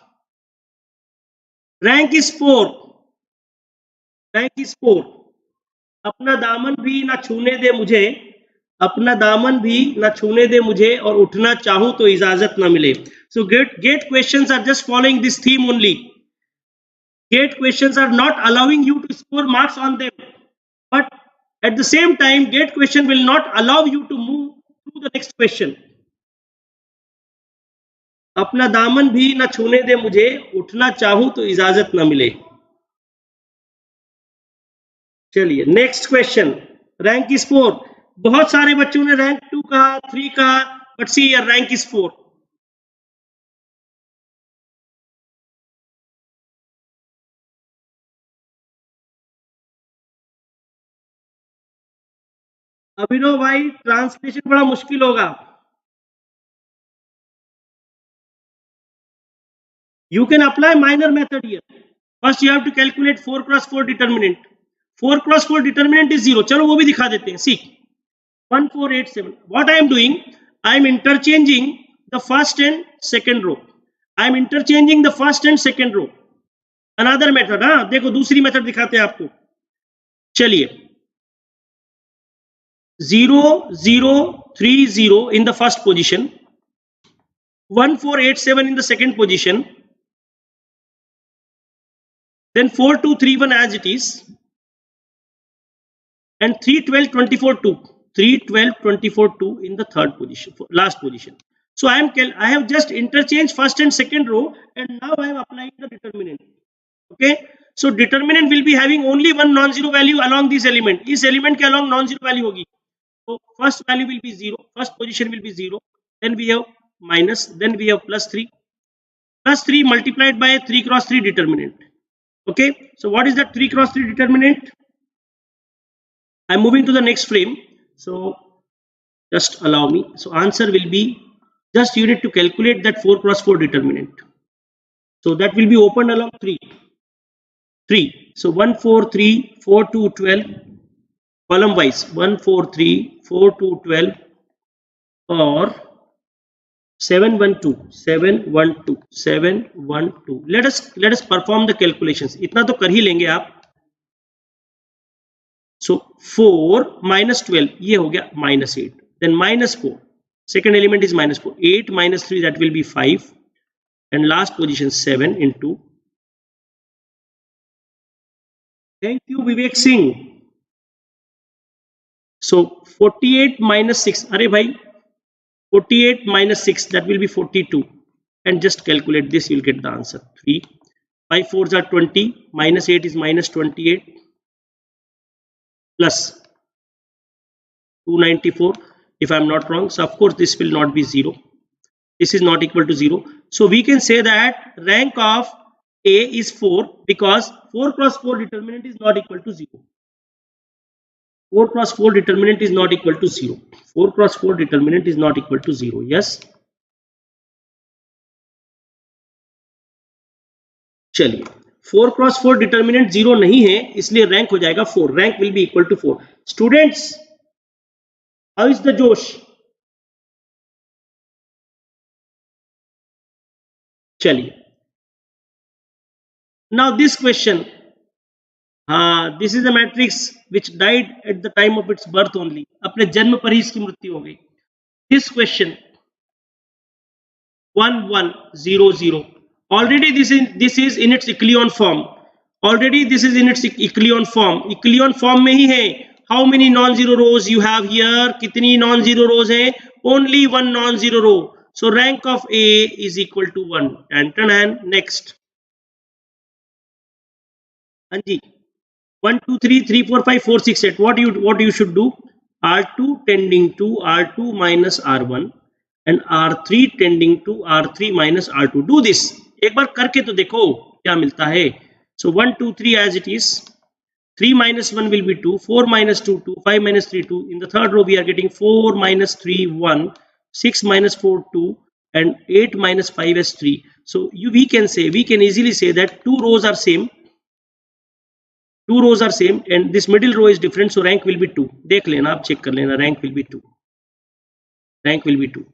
Rank is 4. Rank is 4. अपना दामन भी ना छूने दे मुझे, अपना दामन भी ना छूने दे मुझे, और उठना चाहूं तो इजाजत ना मिले. So gate questions are just following this theme only. Gate questions are not allowing you to score marks on them, but at the same time, gate question will not allow you to move to the next question. अपना दामन भी ना छूने दे मुझे, उठना चाहूं तो इजाजत ना मिले. चलिए नेक्स्ट क्वेश्चन. Rank is 4. बहुत सारे बच्चों ने रैंक 2 का, 3 का, but see your rank is 4. अभिनव भाई, ट्रांसलेशन बड़ा मुश्किल होगा. You can apply minor method here. First you have to calculate 4 cross 4 determinant. 4 cross 4 determinant is 0. चलो वो भी दिखा देते हैं. See, 1487. What I am doing, I am interchanging the first and second row. I am interchanging the first and second row. Another method. देखो दूसरी method दिखाते हैं आपको. चलिए, 0 0 3 0 in the first position, 1487 in the second position, then 4231 as it is, and 312 24 2, 312 24 2 in the third position, last position. So I have just interchanged first and second row, and now I am applying the determinant. Okay, so determinant will be having only one non-zero value along this element. इस element के along non-zero value होगी. So first value will be 0, first position will be 0, then we have minus, then we have plus 3 multiplied by 3 cross 3 determinant. Okay, so what is that 3 cross 3 determinant? I'm moving to the next frame, so just allow me. So answer will be, just you need to calculate that 4 cross 4 determinant. So that will be opened along 3. So 1 4 3 4 2 12, column wise 1 4 3 4 2 12, or 7 1 2 7 1 2 7 1 2. Let us perform the calculations. इतना तो कर ही लेंगे आप. So 4 minus 12, ये हो गया minus 8, then minus 4, second element is minus 4, 8 minus 3, that will be 5, and last position 7 into. Thank you, Vivek Singh. So 48 minus 6, अरे भाई 48 minus 6, that will be 42, and just calculate this, you will get the answer. 3 5 4s are 20, minus 8 is minus 28, plus 294, if I am not wrong. So of course this will not be 0, this is not equal to 0. So we can say that rank of A is 4, because 4 cross 4 determinant is not equal to 0. 4 cross 4 determinant is not equal to 0. 4 cross 4 determinant is not equal to 0. Yes. चलिए, 4 cross 4 determinant 0 नहीं है, इसलिए rank हो जाएगा 4. Rank will be equal to 4. Students, how is the जोश? चलिए, now this question, हाँ, this is the matrix which died at the time of its birth only. अपने जन्म पर ही इसकी मृत्यु हो गई. This question 1100. Already this is in its echelon form. Already this is in its echelon form. Echelon form में ही है. How many non-zero rows you have here? कितनी non-zero rows है? Only one non-zero row. So rank of A is equal to 1. And next. हाँ जी. 1, 2, 3, 3, 4, 5, 4, 6, 8. What you should do? R2 tending to R2 minus R1 and R3 tending to R3 minus R2. Do this. एक बार करके तो देखो क्या मिलता है. So 1, 2, 3 as it is. 3 minus 1 will be 2. 4 minus 2, 2. 5 minus 3, 2. In the third row we are getting 4 minus 3, 1. 6 minus 4, 2. And 8 minus 5 is 3. So we can easily say that two rows are same. Two rows are same and this middle row is different, so rank will be 2. देख लेना, आप check कर लेना, rank will be 2. Rank will be 2.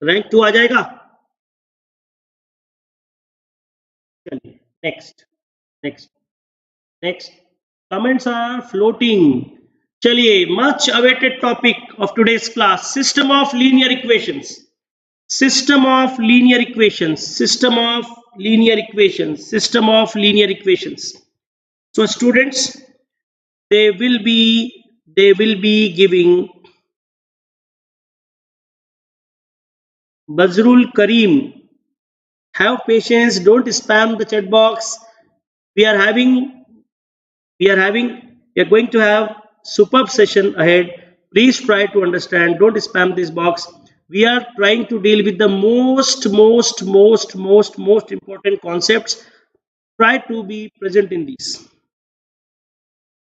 Rank 2 आ जाएगा. चलिए, next. Comments are floating. चलिए, much awaited topic of today's class, system of linear equations. System of linear equations. So students, they will be giving Bazrul Kareem. Have patience, don't spam the chat box. We are going to have superb session ahead. Please try to understand, don't spam this box. We are trying to deal with the most important concepts. Try to be present in these.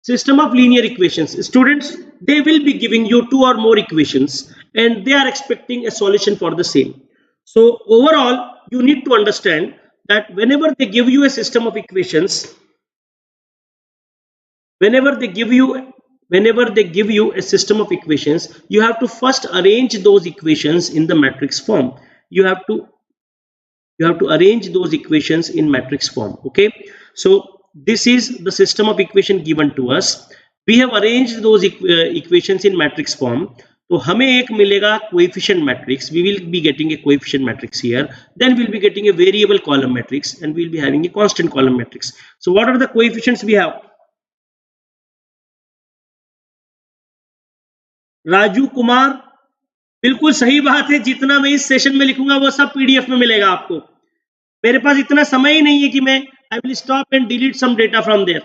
System of linear equations. Students, they will be giving you 2 or more equations and they are expecting a solution for the same. So overall, you need to understand that whenever they give you a system of equations, whenever they give you a system of equations, you have to first arrange those equations in the matrix form. You have to arrange those equations in matrix form. Okay, so this is the system of equation given to us. We have arranged those equations in matrix form. तो हमें एक मिलेगा coefficient matrix. We will be getting a coefficient matrix here. Then we'll be getting a variable column matrix and we'll be having a constant column matrix. So what are the coefficients we have? Raju Kumar, बिल्कुल सही बात है. जितना मैं इस session में लिखूंगा वो सब पीडीएफ में मिलेगा आपको. मेरे पास इतना समय ही नहीं है कि मैं I will stop and delete some data from there.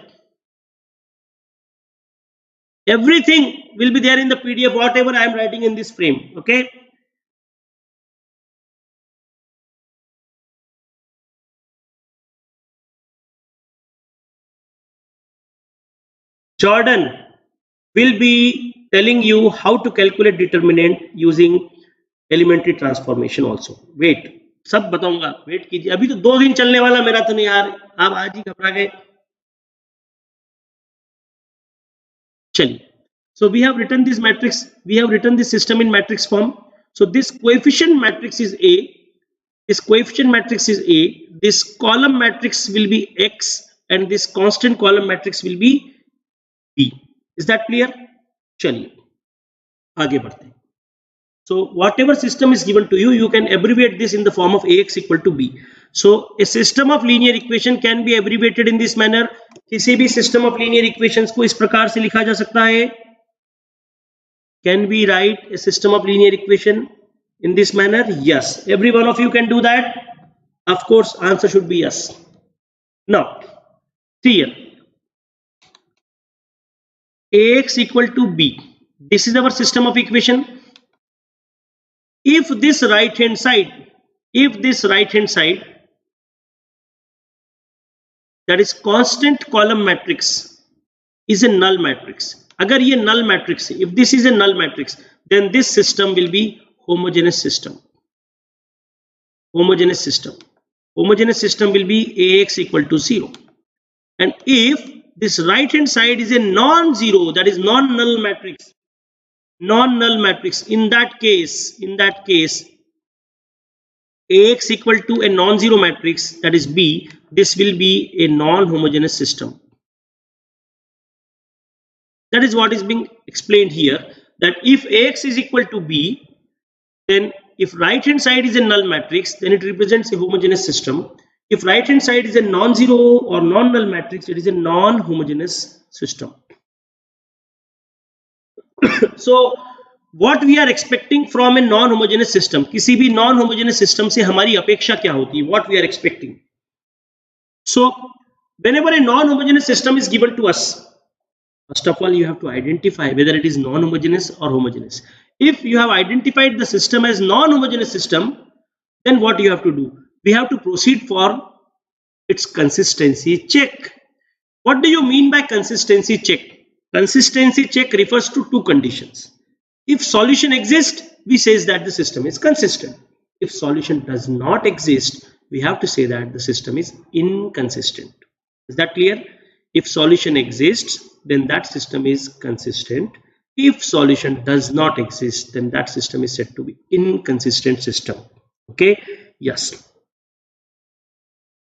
Everything will be there in the PDF, whatever I am writing in this frame. Okay. Jordan will be telling you how to calculate determinant using elementary transformation also. Wait, सब बताऊंगा, wait कीजिए. अभी तो 2 दिन चलने वाला मेरा तो नहीं यार, आप आज ही घबरा गए. चलिए. So we have written this matrix, we have written this system in matrix form. So this coefficient matrix is A, this coefficient matrix is A, this column matrix will be X and this constant column matrix will be B. Is that clear? चलिए आगे बढ़ते हैं. So whatever system is given to you, you can abbreviate this in the form of Ax equal to B. So a system of linear equation can be abbreviated in this manner. किसी भी system of linear equations को इस प्रकार से लिखा जा सकता है. Can we write a system of linear equation in this manner? Yes. Every one of you can do that. Of course, answer should be yes. Now, see here. Ax equal to B. This is our system of equation. If this right hand side if this right hand side, that is constant column matrix, is a null matrix, agar ye null matrix hai, if this is a null matrix, then this system will be homogeneous system. Homogeneous system will be Ax equal to 0. And if this right hand side is a non-zero, that is non-null matrix, in that case Ax equal to a non-zero matrix, that is B, this will be a non-homogeneous system. That is what is being explained here, that if Ax is equal to B, then if right hand side is a null matrix, then it represents a homogeneous system. If right hand side is a non-zero or non-null matrix, it is a non-homogeneous system. So what we are expecting from a non-homogeneous system, किसी भी non-homogeneous system से हमारी अपेक्षा क्या होती है, what we are expecting. So whenever a non-homogeneous system is given to us, first of all you have to identify whether it is non-homogeneous or homogeneous. If you have identified the system as non-homogeneous system, then what you have to do? We have to proceed for its consistency check. What do you mean by consistency check? Consistency check refers to two conditions. If solution exists, we say that the system is consistent. If solution does not exist, we have to say that the system is inconsistent. Is that clear? If solution exists, then that system is consistent. If solution does not exist, then that system is said to be inconsistent system. Okay? Yes.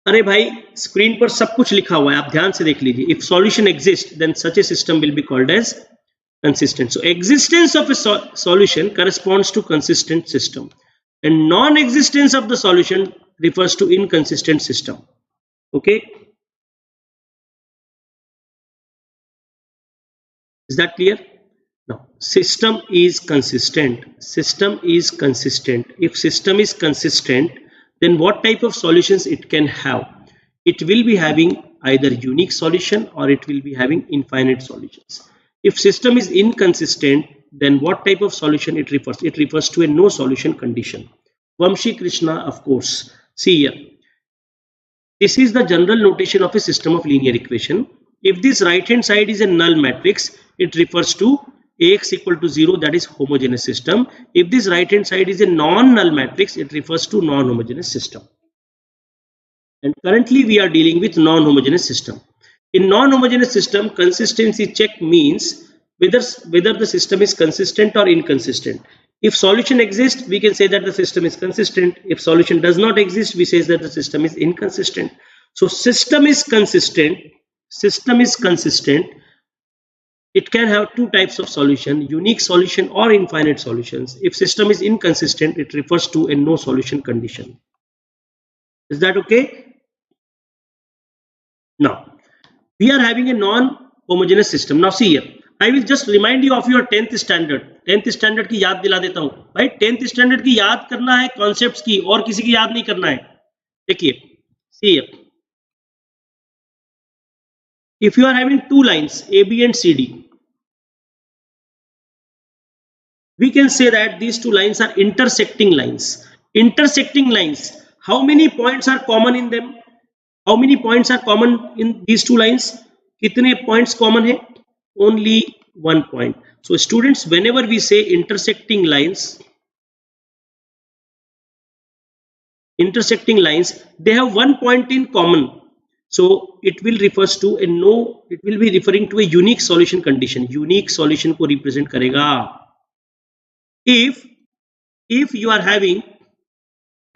अरे भाई screen पर सब कुछ लिखा हुआ है, आप ध्यान से देख लीजिए. If solution exists, then such a system will be called as consistent. So existence of a solution corresponds to consistent system, and non-existence of the solution refers to inconsistent system. Okay? Is that clear? Now, system is consistent. System is consistent. If system is consistent, then what type of solutions it can have? It will be having either unique solution or it will be having infinite solutions. If system is inconsistent, then what type of solution it refers? It refers to a no solution condition. Vamshi Krishna, of course. See here. This is the general notation of a system of linear equation. If this right hand side is a null matrix, it refers to Ax equal to 0, that is homogeneous system. If this right hand side is a non-null matrix, it refers to non-homogeneous system. And currently we are dealing with non-homogeneous system. In non-homogeneous system, consistency check means whether the system is consistent or inconsistent. If solution exists, we can say that the system is consistent. If solution does not exist, we say that the system is inconsistent. So system is consistent. System is consistent. It can have two types of solution, unique solution or infinite solutions. If system is inconsistent, it refers to a no solution condition. Is that okay? Now, we are having a non-homogeneous system. Now see here, I will just remind you of your 10th standard. 10th standard की याद दिला देता हूँ भाई. 10th standard की याद करना है concepts की, और किसी की याद नहीं करना है. देखिए, see here. If you are having two lines A, B and C, D, we can say that these two lines are intersecting lines. Intersecting lines. How many points are common in them? How many points are common in these two lines? कितने points common है? Only one point. So students, whenever we say intersecting lines, they have one point in common. So it will refers to a no, it will be referring to a unique solution condition. Unique solution को represent करेगा. If you are having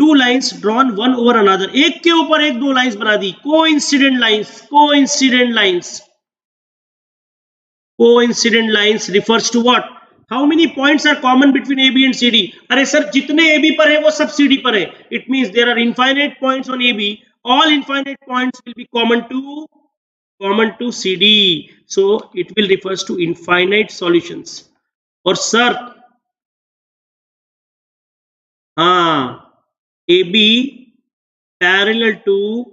two lines drawn one over another, एक के ऊपर एक दो lines बना दी, coincident lines refers to what? How many points are common between AB and CD? अरे sir जितने AB पर है वो सब CD पर है. It means there are infinite points on AB. All infinite points will be common to CD. So it will refers to infinite solutions. Or sir, AB parallel to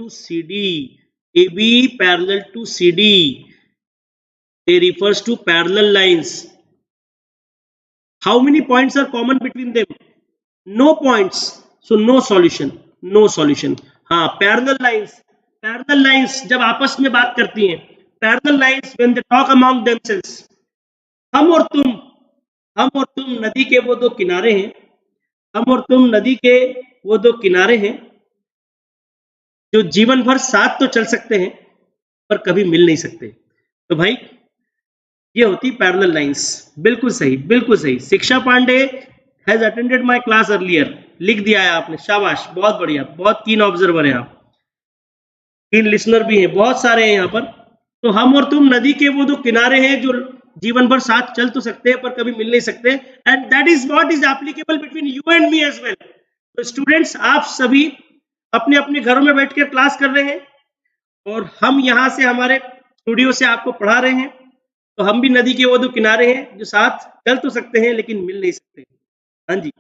CD. AB parallel to CD. They refers to parallel lines. How many points are common between them? No points, so no solution, no solution. हाँ, parallel lines जब आपस में बात करती हैं, parallel lines when they talk among themselves, हम और तुम, हम और तुम नदी के वो दो किनारे हैं, हम और तुम नदी के वो दो किनारे हैं जो जीवन भर साथ तो चल सकते हैं पर कभी मिल नहीं सकते। तो भाई ये होती पैरेलल लाइंस। बिल्कुल सही, बिल्कुल सही। Shiksha Pandey has attended my class earlier, लिख दिया है आपने, शाबाश, बहुत बढ़िया, बहुत कीन ऑब्जर्वर हैं आप, कीन लिसनर भी हैं, बहुत सारे हैं यहाँ पर। तो हम और तुम नदी के वो दो किनारे हैं जो जीवन भर साथ चल तो सकते हैं पर कभी मिल नहीं सकते, and that is what is applicable between you and me as well. तो स्टूडेंट्स, आप सभी अपने अपने घरों में बैठ कर क्लास कर रहे हैं और हम यहाँ से हमारे स्टूडियो से आपको पढ़ा रहे हैं। तो हम भी नदी के वो दो किनारे हैं जो साथ चल तो सकते हैं लेकिन मिल नहीं सकते। हाँ जी,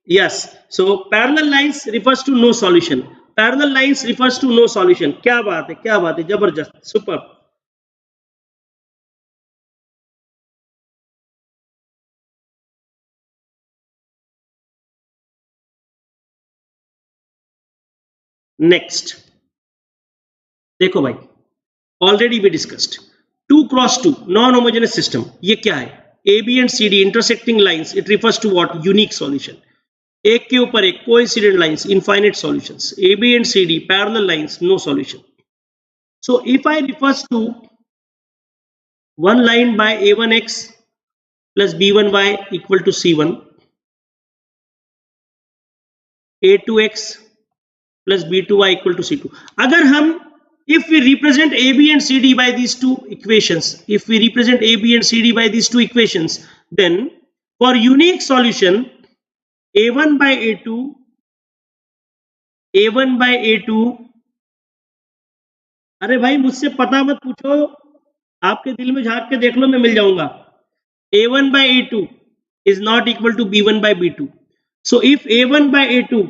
yes, so parallel lines refers to no solution, parallel lines refers to no solution। क्या बात है, क्या बात है, जबरदस्त, सुपर। नेक्स्ट देखो भाई, already we discussed 2x2 non homogeneous system, ये क्या है? A B and C D intersecting lines, it refers to what? Unique solution. एक के ऊपर एक coincident lines, infinite solutions. A B and C D parallel lines, no solution. So if I refers to one line by a1x plus b1y equal to c1, a2x plus b2y equal to c2, अगर हम if we represent ab and cd by these two equations, if we represent ab and cd by these two equations, then for unique solution a1 by a2, a1 by a2, अरे भाई मुझसे पता मत पूछो, आपके दिल में झांक के देख लो, मैं मिल जाऊंगा। a1 by a2 is not equal to b1 by b2. So if a1 by a2,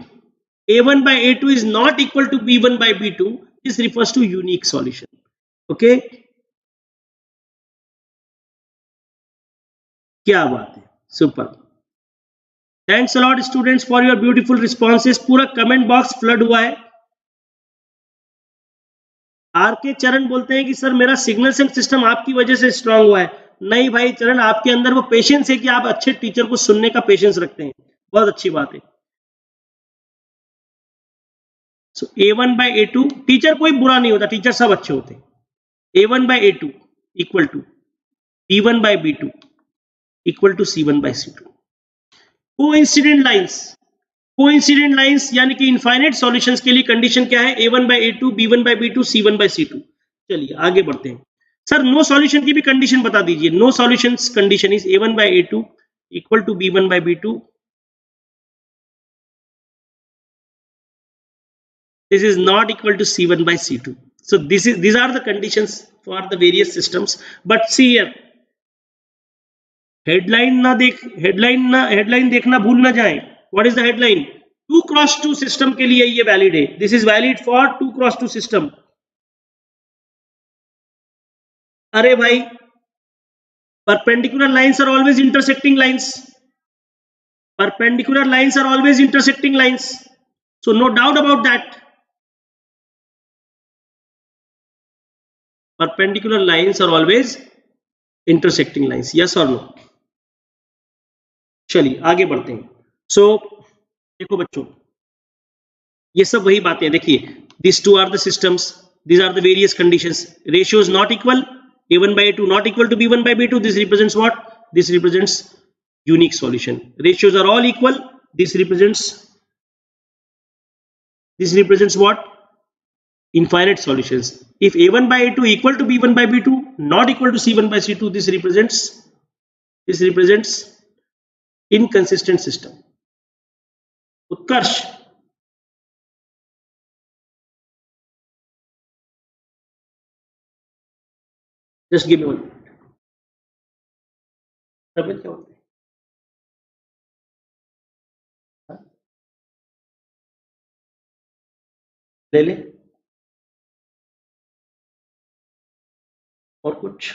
a1 by a2 is not equal to b1 by b2, this refers to unique solution. Okay, क्या बात है, super. Thanks a lot students for your beautiful responses. पूरा comment box flood हुआ है। Are के चरण बोलते हैं कि सर मेरा सिग्नल सेंस सिस्टम आपकी वजह से स्ट्रांग हुआ है। नहीं भाई चरण, आपके अंदर वो पेशेंस है कि आप अच्छे टीचर को सुनने का पेशेंस रखते हैं, बहुत अच्छी बात है। सो a1 by a2, टीचर कोई बुरा नहीं होता, टीचर सब अच्छे होते हैं। a1 by a2 equal to b1 by b2 equal to c1 by c2। Coincident lines, coincident lines यानी कि इनफाइनाइट सॉल्यूशंस के लिए कंडीशन क्या है? a1 by a2, b1 by b2, c1 by c2। चलिए आगे बढ़ते हैं। सर नो सॉल्यूशन की भी कंडीशन बता दीजिए। No solutions condition is a1 by a2 equal to b1 by b2, this is not equal to c1 by c2. So these are the conditions for the various systems. But see here, headline देखना भूल ना जाए। What is the headline? 2x2 system के लिए ये valid है, this is valid for 2x2 system. अरे भाई, perpendicular lines are always intersecting lines, perpendicular lines are always intersecting lines, so no doubt about that, perpendicular lines are always intersecting lines, yes or no? चलिए आगे बढ़ते हैं। सो देखो बच्चों, ये सब वही बातें, देखिए, this two are the systems, these are the various conditions, ratio is not equal, a1 by a2 not equal to b1 by b2, this represents what? This represents unique solution. Ratios are all equal, this represents what? Infinite solutions. If a1 by a2 equal to b1 by b2 not equal to c1 by c2, this represents inconsistent system. Utkarsh, just give me one minute. तबियत क्या होती है? ले ले, और कुछ?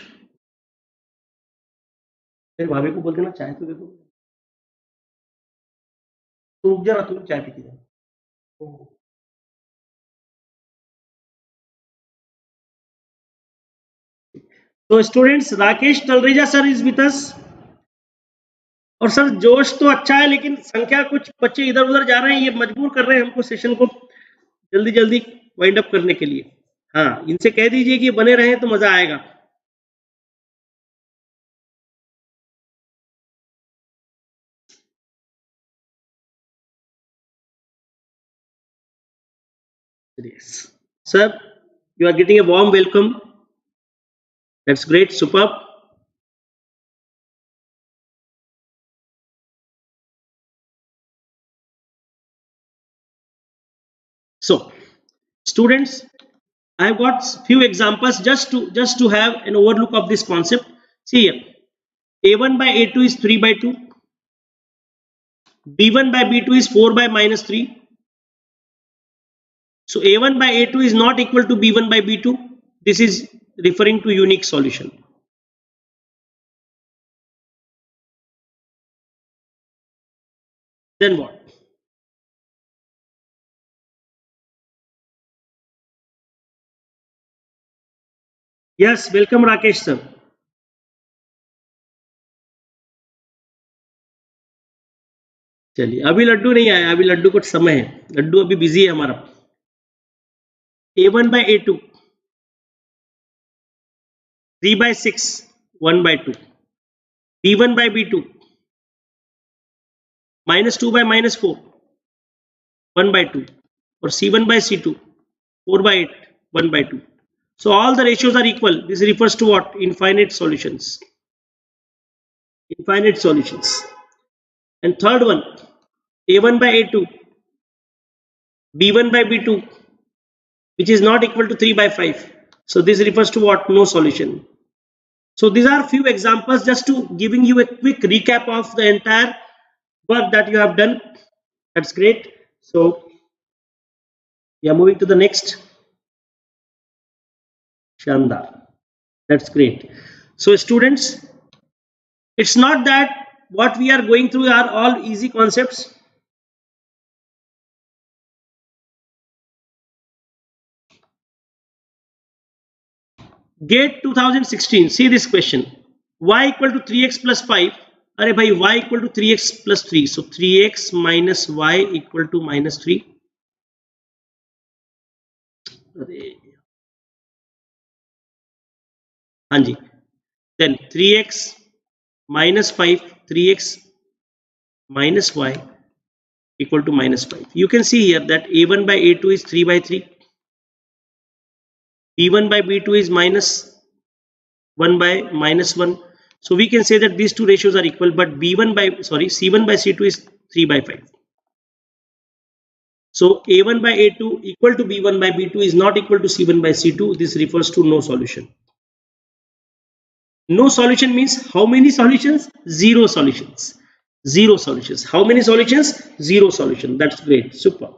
फिर भाभी को बोल देना चाय तो देखो। तो रुक जा, तू चाय पीती है। तो students, Rakesh Talreja sir is with us. और सर जोश तो अच्छा है, लेकिन संख्या कुछ बच्चे इधर उधर जा रहे हैं, ये मजबूर कर रहे हैं हमको सेशन को जल्दी जल्दी वाइंड अप करने के लिए। हाँ, इनसे कह दीजिए कि बने रहें तो मजा आएगा। Sir, you are getting a warm welcome. That's great, superb. So, students, I have got few examples just to have an overlook of this concept. See here, a1 by a2 is 3 by 2, b1 by b2 is 4 by minus 3. So a1 by a2 is not equal to b1 by b2. This is referring to unique solution. Then what? Yes, welcome Rakesh sir. चलिए, अभी लड्डू नहीं आया, अभी लड्डू को समय है, लड्डू अभी busy है हमारा। a1 by a2 3 by 6 1 by 2, b1 by b2 minus 2 by minus 4 1 by 2, or c1 by c2 4 by 8 1 by 2. So all the ratios are equal. This refers to what? Infinite solutions. Infinite solutions. And third one, a1 by a2 b1 by b2, which is not equal to 3 by 5. So this refers to what? No solution. So these are few examples just to giving you a quick recap of the entire work that you have done. That's great. So we are moving to the next. Shandar. That's great. So students, it's not that what we are going through are all easy concepts. GATE 2016, see this question, y equal to 3x plus 5, अरे भाई y equal to 3x plus 3, so 3x minus y equal to minus 3, अरे हाँ जी, then 3x minus 5, 3x minus y equal to minus 5. You can see here that a1 by a2 is 3 by 3, b1 by b2 is minus 1 by minus 1. So we can say that these two ratios are equal, but c1 by c2 is 3 by 5. So a1 by a2 equal to b1 by b2 is not equal to c1 by c2. This refers to no solution. No solution means how many solutions? Zero solutions. Zero solutions. How many solutions? Zero solution. That's great. Super.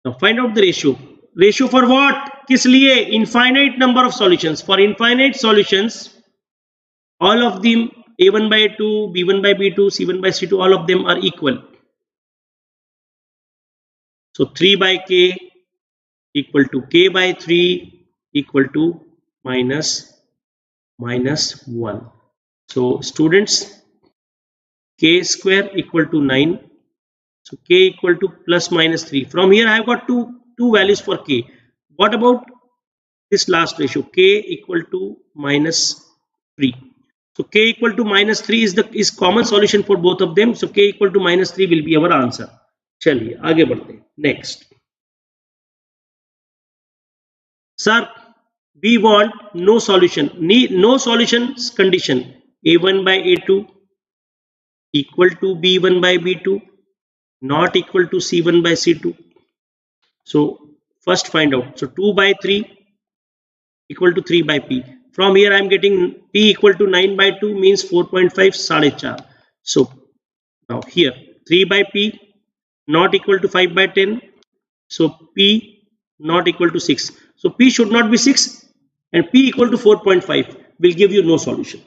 Now find out the ratio. Ratio for what? किस लिए? Infinite number of solutions. For infinite solutions, all of them a1 by a2, b1 by b2, c1 by c2, all of them are equal. So 3 by k equal to k by 3 equal to minus 1. So students, k square equal to 9. So k equal to plus minus 3. From here I have got two values for k. What about this last ratio? K equal to minus 3. So k equal to minus 3 is common solution for both of them. So k equal to minus 3 will be our answer. चलिए आगे बढ़ते हैं. Next. Sir, we want no solution. No solutions condition. a1 by a2 equal to b1 by b2 not equal to c1 by c2. So first find out. So 2 by 3 equal to 3 by p. From here I am getting p equal to 9 by 2 means 4.5 4.5. So now here 3 by p not equal to 5 by 10. So p not equal to 6. So p should not be 6 and p equal to 4.5 will give you no solution.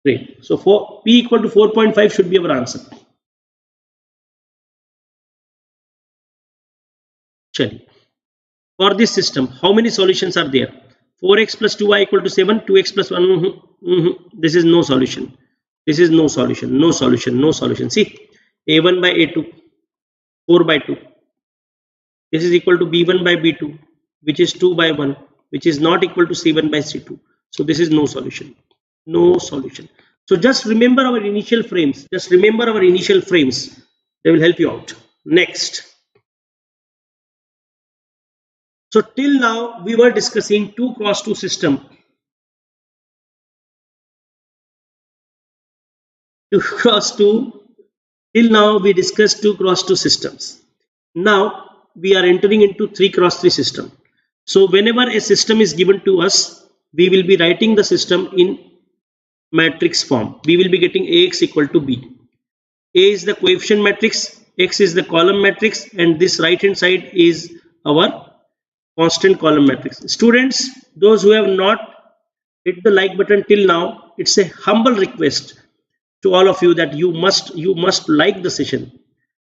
Great. So for P equal to 4.5 should be our answer. Chali. For this system, how many solutions are there? 4x plus 2y equal to 7, 2x plus 1. This is no solution. This is no solution, no solution, no solution. See, a1 by a2, 4 by 2. This is equal to b1 by b2, which is 2 by 1, which is not equal to c1 by c2. So this is no solution, no solution. So just remember our initial frames. Just remember our initial frames. They will help you out. Next. So till now we were discussing 2 cross 2 system. 2 cross 2. Till now we discussed 2 cross 2 systems. Now we are entering into 3 cross 3 system. So whenever a system is given to us, we will be writing the system in matrix form. We will be getting Ax equal to B. A is the coefficient matrix, X is the column matrix, and this right hand side is our constant column matrix. Students, those who have not hit the like button till now, it's a humble request to all of you that you must like the session.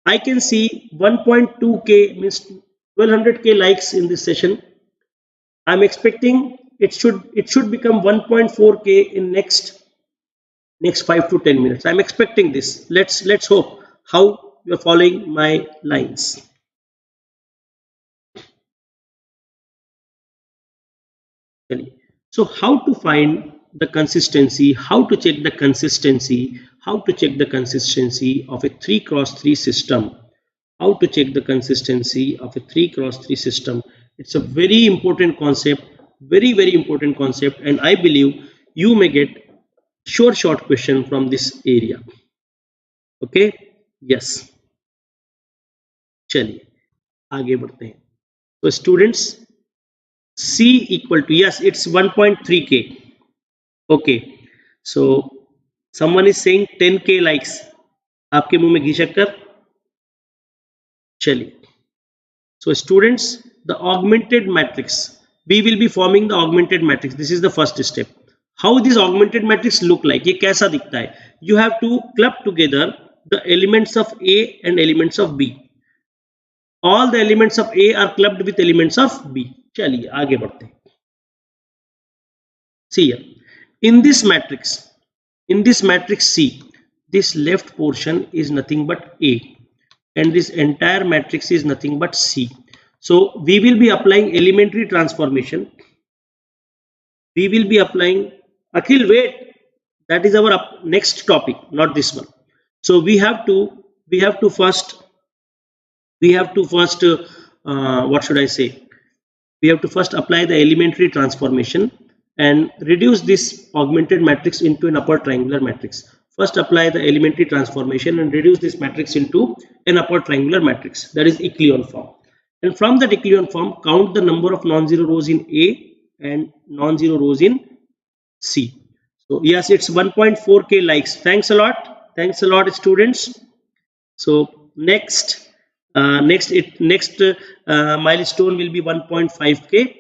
I can see 1.2k means 1200k likes in this session. I'm expecting it should become 1.4k in next 5 to 10 minutes. I'm expecting this. Let's hope how you're following my lines. So how to find the consistency, how to check the consistency, how to check the consistency of a 3 cross 3 system, how to check the consistency of a 3 cross 3 system. It's a very important concept, very important concept, and I believe you may get short question from this area. Okay, yes, चलिए आगे बढ़ते हैं. So students, C equal to, yes, it's 1.3k. Okay, so someone is saying 10k likes. आपके मुंह में घी शक्कर. चलिए. So students, the augmented matrix, we will be forming the augmented matrix. This is the first step. How this augmented matrix look like? ये कैसा दिखता है? You have to club together the elements of A and elements of B. All the elements of A are clubbed with elements of B. चलिए आगे बढ़ते हैं. See here, in this matrix C, this left portion is nothing but A, and this entire matrix is nothing but C. So we will be applying elementary transformation. We will be applying. Akhil, wait. That is our next topic, not this one. So we have to first. What should I say? We have to first apply the elementary transformation and reduce this augmented matrix into an upper triangular matrix. First apply the elementary transformation and reduce this matrix into an upper triangular matrix, that is echelon form. And from that echelon form, count the number of non-zero rows in A and non-zero rows in C. So yes, it's 1.4k likes. Thanks a lot students. So next milestone will be 1.5k.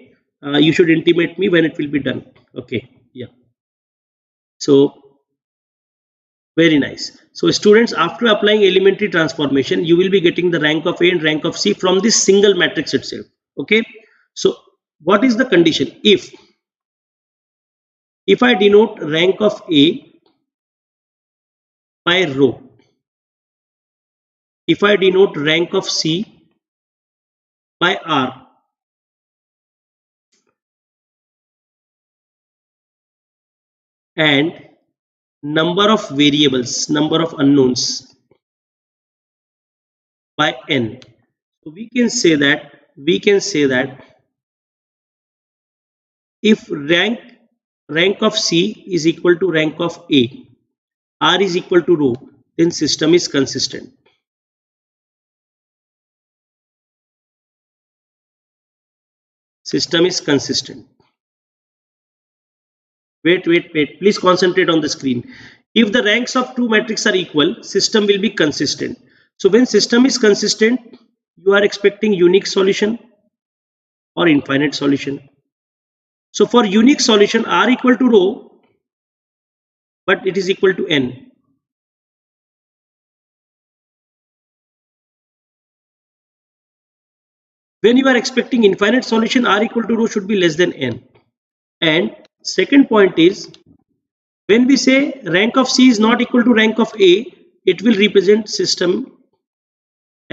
You should intimate me when it will be done. Okay, yeah. So very nice. So students, after applying elementary transformation, you will be getting the rank of A and rank of C from this single matrix itself. Okay, so what is the condition? If I denote rank of A by row, if I denote rank of C by R, and number of variables, number of unknowns by N, so we can say that if rank of C is equal to rank of A, R is equal to row, then system is consistent. System is consistent. Wait, please concentrate on the screen. If the ranks of two matrices are equal, system will be consistent. So when system is consistent, you are expecting unique solution or infinite solution. So for unique solution, R equal to row but it is equal to n. When you are expecting infinite solution, r equal to rho should be less than n. And second point is, when we say rank of C is not equal to rank of A, it will represent system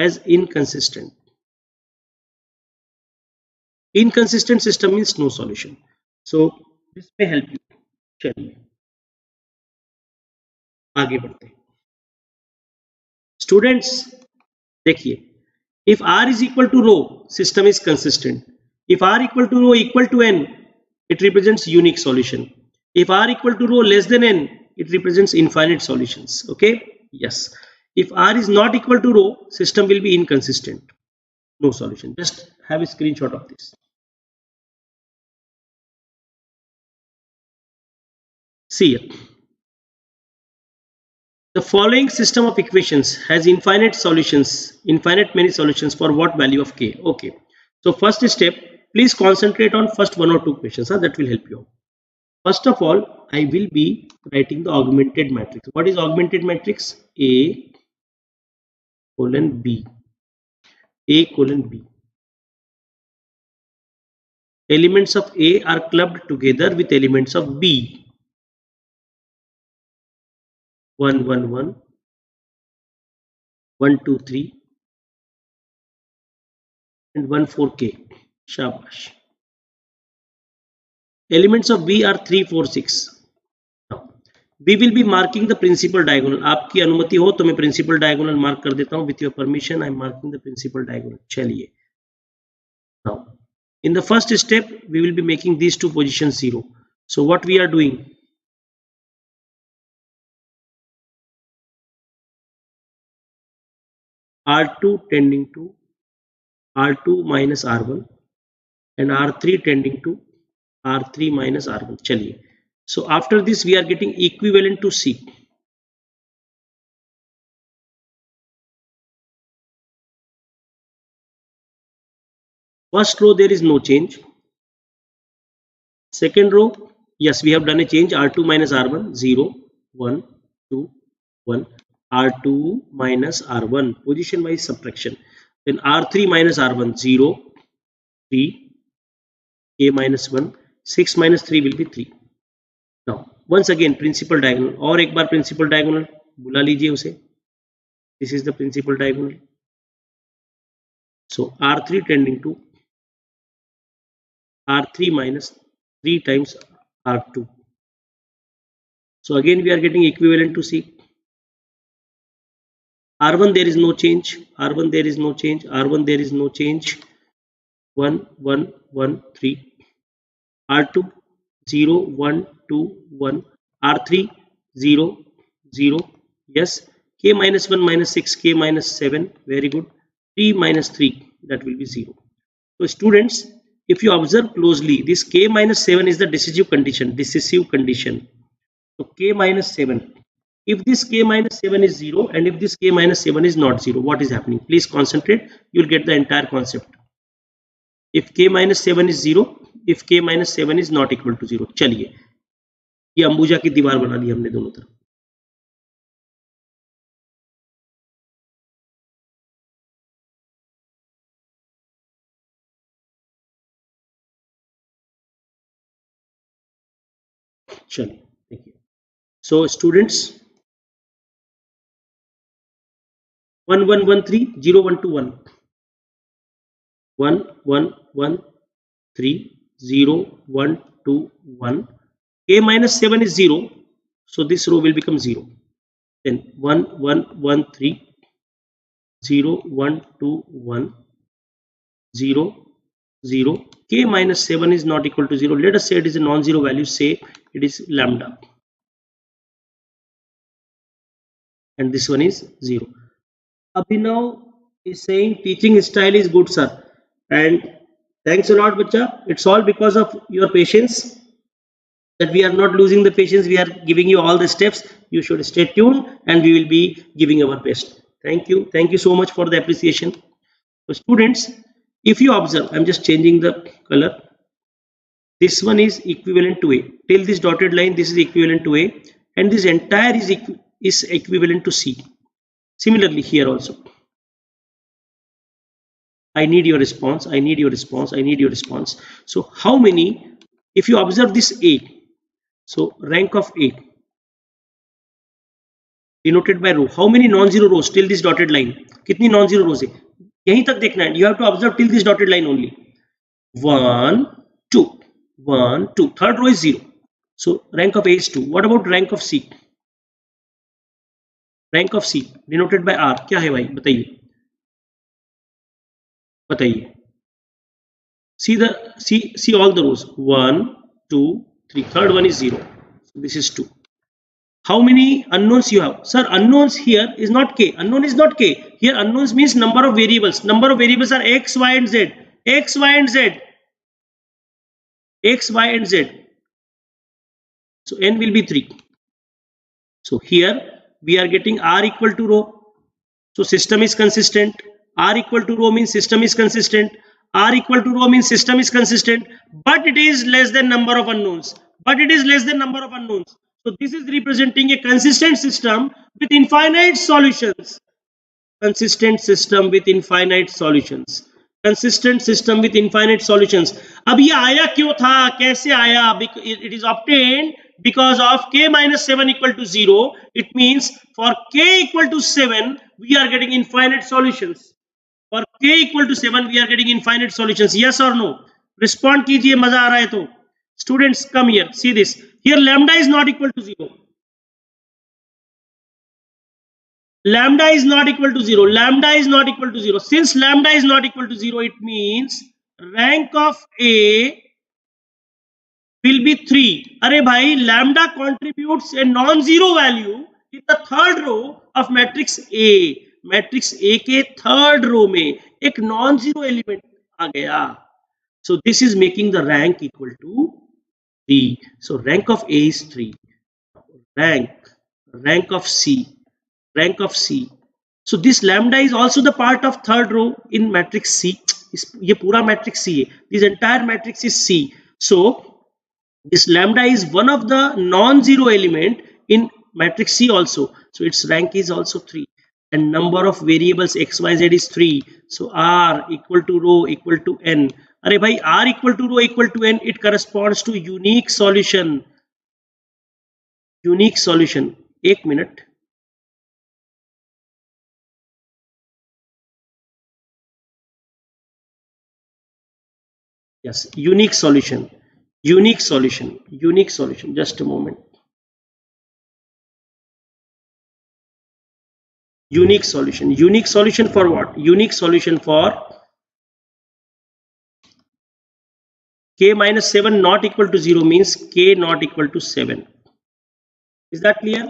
as inconsistent. Inconsistent system means no solution. So this may help you. चलिए आगे बढ़ते हैं. Students, देखिए, if r is equal to rho, system is consistent. If r equal to rho equal to n, it represents unique solution. If r equal to rho less than n, it represents infinite solutions. Okay, yes. If r is not equal to rho, system will be inconsistent, no solution. Just have a screenshot of this. See here. The following system of equations has infinite solutions, infinite many solutions for what value of k? Okay. So first step, please concentrate on first one or two questions. That will help you. First of all, I will be writing the augmented matrix. What is augmented matrix? A colon B. A colon B. Elements of A are clubbed together with elements of B. 1 1 1 1 2 3 and 1 4 k. Shabash. Elements of B are 3 4 6. Now we will be marking the principal diagonal. आपकी अनुमति हो तो मैं principal diagonal mark कर देता हूँ. With your permission, I am marking the principal diagonal. चलिए. Now in the first step, we will be making these two positions 0. So what we are doing? R2 tending to R2 minus R1 and R3 tending to R3 minus R1. चलिए. So after this, we are getting equivalent to C. First row, there is no change. Second row, yes, we have done a change. R2 minus R1, 0, 1, 2, 1. R2 minus R1, position wise subtraction. Then R3 minus R1, 0, 3, K minus 1, 6 minus 3 will be 3. Now, once again, principal diagonal. और एक बार principal diagonal बुला लीजिए उसे. This is the principal diagonal. So R3 tending to R3 minus 3 times R2. So again, we are getting equivalent to C. R1 there is no change. R1 there is no change. R1 there is no change. 1 1 1 3. R2 0 1 2 1. R3 0 0. Yes. K minus 1 minus 6. K minus 7. Very good. 3 minus 3. That will be 0. So students, if you observe closely, this K minus 7 is the decisive condition. Decisive condition. So K minus 7. If this K minus 7 is 0 and if this K minus 7 is not 0, what is happening? Please concentrate. You will get the entire concept. If K minus 7 is 0, if K minus 7 is not equal to 0. चलिए, ये अंबुजा की दीवार बना दी हमने दोनों तरफ. चलिए, देखिए. So students, 1 1 1 3 0 1 2 1 1 1 1 3 0 1 2 1. K minus 7 is 0, so this row will become 0. Then 1 1 1 3 0 1 2 1 0 0. K minus 7 is not equal to 0. Let us say it is a non-zero value. Say it is lambda, and this one is 0. Abhinav is saying teaching style is good, sir, and thanks a lot, bacha. It's all because of your patience that we are not losing the patience. We are giving you all the steps. You should stay tuned and we will be giving our best. Thank you. Thank you so much for the appreciation. So students, if you observe, I'm just changing the color. This one is equivalent to A. Till this dotted line, this is equivalent to A, and this entire is equivalent to C. Similarly here also. I need your response. I need your response. I need your response. So how many, if you observe this A, so rank of A denoted by row, how many non-zero rows till this dotted line? कितनी non-zero rows है? यहीं तक देखना है. You have to observe till this dotted line only. 1, 2, 1, 2. Third row is 0. So rank of A is 2. What about rank of C? Rank of C denoted by R क्या है भाई? बताइए. बताइए. See all the rows. 1, 2, 3. Third one is 0. So this is 2. How many unknowns you have? Sir, unknowns here is not K. Unknown is not K. Here unknowns means number of variables. Number of variables are X, Y and Z. X, Y and Z. X, Y and Z. So N will be 3. So here we are getting R equal to row. So system is consistent. R equal to row means system is consistent. R equal to row means system is consistent. But it is less than number of unknowns. But it is less than number of unknowns. So this is representing a consistent system with infinite solutions. Consistent system with infinite solutions. Consistent system with infinite solutions. अब ये आया क्यों था? कैसे आया? It is obtained because of k minus 7 equal to 0. It means for k equal to 7 we are getting infinite solutions. For k equal to 7 we are getting infinite solutions. Yes or no? Respond कीजिए, मजा आ रहा है तो. Students, come here. See this. Here lambda is not equal to 0. Lambda is not equal to 0. Lambda is not equal to 0. Since lambda is not equal to 0, it means rank of A will be 3. Arey bhai, lambda contributes a non-zero value in the third row of matrix A. Matrix A के third row में एक non-zero element आ गया. So this is making the rank equal to 3. So rank of A is 3. Rank of C. Rank of C. So this lambda is also the part of third row in matrix C. ये पूरा matrix C है. This entire matrix is C. So this lambda is one of the non-zero element in matrix C also. So its rank is also 3. And number of variables x, y, z is 3. So R equal to row equal to n. अरे भाई R equal to row equal to n, it corresponds to unique solution. Unique solution. एक minute. Yes, unique solution. Unique solution. Unique solution. Just a moment. Unique solution. Unique solution for what? Unique solution for k minus 7 not equal to 0 means k not equal to 7. Is that clear?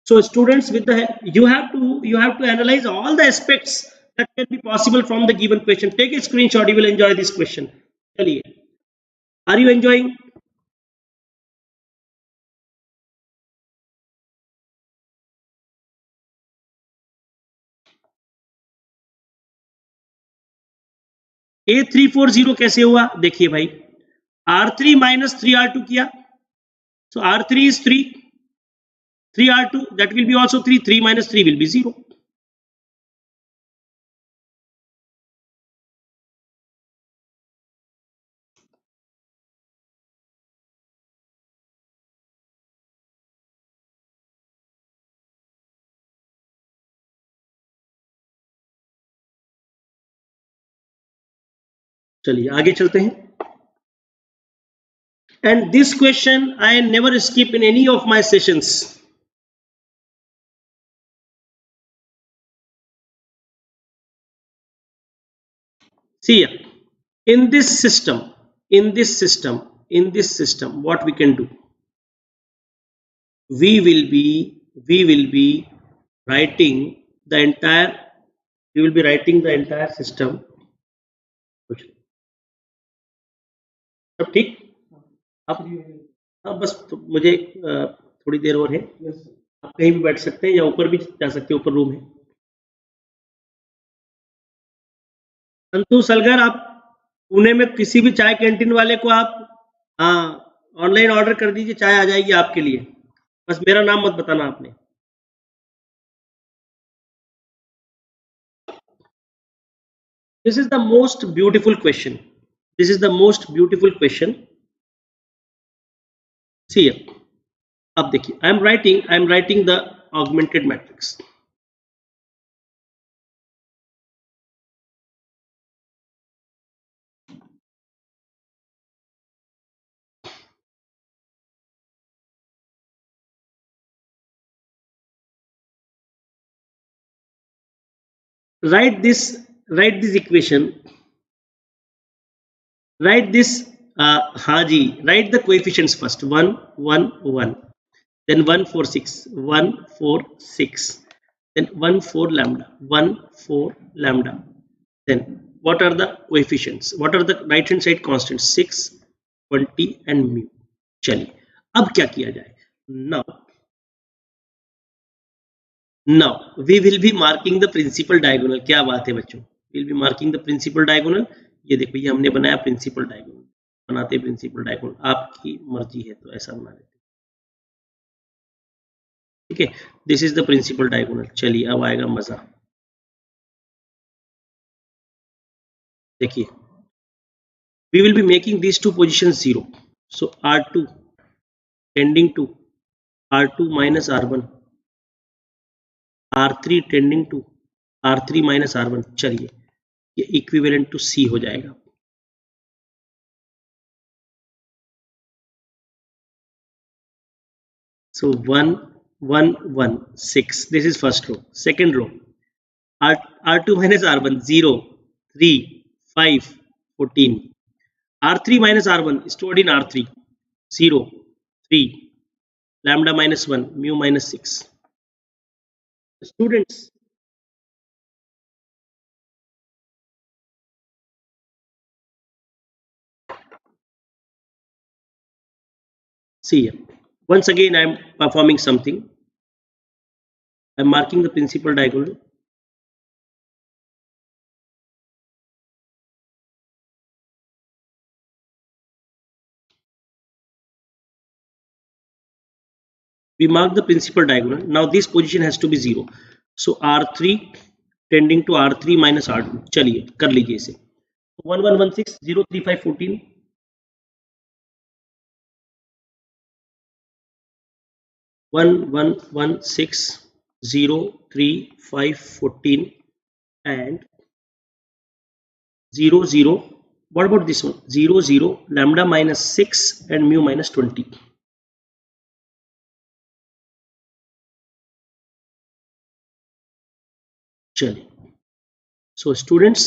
So students, with the you have to analyze all the aspects that can be possible from the given question. Take a screenshot. You will enjoy this question. चलिए. Are you enjoying? A340 कैसे हुआ? देखिए भाई, R3 minus 3R2 किया. So R3 is 3. 3R2, that will be also 3. 3 minus 3 will be 0. चलिए आगे चलते हैं. And this question I never skip in any of my sessions. See here, in this system, what we can do? We will be writing the entire system. सब ठीक? अब बस तो मुझे थोड़ी देर और है. आप कहीं भी बैठ सकते हैं या ऊपर भी जा सकते हैं. ऊपर रूम है. संतोष सलगर, आप पुणे में किसी भी चाय कैंटीन वाले को आप ऑनलाइन ऑर्डर कर दीजिए, चाय आ जाएगी आपके लिए. बस मेरा नाम मत बताना आपने। This is the most beautiful question. This is the most beautiful question. See here. अब देखिए, I am writing the augmented matrix. Write this equation. Write this. Haji. Write the coefficients first. 1, 1, 1. Then 1, 4, 6. 1, 4, 6. Then 1, 4 lambda. 1, 4 lambda. Then what are the coefficients? What are the right hand side constants? 6, 20 and mu. चलिए अब क्या किया जाए? Now we will be marking the principal diagonal. क्या बात है बच्चों? We'll be marking the principal diagonal. ये देखो, ये हमने बनाया principal diagonal. बनाते principal diagonal. आपकी मर्जी है तो ऐसा बना लेते, ठीक है? This is the principal diagonal. चलिए अब आएगा मजा. देखिए, we will be making these two positions 0. So R2 tending to R2 minus R1, R3 tending to R3 minus R1. चलिए ये इक्विवेलेंट टू C हो जाएगा. So 1, 1, 1, 6. This is first row. Second row, R2 minus R1, 0, 3, 5, 14. R3 minus R1 stored in R3, 0, 3, lambda minus 1, mu minus 6. Students, see here. Once again I am performing something. I am marking the principal diagonal. We mark the principal diagonal. Now this position has to be 0. So R3 tending to R3 minus R2. चलिए कर लीजिए इसे. 1, 1, 1, 6, 0, 3, 5, 14. 1, 1, 1, 6, 0, 3, 5, 14 and 0, 0. What about this one? 0, 0, lambda minus 6 and mu minus 20. Chali. So students,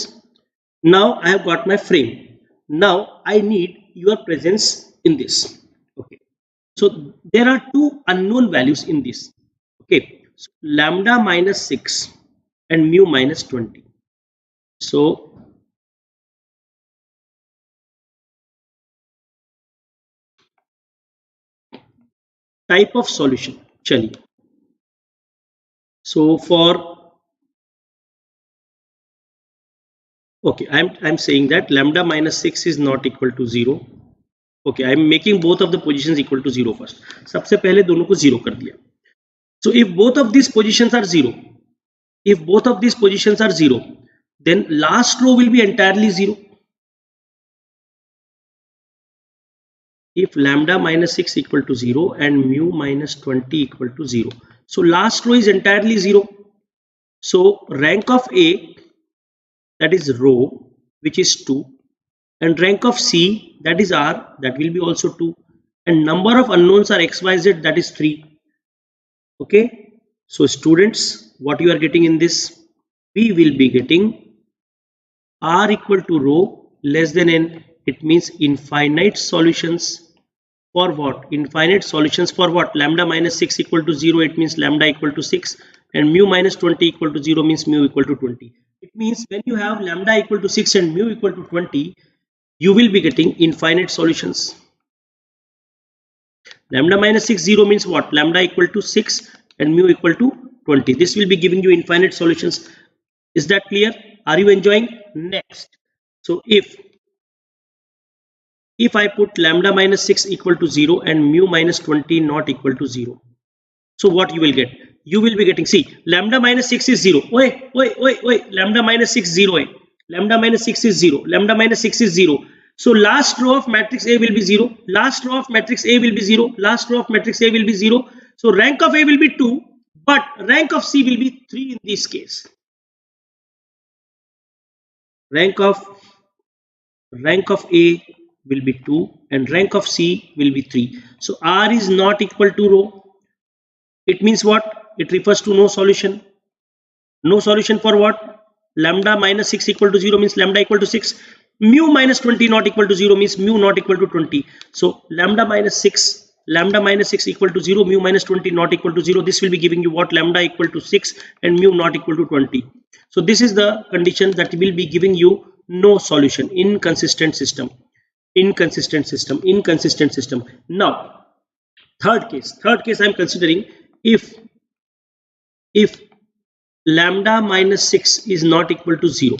now I have got my frame. Now I need your presence in this. Okay. So there are two unknown values in this. Okay. So lambda minus 6 and mu minus 20. So type of solution. Chaliye. So for okay, I'm saying that lambda minus 6 is not equal to 0. Okay, I'm making both of the positions equal to 0 first. सबसे पहले दोनों को 0 कर दिया. So if both of these positions are 0, then last row will be entirely 0. If lambda minus 6 equal to 0 and mu minus 20 equal to 0, so last row is entirely 0. So rank of A, that is row, which is 2, and rank of C, that is R, that will be also 2, and number of unknowns are X, Y, Z, that is 3. Okay, so students, what you are getting in this? We will be getting R equal to row less than N. It means infinite solutions for what? Infinite solutions for what? Lambda minus 6 equal to 0, it means lambda equal to 6, and mu minus 20 equal to 0 means mu equal to 20. It means when you have lambda equal to 6 and mu equal to 20, you will be getting infinite solutions. Lambda minus 6, 0 means what? Lambda equal to 6 and mu equal to 20. This will be giving you infinite solutions. Is that clear? Are you enjoying? Next. So if I put lambda minus 6 equal to 0 and mu minus 20 not equal to 0, So what you will get? You will be getting, see, lambda minus 6 is 0. Wait. Lambda minus 6 0. Lambda minus 6 is 0. Lambda minus 6 is 0. So last row of matrix A will be 0. Last row of matrix A will be 0. Last row of matrix A will be 0. So rank of A will be 2, but rank of C will be 3 in this case. Rank of A will be 2 and rank of C will be 3. So R is not equal to rho. It means what? It refers to no solution. No solution for what? Lambda minus 6 equal to 0 means lambda equal to 6. Mu minus 20 not equal to 0 means mu not equal to 20. So lambda minus 6 equal to 0, mu minus 20 not equal to 0. This will be giving you what? Lambda equal to 6 and mu not equal to 20. So this is the condition that will be giving you no solution. Inconsistent system. Now third case I am considering, if lambda minus 6 is not equal to 0.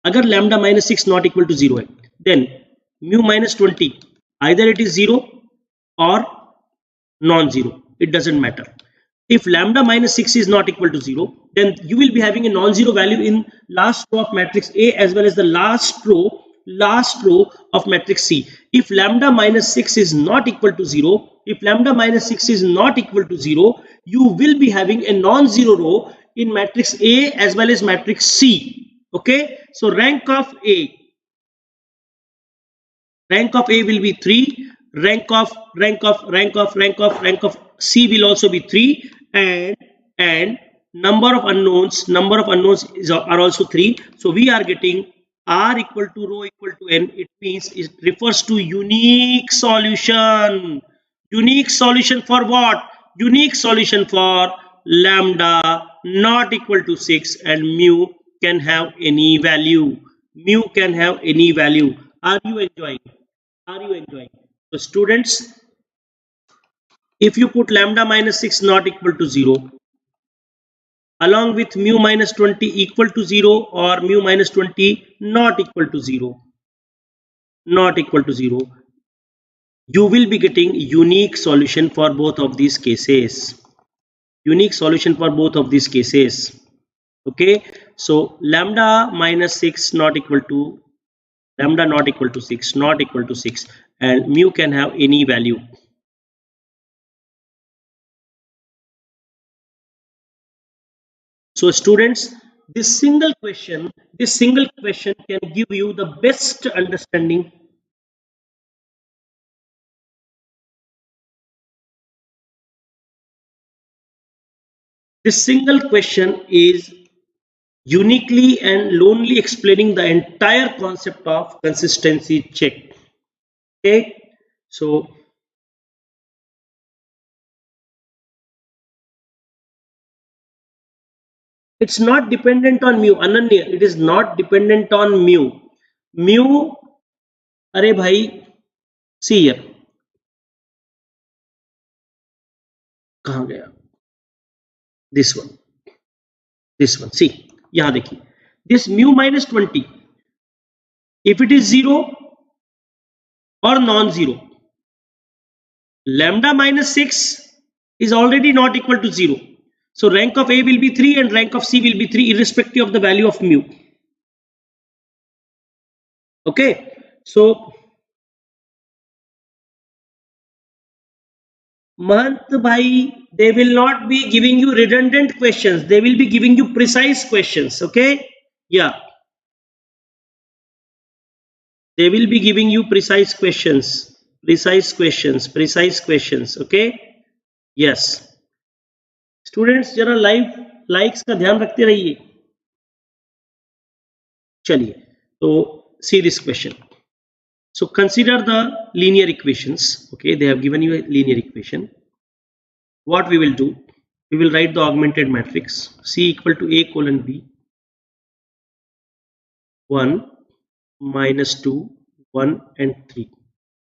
अगर lambda minus 6 not equal to 0 है, then mu minus 20 either it is 0 or non-zero. It doesn't matter. If lambda minus 6 is not equal to 0, then you will be having a non-zero value in last row of matrix A as well as the last row of matrix C. If lambda minus 6 is not equal to 0, you will be having a non-zero row in matrix A as well as matrix C. Okay, so rank of A will be 3. Rank of C will also be 3, and number of unknowns are also 3. So we are getting R equal to rho equal to n. It means it refers to unique solution. Unique solution for what? Unique solution for lambda not equal to 6 and mu can have any value. Are you enjoying? So students, if you put lambda minus 6 not equal to 0 along with mu minus 20 equal to 0 or mu minus 20 not equal to 0, you will be getting unique solution for both of these cases. Okay, so lambda minus 6 not equal to 6 and mu can have any value. So students, this single question can give you the best understanding. This single question is uniquely and lonely explaining the entire concept of consistency check. Okay, so it's not dependent on mu, Ananya. It is not dependent on mu. अरे भाई, see here, कहाँ गया? This one, see, यहाँ देखिए, this mu minus 20, if it is 0 or non-zero, lambda minus 6 is already not equal to 0. So rank of A will be 3 and rank of C will be 3 irrespective of the value of mu. Okay, so Mahant bhai, they will not be giving you redundant questions, they will be giving you precise questions. Okay, yeah, they will be giving you precise questions. Okay, yes students, जरा likes का ध्यान रखते रहिए. चलिए, तो see this question. So consider the linear equations. Okay, they have given you a linear equation. What we will do, we will write the augmented matrix C equal to A colon B, 1 minus 2 1 and 3,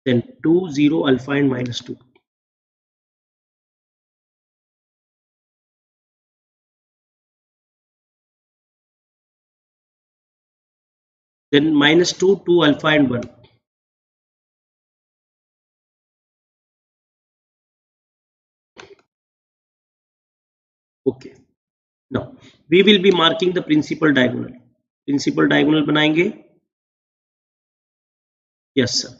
then 2 0 alpha and minus 2. Then minus 2 2 alpha and 1. we will be marking the principal diagonal. Principal diagonal बनाएंगे. Yes sir.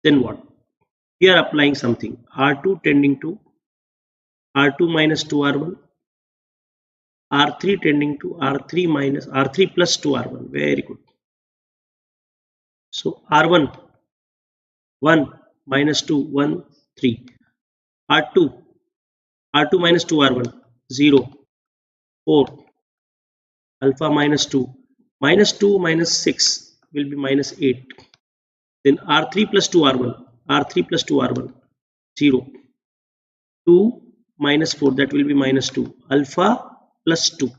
Then what? We are applying something. R2 tending to R2 minus 2R1. R3 tending to R3 minus R3 plus 2R1. Very good. So R1 1 minus 2 1 3. R2 minus 2R1 0 4. Alpha minus 2 minus 6 will be minus 8. Then R3 plus 2R1 0 2 minus 4, that will be minus 2. Alpha plus 2.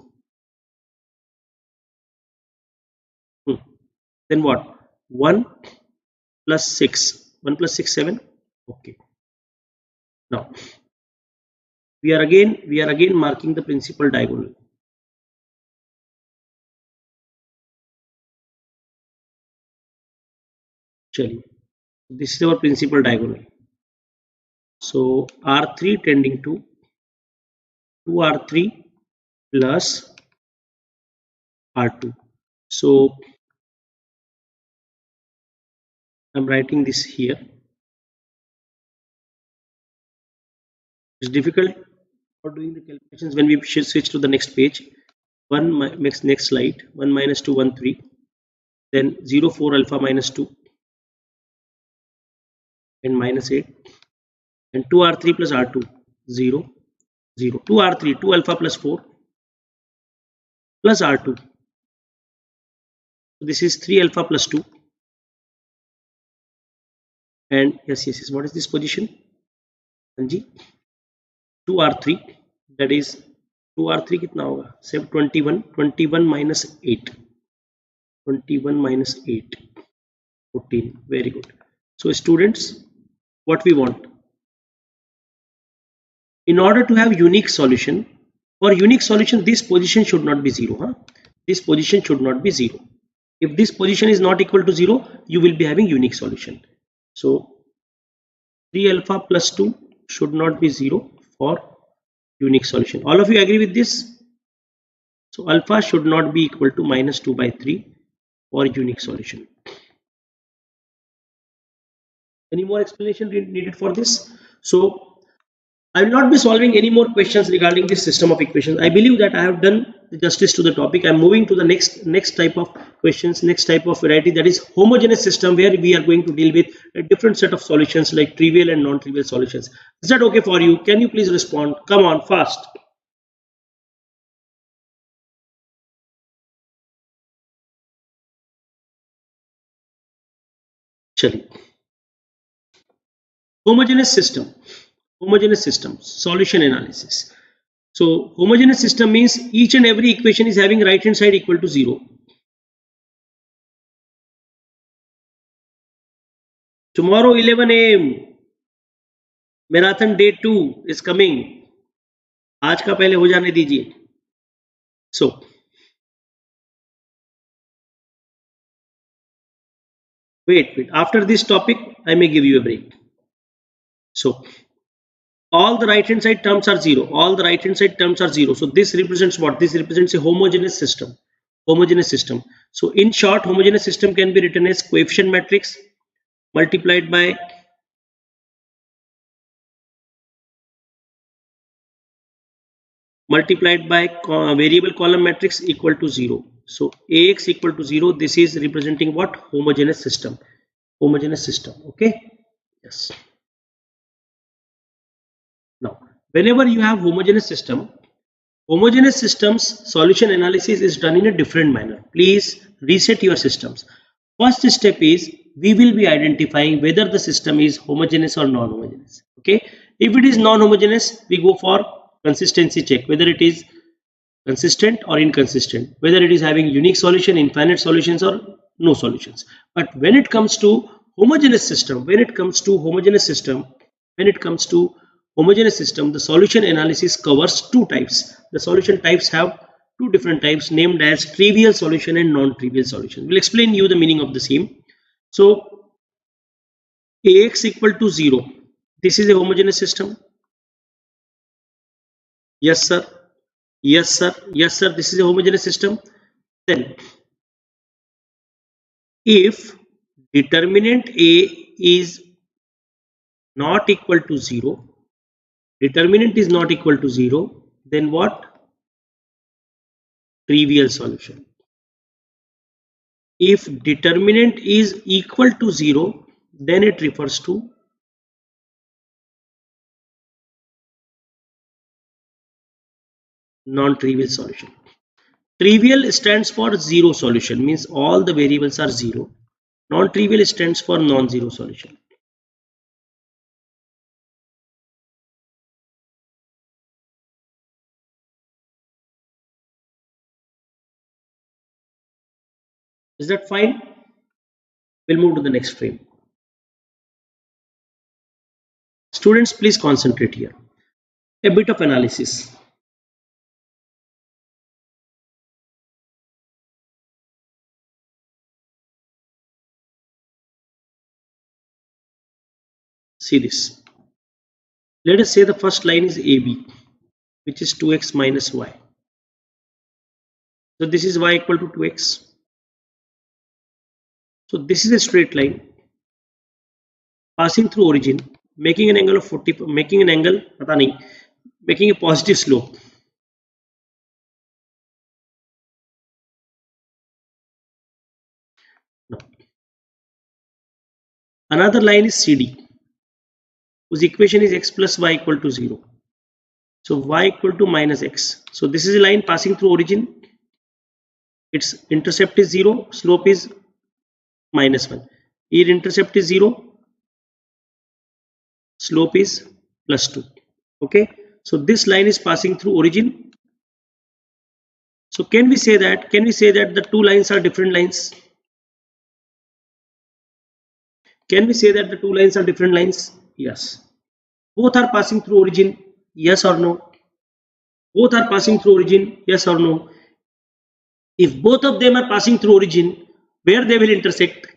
Then what? 1 plus 6. 1 plus 6 7. Okay. Now we are again marking the principal diagonal. Chaliye, this is our principal diagonal. So R3 tending to 2R3 plus R2. So I'm writing this here. It's difficult for doing the calculations when we switch to the next page. Next slide. 1 minus 2 1 3. Then 0 4 alpha minus 2 and minus 8. And 2R3 plus R2 0 0. 2R3 2 alpha plus 4 plus R2. So this is 3 alpha plus 2. And yes, what is this position? Anji, 2R3, that is 2R3 कितना होगा? 21 minus 8. 21 minus 8. 14. Very good. So students, what we want? In order to have unique solution, for unique solution, this position should not be 0. Huh? This position should not be 0. If this position is not equal to 0, you will be having unique solution. So 3 alpha plus 2 should not be 0 for unique solution. All of you agree with this? So alpha should not be equal to minus 2 by 3 for unique solution. Any more explanation needed for this? So I will not be solving any more questions regarding this system of equations. I believe that I have done justice to the topic. I am moving to the next type of questions, next type of variety, that is homogeneous system, where we are going to deal with a different set of solutions like trivial and non-trivial solutions. Is that okay for you? Can you please respond? Come on, fast. Chali. Homogeneous system, solution analysis. So homogeneous system means each and every equation is having right hand side equal to 0. Tomorrow 11 AM marathon day 2 is coming. आज का पहले हो जाने दीजिए. So wait, after this topic I may give you a break. So all the right hand side terms are 0. All the right hand side terms are 0. So this represents what? This represents a homogeneous system. So in short, homogeneous system can be written as coefficient matrix multiplied by variable column matrix equal to 0. So AX equal to 0. This is representing what? Homogeneous system. Okay. Yes. Now, whenever you have homogeneous systems solution analysis is done in a different manner. Please reset your systems. First step is we will be identifying whether the system is homogeneous or non-homogeneous. Okay. If it is non-homogeneous, we go for consistency check, whether it is consistent or inconsistent, whether it is having unique solution, infinite solutions, or no solutions. But when it comes to homogeneous system, the solution analysis covers two types. The solution types have two different types named as trivial solution and non-trivial solution. We'll explain you the meaning of the same. So Ax equal to 0. This is a homogeneous system. Yes, sir. Yes, sir. Yes, sir. This is a homogeneous system. Then, if determinant A is not equal to 0, determinant is not equal to 0, then what? Trivial solution. If determinant is equal to 0, then it refers to non-trivial solution. Trivial stands for zero solution, means all the variables are zero. Non-trivial stands for non-zero solution. Is that fine? We'll move to the next frame. Students, please concentrate here. A bit of analysis. See this. Let us say the first line is AB, which is 2x minus y. So this is y equal to 2x. So this is a straight line passing through origin, making an angle of 40, making a positive slope. No. Another line is CD, whose equation is x plus y equal to 0. So y equal to minus x. So this is a line passing through origin. Its intercept is 0, slope is minus 1. Here intercept is 0, slope is plus 2. Okay, so this line is passing through origin. So can we say that the two lines are different lines? Can we say that the two lines are different lines? Yes. Both are passing through origin. Yes or no? Both are passing through origin. Yes or no? If both of them are passing through origin, where they will intersect?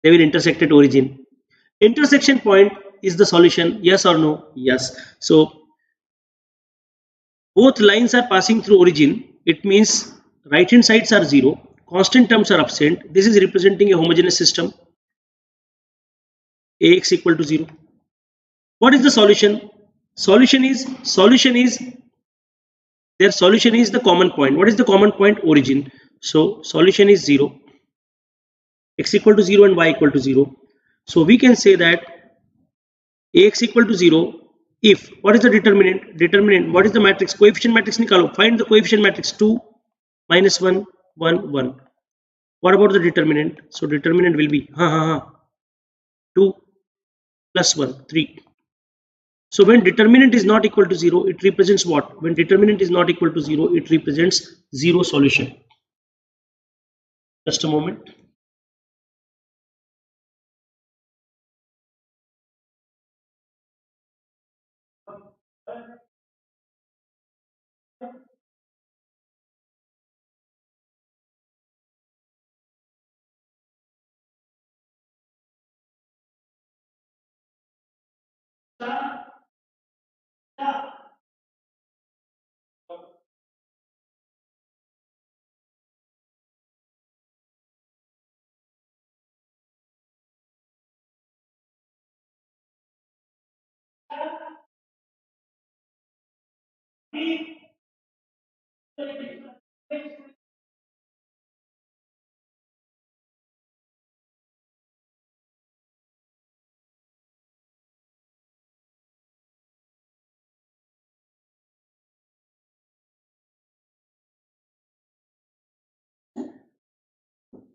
They will intersect at origin. Intersection point is the solution. Yes or no? Yes. So both lines are passing through origin. It means right hand sides are 0. Constant terms are absent. This is representing a homogeneous system. Ax equal to 0. What is the solution? Solution is their solution is the common point. What is the common point? Origin. So solution is 0. X equal to 0 and y equal to 0. So we can say that Ax equal to 0 if, what is the determinant? Determinant, what is the matrix? Coefficient matrix nikalo. Find the coefficient matrix. 2, minus 1, 1, 1. What about the determinant? So determinant will be 2 plus 1, 3. So when determinant is not equal to 0, it represents what? When determinant is not equal to 0, it represents 0 solution. Just a moment.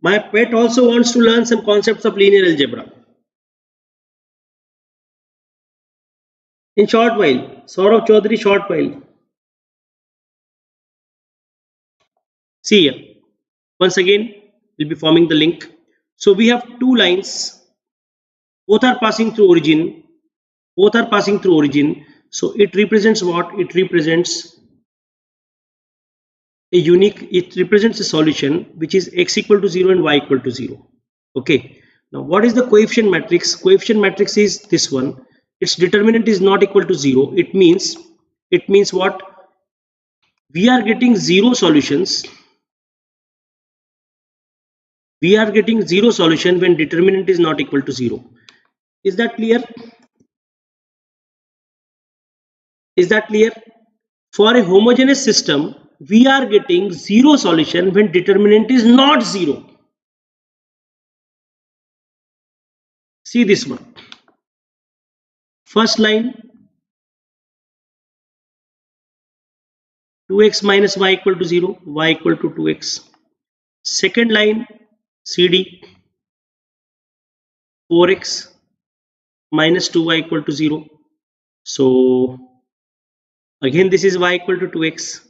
My pet also wants to learn some concepts of linear algebra. In short while, Saurav Chaudhary, short while. See here. Once again, we'll be forming the link. So we have two lines. Both are passing through origin. Both are passing through origin. So it represents what? It represents it represents a solution which is x equal to 0 and y equal to 0. Okay. Now what is the coefficient matrix? Coefficient matrix is this one. Its determinant is not equal to 0. It means what? We are getting zero solutions. We are getting zero solution when determinant is not equal to 0. Is that clear? Is that clear? For a homogeneous system, we are getting zero solution when determinant is not 0. See this one. First line, 2x minus y equal to 0, y equal to 2x. Second line, CD, 4x minus 2y equal to 0. So again this is y equal to 2x.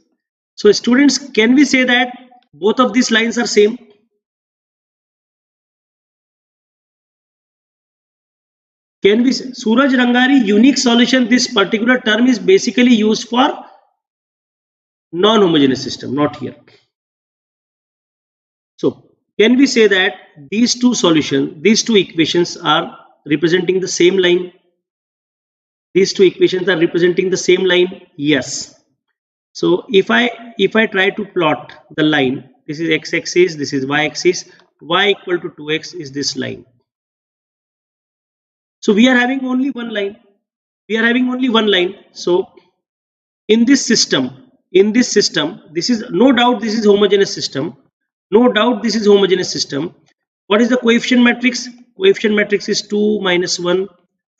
So students, can we say that both of these lines are same? Can we say, Suraj Rangari, unique solution, this particular term is basically used for non-homogeneous system, not here. So can we say that these two equations are representing the same line? These two equations are representing the same line? Yes. So if I try to plot the line, this is x-axis, this is y-axis, y equal to 2x is this line. So we are having only one line. So in this system, this is no doubt this is homogeneous system. What is the coefficient matrix? Coefficient matrix is 2 minus 1,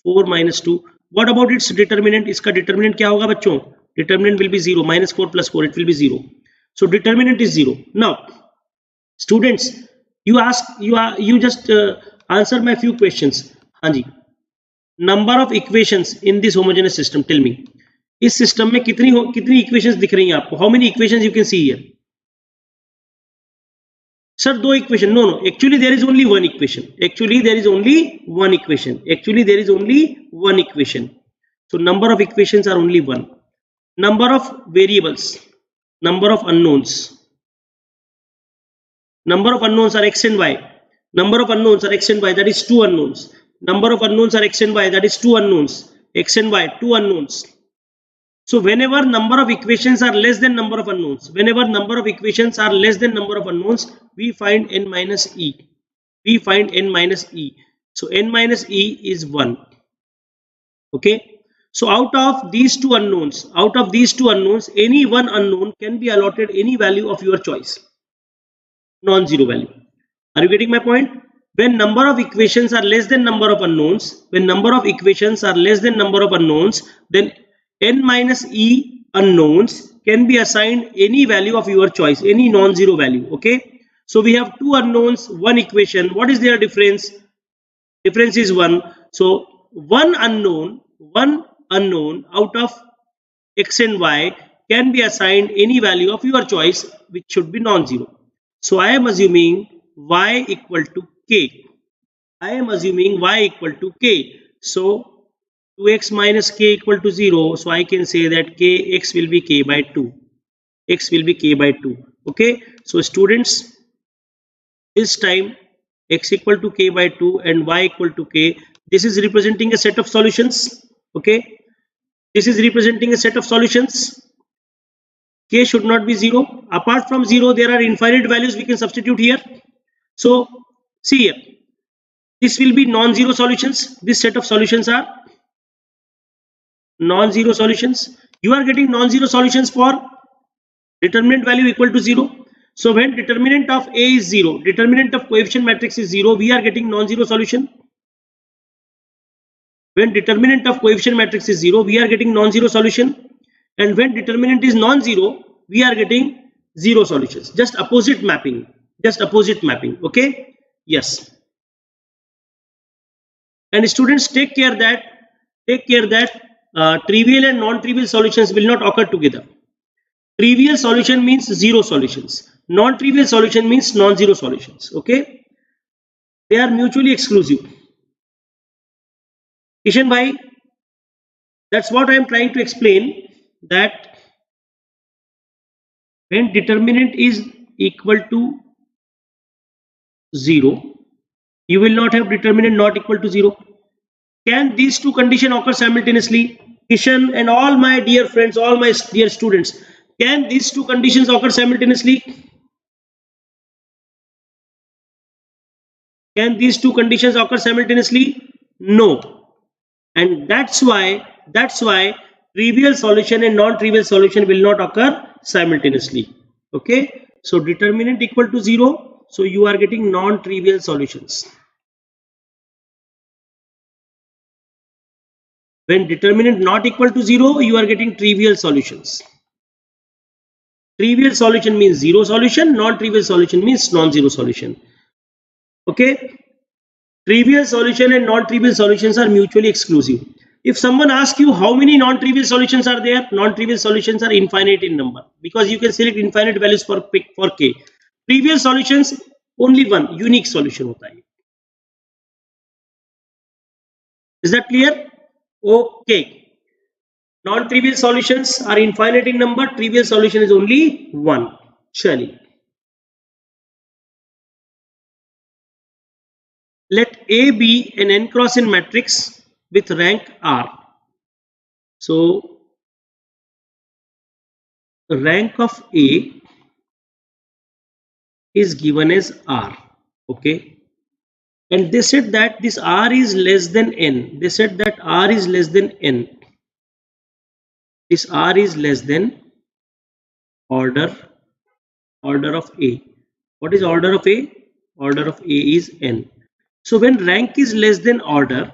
4 minus 2. What about its determinant? Iska determinant kya hoga bachcho? Determinant will be 0. Minus 4 plus 4, it will be 0. So determinant is 0. Now students, you just answer my few questions. Hanji, number of equations in this homogeneous system, tell me. इस system में कितनी equations दिख रही हैं आपको? How many equations you can see here? Sir दो equation. No, actually there is only one equation. So number of equations are only one. Number of variables, number of unknowns are x and y. That is two unknowns. Number of unknowns are x and y, that is two unknowns. X and y, two unknowns. So whenever number of equations are less than number of unknowns, we find n minus e. So n minus e is 1. Okay. So out of these two unknowns, any one unknown can be allotted any value of your choice. Non-zero value. Are you getting my point? When number of equations are less than number of unknowns, then n minus e unknowns can be assigned any value of your choice, any non-zero value. Okay. So we have two unknowns, one equation. What is their difference? Difference is 1. So one unknown out of x and y can be assigned any value of your choice, which should be non-zero. So I am assuming y equal to k. So 2x minus k equal to 0. So I can say that x will be k by 2. Okay. So students, this time x equal to k by 2 and y equal to k. This is representing a set of solutions. Okay. This is representing a set of solutions. K should not be 0. Apart from 0, there are infinite values we can substitute here. So see here, this will be non-zero solutions. This set of solutions are non-zero solutions. You are getting non-zero solutions for determinant value equal to 0. So when determinant of A is 0, determinant of coefficient matrix is 0, we are getting non-zero solution. When determinant of coefficient matrix is 0, we are getting non-zero solution. And when determinant is non-zero, we are getting zero solutions. Just opposite mapping. Okay. Yes. And students, take care that trivial and non-trivial solutions will not occur together. Trivial solution means zero solutions. Non-trivial solution means non-zero solutions. Okay. They are mutually exclusive. Kishan bhai, that's what I am trying to explain, that when determinant is equal to 0, You will not have determinant not equal to 0. Can these two conditions occur simultaneously? Kishan and all my dear friends, all my dear students, can these two conditions occur simultaneously? Can these two conditions occur simultaneously? No. And that's why trivial solution and non-trivial solution will not occur simultaneously. Okay, so determinant equal to 0, so you are getting non-trivial solutions. When determinant not equal to 0, you are getting trivial solutions. Trivial solution means zero solution, non-trivial solution means non-zero solution. Okay, trivial solution and non-trivial solutions are mutually exclusive. If someone asks you how many non-trivial solutions are there, non-trivial solutions are infinite in number, because you can select infinite values for k. Trivial solutions, only one unique solution hota hai. Is that clear? Okay, non-trivial solutions are infinite in number, trivial solution is only one. Chali, let A be an n cross n matrix with rank R. So rank of A is given as R. Okay, and they said that this R is less than n. They said that R is less than n. This R is less than order of A. What is order of A? Order of A is n. So when rank is less than order,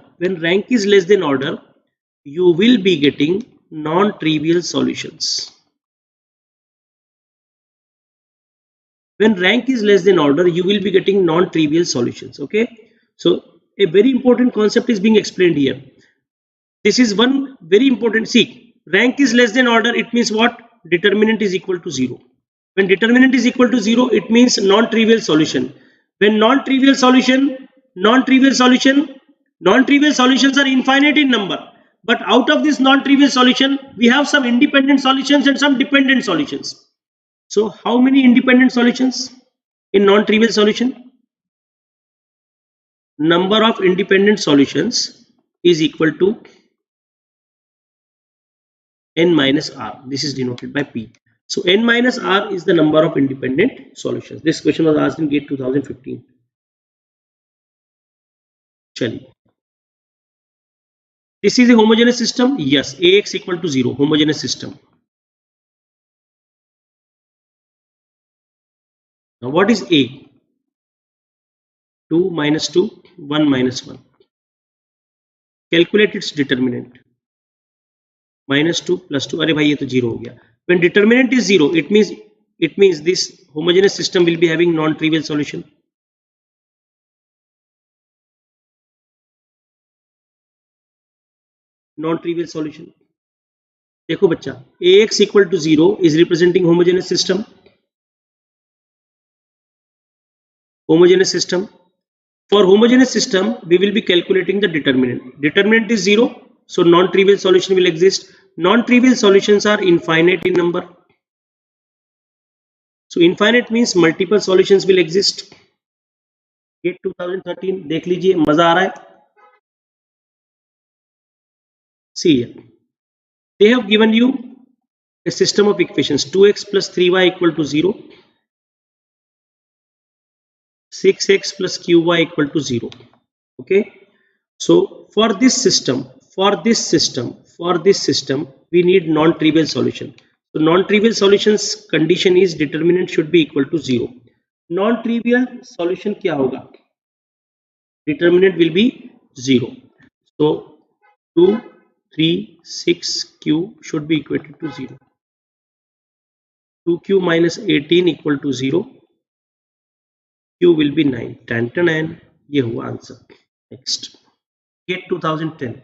you will be getting non-trivial solutions. When rank is less than order, you will be getting non-trivial solutions. Okay, so a very important concept is being explained here. This is one very important. See, rank is less than order, it means what? Determinant is equal to 0. When determinant is equal to 0, it means non-trivial solution. When non-trivial solutions are infinite in number, but out of this non-trivial solution, we have some independent solutions and some dependent solutions. So how many independent solutions in non-trivial solution? Number of independent solutions is equal to n minus r. This is denoted by p. So n minus r is the number of independent solutions. This question was asked in GATE 2015. Chali. This is a homogeneous system. Yes, Ax equal to 0, homogeneous system. Now what is A? 2 minus 2, 1 minus 1. Calculate its determinant. Minus 2 plus 2. अरे भाई ये तो 0 हो गया. When determinant is 0, it means this homogeneous system will be having non-trivial solution. Non-trivial solution. देखो बच्चा, Ax equal to 0 is representing homogeneous system. Homogeneous system. For homogeneous system, we will be calculating the determinant. Determinant is 0, so non-trivial solution will exist. Non-trivial solutions are infinite in number. So infinite means multiple solutions will exist. GATE 2013 देख लीजिए, मजा आ रहा है. See here, they have given you a system of equations. 2x plus 3y equal to 0. 6x plus qy equal to 0. Okay, so for this system we need non-trivial solution. So non-trivial solutions condition is determinant should be equal to 0. Non-trivial solution क्या होगा? Determinant will be 0. So 2, 3, 6 q should be equated to 0. 2q minus 18 equal to 0. Q will be 9. Tan tan tan. ये हुआ answer. Next, GATE 2010.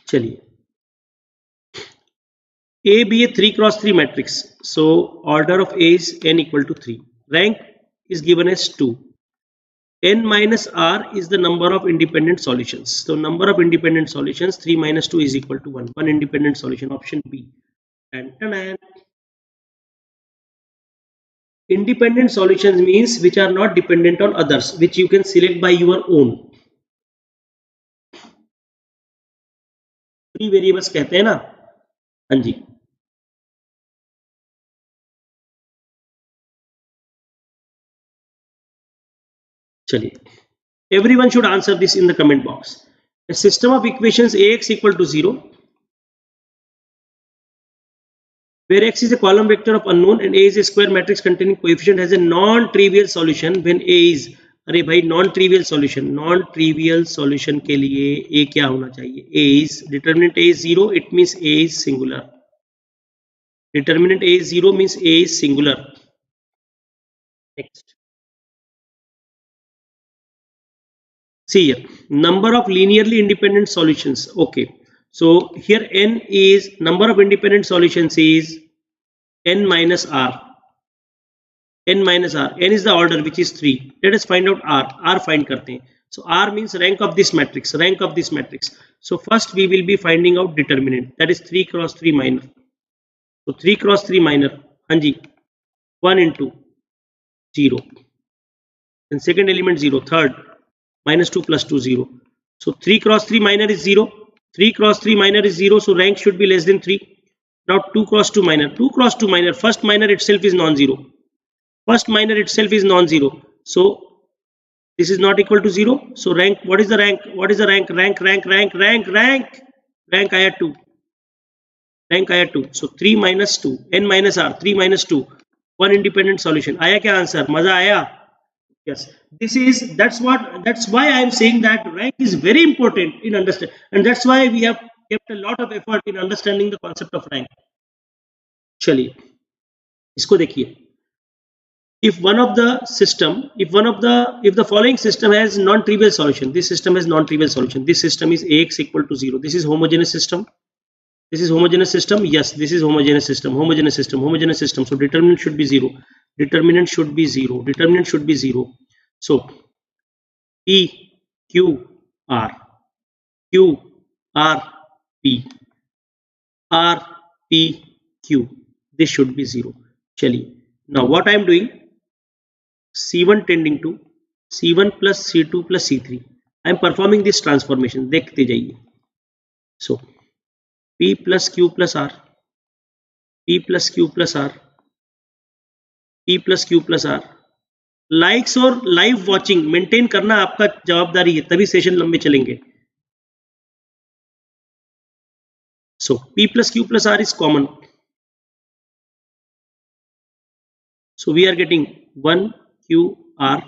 चलिए, A be a 3 cross 3 matrix. So order of A is n equal to 3. Rank is given as 2. N minus r is the number of independent solutions. So number of independent solutions, 3 minus 2 is equal to 1. One independent solution, option B. Tan tan tan. Independent solutions means which are not dependent on others, which you can select by your own. Free variables कहते हैं ना, हाँ जी. चलिए, everyone should answer this in the comment box. A system of equations ax equal to 0, where x is a column vector of unknown and a is a square matrix containing coefficient, has a non-trivial solution when a is, अरे भाई non-trivial solution के लिए a क्या होना चाहिए? a is, determinant a is 0, it means a is singular. Determinant a is 0 means a is singular. Next. See here, number of linearly independent solutions. Okay, so here n is, number of independent solutions is n minus r. n minus r, n is the order which is 3. Let us find out r. r find karte hain. So r means rank of this matrix, rank of this matrix. So first we will be finding out determinant, that is 3 cross 3 minor. So 3 cross 3 minor, hanji, 1 into 0, and second element 0, third minus 2 plus 2 0. So 3 cross 3 minor is 0, 3 cross 3 minor is 0, so rank should be less than 3. Now 2 cross 2 minor, 2 cross 2 minor, first minor itself is non-zero, first minor itself is non-zero, so this is not equal to 0. So rank, what is the rank? What is the rank? Rank I had 2, rank I had 2. So 3 minus 2, n minus r, 3 minus 2, one independent solution. Aaya kya answer? Maza aaya? Yes, this is, that's why I am saying that rank is very important in understanding, and that's why we have kept a lot of effort in understanding the concept of rank. चलिए, इसको देखिए. If the following system has non-trivial solution, this system has non-trivial solution. This system is ax equal to 0. This is homogeneous system. This is homogeneous system. Yes, this is homogeneous system. Homogeneous system. Homogeneous system. So determinant should be 0. Determinant should be 0. Determinant should be 0. So P Q R Q R P R P Q. This should be 0. Chaliye. Now what I am doing? C1 tending to C1 plus C2 plus C3. I am performing this transformation. देखते जाइए. So P plus Q plus R, P plus Q plus R, P plus Q plus R. Likes और live watching maintain करना आपका जवाबदारी है, तभी session लंबे चलेंगे. सो P plus Q plus R is common. So we are getting 1 Q R,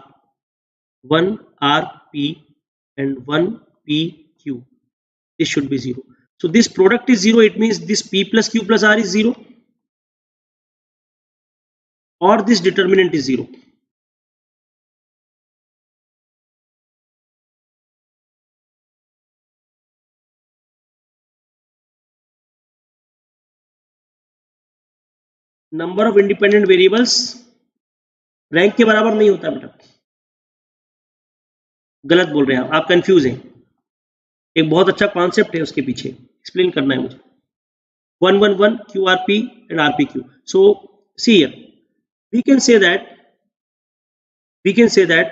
1 R P and 1 P Q. This should be 0. So this product is 0. It means this P plus Q plus R is 0, or this determinant is 0. Number of independent variables rank के बराबर नहीं होता बेटा, गलत बोल रहे हैं आप कंफ्यूज हैं. एक बहुत अच्छा कॉन्सेप्ट है उसके पीछे, एक्सप्लेन करना है मुझे. 1 1 1 QRP and RPQ. So see here, we can say that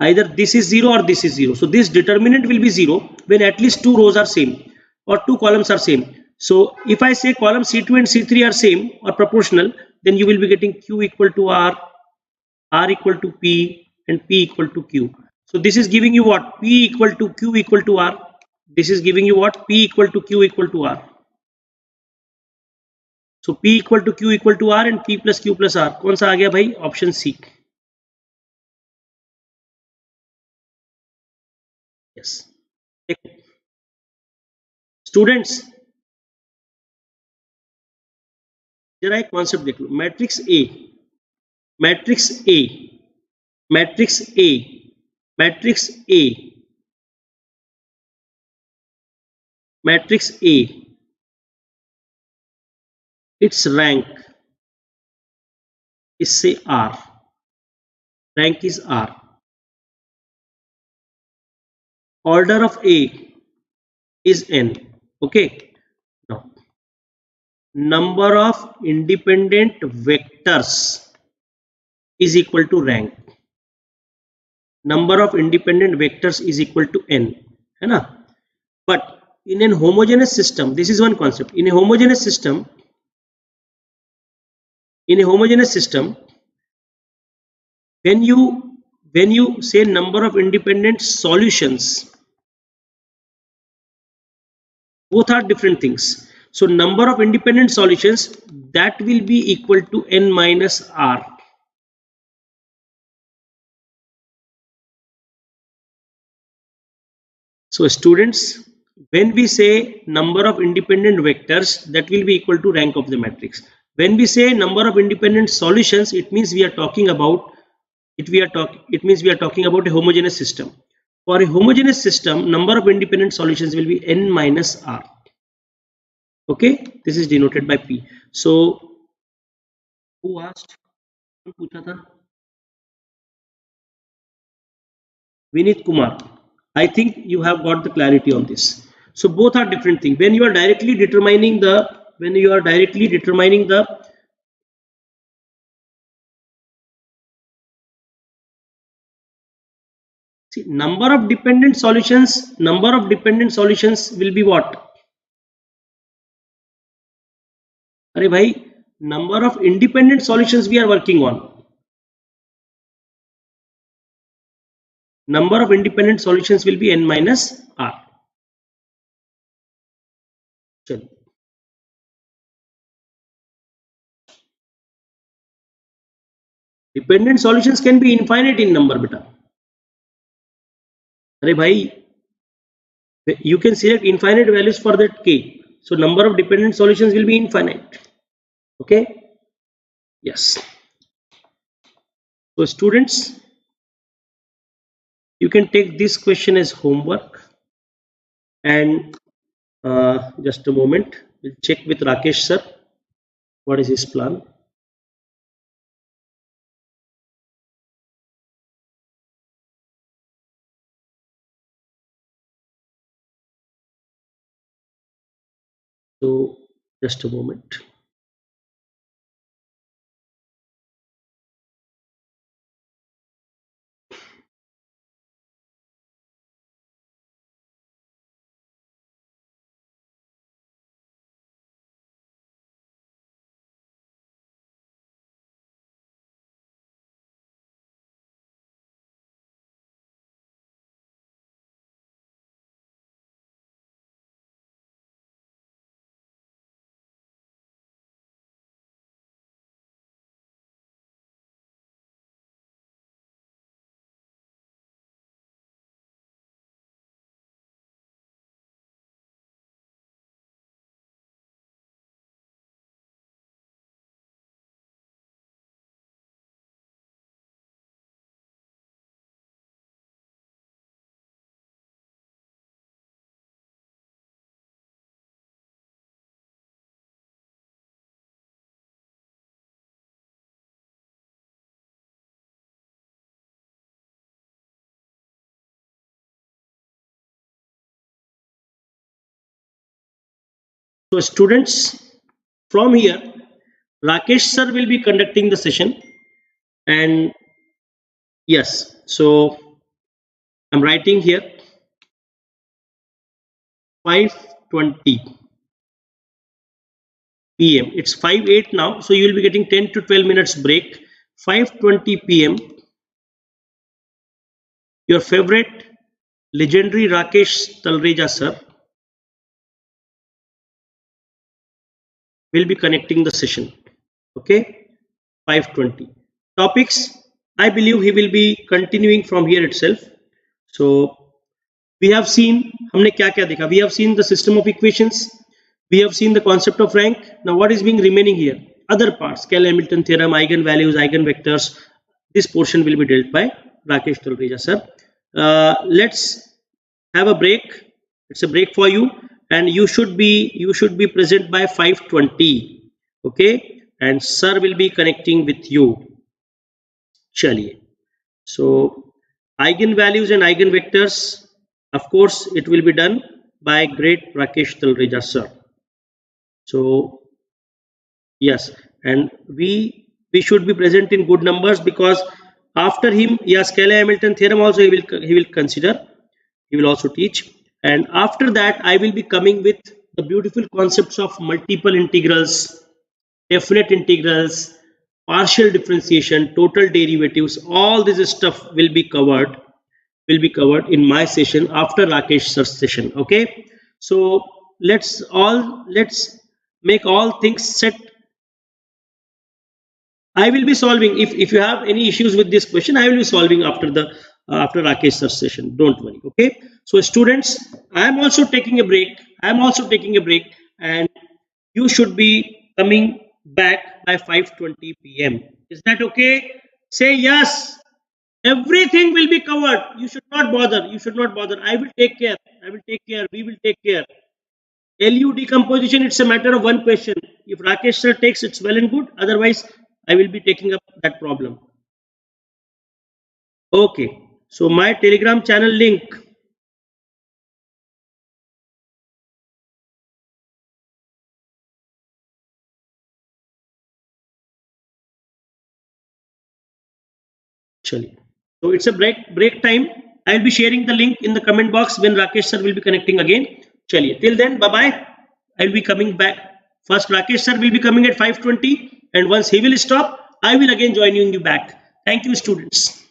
either this is 0 or this is 0. So this determinant will be 0 when at least 2 rows are same or 2 columns are same. So if I say column C2 and C3 are same or proportional, then you will be getting Q equal to R, R equal to P and P equal to Q. So this is giving you what? P equal to Q equal to R. This is giving you what? P equal to Q equal to R. So P equal to Q equal to R and P plus Q plus R. कौन सा आ गया भाई? Option C. Yes. Students जरा एक concept देख लो. Matrix A, matrix A, matrix A, matrix A, matrix A, its rank is say R. Rank is R. Order of A is n. Okay. Now, number of independent vectors is equal to rank, number of independent vectors is equal to n, है ना? But in a homogeneous system, this is one concept. In a homogeneous system, when you say number of independent solutions, both are different things. So number of independent solutions, that will be equal to n minus r. So students, when we say number of independent vectors, that will be equal to rank of the matrix. When we say number of independent solutions, it means we are talking about a homogeneous system. For a homogeneous system, number of independent solutions will be n minus r. Okay, this is denoted by p. So who asked? Vinit Kumar. I think you have got the clarity on this. So both are different things. When you are directly determining the see, number of dependent solutions will be what? Arey bhai, number of independent solutions we are working on. Number of independent solutions will be n minus r. Chalo. Dependent solutions can be infinite in number, beta. Arey bhai, you can select infinite values for that k. So number of dependent solutions will be infinite. Okay. Yes. So students, you can take this question as homework, and just a moment, we'll check with Rakesh sir what is his plan. So just a moment. So students, from here, Rakesh sir will be conducting the session, and yes, so I'm writing here 5:20 p.m. It's 5:08 now, so you will be getting 10 to 12 minutes break. 5:20 p.m. Your favorite legendary Rakesh Talreja sir will be connecting the session. Okay, 5:20. Topics, I believe he will be continuing from here itself. So we have seen, हमने क्या क्या देखा? We have seen the system of equations. We have seen the concept of rank. Now what is being remaining here? Other parts, Hamilton theorem, eigenvalues, eigenvectors. This portion will be dealt by Rakesh Talreja sir. Let's have a break. It's a break for you, and you should be present by 5:20. Okay, and sir will be connecting with you. Chaliye. So eigenvalues and eigenvectors, of course, it will be done by great Rakesh Talreja sir. So yes, and we we should be present in good numbers, because after him, yeah, Scalia Hamilton theorem also he will consider, he will also teach. And after that, I will be coming with the beautiful concepts of multiple integrals, definite integrals, partial differentiation, total derivatives. All this stuff will be covered in my session after Rakesh sir's session. Okay, so let's make all things set. I will be solving, if you have any issues with this question, I will be solving after the after Rakesh sir's session. Don't worry. Okay, so students, I am also taking a break. And you should be coming back by 5:20 p.m. Is that okay? Say yes. Everything will be covered. You should not bother. I will take care. We will take care. LU decomposition, it's a matter of one question. If Rakesh sir takes, it's well and good. Otherwise, I will be taking up that problem. Okay. So my Telegram channel link. Chali. So it's a break time. I will be sharing the link in the comment box when Rakesh sir will be connecting again. Chaliye. Till then, bye bye. I will be coming back. First, Rakesh sir will be coming at 5:20, and once he will stop, I will again join you back. Thank you, students.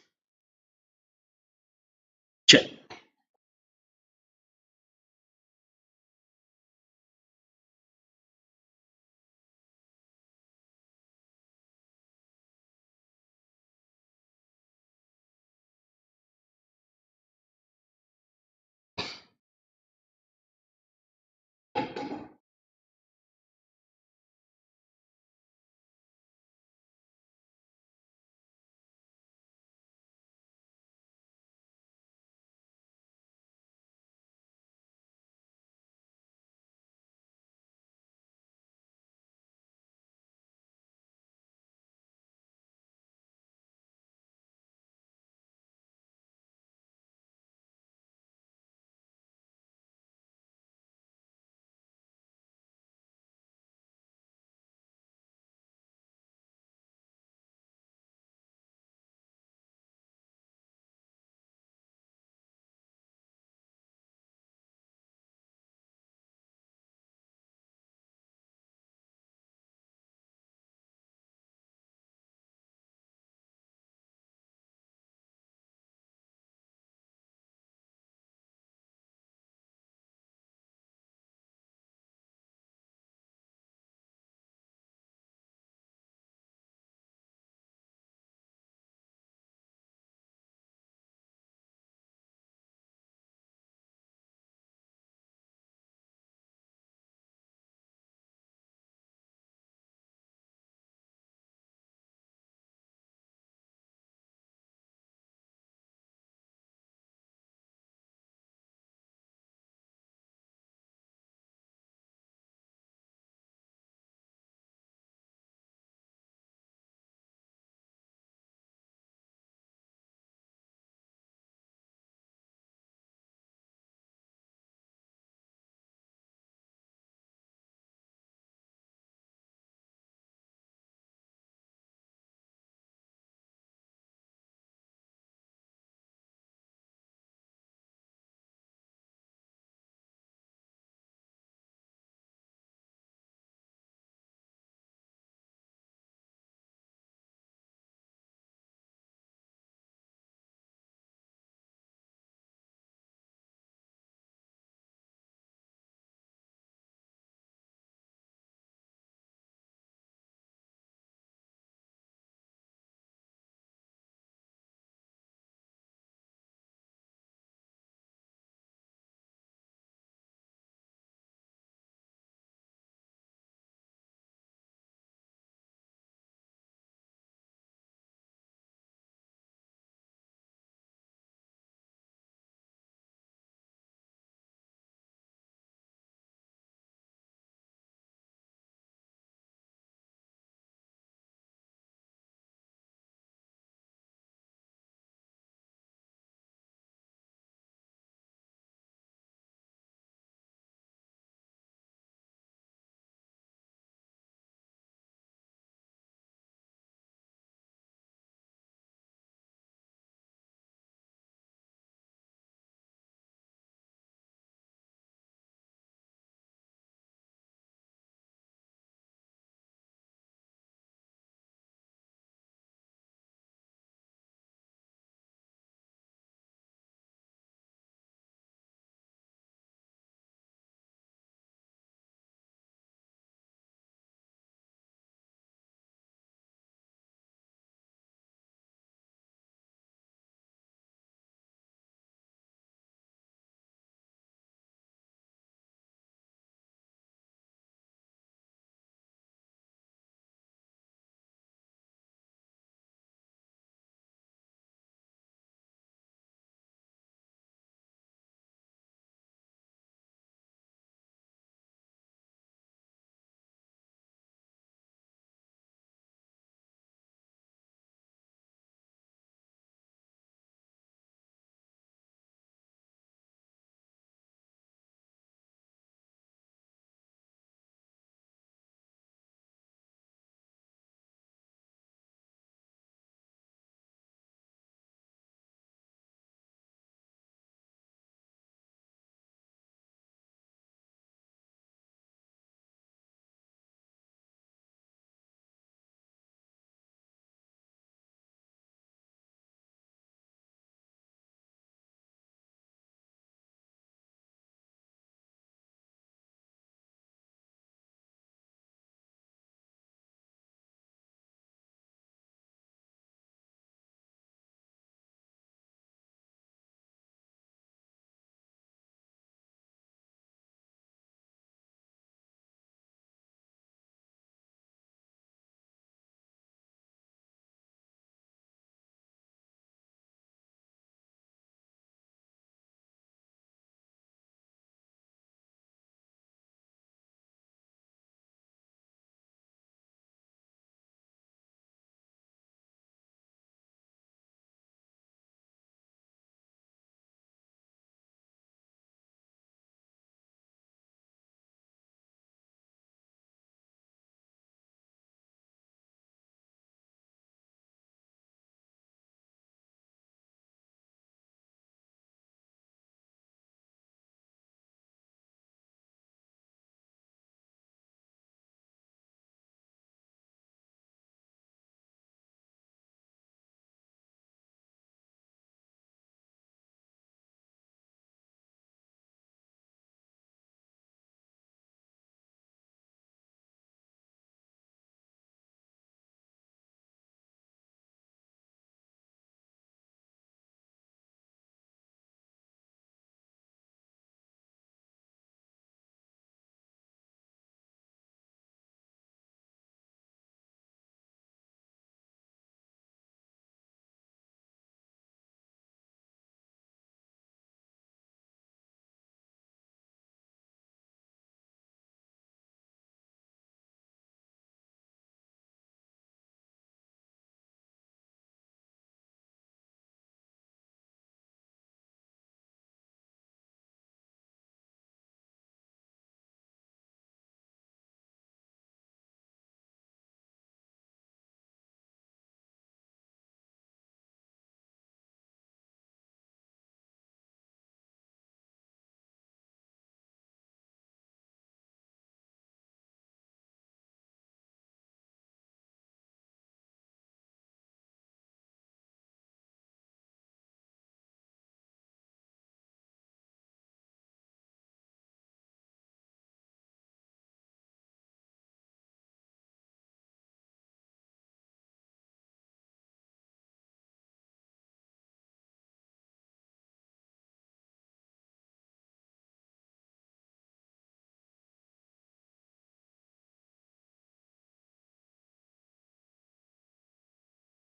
Chal.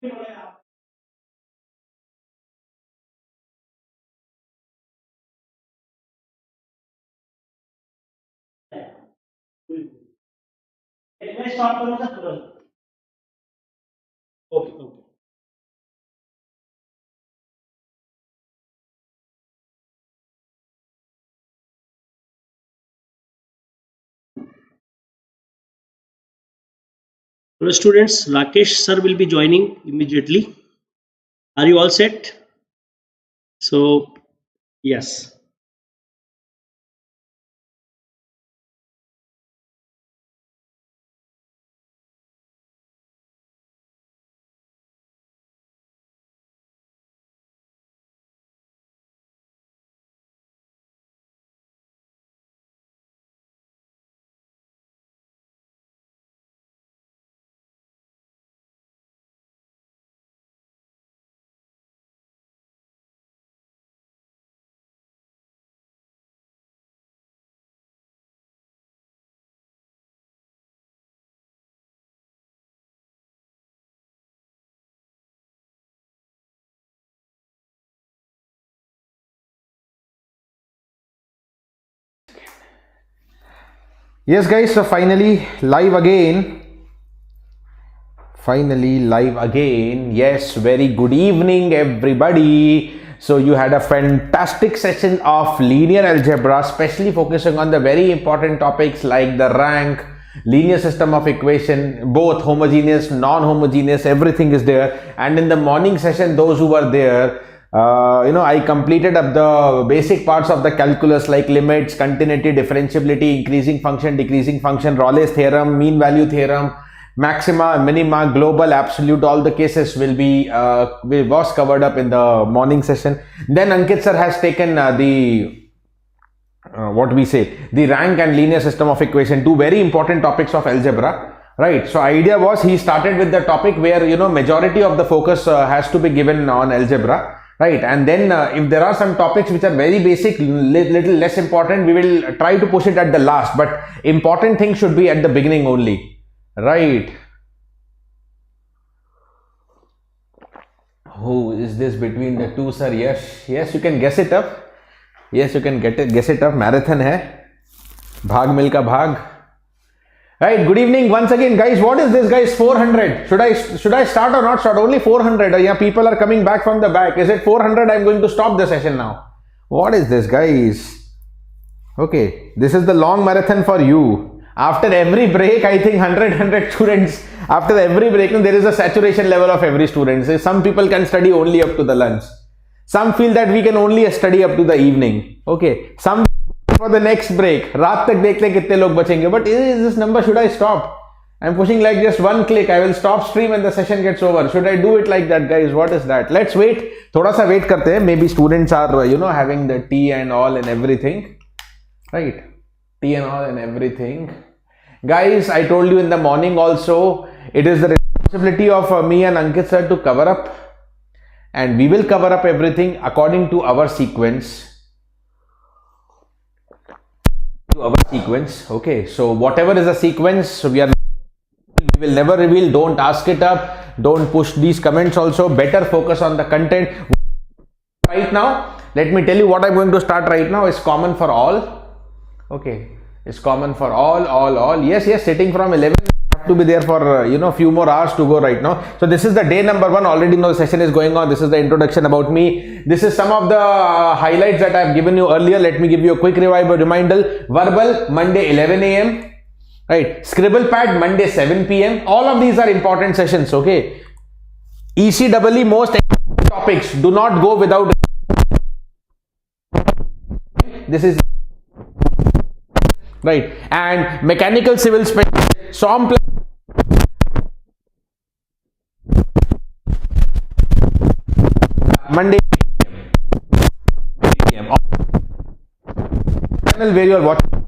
Okay, okay. Hello students, Rakesh sir will be joining immediately. Are you all set? So, yes. Yes, guys, so finally live again. Finally live again. Yes, very good evening, everybody. So you had a fantastic session of linear algebra, especially focusing on the very important topics like the rank, linear system of equation, both homogeneous, non-homogeneous, everything is there. And in the morning session, those who were there, I completed up the basic parts of the calculus like limits, continuity, differentiability, increasing function, decreasing function, Raleigh's theorem, mean value theorem, maxima, minima, global, absolute, all the cases was covered up in the morning session. Then Ankit sir has taken the rank and linear system of equation, two very important topics of algebra, right? So idea was he started with the topic where majority of the focus has to be given on algebra, right? And then if there are some topics which are very basic, little less important, we will try to push it at the last, but important things should be at the beginning only, right? Who is this between the two, sir? Yes, you can guess it up. Yes, you can guess it up. Marathon hai. Bhag milka bhag. Right, good evening once again, guys. What is this, guys? 400. Should I start or not start? Only 400. Yeah, people are coming back from the back. Is it 400? I'm going to stop the session now. What is this, guys? Okay, this is the long marathon for you. After every break, I think 100 students. After every break, there is a saturation level of every student. Some people can study only up to the lunch. Some feel that we can only study up to the evening. Okay, some for the next break. रात तक देखते कितने लोग बचेंगे. But is this number? Should I stop? I'm pushing like just one click. I will stop stream and the session gets over. Should I do it like that, guys? What is that? Let's wait. थोड़ा सा wait करते हैं. Maybe students are having the tea and all and everything, right? Tea and all and everything. Guys, I told you in the morning also, it is the responsibility of me and Ankit sir to cover up, and we will cover up everything according to our sequence. Okay, so whatever is the sequence, we will never reveal. Don't ask it up. Don't push these comments also. Better focus on the content. Right now, let me tell you what I'm going to start right now is common for all. Okay. Is common for all. Yes, sitting from 11 have to be there for few more hours to go right now. So this is the day number 1. Already know the session is going on. This is the introduction about me. This is some of the highlights that I have given you earlier. Let me give you a quick reminder. Verbal Monday 11 a.m. right? Scribble pad Monday 7 p.m. All of these are important sessions. Okay. ECEE most topics do not go without. This is right, and mechanical civil specialist SOM Monday PM. Channel where you are watching.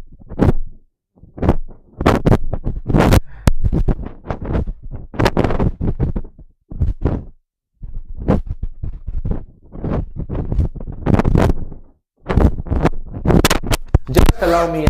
Just allow me.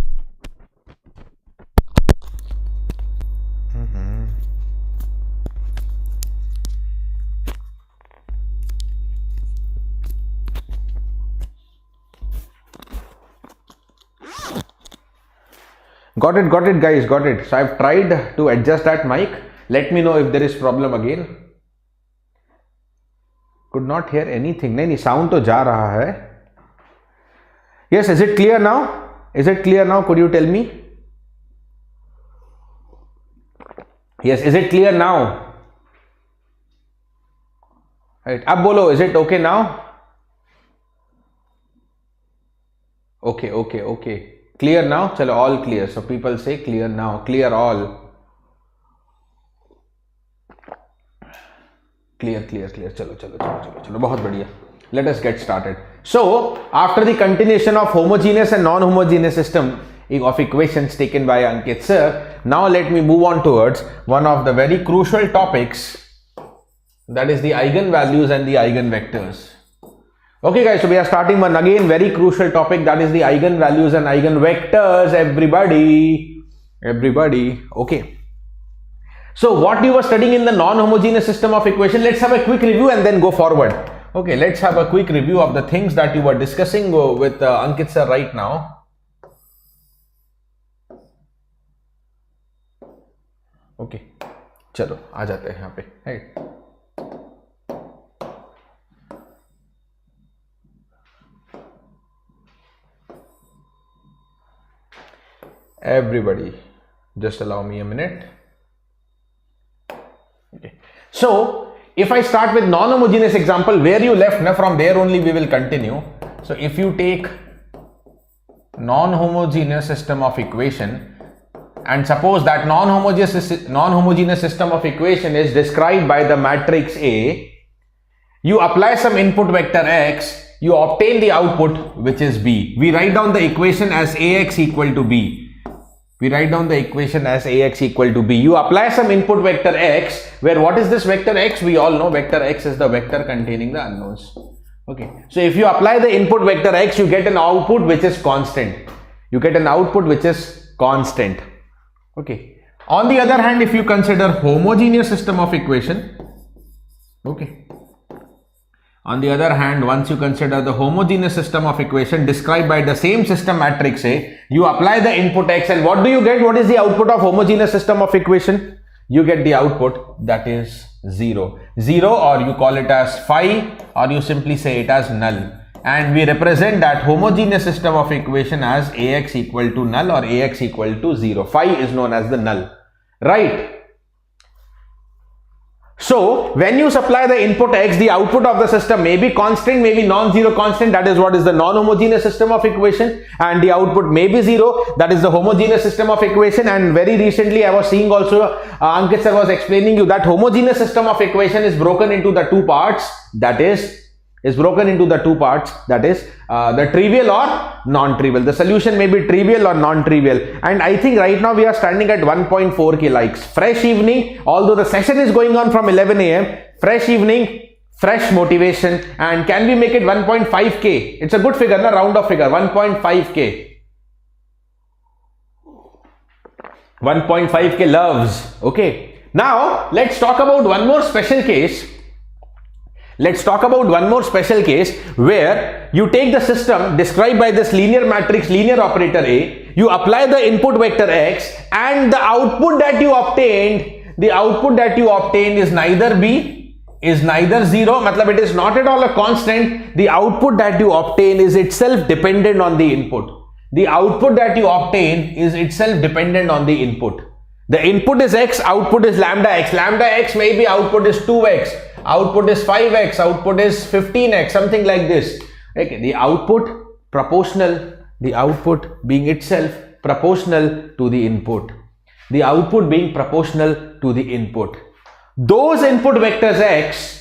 Got it guys, got it. So I've tried to adjust that mic. Let me know if there is problem again. Could not hear anything. नहीं sound तो जा रहा है. Yes, is it clear now? Is it clear now? Could you tell me? Yes, is it clear now? Right. अब बोलो, is it okay now? Okay. Clear now? चलो, all clear. So people say clear now. Clear all. Clear. चलो, बहुत बढ़िया. Let us get started. So, after the continuation of homogeneous and non-homogeneous system of equations taken by Ankit sir, now let me move on towards one of the very crucial topics, that is the eigenvalues and the eigenvectors. Okay guys, so we are starting one again very crucial topic, that is the eigenvalues and eigenvectors. Everybody, okay. So what you were studying in the non-homogeneous system of equation, let's have a quick review and then go forward. Okay, let's have a quick review of the things that you were discussing with Ankit sir right now. Okay, चलो आ जाते हैं यहाँ पे. Right. Everybody, just allow me a minute. Okay. So, if I start with non-homogeneous example, where you left, now from there only we will continue. So, if you take non-homogeneous system of equation, and suppose that non-homogeneous system of equation is described by the matrix A, you apply some input vector x, you obtain the output which is B. We write down the equation as Ax equal to B. You apply some input vector x, where what is this vector x? We all know vector x is the vector containing the unknowns. Okay. So if you apply the input vector x, you get an output which is constant. Okay. On the other hand, if you consider homogeneous system of equation, okay. On the other hand, once you consider the homogeneous system of equation described by the same system matrix A, you apply the input x, and what do you get? What is the output of homogeneous system of equation? You get the output that is 0. 0, or you call it as phi, or you simply say it as null. And we represent that homogeneous system of equation as Ax equal to null or Ax equal to 0. Phi is known as the null. Right? So, when you supply the input x, the output of the system may be constant, may be non-zero constant, that is what is the non-homogeneous system of equation, and the output may be 0, that is the homogeneous system of equation. And very recently I was seeing also, Ankit sir was explaining you that homogeneous system of equation is broken into the two parts, that is the trivial or non-trivial. The solution may be trivial or non-trivial. And I think right now we are standing at 1.4k likes. Fresh evening, although the session is going on from 11 a.m. Fresh evening, fresh motivation. And can we make it 1.5k? It's a good figure, na? Round of figure, 1.5k. 1.5k loves. Okay. Now, let's talk about one more special case. Where you take the system described by this linear matrix, linear operator A, you apply the input vector x, and the output that you obtained is neither B, is neither 0, matlab it is not at all a constant. The output that you obtain is itself dependent on the input. The input is x, output is lambda x. Lambda x maybe output is 2x, output is 5x, output is 15x, something like this. Okay, the output being itself proportional to the input. Those input vectors x,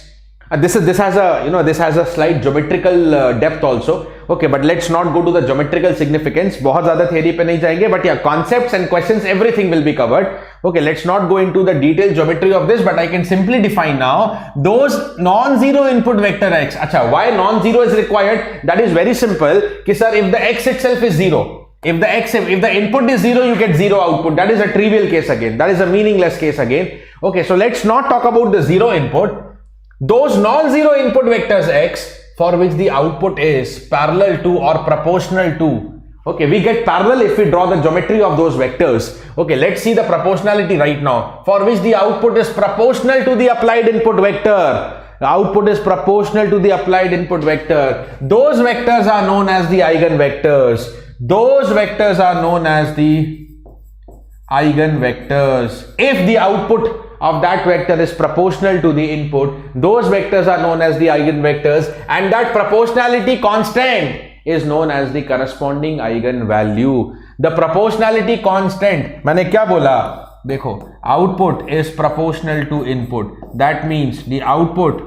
this has a slight geometrical depth also. Okay, but let's not go to the geometrical significance. बहुत ज़्यादा theory पे नहीं जाएंगे, but yeah, concepts and questions, everything will be covered. Okay, let's not go into the detailed geometry of this, but I can simply define now those non-zero input vector x. Acha, why non-zero is required? That is very simple. Ki sir, if the x itself is 0, if the input is 0, you get 0 output. That is a trivial case again. That is a meaningless case again. Okay, so let's not talk about the 0 input. Those non-zero input vectors x for which the output is parallel to or proportional to, Okay, we get parallel if we draw the geometry of those vectors. Okay, let's see the proportionality right now, for which the output is proportional to the applied input vector. The output is proportional to the applied input vector. Those vectors are known as the eigenvectors. Those vectors are known as the eigenvectors. If the output of that vector is proportional to the input, those vectors are known as the eigenvectors, and that proportionality constant is known as the corresponding eigenvalue. The proportionality constant, मैंने क्या बोला? देखो, output is proportional to input. That means the output.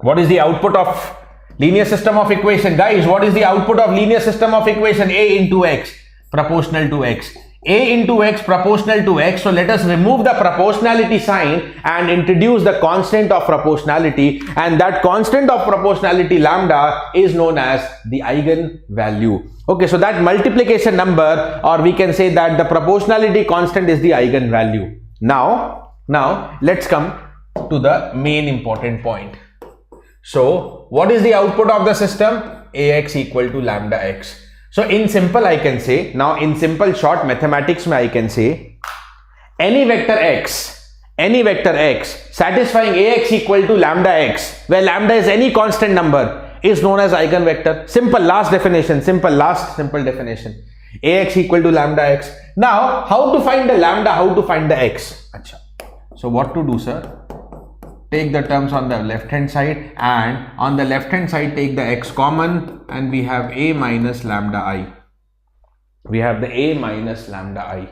What is the output of linear system of equation, guys? What is the output of linear system of equation? A into x proportional to x. A into x proportional to x. So let us remove the proportionality sign and introduce the constant of proportionality, and that constant of proportionality lambda is known as the eigenvalue. Okay, so that multiplication number, or we can say that the proportionality constant, is the eigenvalue. Now let's come to the main important point. So what is the output of the system? Ax equal to lambda x. So in simple I can say, now in simple short mathematics I can say, any vector x satisfying Ax equal to lambda x, where lambda is any constant number, is known as eigenvector. Simple definition. Ax equal to lambda x. Now how to find the lambda, how to find the x? Achha. So what to do, sir? Take the terms on the left hand side, and on the left hand side take the x common, and we have a minus lambda I. We have the a minus lambda I.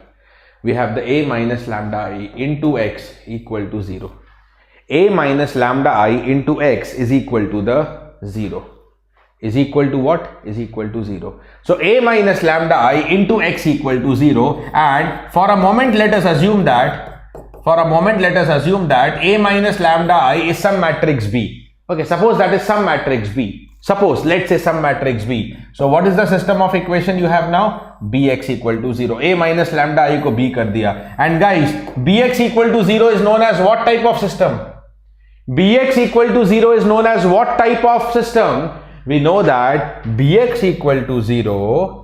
We have the a minus lambda I into x equal to 0. A minus lambda I into x is equal to the 0. Is equal to what? Is equal to 0. So a minus lambda I into x equal to 0, and for a moment let us assume that a minus lambda I is some matrix B. Okay, suppose that is some matrix B. Let's say some matrix B. So what is the system of equation you have now? Bx equal to 0. A minus lambda I ko B kar diya. And guys, Bx equal to 0 is known as what type of system? Bx equal to 0 is known as what type of system? We know that Bx equal to 0.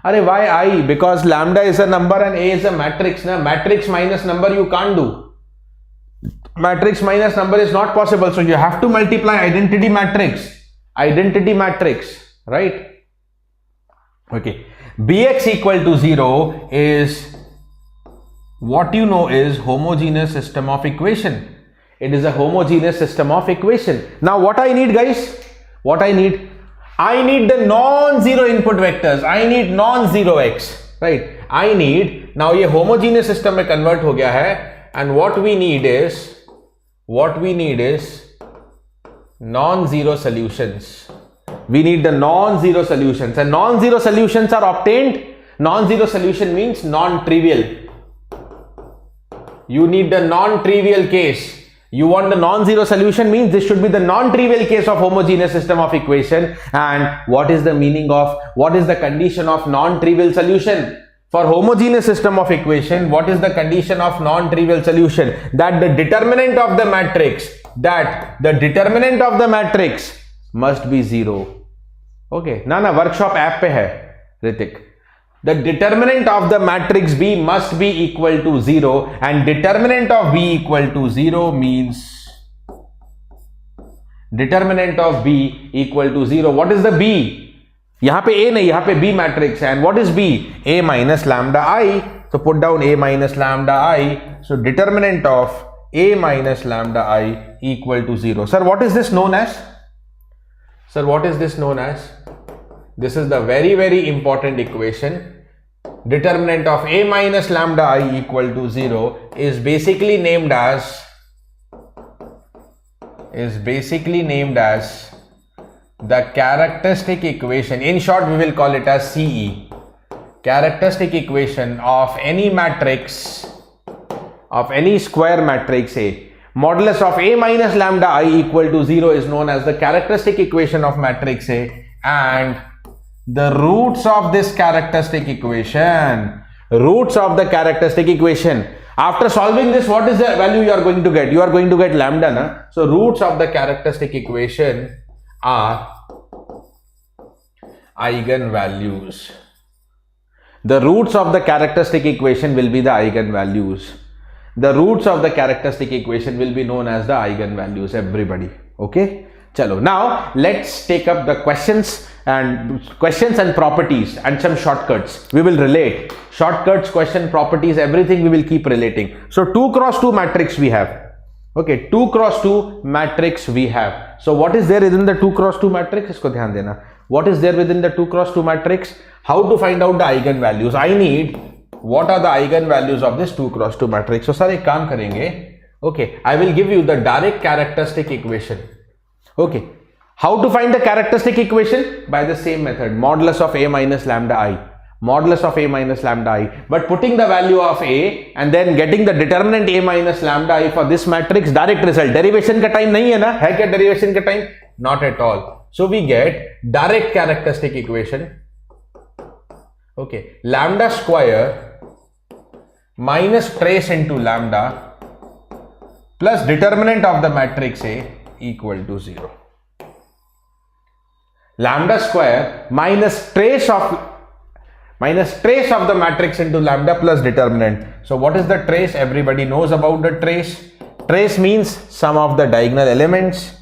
Why I? Because lambda is a number and A is a matrix. Na? Matrix minus number you can't do. Matrix minus number is not possible. So you have to multiply identity matrix, right? Okay. Bx equal to 0 is what you know is homogeneous system of equation. It is a homogeneous system of equation. Now what I need, guys? I need the non-zero input vectors. I need non-zero x, right? Now ये homogeneous system में convert हो गया है, and what we need is non-zero solutions. We need the non-zero solutions, and non-zero solutions are obtained. Non-zero solution means non-trivial. You need the non-trivial case. You want the non-zero solution, means this should be the non-trivial case of homogeneous system of equation. And what is the condition of non-trivial solution? For homogeneous system of equation, what is the condition of non-trivial solution? That the determinant of the matrix must be 0. Okay, workshop app pe hai, Ritik. The determinant of the matrix B must be equal to 0, and determinant of B equal to 0 means determinant of B equal to 0. What is the B? यहाँ पे A नहीं, यहाँ पे B matrix है, and what is B? A minus lambda I. So put down A minus lambda I. So determinant of A minus lambda I equal to 0. Sir, what is this known as? This is the very, very important equation. Determinant of A minus lambda I equal to 0 is basically named as the characteristic equation. In short, we will call it as CE. Characteristic equation of any matrix, of any square matrix A. Modulus of A minus lambda I equal to 0 is known as the characteristic equation of matrix A, and the roots of this characteristic equation, after solving this, what is the value you are going to get? You are going to get lambda, na? So roots of the characteristic equation are eigenvalues. The roots of the characteristic equation will be the eigenvalues. The roots of the characteristic equation will be known as the eigenvalues, everybody. Okay? Chalo. Now, let's take up the questions and properties and some shortcuts. We will relate. Shortcuts, question, properties, everything we will keep relating. So, 2 cross 2 matrix we have. Okay, 2 cross 2 matrix we have. So, what is there within the 2 cross 2 matrix? Isko dhyan dena. What is there within the 2 cross 2 matrix? How to find out the eigenvalues? I need what are the eigenvalues of this 2 cross 2 matrix. So, sir, ek kaam karenge. Okay, I will give you the direct characteristic equation. Okay, how to find the characteristic equation? By the same method, modulus of A minus lambda I. Modulus of A minus lambda I. But putting the value of A and then getting the determinant A minus lambda I for this matrix, direct result. Derivation ka time nahi hai na? Hai kya derivation ka time? Not at all. So we get direct characteristic equation. Okay, lambda square minus trace into lambda plus determinant of the matrix A equal to 0. Lambda square minus trace of the matrix into lambda plus determinant. So what is the trace? Everybody knows about the trace. Trace means sum of the diagonal elements.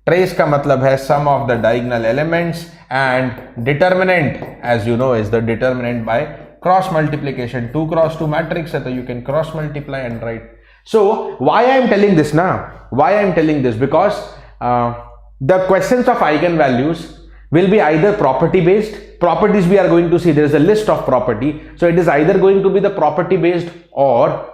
Trace ka matlab hai sum of the diagonal elements, and determinant, as you know, is the determinant by cross multiplication. 2 cross 2 matrix hai, so you can cross multiply and write. So why I am telling this now? Why I am telling this? Because the questions of eigenvalues will be either property based. Properties we are going to see. There is a list of property. So it is either going to be the property based, or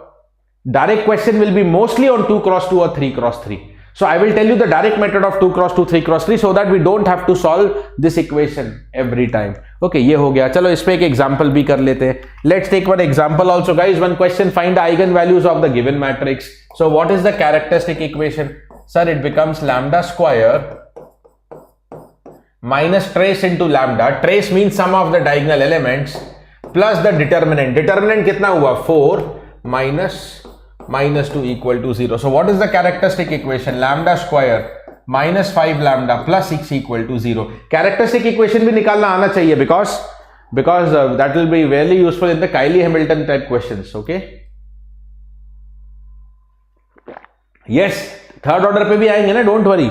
direct question will be mostly on 2 cross 2 or 3 cross 3. So I will tell you the direct method of 2 cross 2, 3 cross 3 so that we don't have to solve this equation every time. Okay, ये हो गया. चलो इस पे एक example भी कर लेते हैं. Let's take one example also, guys. One question: find the eigenvalues of the given matrix. So what is the characteristic equation? Sir, it becomes lambda square minus trace into lambda. Trace means sum of the diagonal elements plus the determinant. Determinant कितना हुआ? 4 minus 2 equal to 0. So what is the characteristic equation? Lambda square minus 5 lambda plus 6 equal to 0. Characteristic equation भी निकालना आना चाहिए because that will be very useful in the Cayley-Hamilton type questions. Okay. Yes, third order पे भी आएंगे ना, don't worry.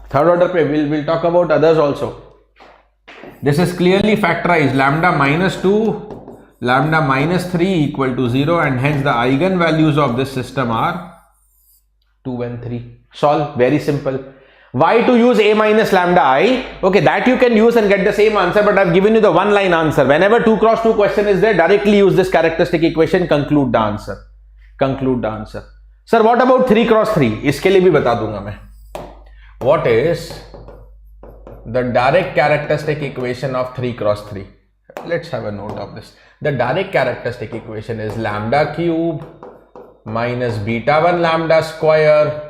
Third order पे we'll talk about others also. This is clearly factorized. Lambda minus 2, lambda minus 3 equal to 0, and hence the eigenvalues of this system are 2 and 3. Solve. Very simple. Why to use A minus lambda I? Okay, that you can use and get the same answer, but I've given you the one line answer. Whenever 2 cross 2 question is there, directly use this characteristic equation, conclude the answer. Conclude the answer. Sir, what about 3 cross 3? इसके लिए भी बता दूंगा मैं. What is the direct characteristic equation of 3 cross 3? Let's have a note of this. The direct characteristic equation is lambda cube minus beta 1 lambda square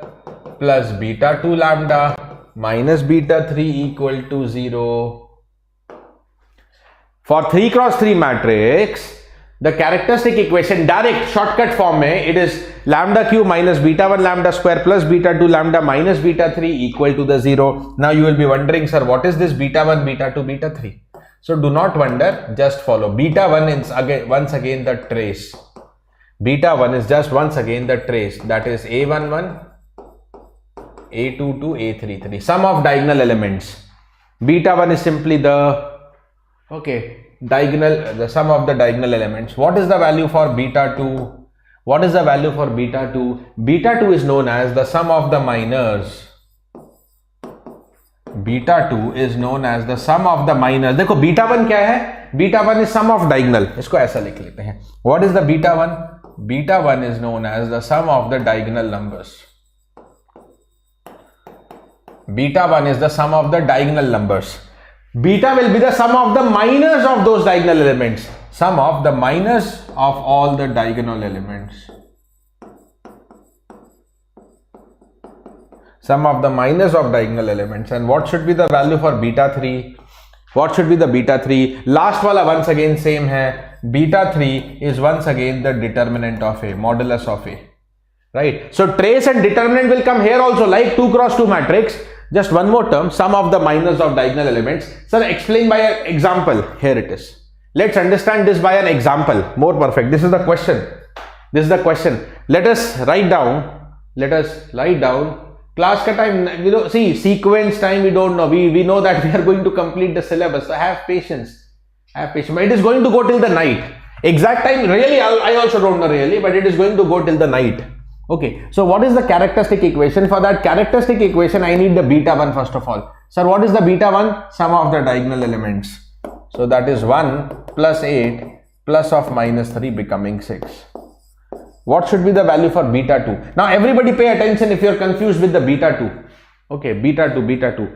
plus beta 2 lambda minus beta 3 equal to 0. For 3 cross 3 matrix, the characteristic equation direct shortcut form mein, it is lambda cube minus beta 1 lambda square plus beta 2 lambda minus beta 3 equal to the 0. Now you will be wondering, sir, what is this beta 1, beta 2, beta 3? So do not wonder, just follow. Beta 1 is once again the trace. Beta 1 is just once again the trace, that is A11, A22, A33, sum of diagonal elements. Beta 1 is simply the sum of the diagonal elements. What is the value for beta 2? What is the value for beta 2? Beta 2 is known as the sum of the minors. Beta 2 is known as the sum of the minors. देखो beta 1 क्या है? Beta 1 is sum of diagonal. इसको ऐसा लिख लेते हैं. What is the beta 1? Beta 1 is known as the sum of the diagonal numbers. Beta 1 is the sum of the diagonal numbers. Beta will be the sum of the minors of those diagonal elements. Sum of the minors of all the diagonal elements. Sum of the minors of diagonal elements. And what should be the value for beta 3? What should be the beta 3? Last wala once again same hai. Beta 3 is once again the determinant of A, modulus of A. Right? So trace and determinant will come here also, like 2 cross 2 matrix. Just one more term, sum of the minors of diagonal elements. Sir, explain by an example. Here it is. Let's understand this by an example. More perfect. This is the question. This is the question. Let us write down. Class ka time, we don't see sequence time. We don't know. We know that we are going to complete the syllabus. So have patience. Have patience. But it is going to go till the night. Exact time, really, I also don't know really, but it is going to go till the night. Okay, so what is the characteristic equation? For that characteristic equation, I need the beta 1 first of all. Sir, what is the beta 1? Sum of the diagonal elements. So that is 1 plus 8 plus of minus 3 becoming 6. What should be the value for beta 2? Now everybody pay attention if you are confused with the beta 2. Okay, beta 2.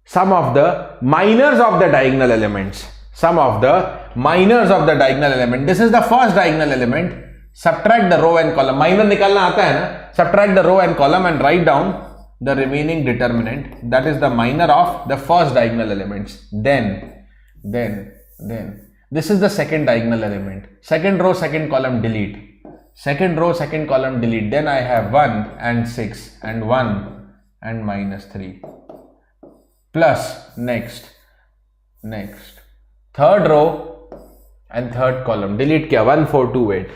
Sum of the minors of the diagonal elements. Sum of the minors of the diagonal element. This is the first diagonal element. Subtract the row and column. Minor nikalna aata hai na? Subtract the row and column and write down the remaining determinant. That is the minor of the first diagonal elements. Then this is the second diagonal element. Second row, second column, delete. Second row, second column, delete. Then I have 1 and 6 and 1 and minus 3. Plus next. Third row and third column. Delete kya? 1, 4, 2, 8.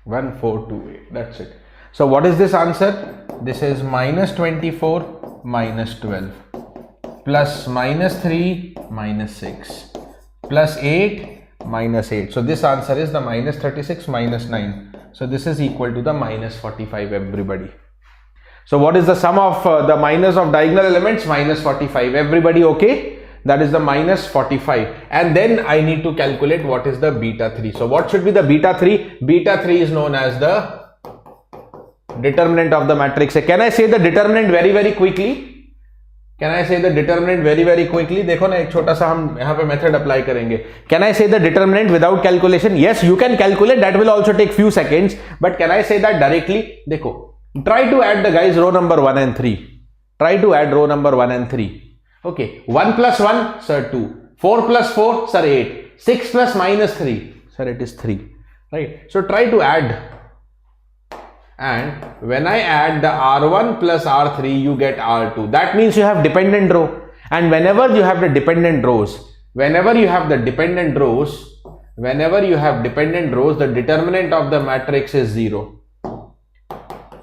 1, 4, 2, 8. That's it. So what is this answer? This is minus 24 minus 12 plus minus 3 minus 6 plus 8 minus 8. So this answer is the minus 36 minus 9. So this is equal to the minus 45, everybody. So what is the sum of the minors of diagonal elements? Minus 45. Everybody okay? That is the minus 45. And then I need to calculate what is the beta 3. So what should be the beta 3? Beta 3 is known as the determinant of the matrix. Can I say the determinant very quickly? Can I say the determinant very quickly? देखो ना एक छोटा सा हम यहाँ पे method apply करेंगे. Can I say the determinant without calculation? Yes, you can calculate. That will also take few seconds. But can I say that directly? देखो. Try to add the guys row number 1 and 3. Try to add row number 1 and 3. Okay. 1 plus 1, sir 2. 4 plus 4, sir 8. 6 plus minus 3, sir it is 3. Right. So try to add. And when I add the R1 plus R3, you get R2. That means you have dependent row. And whenever you have the dependent rows, the determinant of the matrix is 0.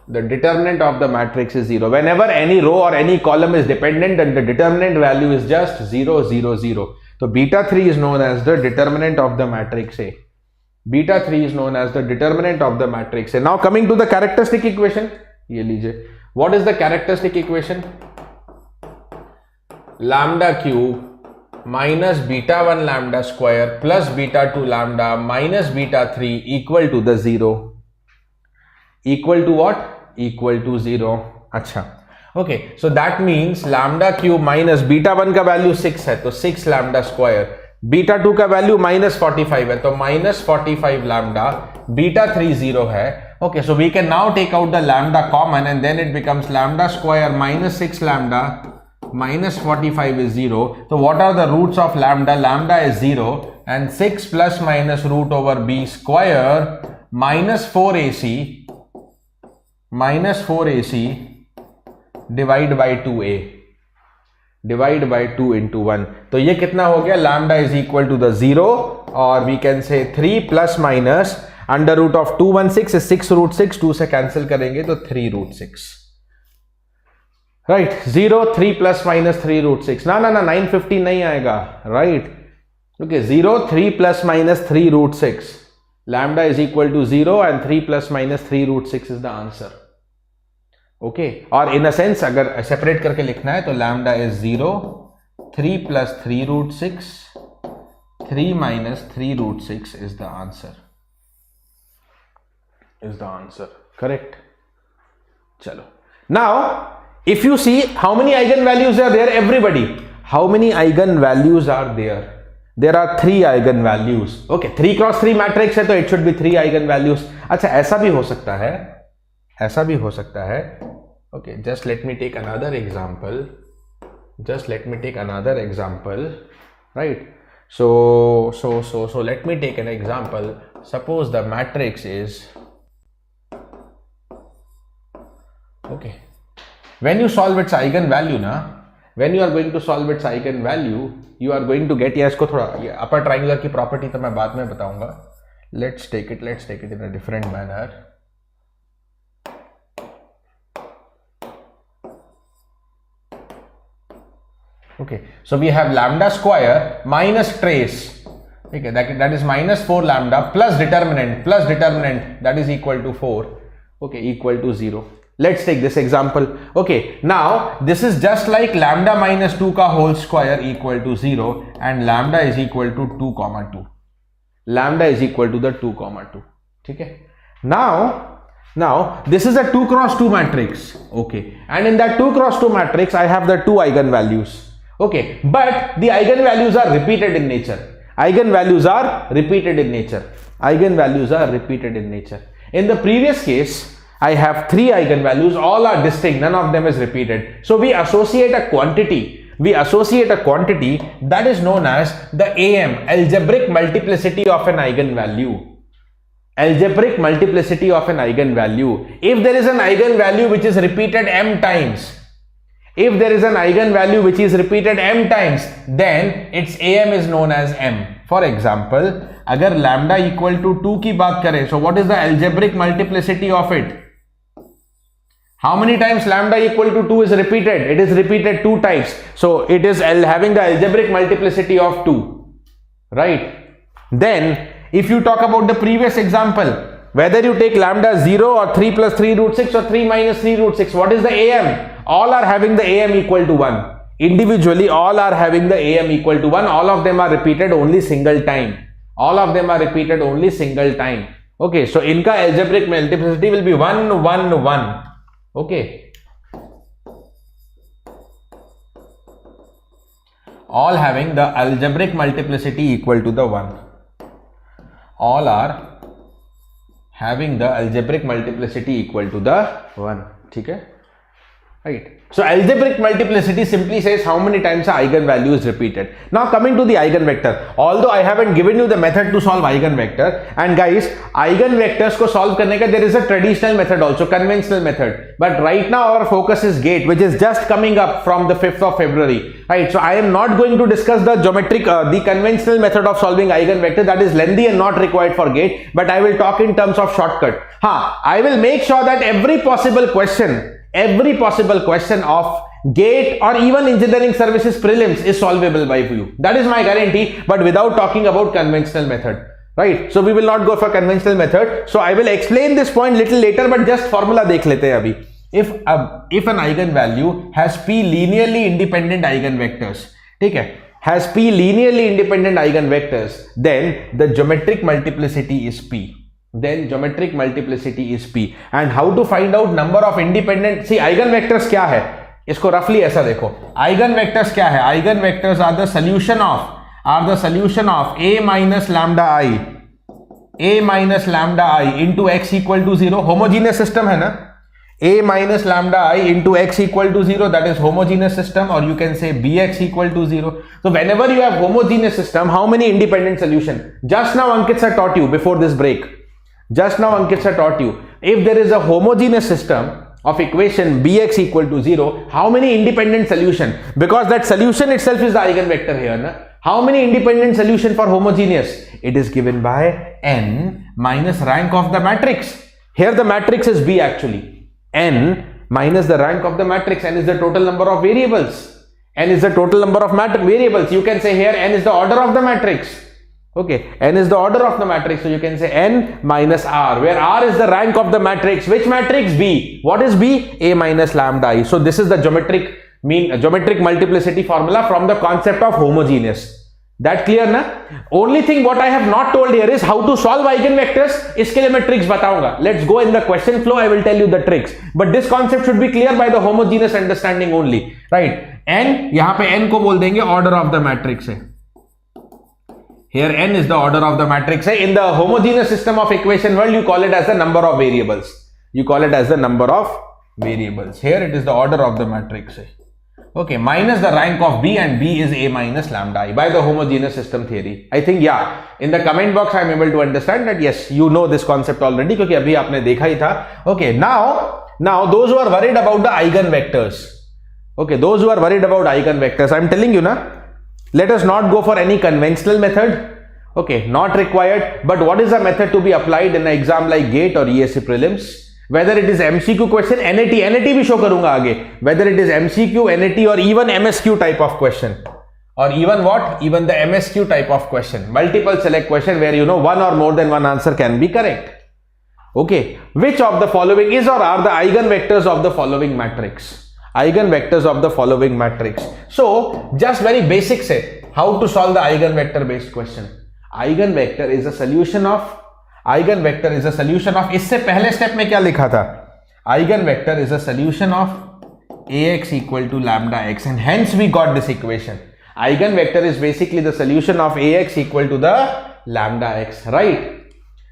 The determinant of the matrix is 0. Whenever any row or any column is dependent, then the determinant value is just 0, 0, 0. So beta 3 is known as the determinant of the matrix A. Beta 3 is known as the determinant of the matrix A. Now coming to the characteristic equation. Ye lijiye. What is the characteristic equation? Lambda cube minus beta 1 lambda square plus beta 2 lambda minus beta 3 equal to the 0. Equal to what? Equal to 0. Acha. Okay. So that means lambda cube minus beta 1 का value 6 है तो 6 lambda square. Beta 2 का value minus 45 है तो minus 45 lambda. Beta 3 0 है. Okay. So we can now take out the lambda common and then it becomes lambda square minus 6 lambda minus 45 is 0. So what are the roots of lambda? Lambda is 0 and 6 plus minus root over b square minus 4ac divide by 2a. Divide by 2 into 1. तो ये कितना हो गया? Lambda is equal to the 0 or we can say 3 plus minus under root of 216 is 6 root 6. 2 से cancel करेंगे तो 3 root 6. Right. 0, 3 plus minus 3 root 6. ना 950 नहीं आएगा. Right. Okay. 0, 3 plus minus 3 root 6. Lambda is equal to 0 and 3 plus minus 3 root 6 is the answer. Okay. और in a sense अगर separate करके लिखना है तो lambda is 0, 3 plus 3 root 6, 3 minus 3 root 6 is the answer. Correct. Chalo. Now, if you see how many eigenvalues are there, everybody, how many eigenvalues are there? There are 3 eigenvalues. Okay, 3 cross 3 matrix है तो it should be 3 eigenvalues. अच्छा, ऐसा भी हो सकता है. Okay, just let me take another example. Right. So let me take an example. Suppose the matrix is Okay. When you solve its eigenvalue na, when you are going to solve its eigenvalue, you are going to get, या इसको थोड़ा upper triangular की property तो मैं बाद में बताऊंगा. Let's take it in a different manner. Okay, so we have lambda square minus trace. Okay, that is minus 4 lambda plus determinant that is equal to 4. Okay, equal to 0. Let's take this example. Okay, now this is just like lambda minus 2 ka whole square equal to 0 and lambda is equal to 2 comma 2. Lambda is equal to the 2 comma 2. Okay. Now this is a 2 cross 2 matrix. Okay, and in that 2 cross 2 matrix I have the two eigenvalues. Okay, but the eigenvalues are repeated in nature. Eigenvalues are repeated in nature. Eigenvalues are repeated in nature. In the previous case, I have three eigenvalues, all are distinct, none of them is repeated. So we associate a quantity. We associate a quantity that is known as the AM, algebraic multiplicity of an eigenvalue. Algebraic multiplicity of an eigenvalue. If there is an eigenvalue which is repeated m times, if there is an eigenvalue which is repeated m times, then its AM is known as m. For example, agar lambda equal to 2 ki baat kare, so what is the algebraic multiplicity of it? How many times lambda equal to 2 is repeated? It is repeated 2 times. So it is having the algebraic multiplicity of 2, right? Then if you talk about the previous example, whether you take lambda 0 or 3 plus 3 root 6 or 3 minus 3 root 6, what is the AM? All are having the AM equal to 1. Individually, all are having the AM equal to 1. All of them are repeated only single time. All of them are repeated only single time. Okay, so inka algebraic multiplicity will be 1, 1, 1. Okay. All having the algebraic multiplicity equal to the 1. All are having the algebraic multiplicity equal to the 1. Okay? Right. So algebraic multiplicity simply says how many times the eigenvalue is repeated. Now coming to the eigenvector, although I haven't given you the method to solve eigenvector, and guys, eigenvectors ko solve karne ka there is a traditional method also, conventional method, but right now our focus is GATE, which is just coming up from the 5th of February, right? So I am not going to discuss the geometric, the conventional method of solving eigenvector, that is lengthy and not required for GATE, but I will talk in terms of shortcut. I will make sure that every possible question of GATE or even engineering services prelims is solvable by you. That is my guarantee, but without talking about conventional method, right? So we will not go for conventional method. So I will explain this point little later, but just formula dekh lete hain abhi. If an eigenvalue has p linearly independent eigenvectors, okay, has p linearly independent eigenvectors, then the geometric multiplicity is p. Then geometric multiplicity is p. And how to find out number of independent, see eigenvectors क्या है, इसको roughly ऐसा देखो, eigenvectors क्या है, eigenvectors are the solution of a minus lambda I into x equal to 0, homogeneous system है ना, a minus lambda I into x equal to 0, that is homogeneous system, or you can say bx equal to 0. So whenever you have homogeneous system, how many independent solution? Just now Ankit sir taught you before this break. Just now Ankit sir taught you, if there is a homogeneous system of equation bx equal to 0, how many independent solution? Because that solution itself is the eigenvector here. Na? How many independent solution for homogeneous? It is given by n minus rank of the matrix. Here the matrix is B actually. N minus the rank of the matrix. N is the total number of variables. N is the total number of variables. You can say here n is the order of the matrix. Okay, n is the order of the matrix, so you can say n minus r, where r is the rank of the matrix. Which matrix? B. What is B? A minus lambda I. So this is the geometric multiplicity formula from the concept of homogeneous. That clear na? Only thing what I have not told here is how to solve eigenvectors. Iske liye main tricks bataunga. Let's go in the question flow, I will tell you the tricks. But this concept should be clear by the homogeneous understanding only, right? N, yahan pe n ko bol denge order of the matrix hai. Here n is the order of the matrix. In the homogeneous system of equation world, you call it as the number of variables. You call it as the number of variables. Here it is the order of the matrix. Okay, minus the rank of B, and B is A minus lambda I by the homogeneous system theory. I think, yeah, in the comment box I am able to understand that yes, you know this concept already, because abhi aapne dekha hi tha. Okay, now Now, those who are worried about the eigenvectors, okay, those who are worried about eigenvectors, I'm telling you now, let us not go for any conventional method, okay, not required. But what is the method to be applied in an exam like GATE or ESE prelims? Whether it is MCQ question, NAT भी show करूंगा आगे, whether it is MCQ, NAT or even MSQ type of question, or even what, even the MSQ type of question, multiple select question where you know one or more than one answer can be correct. Okay, which of the following is or are the eigenvectors of the following matrix? Eigenvectors of the following matrix. So just very basic say how to solve the eigenvector based question. Eigenvector is a solution of, eigenvector is a solution of, इससे पहले step में क्या लिखा था? Eigenvector is a solution of ax equal to lambda x, and hence we got this equation. Eigenvector is basically the solution of ax equal to the lambda x, right?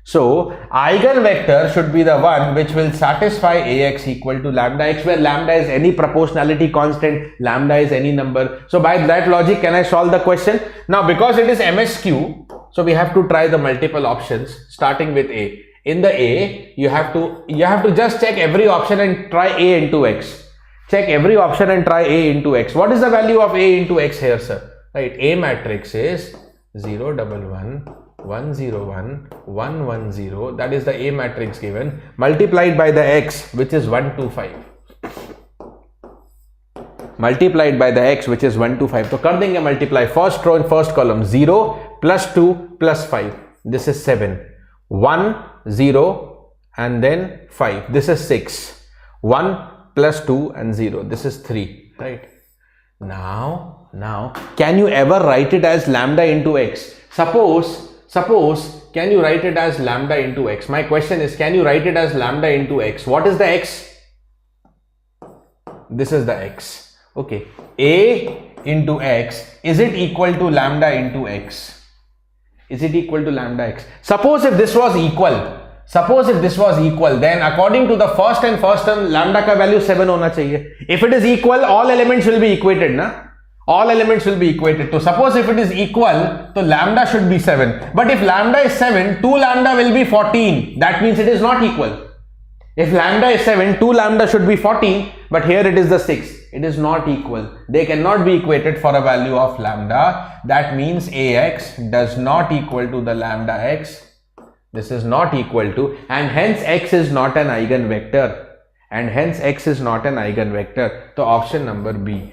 So eigenvector should be the one which will satisfy ax equal to lambda x, where lambda is any proportionality constant, lambda is any number. So by that logic, can I solve the question? Now because it is MSQ, so we have to try the multiple options starting with A. In the A, you have to just check every option and try A into x. Check every option and try A into x. What is the value of A into x here, sir? Right, A matrix is 0, 1, 1, 1, 0, 1, 1, 1, 0. That is the A matrix given, multiplied by the x, which is 1, 2, 5. Multiplied by the x, which is 1, 2, 5. So कर देंगे multiply. First row and first column, 0 plus 2 plus 5. This is 7. 1, 0 and then 5. This is 6. 1 plus 2 and 0. This is 3. Right. Now, can you ever write it as lambda into x? Suppose, can you write it as lambda into x? My question is, can you write it as lambda into x? What is the x? This is the x. Okay, A into x, is it equal to lambda into x? Is it equal to lambda x? Suppose if this was equal, then according to the first term, lambda का value 7 होना चाहिए. If it is equal, all elements will be equated, na? All elements will be equated. So suppose if it is equal, so lambda should be 7. But if lambda is 7, 2 lambda will be 14. That means it is not equal. If lambda is 7, 2 lambda should be 14, but here it is the 6. It is not equal. They cannot be equated for a value of lambda. That means ax does not equal to the lambda x. This is not equal to, and hence x is not an eigenvector. And hence x is not an eigenvector. So option number B.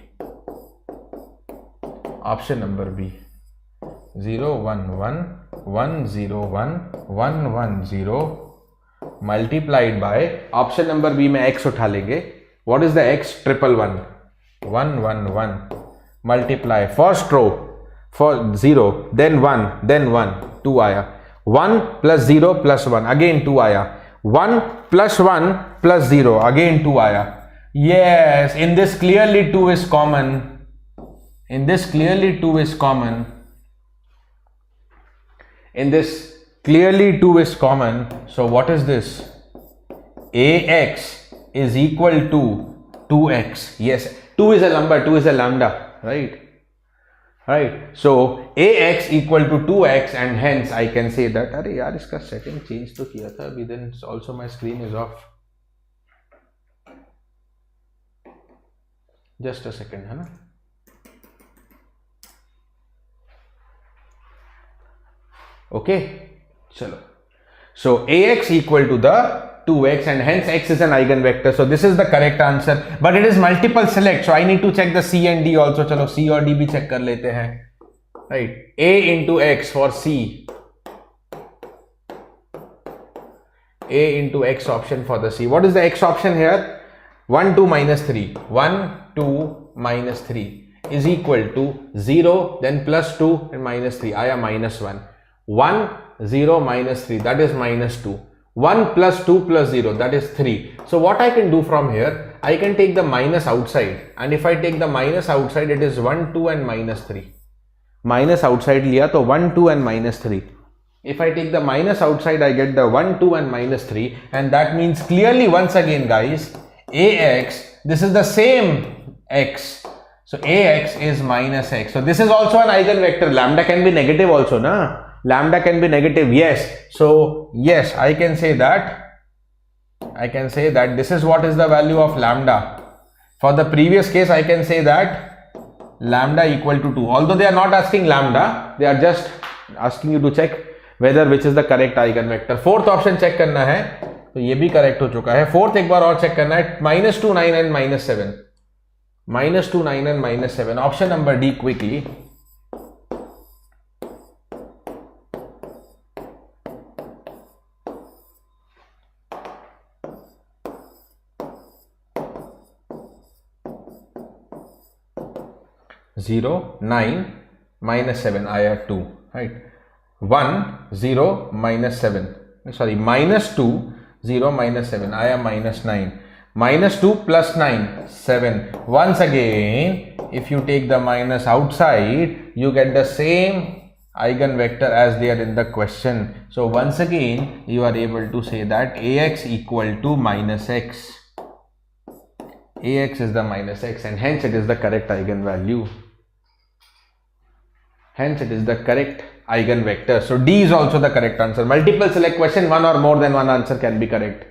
Option number B. 0, 1, 1, 1, 0, 1, 1, 1, 0 multiplied by, option number B में x उठा लेंगे. What is the x? 111. 1, 1, 1 multiply first row for 0, then 1, then 1, 2 आया. 1 plus 0 plus 1, again 2 आया. 1 plus 1 plus 0, again 2 आया. Yes, in this clearly 2 is common. In this clearly 2 is common. In this clearly 2 is common. So what is this? Ax is equal to 2x. Yes, 2 is a number, 2 is a lambda, right? Right. So ax equal to 2x, and hence I can say that, अरे यार इसका setting change तो किया था अभी, then also my screen is off. Just a second, है ना? Okay, chalo. So ax equal to the 2x, and hence x is an eigenvector. So this is the correct answer, but it is multiple select, so I need to check the C and D also. Chalo, C और D भी check कर लेते हैं. Right, a into x for C, a into x option for the C. What is the x option here? 1, 2 minus 3. 1, 2 minus 3 is equal to 0, then plus 2 and minus 3. Aya minus 1. 1, 0 minus 3, that is minus 2. 1 plus 2 plus 0, that is 3. So what I can do from here, I can take the minus outside, and if I take the minus outside, it is 1, 2 and minus 3. Minus outside liya to 1, 2 and minus 3. If I take the minus outside, I get the 1, 2 and minus 3, and that means clearly once again guys, ax, this is the same x. So ax is minus x. So this is also an eigenvector. Lambda can be negative also, na? Lambda can be negative, yes. So yes, I can say that I can say that this is what is the value of lambda. For the previous case, I can say that lambda equal to 2. Although they are not asking lambda, they are just asking you to check whether which is the correct eigenvector. Fourth option check करना है, तो ये भी correct हो चुका है. Fourth एक बार और check करना है, -2, 9 and -7. -2, 9 and -7. Option number D quickly. Zero, 9, -7. I have 2, right? 1, 0, -7. Sorry, -2, 0, -7. I am -9. -2 plus 9, 7. Once again, if you take the minus outside, you get the same eigenvector as they are in the question. So once again, you are able to say that Ax equal to -x. Ax is the -x, and hence it is the correct eigenvalue. Hence it is the correct eigenvector. So D is also the correct answer. Multiple select question, one or more than one answer can be correct.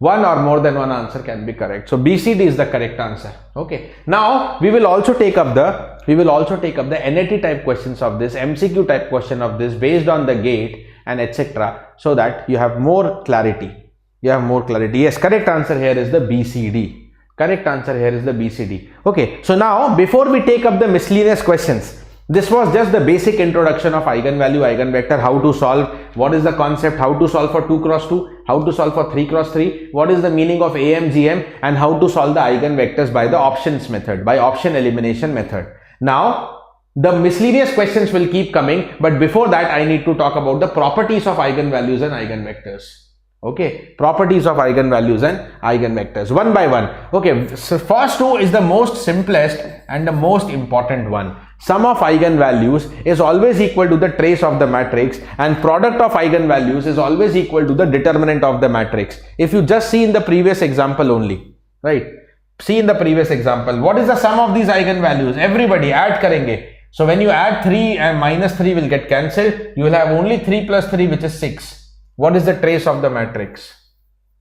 One or more than one answer can be correct. So BCD is the correct answer. Okay. Now we will also take up the NAT type questions of this, MCQ type question of this based on the gate and etc. so that you have more clarity. Yes, correct answer here is the BCD. Correct answer here is the BCD. Okay. So now before we take up the miscellaneous questions, this was just the basic introduction of eigenvalue, eigenvector, how to solve, what is the concept, how to solve for 2 cross 2, how to solve for 3 cross 3, what is the meaning of AMGM, and how to solve the eigenvectors by the options method, by option elimination method. Now, the miscellaneous questions will keep coming, but before that, I need to talk about the properties of eigenvalues and eigenvectors. Okay, properties of eigenvalues and eigenvectors one by one. Okay, so first two is the most simplest and the most important one. Sum of eigenvalues is always equal to the trace of the matrix, and product of eigenvalues is always equal to the determinant of the matrix. If you just see in the previous example only, right? See in the previous example, what is the sum of these eigenvalues? Everybody add karenge. So when you add 3 and -3 will get cancelled, you will have only 3 plus 3, which is 6. What is the trace of the matrix?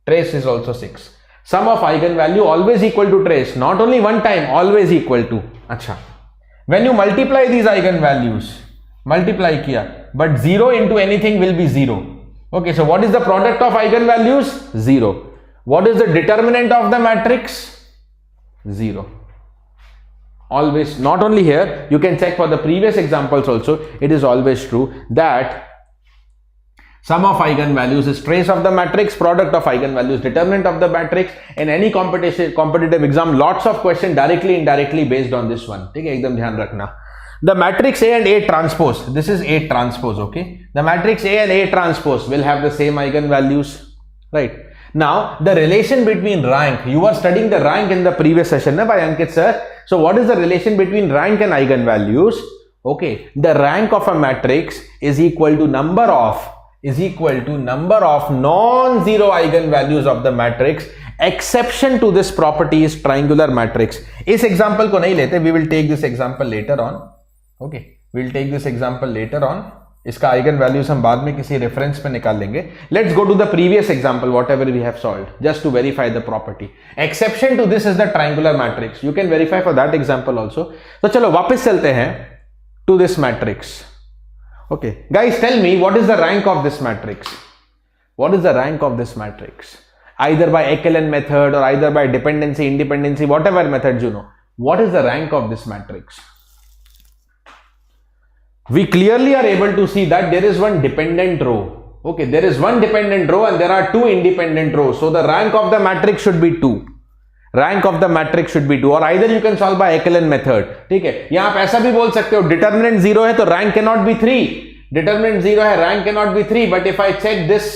Trace is also 6. Sum of eigenvalue always equal to trace, not only one time, always equal to. Acha. When you multiply these eigenvalues, multiply kiya, but 0 into anything will be 0. Okay, so what is the product of eigenvalues? 0. What is the determinant of the matrix? 0. Always, not only here, you can check for the previous examples also, it is always true that sum of eigenvalues is trace of the matrix, product of eigenvalues, determinant of the matrix. In any competitive exam, lots of questions directly, indirectly based on this one. ठीक है, एकदम ध्यान रखना. The matrix A and A transpose, this is A transpose, okay? The matrix A and A transpose will have the same eigenvalues, right? Now, the relation between rank, you were studying the rank in the previous session by Ankit sir. So, what is the relation between rank and eigenvalues? Okay, the rank of a matrix is equal to number of non-zero eigenvalues of the matrix. Exception to this property is triangular matrix. इस example को नहीं लेते, we will take this example later on. Okay, we will take this example later on. इसका eigenvalues हम बाद में किसी reference पे निकाल लेंगे. Let's go to the previous example, whatever we have solved, just to verify the property. Exception to this is the triangular matrix. You can verify for that example also. तो चलो वापस चलते हैं to this matrix. Okay, guys, tell me what is the rank of this matrix? What is the rank of this matrix? Either by echelon method or either by dependency, independency, whatever methods you know. What is the rank of this matrix? We clearly are able to see that there is one dependent row. Okay, there is one dependent row and there are 2 independent rows. So the rank of the matrix should be 2. Rank of the matrix should be 2, or either you can solve by echelon method. ठीक है, यहाँ आप ऐसा भी बोल सकते हो, determinant 0 है तो rank cannot be 3. Determinant 0 है, rank cannot be 3. But if I check this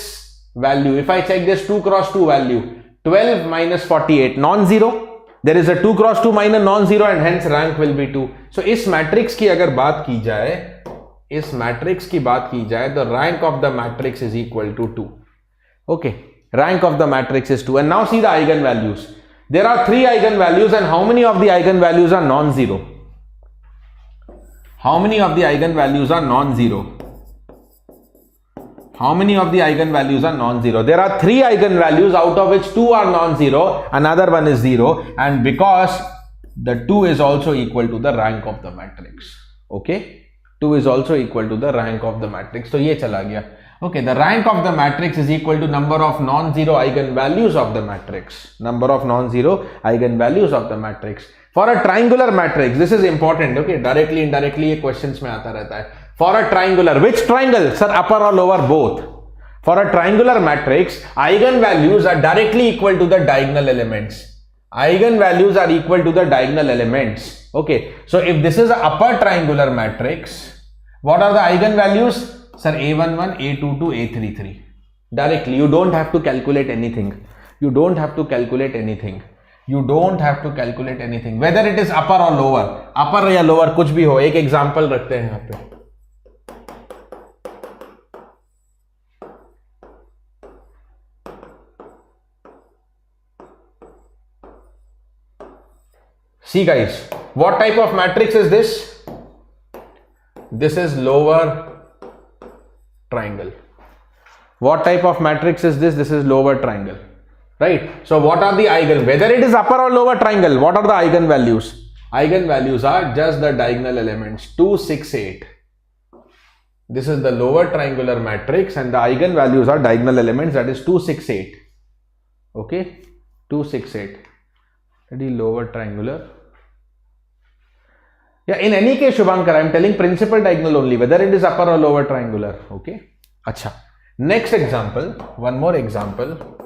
value, if I check this 2 cross 2 value, 12 minus 48, non-zero. There is a 2 cross 2 minus non-zero and hence rank will be 2. So इस matrix की अगर बात की जाए, the rank of the matrix is equal to 2. Okay, rank of the matrix is 2. And now see the eigenvalues. There are 3 eigenvalues, and how many of the eigenvalues are non-zero? How many of the eigenvalues are non-zero? How many of the eigenvalues are non-zero? There are 3 eigenvalues, out of which 2 are non-zero, another one is 0, and because the 2 is also equal to the rank of the matrix. Okay, 2 is also equal to the rank of the matrix. So ye chala gaya. Okay, the rank of the matrix is equal to number of non-zero eigenvalues of the matrix. Number of non-zero eigenvalues of the matrix. For a triangular matrix, this is important. Okay, directly, indirectly, ये questions में आता रहता है. For a triangular, which triangle? Sir, upper or lower? Both. For a triangular matrix, eigenvalues are directly equal to the diagonal elements. Eigenvalues are equal to the diagonal elements. Okay, so if this is an upper triangular matrix, what are the eigenvalues? Sir, A11, A22, A33. Directly, you don't have to calculate anything. You don't have to calculate anything. You don't have to calculate anything. Whether it is upper or lower. Upper या lower कुछ भी हो. एक example रखते हैं यहाँ पे. See guys, what type of matrix is this? This is lower triangle. What type of matrix is this? This is lower triangle, right? So what are the whether it is upper or lower triangle, what are the eigenvalues? Eigenvalues are just the diagonal elements, 2, 6, 8. This is the lower triangular matrix and the eigenvalues are diagonal elements, that is 2, 6, 8. Okay, 2, 6, 8. That is lower triangular. Yeah, in any case, Shubhankar, I am telling principal diagonal only, whether it is upper or lower triangular. Okay. Acha. Next example, one more example.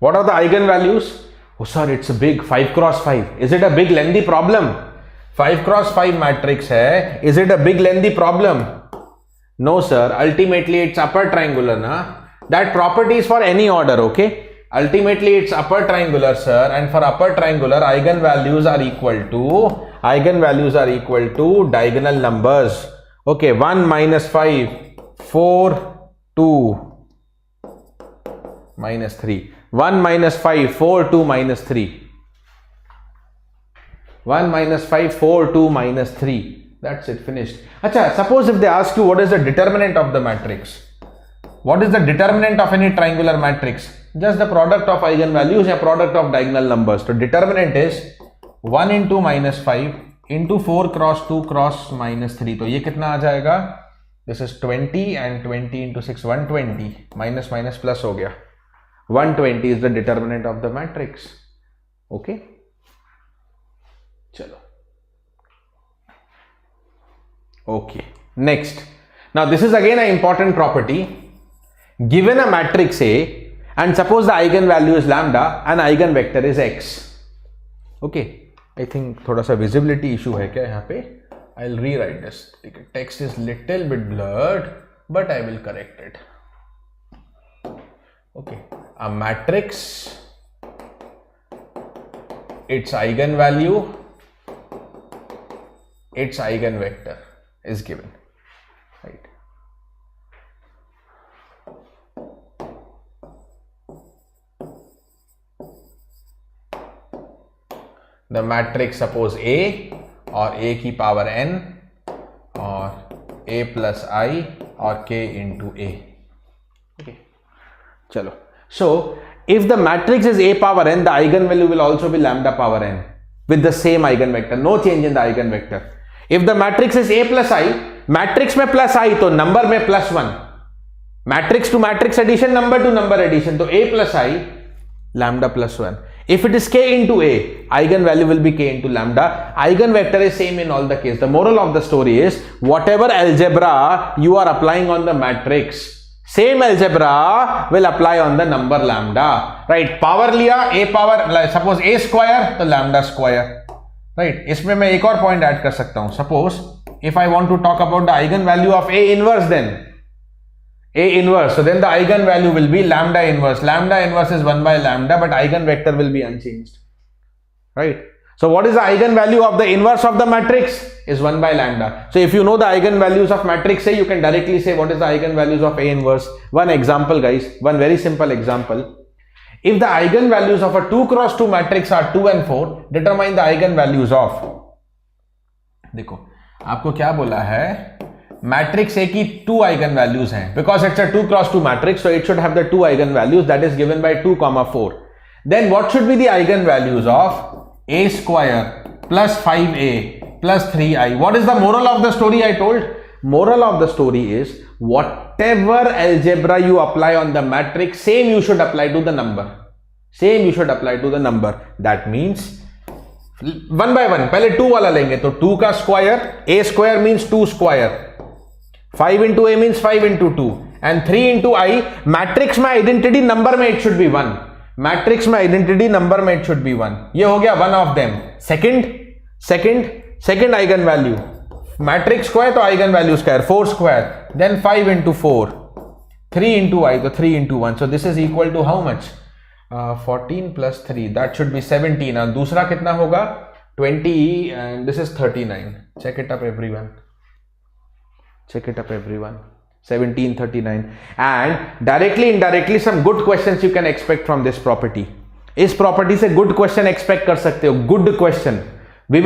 What are the eigenvalues? Oh sir, it's a big 5 cross 5. Is it a big lengthy problem? 5 cross 5 matrix hai. Is it a big lengthy problem? No sir, ultimately it's upper triangular na. That property is for any order, okay? Ultimately it's upper triangular sir, and for upper triangular eigenvalues are equal to diagonal numbers. Okay, 1 minus 5, 4, 2, minus 3. 1 minus 5, 4, 2, minus 3. 1 minus 5, 4, 2, minus 3. That's it, finished. Acha, suppose if they ask you what is the determinant of the matrix. What is the determinant of any triangular matrix? Just the product of eigenvalues or product of diagonal numbers. So determinant is 1 into minus 5 into 4 cross 2 cross minus 3. So ये कितना आ जाएगा? This is 20 and 20 into 6, 120. Minus minus plus हो गया. 120 is the determinant of the matrix. Okay. Chalo. Okay. Next. Now this is again an important property. Given a matrix A and suppose the eigenvalue is lambda and eigenvector is x. Okay. I think thoda sa visibility issue hai kya yahan pe? I'll rewrite this. Text is little bit blurred, but I will correct it. Okay. A matrix, its eigenvalue, its eigenvector is given, right? The matrix, suppose A or A की power n or A plus I or K into A. Okay. Chalo. So, if the matrix is A power n, the eigenvalue will also be lambda power n with the same eigenvector. No change in the eigenvector. If the matrix is A plus I, matrix में plus I, तो number में plus 1. Matrix to matrix addition, number to number addition. So A plus I, lambda plus 1. If it is K into A, eigenvalue will be K into lambda. Eigenvector is same in all the case. The moral of the story is, whatever algebra you are applying on the matrix, same algebra will apply on the number lambda, right? Power लिया A power, like suppose A square तो lambda square, right? इसमें मैं एक और point add कर सकता हूँ. Suppose if I want to talk about the eigenvalue of A inverse, then A inverse, so then the eigenvalue will be lambda inverse. Lambda inverse is 1 by lambda, but eigenvector will be unchanged, right? So what is the eigenvalue of the inverse of the matrix? Is 1 by lambda. So if you know the eigenvalues of matrix A, you can directly say what is the eigenvalues of A inverse. One example guys, one very simple example. If the eigenvalues of a 2 cross 2 matrix are 2 and 4, determine the eigenvalues of. देखो आपको क्या बोला है, matrix A की 2 eigen values हैं, because it's a 2 cross 2 matrix, so it should have the 2 eigen values that is given by 2, 4. Then what should be the eigen values of a square plus 5a plus 3i. What is the moral of the story? I told moral of the story is whatever algebra you apply on the matrix, same you should apply to the number. Same you should apply to the number. That means 1 by 1 पहले 2 वाला लेंगे तो 2 का square, a square means 2 square, 5 into a means 5 into 2 and 3 into i. Matrix में identity number में it should be 1. Matrix में identity number में it should be 1. ये हो गया one of them. Second eigen value, matrix square तो eigen value square 4 square, then 5 into 4, 3 into i तो 3 into 1. so this is equal to how much? 14 plus 3, that should be 17. और दूसरा कितना होगा? 20 and this is 39. check it up everyone. 17, 39. and directly indirectly some good questions you can expect from this property. इस property से good question expect कर सकते हो. good question. we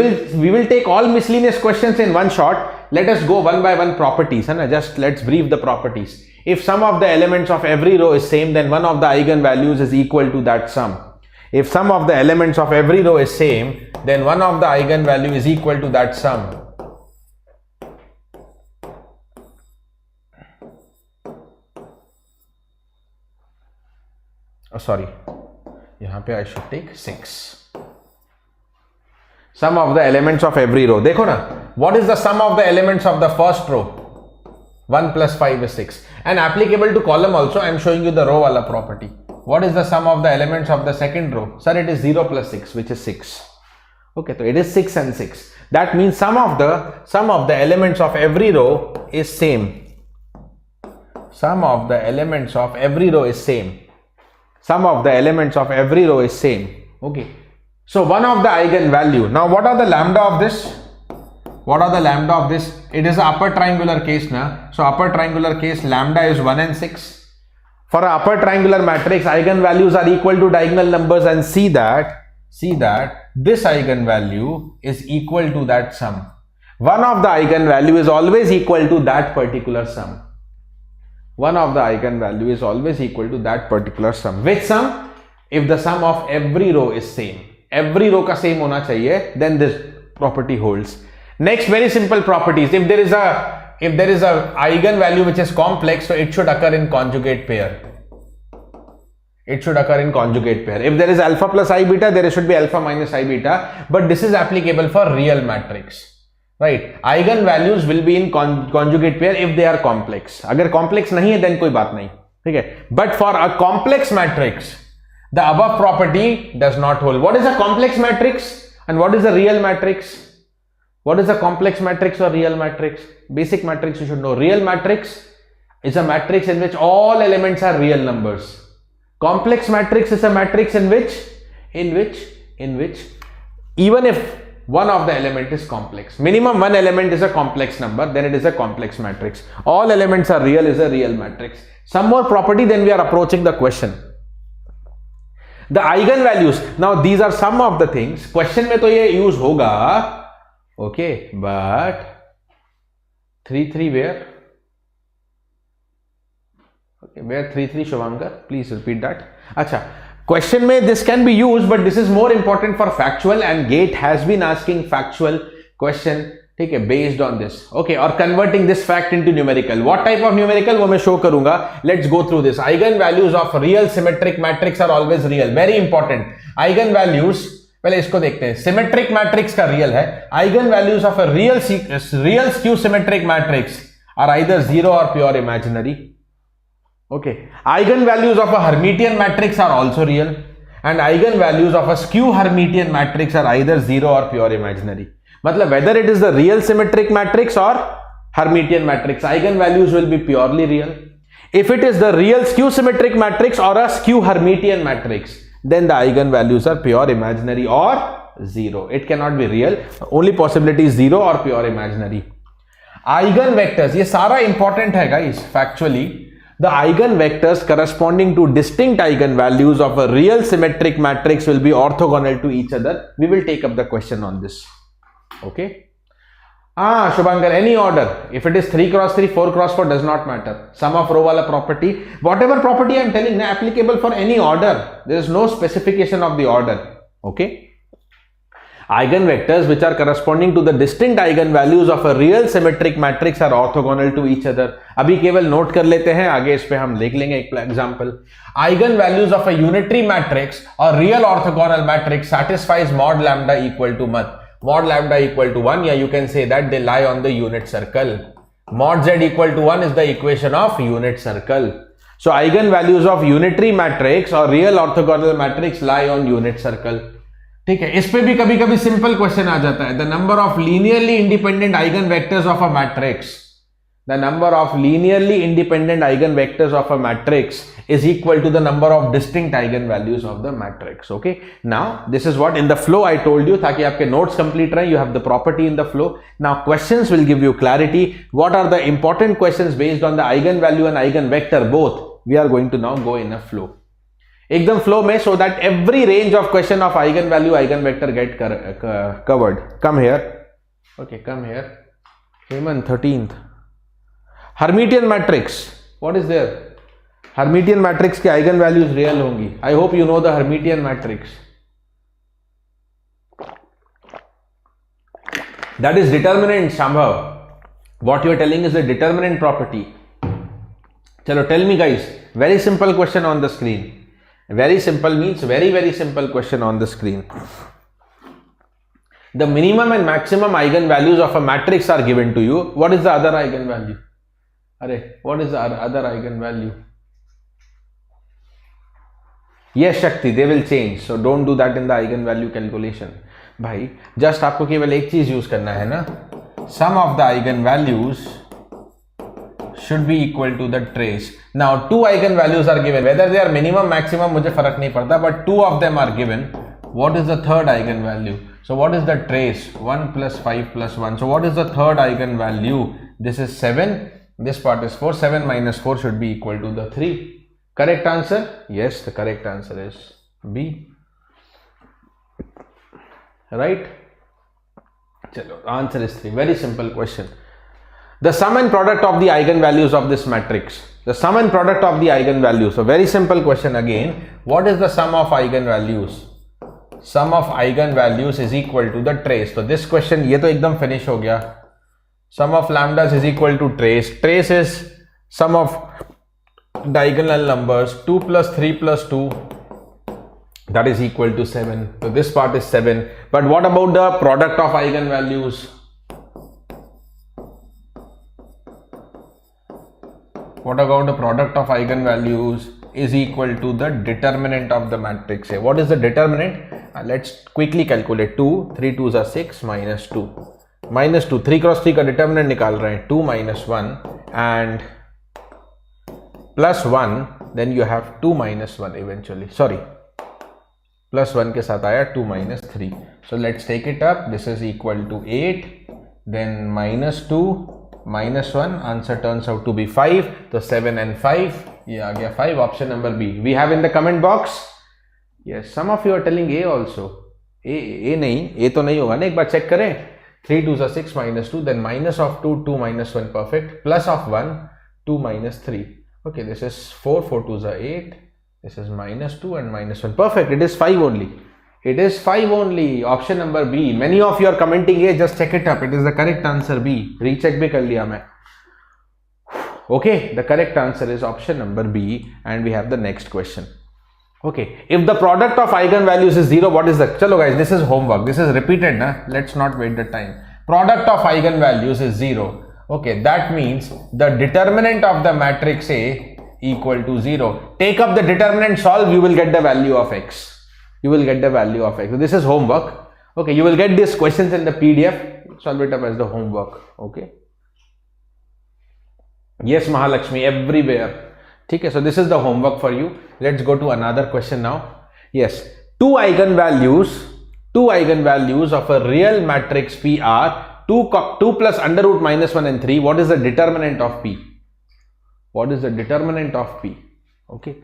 will take all miscellaneous questions in one shot. let us go one by one properties, and just let's brief the properties. If sum of the elements of every row is same, then one of the eigenvalues is equal to that sum. If sum of the elements of every row is same, then one of the eigenvalue is equal to that sum. Oh, sorry, यहाँ पे I should take 6. Sum of the elements of every row. देखो ना, what is the sum of the elements of the first row? 1 plus 5 is 6. And applicable to column also, I am showing you the row wala property. What is the sum of the elements of the second row? Sir, it is 0 plus 6, which is 6. Okay, so it is 6 and 6. That means sum of the elements of every row is same. Sum of the elements of every row is same. Sum of the elements of every row is same. Okay. So one of the eigenvalue. Now what are the lambda of this? What are the lambda of this? It is an upper triangular case now. So upper triangular case, lambda is 1 and 6. For an upper triangular matrix, eigenvalues are equal to diagonal numbers, and see that this eigenvalue is equal to that sum. One of the eigenvalue is always equal to that particular sum. One of the eigenvalue is always equal to that particular sum. Which sum? If the sum of every row is same. Every row का same होना चाहिए, then this property holds. Next, very simple properties. If there is a eigenvalue which is complex, so it should occur in conjugate pair. It should occur in conjugate pair. If there is alpha plus I beta, there should be alpha minus I beta. But this is applicable for real matrix, right? Eigenvalues will be in conjugate pair if they are complex. अगर complex नहीं है, then कोई बात नहीं, ठीक है? But for a complex matrix, the above property does not hold. What is a complex matrix and what is a real matrix? What is a complex matrix or real matrix? Basic matrix you should know. Real matrix is a matrix in which all elements are real numbers. Complex matrix is a matrix in which even if one of the element is complex, minimum one element is a complex number, then it is a complex matrix. All elements are real is a real matrix. Some more property, then we are approaching the question. The eigenvalues. Now these are some of the things. Question में तो ये use होगा. Okay, but 3 where? Okay, where 3 Shubhankar? Please repeat that. Acha. Question में this can be used, but this is more important for factual, and GATE has been asking factual question. ठीक है, based on this. Okay, or converting this fact into numerical. What type of numerical? वो मैं show करूँगा. Let's go through this. Eigenvalues of real symmetric matrix are always real. Very important. Eigenvalues. पहले इसको देखते हैं. Symmetric matrix का real है. Eigenvalues of a real skew symmetric matrix are either 0 or pure imaginary. Okay. Eigenvalues of a Hermitian matrix are also real, and eigenvalues of a skew Hermitian matrix are either 0 or pure imaginary. मतलब whether it is the real symmetric matrix or Hermitian matrix, eigenvalues will be purely real. If it is the real skew symmetric matrix or a skew Hermitian matrix, then the eigenvalues are pure imaginary or 0. It cannot be real. Only possibility is 0 or pure imaginary. Eigenvectors, ये सारा important है guys. Factually, the eigenvectors corresponding to distinct eigenvalues of a real symmetric matrix will be orthogonal to each other. We will take up the question on this. Okay. Shubhankar, any order. If it is 3 cross 3, 4 cross 4 does not matter. Sum of row wala property, whatever property I am telling, applicable for any order. There is no specification of the order. Okay. Eigenvectors which are corresponding to the distinct eigenvalues of a real symmetric matrix are orthogonal to each other. अभी केवल note कर लेते हैं, आगे इस पे हम देख लेंगे एक example. Eigenvalues of a unitary matrix or real orthogonal matrix satisfies mod lambda equal to mod lambda equal to 1, yeah, you can say that they lie on the unit circle. Mod z equal to 1 is the equation of unit circle. So eigenvalues of unitary matrix or real orthogonal matrix lie on unit circle. ठीक है, इस पे भी कभी कभी simple question आ जाता है. The number of linearly independent eigen vectors of a matrix, the number of linearly independent eigen vectors of a matrix is equal to the number of distinct eigenvalues of the matrix. Okay, now this is what in the flow I told you, ताकि आपके notes complete रहे. You have the property in the flow. Now questions will give you clarity. What are the important questions based on the eigenvalue and eigenvector both? We are going to now go in a flow. एकदम flow में, so that every range of question of eigenvalue, eigenvector get covered. Come here. Okay, come here. Heyman, 13th. Hermitian matrix. What is there? Hermitian matrix के eigen values real होंगी. आई hope you know the Hermitian matrix. That is determinant, Shambhav. What you are telling is the determinant property. चलो, tell me guys, very simple question on the screen. Very simple means very very simple question on the screen. The minimum and maximum eigenvalues of a matrix are given to you. What is the other eigenvalue? Arey, what is the other eigenvalue? Yes, Shakti, they will change. So don't do that in the eigenvalue calculation. भाई, just आपको केवल एक चीज use करना है ना. Sum of the eigenvalues should be equal to the trace. Now, two eigenvalues are given. Whether they are minimum, maximum, मुझे फर्क नहीं पड़ता. But two of them are given. What is the third eigenvalue? So what is the trace? 1 plus 5 plus 1. So what is the third eigenvalue? This is 7. This part is 4. 7 minus 4 should be equal to the 3. Correct answer? Yes, the correct answer is B. Right? Chalo, answer is 3. Very simple question. The sum and product of the eigenvalues of this matrix. The sum and product of the eigenvalues. So very simple question again. What is the sum of eigenvalues? Sum of eigenvalues is equal to the trace. So this question, ये तो एकदम finish हो गया. Sum of lambdas is equal to trace. Trace is sum of diagonal numbers. 2 plus 3 plus 2, that is equal to 7. So this part is 7. But what about the product of eigenvalues? What about the product of eigenvalues is equal to the determinant of the matrix. What is the determinant? Let's quickly calculate. 2, 3 2s are 6 minus 2. Minus 2, 3 cross 3 का determinant निकाल रहे हैं. 2 minus 1 and plus 1, then you have 2 minus 1 eventually. Sorry, plus 1 के साथ आया 2 minus 3. So let's take it up. This is equal to 8. Then minus 2 minus 1. Answer turns out to be 5. So 7 and 5. ये आ गया 5. Option number B. We have in the comment box. Yes, some of you are telling A also. A नहीं, A तो नहीं होगा ना. एक बार check करें. 3 2s are 6 minus 2. Then minus of 2, 2 minus 1, perfect. Plus of 1, 2 minus 3. Okay, this is 4, 4 2s are 8. This is minus 2 and minus 1. Perfect. It is 5 only. It is 5 only. Option number B. Many of you are commenting A. Just check it up. It is the correct answer B. Recheck भी कर लिया मैं. Okay, the correct answer is option number B. And we have the next question. Okay, if the product of eigenvalues is 0, what is the? Chalo guys, this is homework. This is repeated, na? Let's not wait the time. Product of eigenvalues is 0. Okay, that means the determinant of the matrix A equal to 0. Take up the determinant, solve, you will get the value of x. You will get the value of x. So this is homework. Okay, you will get these questions in the PDF. Solve it up as the homework. Okay. Yes, Mahalakshmi, everywhere. Okay, so this is the homework for you. Let's go to another question now. Yes, two eigenvalues two eigenvalues of a real matrix P are 2 plus under root minus 1 and 3. What is the determinant of P? What is the determinant of P? Okay.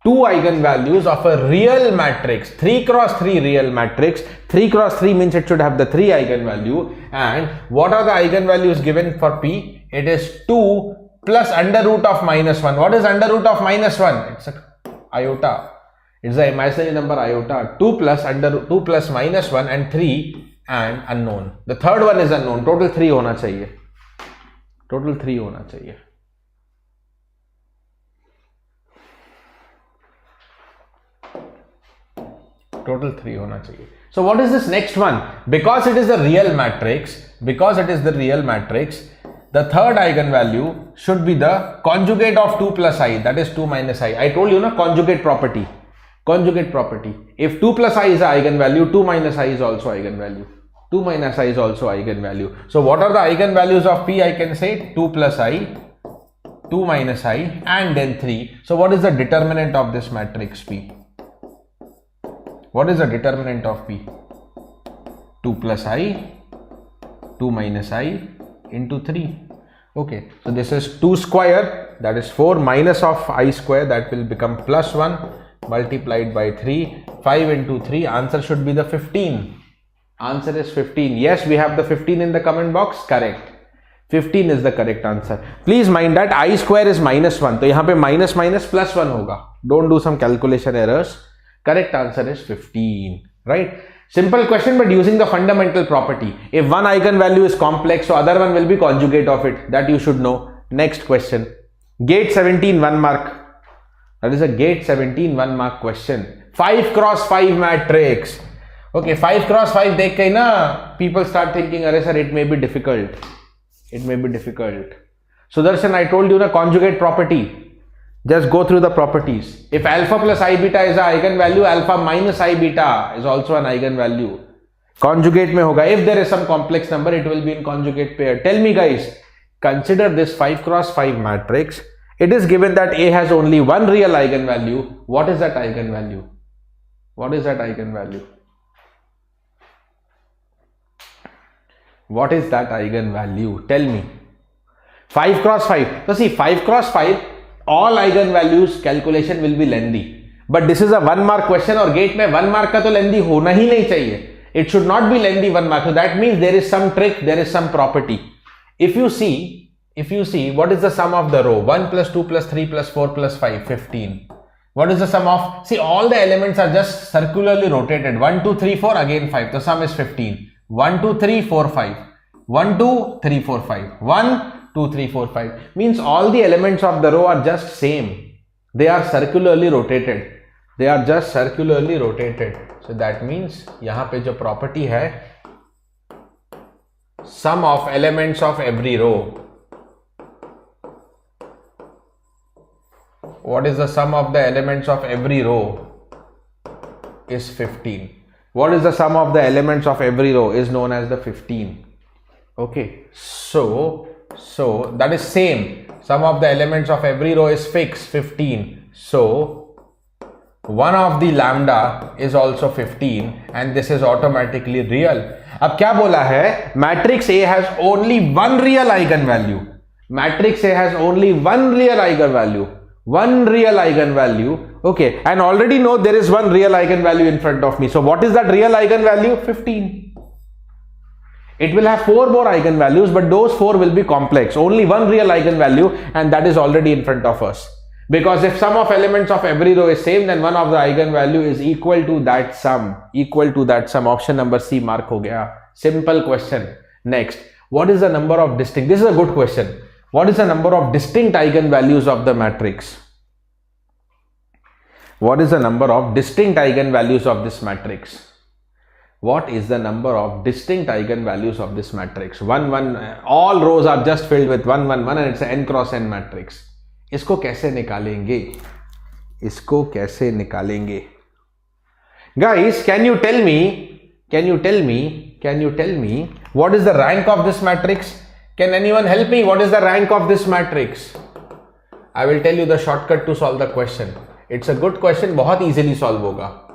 Two eigenvalues of a real matrix, 3 cross 3 real matrix. 3 cross 3 means it should have the 3 eigenvalue. And what are the eigenvalues given for P? It is 2 plus under root of minus 1. What is under root of minus 1? It's a iota. It's the imaginary number iota. 2 plus minus 1 and 3 and unknown. The third one is unknown. Total 3 होना चाहिए. Total 3 होना चाहिए. Total 3 होना चाहिए. So what is this next one? Because it is the real matrix, the third eigenvalue should be the conjugate of 2 plus I, that is 2 minus I. I told you na, conjugate property. If 2 plus I is an eigenvalue, 2 minus I is also eigenvalue. 2 minus I is also eigenvalue. So what are the eigenvalues of P? I can say 2 plus I, 2 minus I and then 3. So what is the determinant of this matrix P? What is the determinant of P? 2 plus I, 2 minus I into 3. Okay, so this is 2 square, that is 4 minus of I square, that will become plus 1 multiplied by 3. 5 into 3, answer should be the 15. Answer is 15. Yes, we have the 15 in the comment box. Correct. 15 is the correct answer. Please mind that I square is minus 1. So यहाँ पे minus minus plus 1 होगा. Don't do some calculation errors. Correct answer is 15, right? Simple question, but using the fundamental property. If one eigenvalue is complex, so other one will be conjugate of it. That you should know. Next question. Gate 17, 1 mark. That is a gate 17, 1 mark question. 5 cross 5 matrix. Okay, 5 cross 5 dekh ke na, people start thinking, arey sir, it may be difficult. It may be difficult. Sudarshan, I told you na, conjugate property. Just go through the properties. If alpha plus I beta is an eigenvalue, alpha minus I beta is also an eigenvalue. Conjugate mein hoga. If there is some complex number, it will be in conjugate pair. Tell me guys, consider this 5 cross 5 matrix. It is given that A has only one real eigenvalue. What is that eigenvalue? What is that eigenvalue? What is that eigenvalue? Tell me. 5 cross 5. So see, 5 cross 5, all eigenvalues calculation will be lengthy. But this is a 1 mark question और gate में 1 mark का तो lengthy होना ही नहीं चाहिए. It should not be lengthy 1 mark. So that means there is some trick, there is some property. If you see, what is the sum of the row? 1 plus 2 plus 3 plus 4 plus 5, 15. What is the sum of? See, all the elements are just circularly rotated. 1, 2, 3, 4, again 5. The sum is 15. 1, 2, 3, 4, 5. 1, 2, 3, 4, 5. 1, 2, 3, 4, 5. Means all the elements of the row are just same. They are circularly rotated. They are just circularly rotated. So that means यहाँ पे जो property है, sum of elements of every row. What is the sum of the elements of every row? Is 15. What is the sum of the elements of every row? Is known as the 15. Okay. So that is same. Sum of the elements of every row is fixed, 15. So 1 of the lambda is also 15 and this is automatically real. अब क्या बोला है? Matrix A has only one real eigenvalue. Matrix A has only one real eigenvalue. One real eigenvalue. Okay. And already know there is one real eigenvalue in front of me. So what is that real eigenvalue? 15. It will have 4 more eigenvalues, but those 4 will be complex. Only one real eigenvalue, and that is already in front of us. Because if sum of elements of every row is same, then one of the eigenvalue is equal to that sum. Equal to that sum. Option number C mark ho gaya. Simple question. Next, what is the number of distinct? This is a good question. What is the number of distinct eigenvalues of the matrix? What is the number of distinct eigenvalues of this matrix? What is the number of distinct eigenvalues of this matrix? 1, 1, all rows are just filled with 1, 1, 1 and it's an n cross n matrix. इसको कैसे निकालेंगे? इसको कैसे निकालेंगे? Guys, can you tell me what is the rank of this matrix? Can anyone help me? What is the rank of this matrix? I will tell you the shortcut to solve the question. It's a good question, बहुत easily solve होगा.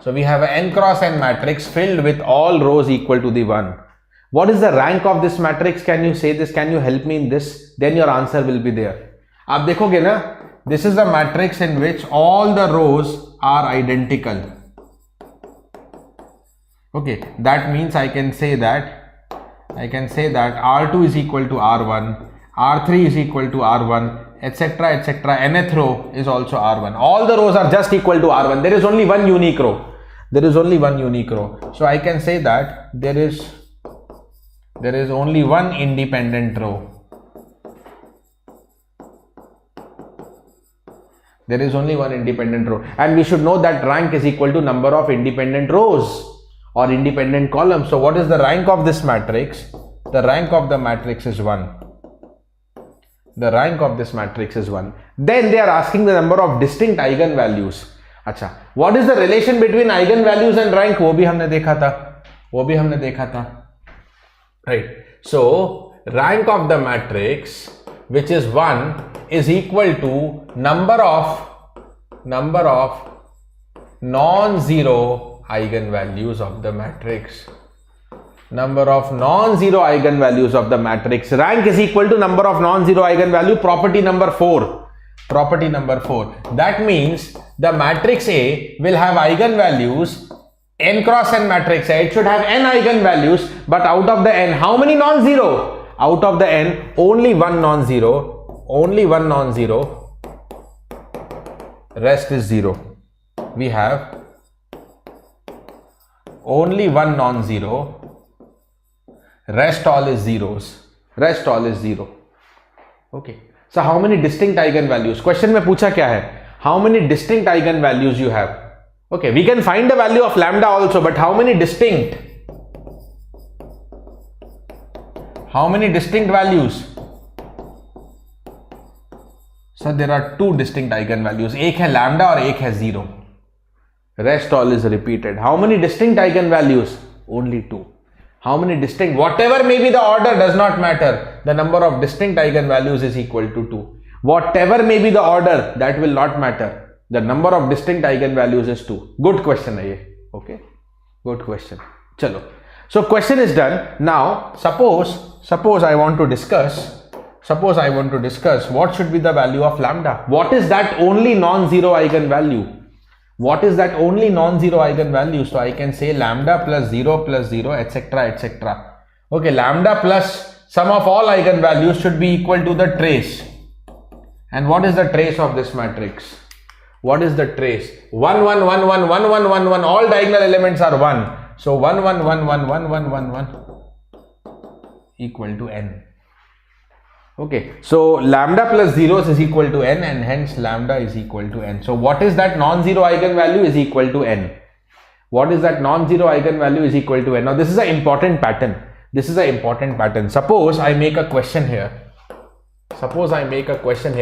So we have an n cross n matrix filled with all rows equal to the 1. What is the rank of this matrix? Can you say this? Can you help me in this? Then your answer will be there. आप देखोगे ना, this is a matrix in which all the rows are identical. Okay, that means I can say that R2 is equal to R1, R3 is equal to R1, etc., etc. Nth row is also R1. All the rows are just equal to R1. There is only one unique row. There is only one unique row. So I can say that there is only one independent row. There is only one independent row, and we should know that rank is equal to number of independent rows or independent columns. So what is the rank of this matrix? The rank of the matrix is 1. The rank of this matrix is 1. Then they are asking the number of distinct eigenvalues. अच्छा, what is the relation between eigenvalues and rank? वो भी हमने देखा था. Right. So rank of the matrix, which is 1, is equal to number of non-zero eigenvalues of the matrix. Number of non-zero eigenvalues of the matrix. Rank is equal to number of non-zero eigenvalue. Property number 4. That means the matrix A will have eigenvalues. N cross n matrix A, it should have n eigenvalues, but out of the n, how many non-zero? Out of the n, only one non-zero. Rest is 0. We have only one non-zero. Rest all is zeros. Okay. So how many distinct eigenvalues? Question में पूछा क्या है? How many distinct eigenvalues you have? Okay, we can find the value of lambda also, but how many distinct? How many distinct values? So there are two distinct eigenvalues. एक है lambda और एक है 0. Rest all is repeated. How many distinct eigenvalues? Only 2. How many distinct? Whatever may be the order does not matter. The number of distinct eigenvalues is equal to 2. Whatever may be the order, that will not matter. The number of distinct eigenvalues is 2. Good question है ये. Okay. Good question. चलो. So question is done. Now suppose I want to discuss. What should be the value of lambda? What is that only non-zero eigenvalue? So I can say lambda plus 0, etc., etc. Okay, lambda plus sum of all eigenvalues should be equal to the trace. And what is the trace of this matrix? What is the trace? 1, 1, 1, 1, 1, 1, 1, 1. All diagonal elements are 1. So 1, 1, 1, 1, 1, 1, 1, 1 equal to n. Okay, so lambda plus zeros is equal to n, and hence lambda is equal to n. So what is that non-zero eigenvalue is equal to n. What is that non-zero eigenvalue is equal to n. Now this is an important pattern. Suppose I make a question here.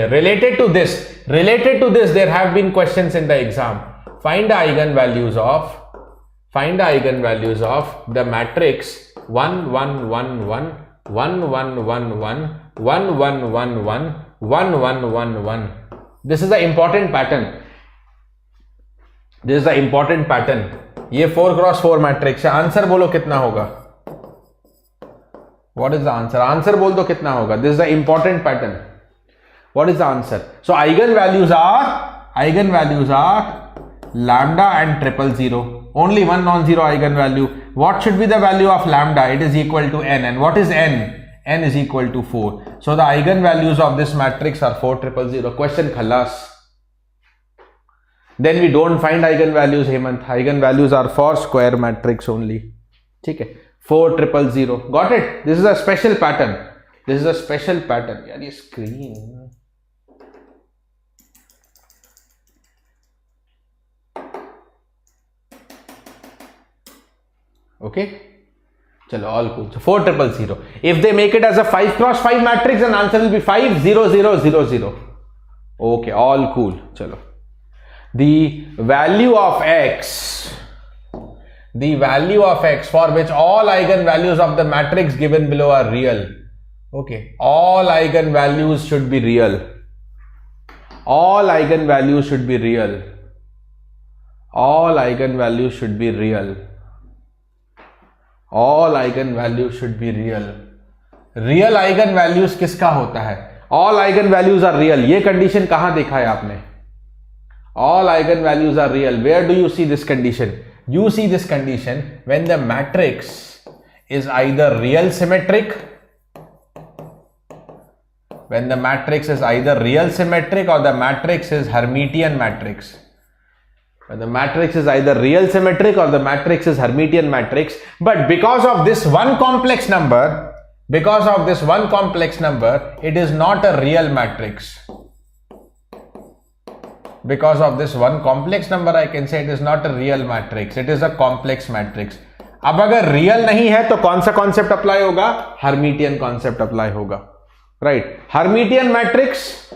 Related to this, there have been questions in the exam. Find the eigenvalues of the matrix 1, 1, 1, 1, 1, 1, 1, 1, 1, 1, 1, 1, 1, 1, 1, 1. This is the important pattern. ये 4x4 matrix है. Answer बोलो कितना होगा? What is the answer? Answer बोल दो कितना होगा? This is the important pattern. What is the answer? So eigenvalues are lambda and 000. Only one non-zero eigenvalue. What should be the value of lambda? It is equal to n. And what is n? N is equal to 4. So the eigenvalues of this matrix are 4, 000. Question khalas. Then we don't find eigenvalues, Hemant. Eigenvalues are for square matrix only. Okay. 4, 000. Got it? This is a special pattern. यार ये screen. Okay. Chalo, all cool. So 4, 000. If they make it as a 5x5 matrix, then answer will be 5, 0, 0, 0, 0. Okay, all cool. Chalo. The value of x for which all eigenvalues of the matrix given below are real. Okay, all eigenvalues should be real. all eigenvalues should be real. All eigenvalues should be real. Real eigenvalues किसका होता है? All eigenvalues are real. ये condition कहाँ देखा है आपने? All eigenvalues are real. Where do you see this condition? You see this condition when the matrix is either real symmetric, when the matrix is either real symmetric or the matrix is Hermitian matrix. When the matrix is either real symmetric or the matrix is Hermitian matrix, but because of this one complex number, it is not a real matrix. Because of this one complex number, I can say it is not a real matrix. It is a complex matrix. अब अगर real नहीं है तो कौन सा concept apply होगा? Hermitian concept apply होगा. Right? Hermitian matrix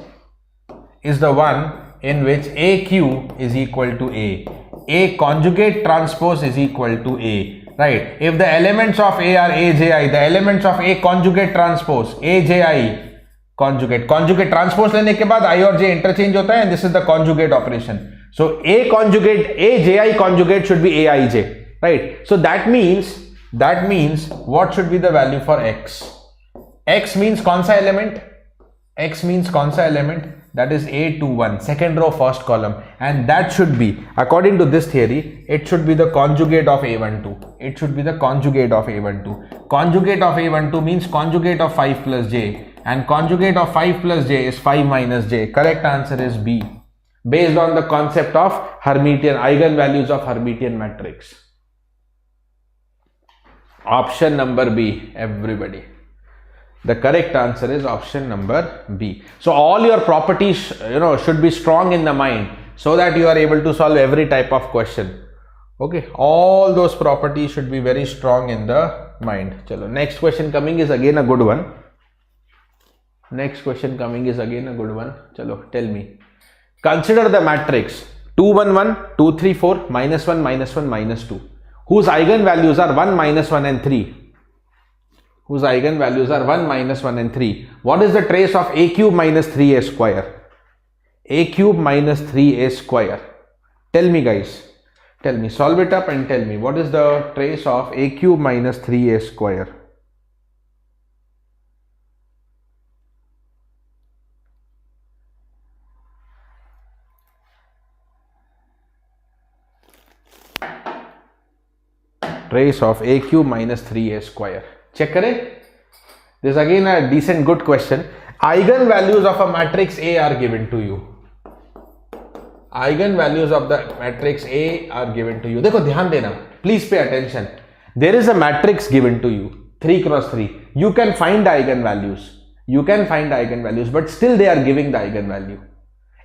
is the one in which AQ is equal to A. A conjugate transpose is equal to A. Right? If the elements of A are AJI, the elements of A conjugate transpose, AJI conjugate transpose लेने के बाद I और J interchange होता है, and this is the conjugate operation. So A conjugate, AJI conjugate should be AIJ. Right? So that means what should be the value for X? X means कौन सा element? X means कौन सा element? That is A21, second row, first column, and that should be, according to this theory, it should be the conjugate of A12. It should be the conjugate of A12. Conjugate of A12 means conjugate of 5 plus J, and conjugate of 5 plus J is 5 minus J. Correct answer is B, based on the concept of Hermitian, eigenvalues of Hermitian matrix. Option number B, everybody. The correct answer is option number B. So all your properties, should be strong in the mind so that you are able to solve every type of question. Okay, all those properties should be very strong in the mind. Chalo, next question coming is again a good one. Chalo, tell me. Consider the matrix 2 1 1 2 3 4 -1 -1 -2 whose eigenvalues are 1 -1 and 3. Whose eigenvalues are 1 -1 and 3. What is the trace of A cube minus 3A square? A cube minus 3A square. Tell me, guys. Tell me. Solve it up and tell me. What is the trace of A cube minus 3A square? Trace of A cube minus 3A square. Check करें. This is again a decent good question. Eigenvalues of a matrix A are given to you. Eigenvalues of the matrix A are given to you. देखो ध्यान देना. Please pay attention. There is a matrix given to you 3 cross 3. You can find the eigenvalues. But still they are giving the eigenvalue.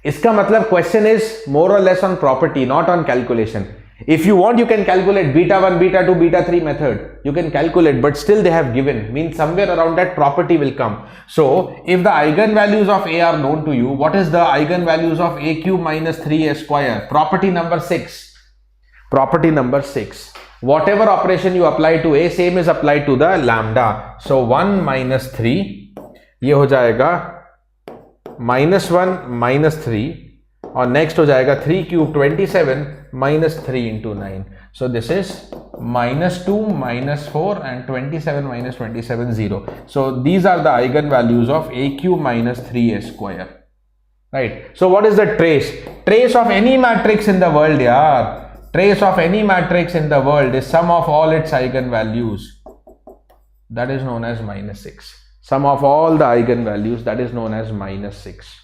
इसका मतलब question is more or less on property, not on calculation. If you want, you can calculate beta 1, beta 2, beta 3 method. You can calculate, but still they have given. Means somewhere around that property will come. So, if the eigenvalues of A are known to you, what is the eigenvalues of A cube minus 3A square? Property number 6. Whatever operation you apply to A, same is applied to the lambda. So, 1 minus 3, ये हो जाएगा -1 minus 3. और next हो जाएगा 3 cube 27 minus 3 into 9. So this is -2 -4 and 27 minus 27 0. So these are the eigenvalues of A cube minus 3A square. Right. So what is the trace? Trace of any matrix in the world, yaar. Trace of any matrix in the world is sum of all its eigenvalues. That is known as -6. Sum of all the eigenvalues, that is known as -6.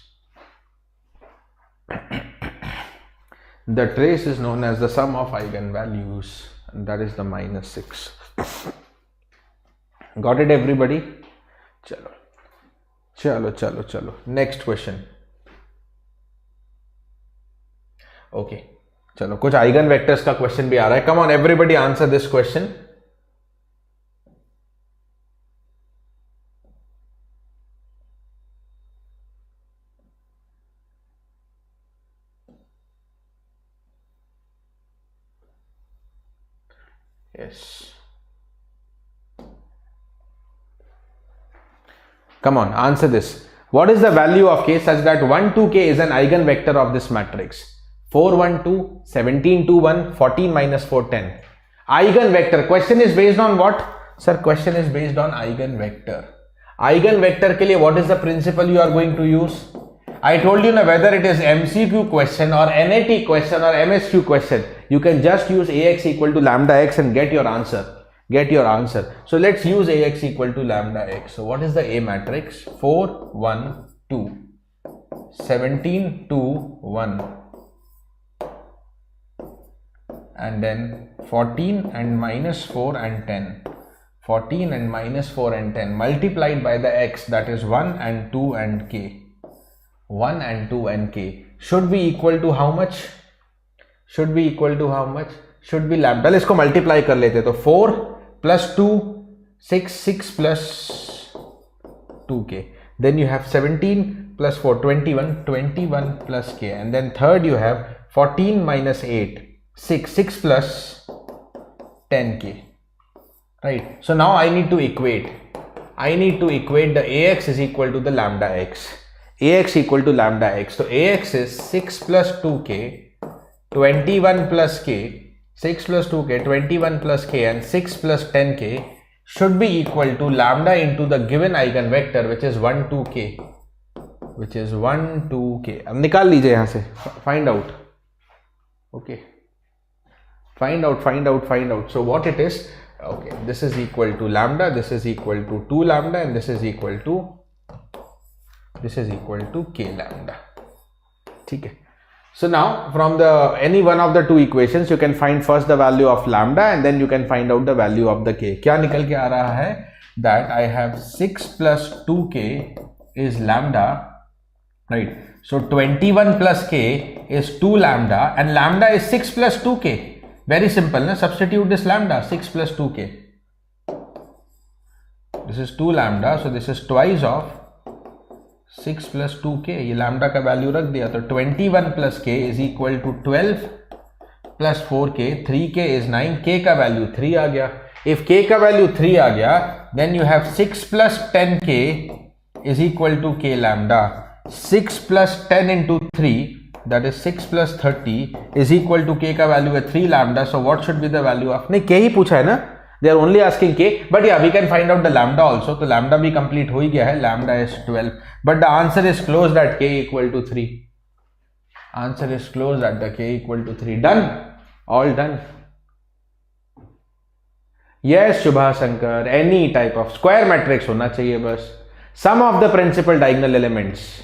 The trace is known as the sum of eigenvalues, and that is the -6. Got it, everybody? Chalo. Next question. Okay. चलो कुछ eigen vectors का question भी आ रहा है. Come on, everybody answer this question. Yes. Come on, answer this. What is the value of K such that 1, 2K is an eigenvector of this matrix? 4, 1, 2, 17, 2, 1, 14 minus 4, 10. Eigenvector. Question is based on what? Sir, question is based on eigenvector. Eigenvector के लिए what is the principle you are going to use? I told you now, whether it is MCQ question or NAT question or MSQ question, you can just use AX equal to lambda x and get your answer. So let's use AX equal to lambda x. So what is the A matrix? 4, 1, 2, 17, 2, 1, and then 14 and minus 4 and 10. 14 and minus 4 and 10 multiplied by the x, that is 1 and 2 and k. 1 and 2 and k should be equal to how much? Should be lambda. इसको multiply कर लेते, तो 4 plus 2, 6 plus 2k. Then you have 17 plus 4, 21 plus k. And then third you have 14 minus 8, 6 plus 10k. Right. So now I need to equate the AX is equal to the lambda x. AX equal to lambda x. So AX is 6 plus 2k, 21 plus k, 6 plus 2k, 21 plus k, and 6 plus 10k should be equal to lambda into the given eigenvector, which is 1, 2k. अब निकाल लीजिए यहाँ से. Find out. Okay. Find out. So what it is? Okay, this is equal to lambda, this is equal to 2 lambda, and this is equal to k lambda. Okay. So now from any one of the two equations you can find first the value of lambda and then you can find out the value of the k. क्या निकल के आ रहा है? That I have 6 plus 2k is lambda, right? So 21 plus k is 2 lambda and lambda is 6 plus 2k. Very simple, na? Substitute this lambda, 6 plus 2k. This is 2 lambda, so this is twice of 6 plus 2k. ये lambda का value रख दिया, तो 21 plus k is equal to 12 plus 4k. 3k is 9, k का value 3 आ गया. If k का value 3 आ गया, then you have 6 plus 10k is equal to k lambda. 6 plus 10 into 3, that is 6 plus 30 is equal to k का value है 3 lambda. So what should be the value of? नहीं, k ही पूछा है ना. They are only asking k, but yeah, we can find out the lambda also. तो lambda भी complete हो ही गया है. Lambda is 12, but the answer is closed at k equal to 3. Answer is closed at the k equal to 3. Done. All done. Yes, Shubha Shankar. Any type of square matrix होना चाहिए बस. Sum of the principal diagonal elements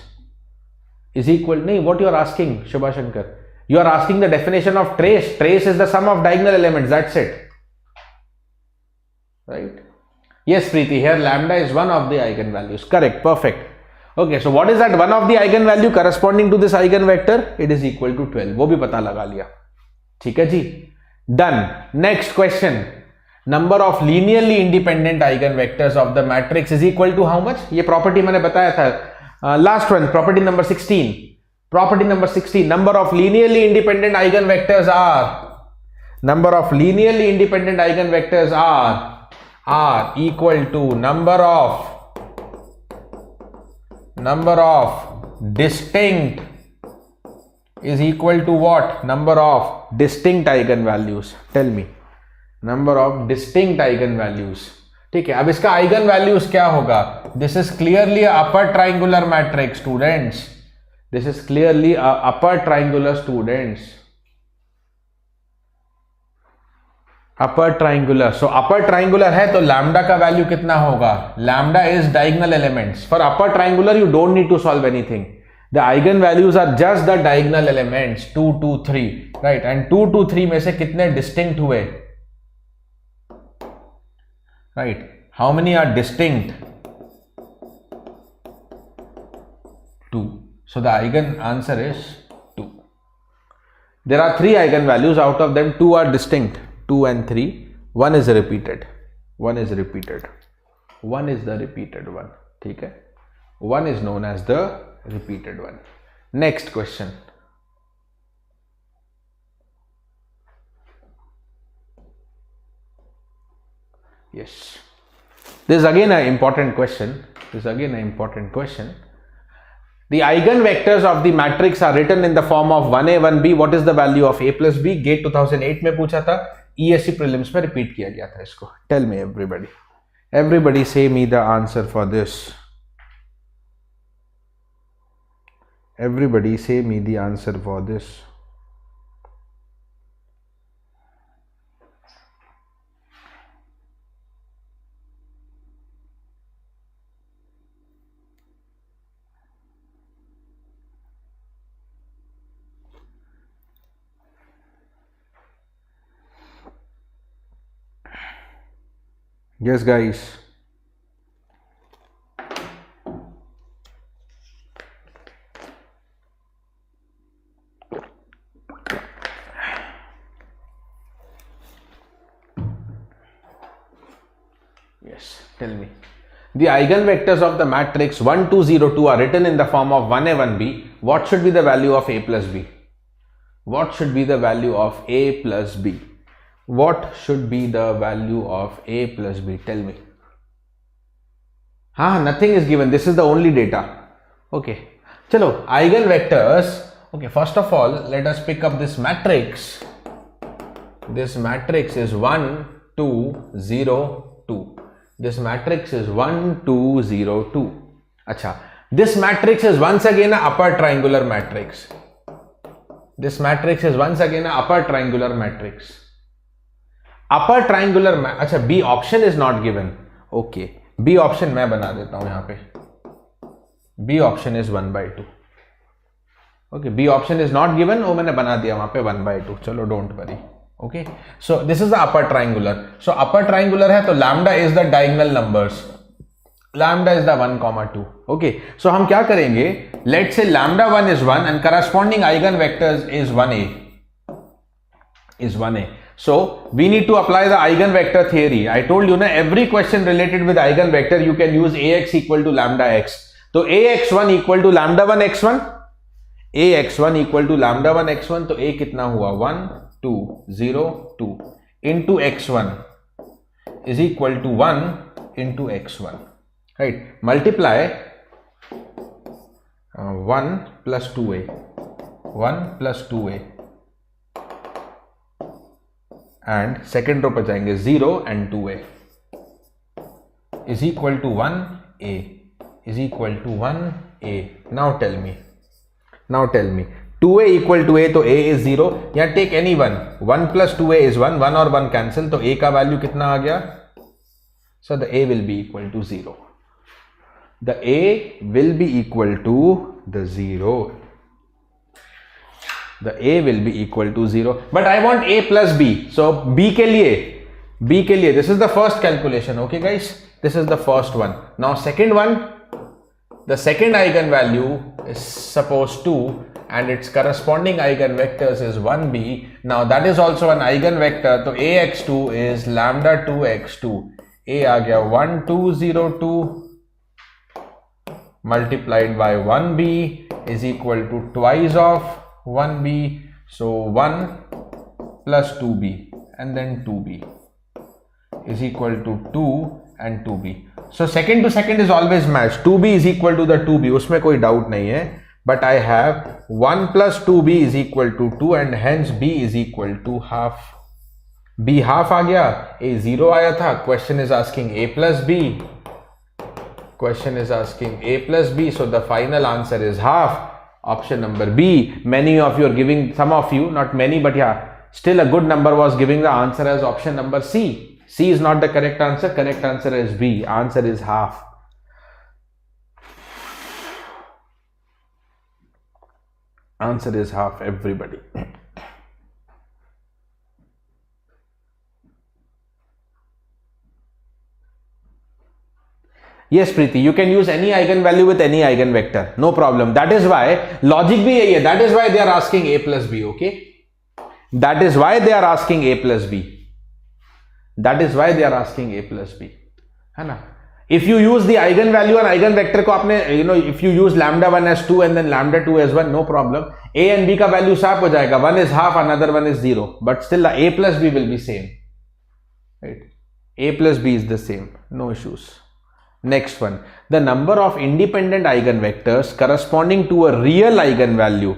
is equal. No, what you are asking, Shubha Shankar? You are asking the definition of trace. Trace is the sum of diagonal elements. That's it. Right? Yes, Preeti. Here lambda is one of the eigenvalues. Correct. Perfect. Okay. So what is that one of the eigenvalue corresponding to this eigenvector? It is equal to 12. वो भी पता लगा लिया. ठीक है जी. Done. Next question. Number of linearly independent eigenvectors of the matrix is equal to how much? ये property मैंने बताया था. Last one, property number 16. Property number 16. Number of linearly independent eigenvectors are equal to number of distinct is equal to what? Number of distinct eigenvalues. Tell me. Number of distinct eigenvalues. ठीक है. अब इसका eigen values क्या होगा? This is clearly upper triangular matrix students. This is clearly upper triangular students. Upper triangular. So upper triangular है तो lambda का value कितना होगा? Lambda is diagonal elements. For upper triangular you don't need to solve anything. The eigen values are just the diagonal elements 2, 2, 3. Right. And 2, 2, 3 में से कितने distinct हुए? Right. How many are distinct? 2. So the eigen answer is 2. There are 3 eigenvalues. Out of them 2 are distinct. 2 and 3. 1 is repeated. 1 is repeated. 1 is the repeated one. ठीक है. 1 is known as the repeated one. Next question. Yes. This is again an important question. The eigenvectors of the matrix are written in the form of 1a 1b. What is the value of a plus b? GATE 2008 में पूछा था, ESC prelims में repeat किया गया था इसको. Tell me everybody say me the answer for this. Everybody say me the answer for this. Yes, guys. Yes, tell me. The eigenvectors of the matrix 1, 2, 0, 2 are written in the form of 1a, 1b. What should be the value of a plus b? What should be the value of a plus b? What should be the value of a plus b? Tell me. Nothing is given. This is the only data. Okay. Chalo, eigenvectors. Okay, first of all, let us pick up this matrix. This matrix is 1, 2, 0, 2. This matrix is 1, 2, 0, 2. Acha. This matrix is once again an upper triangular matrix. This matrix is once again an upper triangular matrix. Upper triangular अच्छा B option is not given. Okay, B option मैं बना देता हूँ यहाँ पे. B option is 1/2. Okay, B option is not given. वो मैंने बना दिया वहाँ पे 1/2. चलो don't worry. Okay, so this is the upper triangular. So upper triangular है तो lambda is the diagonal numbers. Lambda is the 1, 2. Okay, so हम क्या करेंगे? Let's say lambda 1 is 1 and corresponding eigenvectors is 1a. Is 1a. So we need to apply the eigenvector theory. I told you, every question related with eigenvector you can use ax equal to lambda x. So ax1 equal to lambda 1 x1. ax1 equal to lambda 1 x1. तो a कितना हुआ? 1, 2, 0, 2 into x1 is equal to 1 into x1. Right? Multiply 1 plus 2a. 1 plus 2a. And second row पर जाएंगे 0 and 2a is equal to 1a is equal to 1a. Now tell me 2a equal to a तो a is 0. यहाँ take any one. 1 plus 2a is 1. 1 और 1 cancel तो a का value कितना आ गया? So the a will be equal to 0. The a will be equal to the 0. The a will be equal to 0. But I want a plus b. So b के लिए this is the first calculation. Okay guys, this is the first one. Now second one, the second eigenvalue is suppose 2 and its corresponding eigenvectors is 1b. Now that is also an eigenvector. So ax2 is lambda 2x2. A आ गया 1, 2, 0, 2 multiplied by 1b is equal to twice of 1b. So 1 plus 2b and then 2b is equal to 2 and 2b. So second to second is always matched. 2b is equal to the 2b. उसमें कोई doubt नहीं है. But I have 1 plus 2b is equal to 2 and hence b is equal to half. b half आ गया. a 0 आया था. Question is asking a plus b. Question is asking a plus b. So the final answer is half. Option number B. Many of you are giving, some of you, not many, but yeah, still a good number was giving the answer as option number C. C is not the correct answer. Correct answer is B. Answer is half. Answer is half, everybody. Yes, Preeti, you can use any eigenvalue with any eigenvector. No problem. That is why logic bhi yahi hai. That is why they are asking a plus b. Okay. That is why they are asking a plus b. That is why they are asking a plus b. है ना? If you use the eigenvalue and eigenvector को आपने, if you use lambda 1 as 2 and then lambda 2 as 1, no problem. A and b का value swap हो जाएगा. One is half, another one is 0. But still the a plus b will be same. Right? A plus b is the same. No issues. Next one, the number of independent eigenvectors corresponding to a real eigenvalue.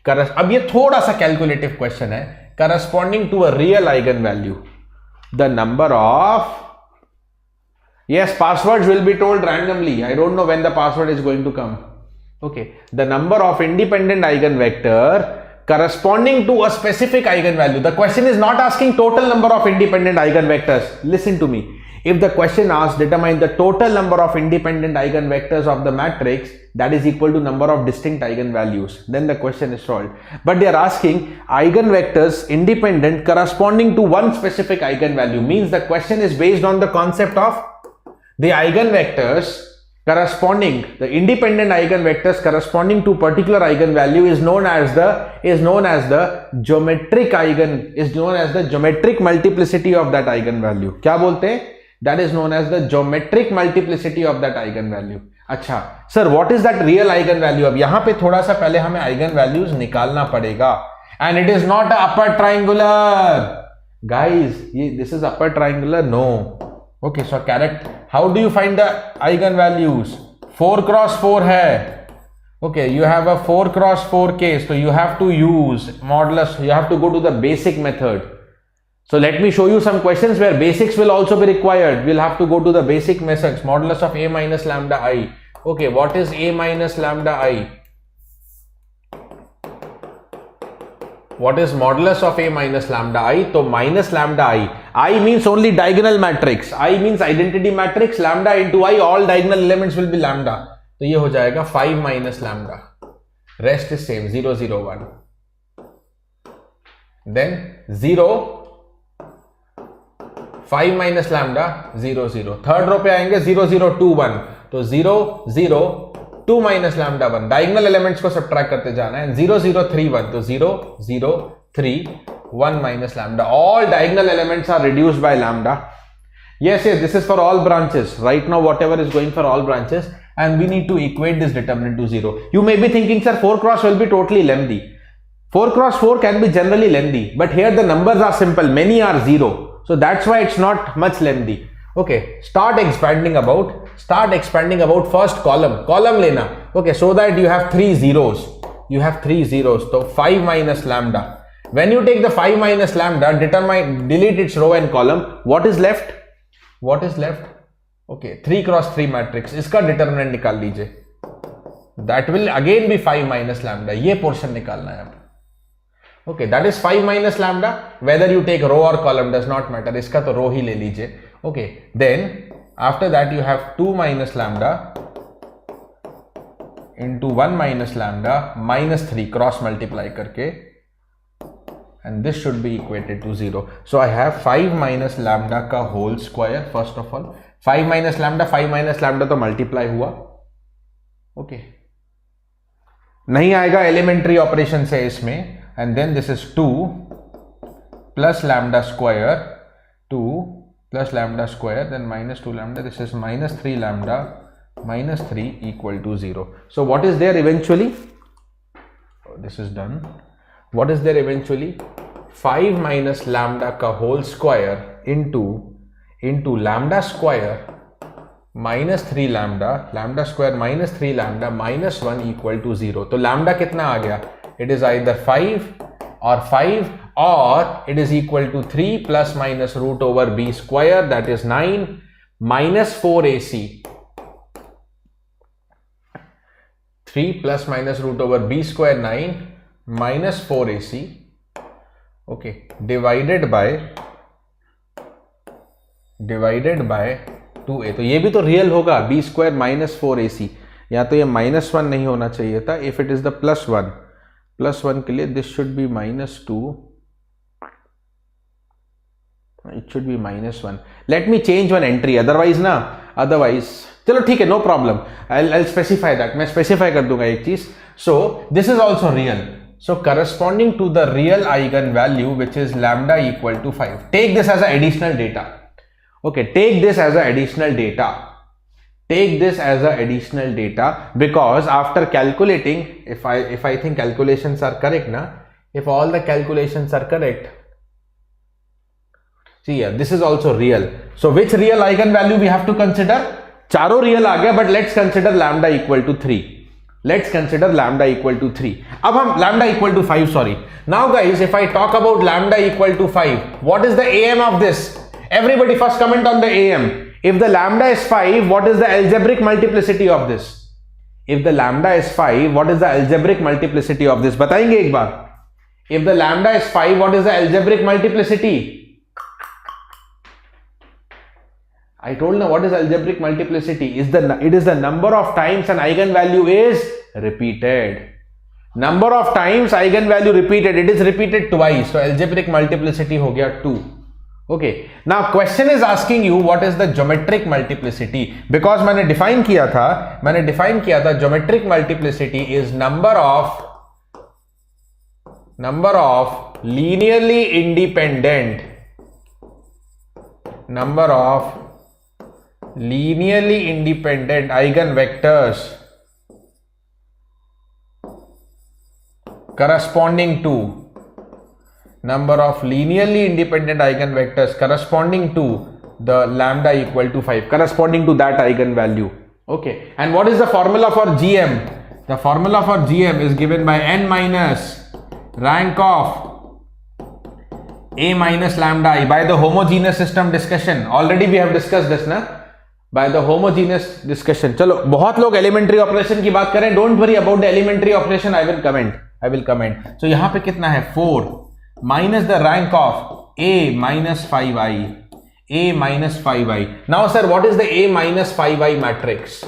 अब ये थोड़ा सा calculative question है. Corresponding to a real eigenvalue, the number of, yes, passwords will be told randomly. I don't know when the password is going to come. Okay, the number of independent eigenvector corresponding to a specific eigenvalue. The question is not asking total number of independent eigenvectors. Listen to me. If the question asks determine the total number of independent eigenvectors of the matrix that is equal to number of distinct eigenvalues, then the question is solved. But they are asking eigenvectors independent corresponding to one specific eigenvalue, means the question is based on the concept of the eigenvectors corresponding, the independent eigenvectors corresponding to particular eigenvalue is known as the geometric multiplicity of that eigenvalue. क्या बोलते हैं? That is known as the geometric multiplicity of that eigenvalue. अच्छा sir, what is that real eigenvalue? अब यहाँ पे थोड़ा सा पहले हमें eigenvalues निकालना पड़ेगा. And it is not a upper triangular, guys. This is upper triangular? No. Okay, so correct. How do you find the eigenvalues? 4 cross 4 है. Okay, you have a 4 cross 4 case, so you have to use modulus. You have to go to the basic method. So let me show you some questions where basics will also be required. We'll have to go to the basic methods. Modulus of a minus lambda I. Okay, what is a minus lambda I? What is modulus of a minus lambda I? So minus lambda I means only diagonal matrix. I means identity matrix. Lambda into I, all diagonal elements will be lambda. तो ये हो जाएगा 5 minus lambda. Rest is same, 0 0 1. Then 0 5 minus lambda 0 0. Third row पे आएंगे 0 0 2 1. तो 0 0 2 minus lambda 1. Diagonal elements को subtract करते जाना है. 0 0 3 1. तो 0 0 3 1 minus lambda. All diagonal elements are reduced by lambda. Yes, this is for all branches. Right now, whatever is going for all branches, and we need to equate this determinant to 0. You may be thinking, sir, 4 cross will be totally lengthy. 4 cross 4 can be generally lengthy, but here the numbers are simple. Many are 0. So that's why it's not much lengthy. Okay, start expanding about first column lena. Okay, so that you have 3 zeros. So 5 minus lambda. When you take the 5 minus lambda, delete its row and column. What is left? Okay, 3 cross 3 matrix. इसका determinant निकाल लीजिए. That will again be 5 minus lambda. ये portion निकालना है अब. Okay, that is 5 minus lambda. Whether you take row or column does not matter. इसका तो row ही ले लीजिए. Okay, then after that you have 2 minus lambda into 1 minus lambda minus 3 cross multiply करके, and this should be equated to 0. So I have 5 minus lambda का whole square. First of all 5 minus lambda तो multiply हुआ. Okay, नहीं आएगा elementary operation से इसमें. And then this is 2 plus lambda square, 2 plus lambda square, then minus 2 lambda. This is minus 3 lambda minus 3 equal to 0. So what is there eventually? Oh, this is done. What is there eventually? 5 minus lambda ka whole square into lambda square minus 3 lambda square minus 3 lambda minus 1 equal to 0. तो lambda कितना आ गया? It is either 5 or it is equal to 3 plus minus root over b square, that is 9 minus 4ac. 3 plus minus root over b square 9 minus 4ac. Okay, divided by 2a. तो ये भी तो real होगा. b square minus 4ac. या तो ये minus 1 नहीं होना चाहिए था. If it is the plus 1 के लिए this should be minus 2. It should be minus 1. Let me change one entry. Otherwise चलो ठीक है, no problem. I'll specify that. मैं specify कर दूंगा एक चीज. So this is also real. So corresponding to the real eigenvalue, which is lambda equal to 5. Take this as an additional data. Okay, take this as an additional data. Because after calculating, if I think calculations are correct, if all the calculations are correct, see here, this is also real. So which real eigenvalue we have to consider? चारों real आ गया, but let's consider lambda equal to 3. Let's consider lambda equal to 3. अब हम lambda equal to 5, sorry. Now guys, if I talk about lambda equal to 5, what is the AM of this? Everybody first comment on the AM. If the lambda is 5, what is the algebraic multiplicity of this? If the lambda is 5, what is the algebraic multiplicity of this? बताएंगे एक बार. If the lambda is 5, what is the algebraic multiplicity? I told now what is algebraic multiplicity. It is the number of times an eigenvalue is repeated. Number of times eigenvalue repeated. It is repeated twice. So algebraic multiplicity हो गया 2. Okay. Now question is asking you what is the geometric multiplicity. Because मैंने define किया था geometric multiplicity is number of linearly independent eigenvectors corresponding to the lambda equal to 5, corresponding to that eigenvalue. Okay, and what is the formula for GM? The formula for GM is given by n minus rank of a minus lambda I by the homogeneous system discussion. Already we have discussed this na, by the homogeneous discussion. चलो बहुत लोग elementary operation की बात करें. Don't worry about the elementary operation. I will comment. So यहाँ पे कितना है 4 minus the rank of a minus 5i. Now sir, what is the a minus 5i matrix?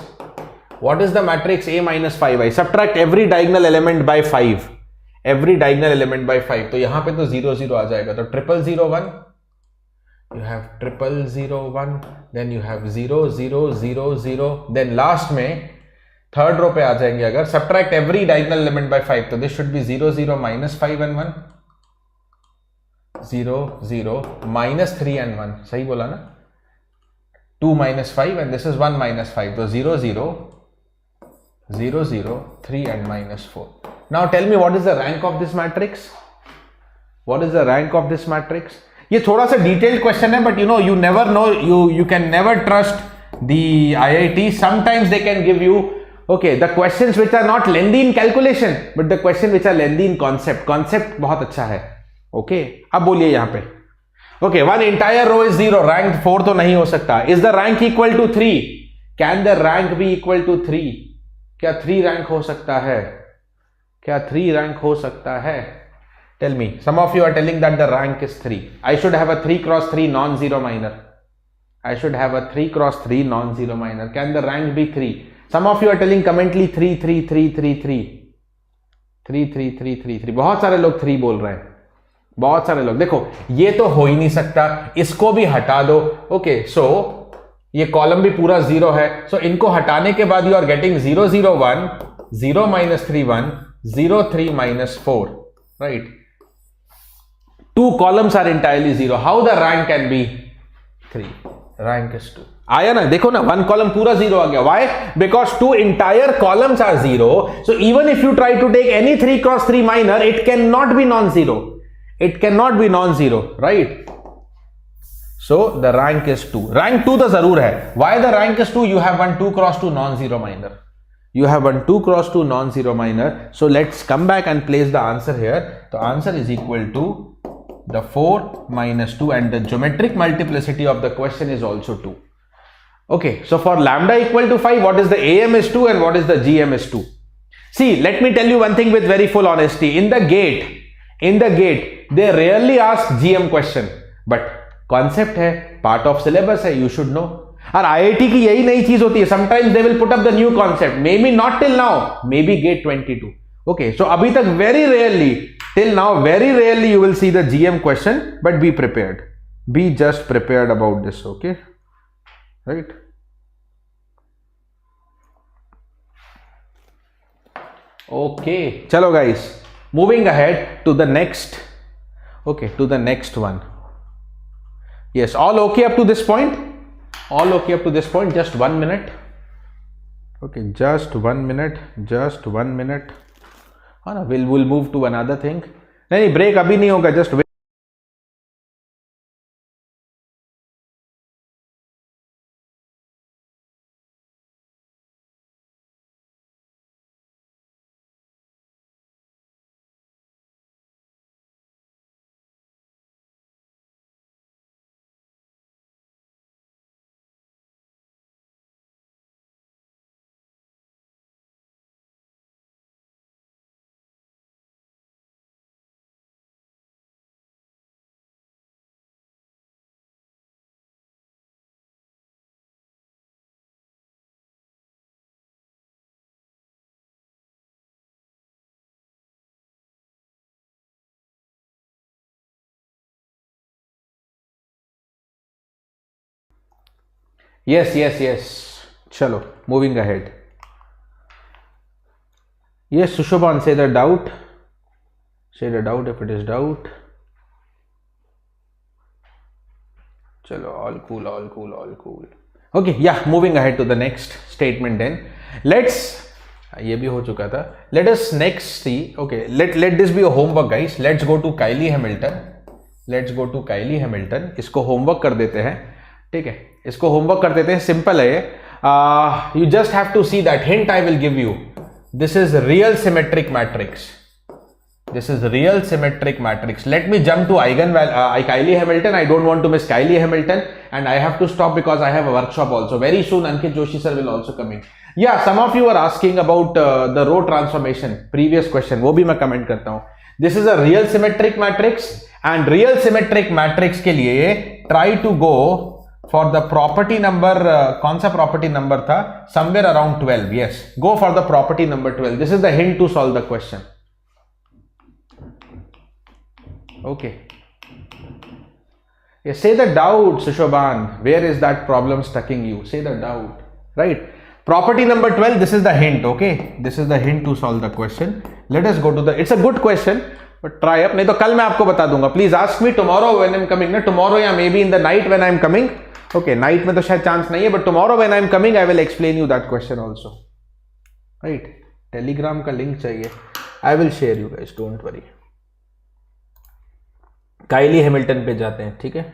What is the matrix a minus 5i? Subtract every diagonal element by 5. तो यहाँ पे तो 0 0 आ जाएगा. तो 0 0 1, you have 0 0 1, then you have 0 0 0 0, then last में third row पे आ जाएंगे. अगर subtract every diagonal element by 5, तो this should be 0 0 minus 5 and 1, 0 0 minus 3 and 1. सही बोला ना? 2 minus 5 and this is 1 minus 5. तो 0 0 0 0 3 and minus 4. Now tell me what is the rank of this matrix? ये थोड़ा सा detailed question है, but you never know, you can never trust the IIT. Sometimes they can give you the questions which are not lengthy in calculation, but the question which are lengthy in concept बहुत अच्छा है. अब बोलिए यहाँ पे one entire row is 0, rank 4 तो नहीं हो सकता. Is the rank equal to 3? Can the rank be equal to 3? क्या 3 rank हो सकता है? Tell me. Some of you are telling that the rank is 3. I should have a 3 cross 3 non-zero minor. Can the rank be 3? Some of you are telling commently 3 3 3 3 3. 3 3 3 3 3. बहुत सारे लोग 3 बोल रहे हैं. देखो ये तो हो ही नहीं सकता. इसको भी हटा दो. So ये कॉलम भी पूरा 0 है. So इनको हटाने के बाद you are getting 0 0 1, 0 minus 3 1, 0 3 minus 4, right? 2 columns are entirely 0. How the rank can be 3? Rank is 2. आया ना? देखो ना, 1 column पूरा 0 आ गया. Why? Because 2 entire columns are 0. So even if you try to take any 3 cross 3 minor, it cannot be non-zero. Right? So the rank is 2. Rank 2 तो जरूर है. Why the rank is 2? You have 1 2 cross 2 non-zero minor. So let's come back and place the answer here. The answer is equal to the 4 minus 2, and the geometric multiplicity of the question is also 2. So for lambda equal to 5, what is the AM is 2 and what is the GM is 2? See, let me tell you one thing with very full honesty. In the gate, they rarely ask GM question, but concept है, part of syllabus है, you should know. और IIT की यही नई चीज होती है. Sometimes they will put up the new concept. Maybe not till now. Maybe gate 22. So अभी तक very rarely you will see the GM question, but be prepared. Be just prepared about this. Right? Chalo guys. Moving ahead to the next. To the next one. Yes, all okay up to this point? Just 1 minute. Just 1 minute. We'll move to another thing. नहीं break अभी नहीं होगा, just wait. Yes. Chalo, moving ahead. Yes, Sushoban, say the doubt. Say the doubt if it is doubt. Chalo, all cool. Okay, yeah, moving ahead to the next statement then. ये भी हो चुका था. Let us next see. Okay, let this be a homework, guys. Let's go to Kylie Hamilton. इसको homework कर देते हैं. ठीक है, इसको homework कर देते हैं. Simple है ये. You just have to see that hint I will give you. This is real symmetric matrix. Let me jump to Kylie Hamilton. I don't want to miss Kylie Hamilton, and I have to stop because I have a workshop also. Very soon Ankit Joshi sir will also come in. Yeah, some of you are asking about the row transformation. Previous question, वो भी मैं comment करता हूँ. This is a real symmetric matrix, and real symmetric matrix के लिए try to go for the property number. कौन सा property number था? Somewhere around 12. Yes, go for the property number 12. This is the hint to solve the question. Okay. Yeah, say the doubt, Sushoban. Where is that problem stucking you? Say the doubt. Right. Property number 12. This is the hint. Okay. This is the hint to solve the question. Let us go to the. It's a good question, but try up. नहीं तो कल मैं आपको बता दूंगा. Please ask me tomorrow when I'm coming. ना tomorrow या maybe in the night when I'm coming. Okay. Night में तो शायद chance नहीं है, but tomorrow when I'm coming, I will explain you that question also. Right. Telegram का link चाहिए. I will share you guys. Don't worry. Kylie Hamilton पे जाते हैं. ठीक है,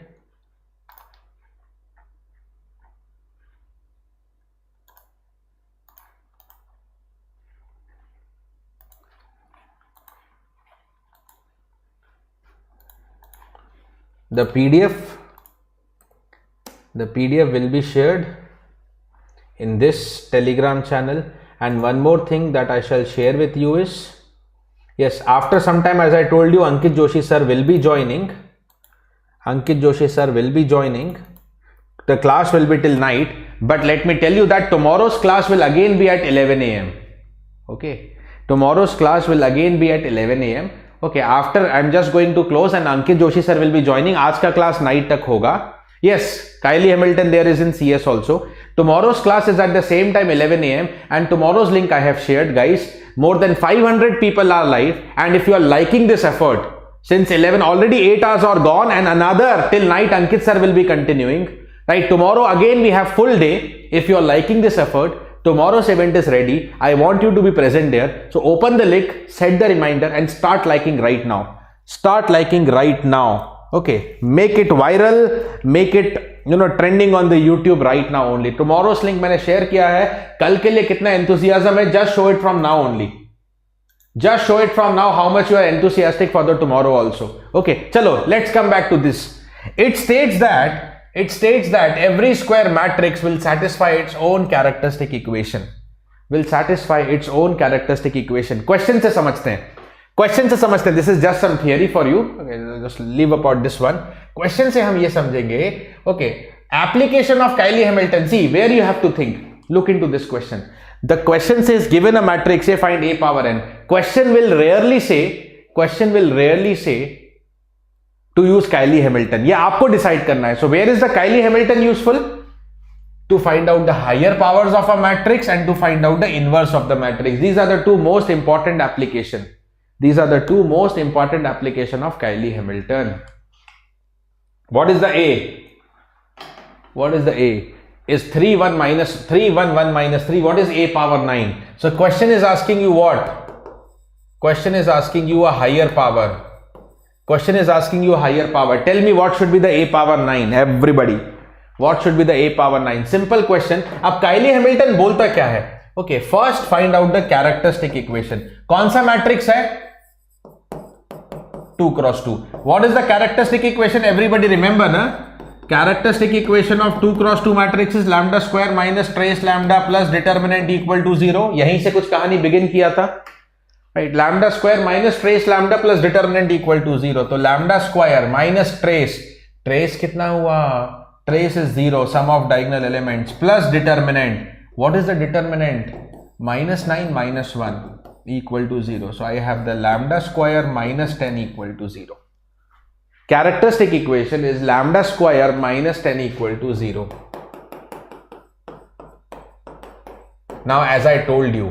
the PDF will be shared in this Telegram channel. And one more thing that I shall share with you is, yes, after some time, as I told you, Ankit Joshi sir will be joining. The class will be till night. But let me tell you that tomorrow's class will again be at 11 a.m. Okay. Tomorrow's class will again be at 11 a.m. Okay. After, I'm just going to close and Ankit Joshi sir will be joining. आज का class night तक होगा. Yes, Kylie Hamilton there is in CS also. Tomorrow's class is at the same time 11 a.m. and tomorrow's link I have shared, guys. More than 500 people are live, and if you are liking this effort, since 11 already 8 hours are gone and another till night Ankit sir will be continuing, right? Tomorrow again we have full day. If you are liking this effort, tomorrow's event is ready. I want you to be present there. So open the link, set the reminder and start liking right now. Okay, make it viral, make it trending on the YouTube right now only. Tomorrow's link मैंने share किया है. कल के लिए कितना enthusiasm है, just show it from now only. Just show it from now how much you are enthusiastic for the tomorrow also. Okay, chalo, let's come back to this. It states that every square matrix will satisfy its own characteristic equation. Question से समझते हैं. This is just some theory for you. Okay, just leave apart this one. Question से हम ये समझेंगे. Okay, application of Kylie Hamilton. See where you have to think. Look into this question. The question says given a matrix, say find a power n. Question will rarely say to use Kylie Hamilton. ये आपको decide करना है. So where is the Kylie Hamilton useful? To find out the higher powers of a matrix and to find out the inverse of the matrix. These are the two most important application. Of Kylie Hamilton. What is the A? Is 3 1 minus 3 1 1 minus 3. What is a power 9? So question is asking you what? Question is asking you a higher power. Tell me what should be the a power 9, everybody. What should be the a power 9? Simple question. अब Kylie Hamilton बोलता क्या है? Okay, first find out the characteristic equation. कौन सा matrix है? 2 cross 2. What is the characteristic equation? Everybody remember, na? Characteristic equation of 2 cross 2 matrix is lambda square minus trace lambda plus determinant equal to 0. यहीं से कुछ कहानी begin किया था. Right, lambda square minus trace lambda plus determinant equal to 0. तो lambda square minus trace कितना हुआ? Trace is 0, sum of diagonal elements plus determinant. What is the determinant? Minus 9 minus 1 equal to 0. So I have the lambda square minus 10 equal to 0. Characteristic equation is lambda square minus 10 equal to 0. Now, as I told you,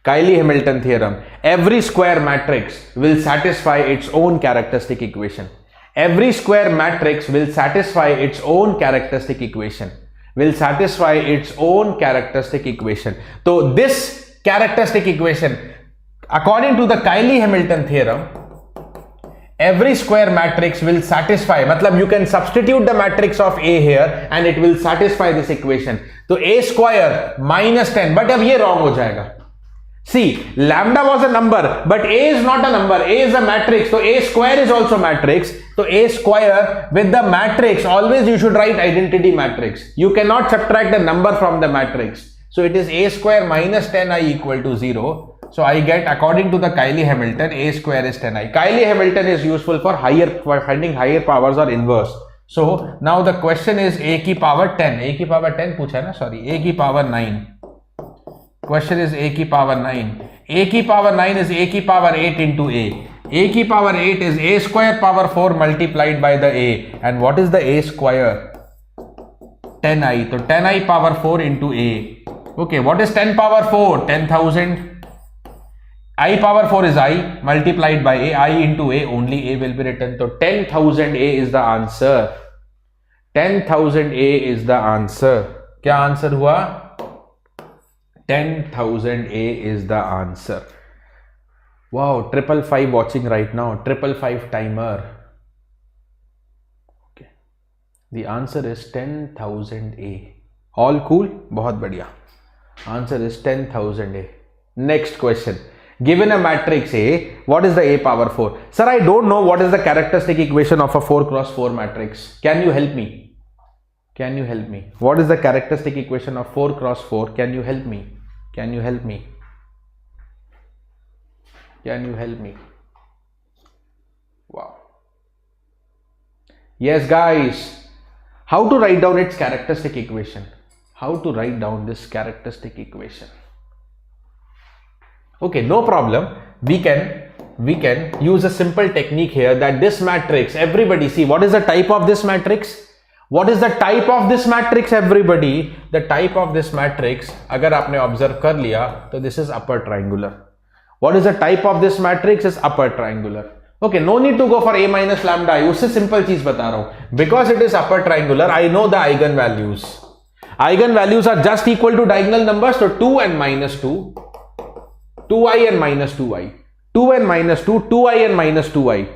Cayley-Hamilton theorem, every square matrix will satisfy its own characteristic equation. Every square matrix will satisfy its own characteristic equation. So this characteristic equation, according to the Cayley-Hamilton theorem, every square matrix will satisfy, matlab you can substitute the matrix of A here and it will satisfy this equation. So A square minus 10, but अब ये wrong हो जाएगा. See, lambda was a number, but A is not a number. A is a matrix, so A square is also matrix. So A square with the matrix, always you should write identity matrix. You cannot subtract the number from the matrix. So it is A square minus 10i equal to 0. So I get, according to the Cayley-Hamilton, A square is 10i. Cayley-Hamilton is useful for finding higher powers or inverse. So now the question is A की power 10. A की power 10 पूछा है ना, sorry. A की power 9. Question is A की power 9. A की power 9 is A की power 8 into A. A की power 8 is A square power 4 multiplied by the A. And what is the A square? 10i. So 10i power 4 into A. Okay, what is 10 power 4? 10,000. I power 4 is I multiplied by A. I into A, only A will be written. So 10,000 A is the answer. 10,000 A is the answer. क्या answer हुआ? 10,000 A is the answer. Wow, 555 watching right now. 555 timer. Okay. The answer is 10,000 A. All cool? बहुत बढ़िया. Answer is 10,000 A. Next question. Given a matrix A, what is the A power 4? Sir, I don't know what is the characteristic equation of a 4 cross 4 matrix. Can you help me? Can you help me? What is the characteristic equation of 4 cross 4? Can you help me? Can you help me? Can you help me? Wow. Yes, guys. How to write down its characteristic equation? How to write down this characteristic equation? Okay, no problem. We can use a simple technique here, that this matrix, everybody see, what is the type of this matrix? What is the type of this matrix, everybody? The type of this matrix, अगर आपने observe कर लिया, तो this is upper triangular. What is the type of this matrix? Is upper triangular. Okay, no need to go for A minus lambda. उससे simple चीज बता रहा हूँ. Because it is upper triangular, I know the eigenvalues. Eigenvalues are just equal to diagonal numbers, so 2 and minus 2. 2i and minus 2i. 2 and minus 2, 2i and minus 2i.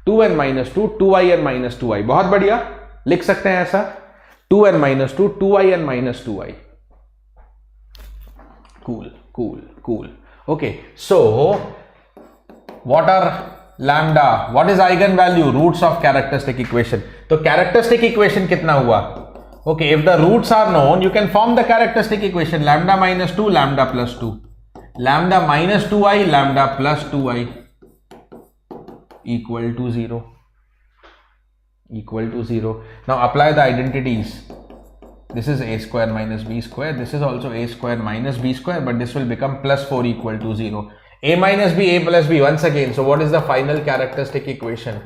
2 and minus 2, 2i and minus 2i. बहुत बढ़िया. लिख सकते हैं ऐसा. 2 and minus 2, 2i and minus 2i. Cool. Okay. So, what are lambda? What is eigenvalue? Roots of characteristic equation. तो characteristic equation कितना हुआ? Okay, if the roots are known, you can form the characteristic equation. Lambda minus 2, lambda plus 2. Lambda minus 2i, lambda plus 2i equal to 0. Equal to 0. Now apply the identities. This is a square minus b square. This is also a square minus b square, but this will become plus 4 equal to 0. A minus b, a plus b once again. So what is the final characteristic equation?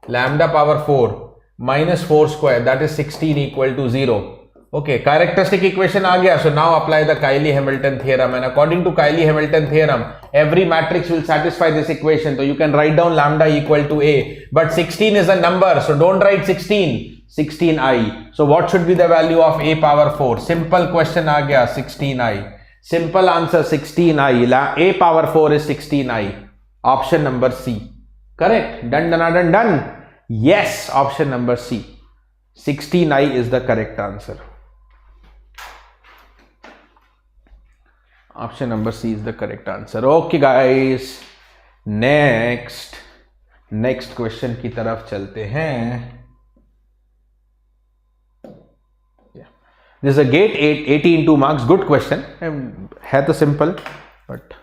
Lambda power 4 minus 4 square, that is 16 equal to 0. Okay, characteristic equation आ गया. So now apply the Cayley-Hamilton theorem, and according to Cayley-Hamilton theorem, every matrix will satisfy this equation. So you can write down lambda equal to A, but 16 is a number, so don't write 16. 16i. So what should be the value of A power 4? Simple question आ गया, 16i. Simple answer 16i. A power 4 is 16i. Option number C. Correct. Done. Yes, option number C. 16i is the correct answer. Option number C is the correct answer. Okay guys, next question की तरफ चलते हैं. This is a gate 80 into marks. Good question. है तो simple, but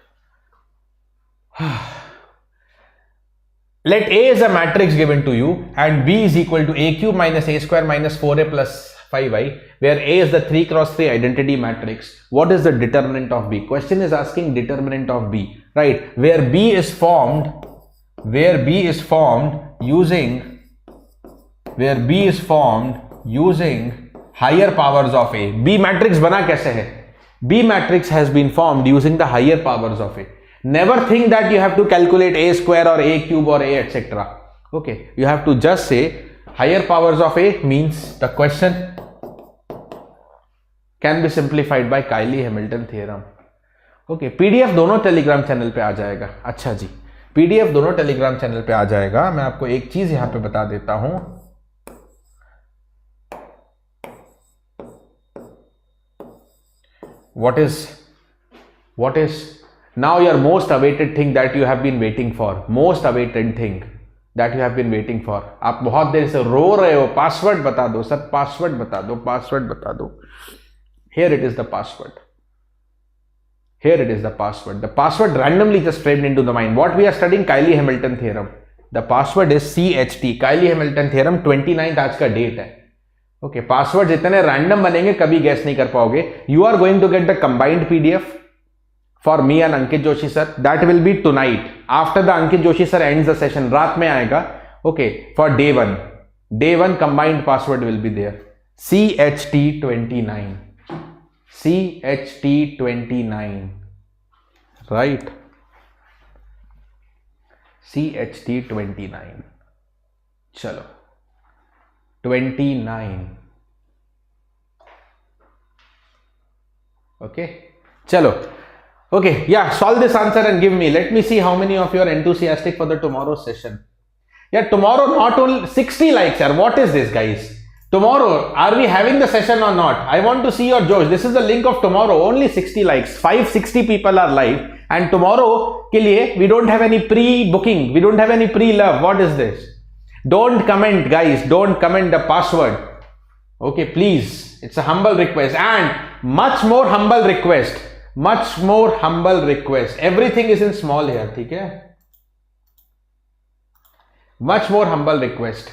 let A is a matrix given to you and B is equal to A cube minus A square minus 4A plus 5i, where A is the 3 cross 3 identity matrix. What is the determinant of B? Question is asking determinant of B, right? Where B is formed using higher powers of A. B matrix बना कैसे है? B matrix has been formed using the higher powers of A. Never think that you have to calculate A square or A cube or A etc. Okay, you have to just say higher powers of A means the question can be simplified by Cayley-Hamilton theorem. Okay, PDF दोनों Telegram channel पे आ जाएगा. अच्छा जी, PDF दोनों Telegram channel पे आ जाएगा. मैं आपको एक चीज यहां पे बता देता हूं. What is now your most awaited thing that you have been waiting for? Most awaited thing that you have been waiting for. आप बहुत देर से रो रहे हो. पासवर्ड बता दो सर, पासवर्ड बता दो, पासवर्ड बता दो. Here it is the password. Here it is the password. The password randomly just framed into the mind. What we are studying? Cayley-Hamilton theorem. The password is CHT. Cayley-Hamilton theorem 29th आज का date है. Okay, passwords इतने random बनेंगे कभी guess नहीं कर पाओगे. You are going to get the combined PDF for me and Ankit Joshi sir. That will be tonight. After the Ankit Joshi sir ends the session, रात में आएगा. Okay, for day 1. Day 1 combined password will be there. CHT29. CHT29, right? CHT29. चलो 29. Okay, चलो. Okay, yeah, solve this answer and give me. Let me see how many of you are enthusiastic for the tomorrow session. Yeah, tomorrow not only 60 likes, yaar. What is this, guys? Tomorrow, are we having the session or not? I want to see your Josh. This is the link of tomorrow. Only 60 likes. 560 people are live. And tomorrow ke liye, we don't have any pre-booking. We don't have any pre-love. What is this? Don't comment, guys. Don't comment the password. Okay, please. It's a humble request. And much more humble request. Much more humble request. Everything is in small here. Okay? Much more humble request.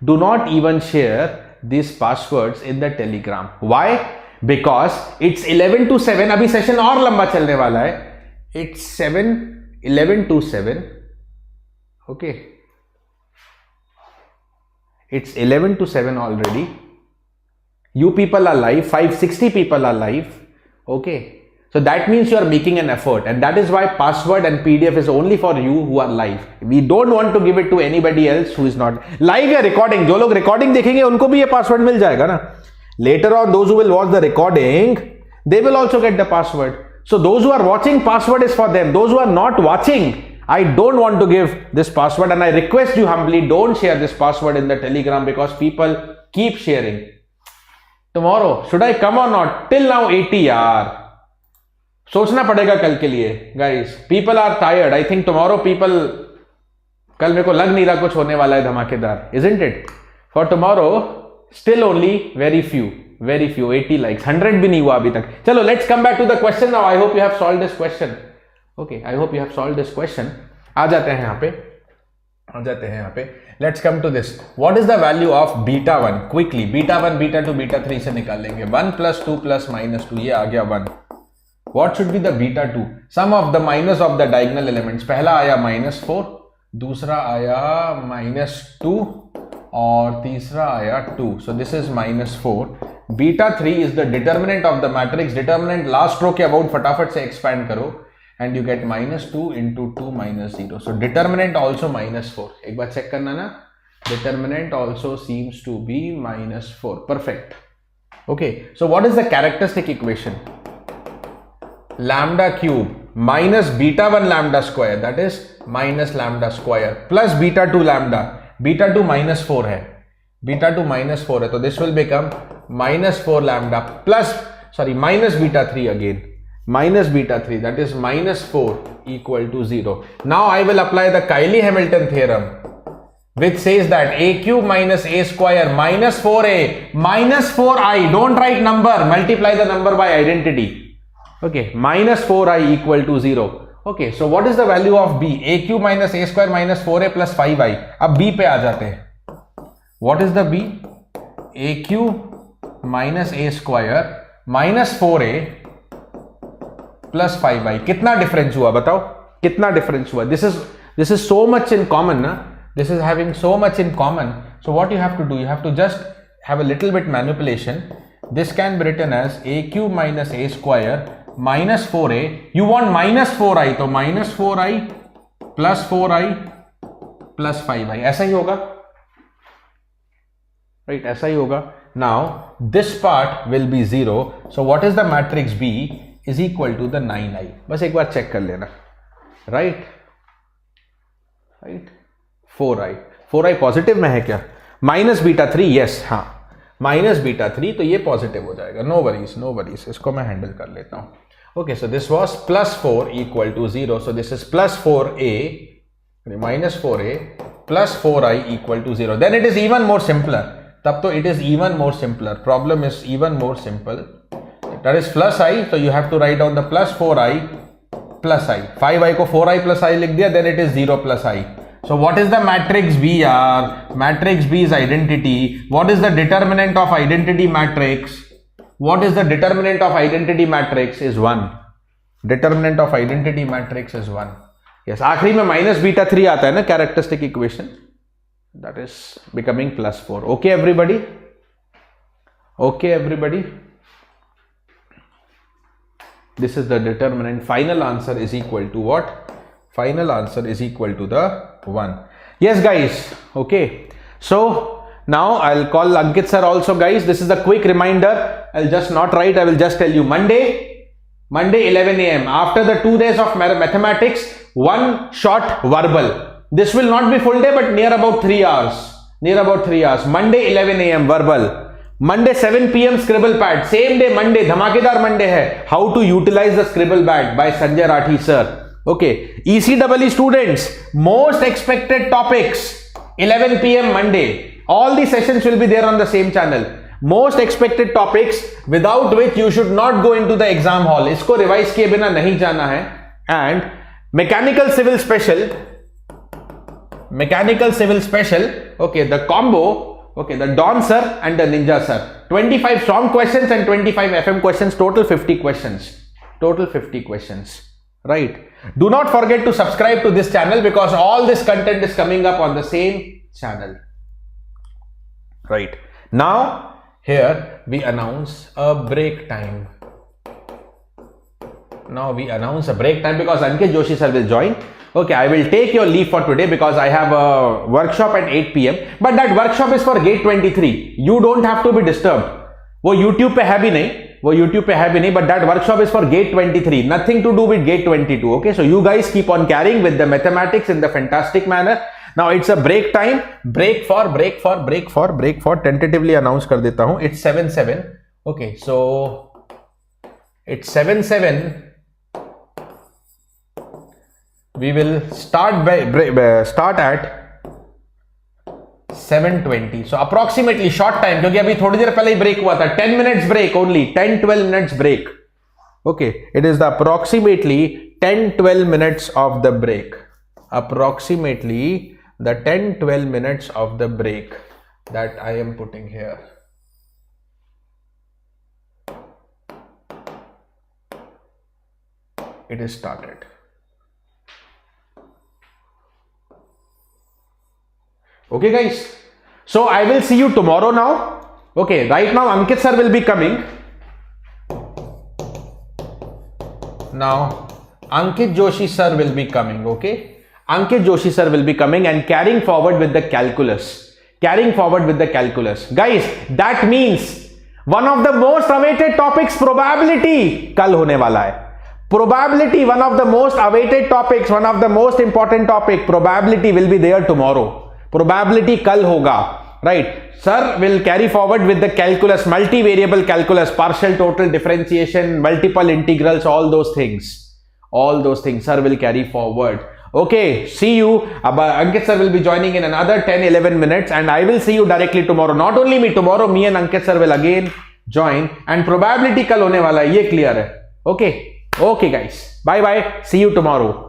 Do not even share these passwords in the telegram. Why? Because it's 11 to 7. अभी session और लंबा चलने वाला है. It's 11 to 7. Okay, it's 11 to 7 already. You people are live. 560 people are live. Okay, so that means you are making an effort, and that is why password and PDF is only for you who are live. We don't want to give it to anybody else who is not live या recording. जो लोग recording देखेंगे उनको भी ये password मिल जाएगा ना. Later on, those who will watch the recording, they will also get the password. So those who are watching, password is for them. Those who are not watching, I don't want to give this password, and I request you humbly, don't share this password in the telegram because people keep sharing. Tomorrow, should I come or not? Till now 80 यार. सोचना पड़ेगा कल के लिए, guys. People are tired. I think tomorrow people, कल मेरे को लग नहीं रहा कुछ होने वाला है धमाकेदार. Isn't it? For tomorrow still only very few 80 likes. 100 भी नहीं हुआ अभी तक. चलो, let's come back to the question now. I hope you have solved this question. Okay, I hope you have solved this question. आ जाते हैं यहाँ पे. Let's come to this. What is the value of beta 1? Quickly beta 1, beta 2, beta 3 से निकाल लेंगे. 1 + 2 + -2, ये आ गया 1. What should be the beta 2? Sum of the minus of the diagonal elements. पहला आया -4, दूसरा आया -2 और तीसरा आया 2. So this is -4. Beta 3 is the determinant of the matrix. Determinant last row के about फटाफट से expand करो and you get -2 into 2 - 0. So determinant also -4. एक बार check करना ना. Determinant also seems to be -4. Perfect. Okay. So what is the characteristic equation? Lambda cube minus beta 1 lambda square, that is minus lambda square, plus beta 2 lambda. Beta 2 -4 है. Beta 2 -4 है, तो this will become -4 lambda plus, sorry, minus beta 3 again. Minus beta 3, that is -4 equal to 0. Now I will apply the Cayley-Hamilton theorem, which says that a cube minus a square minus 4a minus 4i. Don't write number, multiply the number by identity. Okay, minus 4i equal to 0. Okay, so what is the value of b? A cube minus a square minus 4a plus 5i. अब b पे आ जाते हैं. What is the b? A cube minus a square minus 4a plus 5i. कितना difference हुआ बताओ? कितना difference हुआ? This is so much in common, ना? This is having so much in common. So what you have to do? You have to just have a little bit manipulation. This can be written as a cube minus a square minus 4a. You want minus 4i, तो minus 4i plus 4i plus 5i. ऐसा ही होगा, right? ऐसा ही होगा. Now this part will be 0. So what is the matrix B is equal to the 9i. बस एक बार check कर लेना, right? Right? 4i positive में है क्या? माइनस बीटा 3, यस, हाँ, माइनस बीटा 3, तो ये पॉजिटिव हो जाएगा. नो वरीज, इसको मैं हैंडल कर लेता हूं. Okay, so this was plus 4 equal to 0. So this is plus 4a minus 4a plus 4i equal to 0. Then it is even more simpler. तब तो it is even more simpler. Problem is even more simple. That is plus i, so you have to write down the plus 4i plus i. 5i को 4i plus i लिख दिया, then it is 0 plus i. So what is the matrix B? Matrix B is identity. What is the determinant of identity matrix? What is the determinant of identity matrix? Is 1. Determinant of identity matrix is 1. Yes, आखिरी में minus beta 3 आता है ना, characteristic equation. That is becoming plus 4. Okay everybody? Okay everybody? This is the determinant. Final answer is equal to what? Final answer is equal to the 1. Yes guys, okay. So now I'll call Ankit sir also, guys. This is a quick reminder. I'll just not write, I will just tell you. Monday 11 a.m. after the 2 days of mathematics, one short verbal. This will not be full day but near about 3 hours. Monday 11 a.m. verbal. Monday 7 p.m. scribble pad. Same day Monday, धमाकेदार Monday है. How to utilize the scribble pad by Sanjay Rathi sir. Okay, ECEE students, most expected topics, 11 p.m. Monday. All the sessions will be there on the same channel. Most expected topics without which you should not go into the exam hall. इसको revise किए बिना नहीं जाना है. And mechanical civil special, okay, the combo, okay, the Don sir and the Ninja sir. 25 strong questions and 25 FM questions, total 50 questions. Right. Do not forget to subscribe to this channel because all this content is coming up on the same channel. Right. Now, here we announce a break time. Because Ankit Joshi sir will join. Okay, I will take your leave for today because I have a workshop at 8 p.m. But that workshop is for Gate 23. You don't have to be disturbed. वो YouTube पे है भी नहीं, but that workshop is for Gate 23. Nothing to do with Gate 22. Okay, so you guys keep on carrying with the mathematics in the fantastic manner. Now it's a break time. Break for. Tentatively announce कर देता हूँ. It's 7:07. Okay, so it's 7:07. We will start at 7:20. So approximately short time, क्योंकि अभी थोड़ी देर पहले ही break हुआ था. 10 minutes break only. 10-12 minutes break. Okay, it is the approximately 10-12 minutes of the break. Approximately the 10-12 minutes of the break that I am putting here. It is started. Okay guys, so I will see you tomorrow now. Okay, right now Ankit sir will be coming. Now Ankit Joshi sir will be coming. Okay, Ankit Joshi sir will be coming and carrying forward with the calculus. Guys, that means one of the most awaited topics, probability, कल होने वाला है. Probability, one of the most awaited topics, one of the most important topic, probability will be there tomorrow. Probability कल होगा, right? Sir will carry forward with the calculus, multivariable calculus, partial, total, differentiation, multiple integrals, all those things sir will carry forward. Okay, see you. Ankit sir will be joining in another 10-11 minutes and I will see you directly tomorrow. Not only me, tomorrow me and Ankit sir will again join and probability कल होने वाला है, ये clear है. Okay guys, bye, see you tomorrow.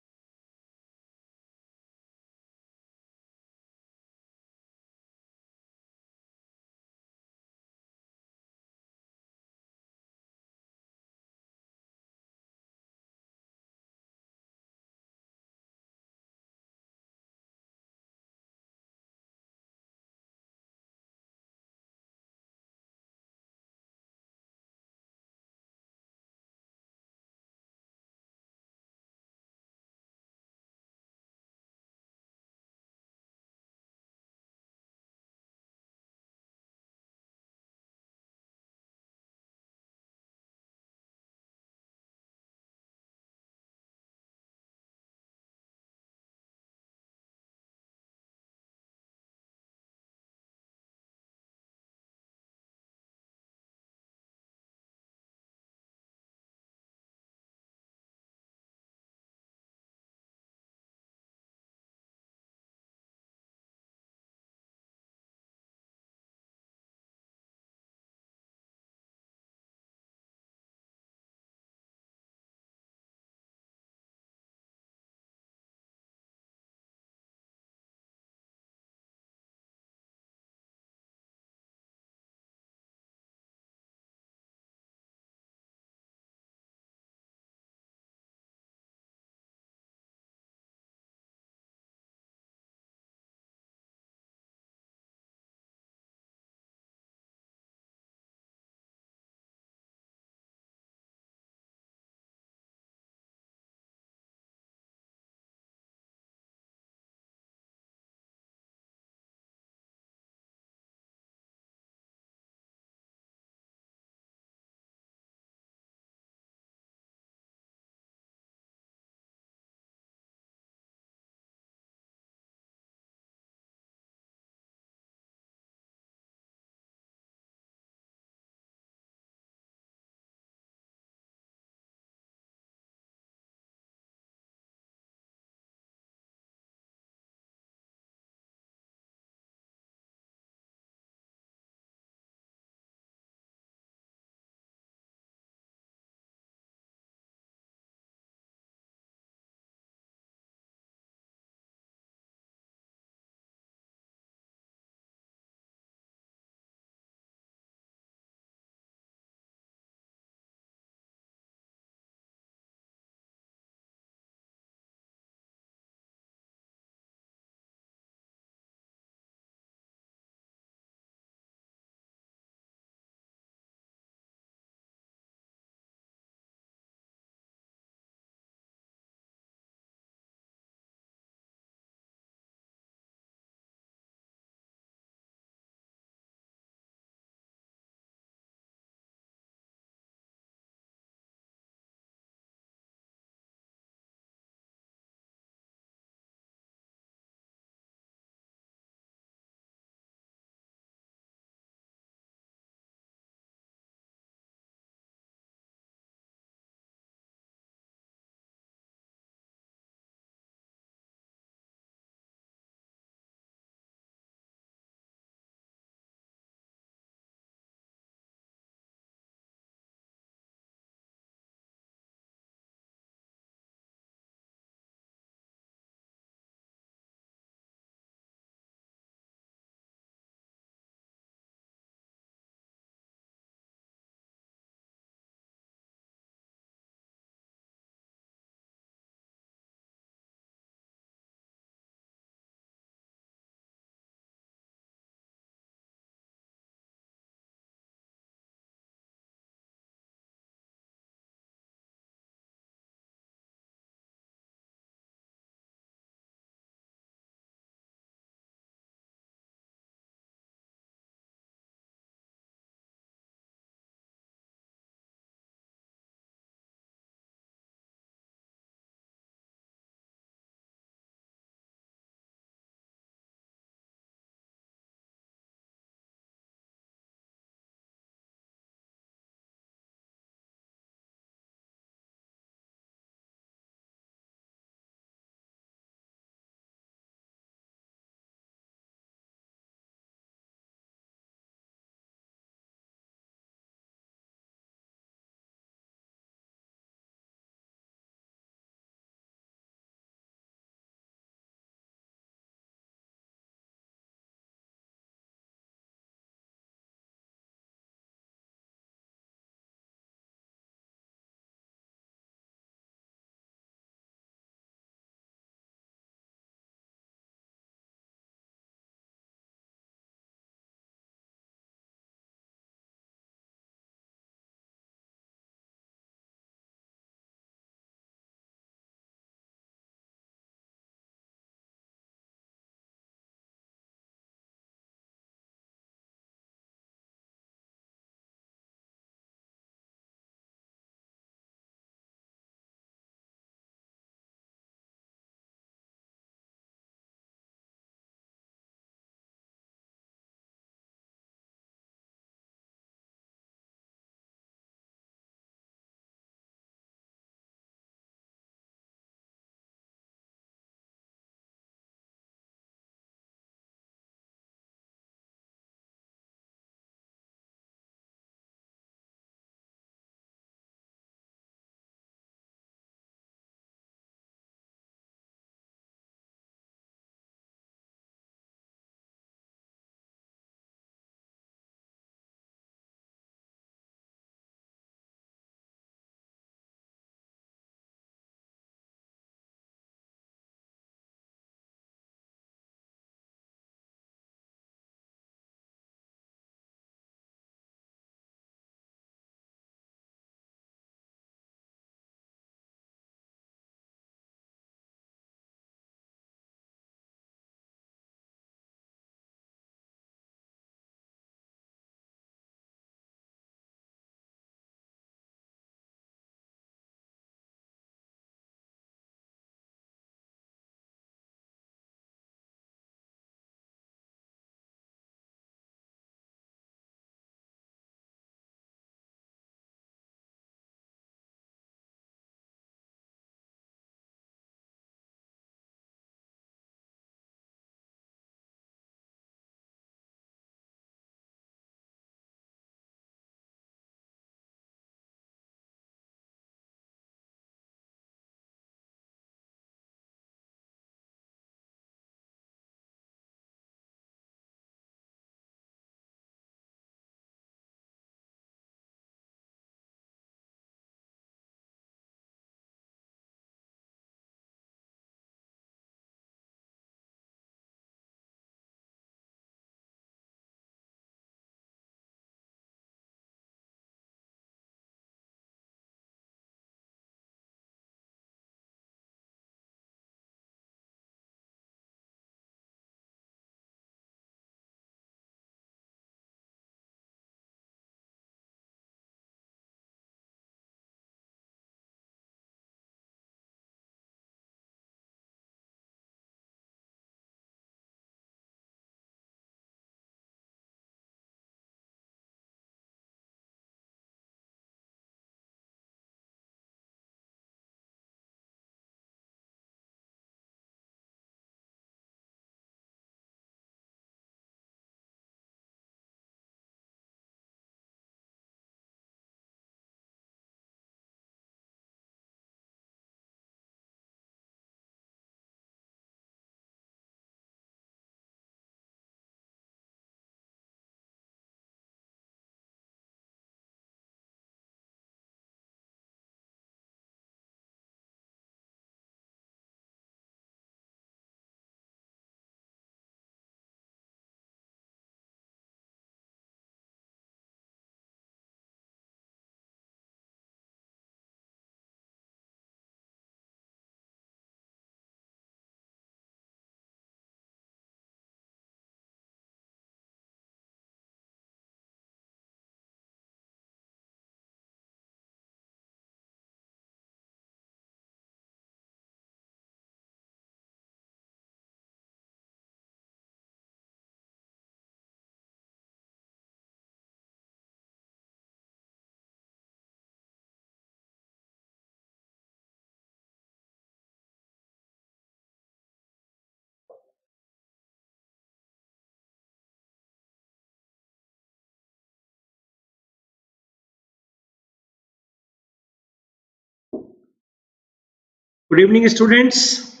Good evening, students.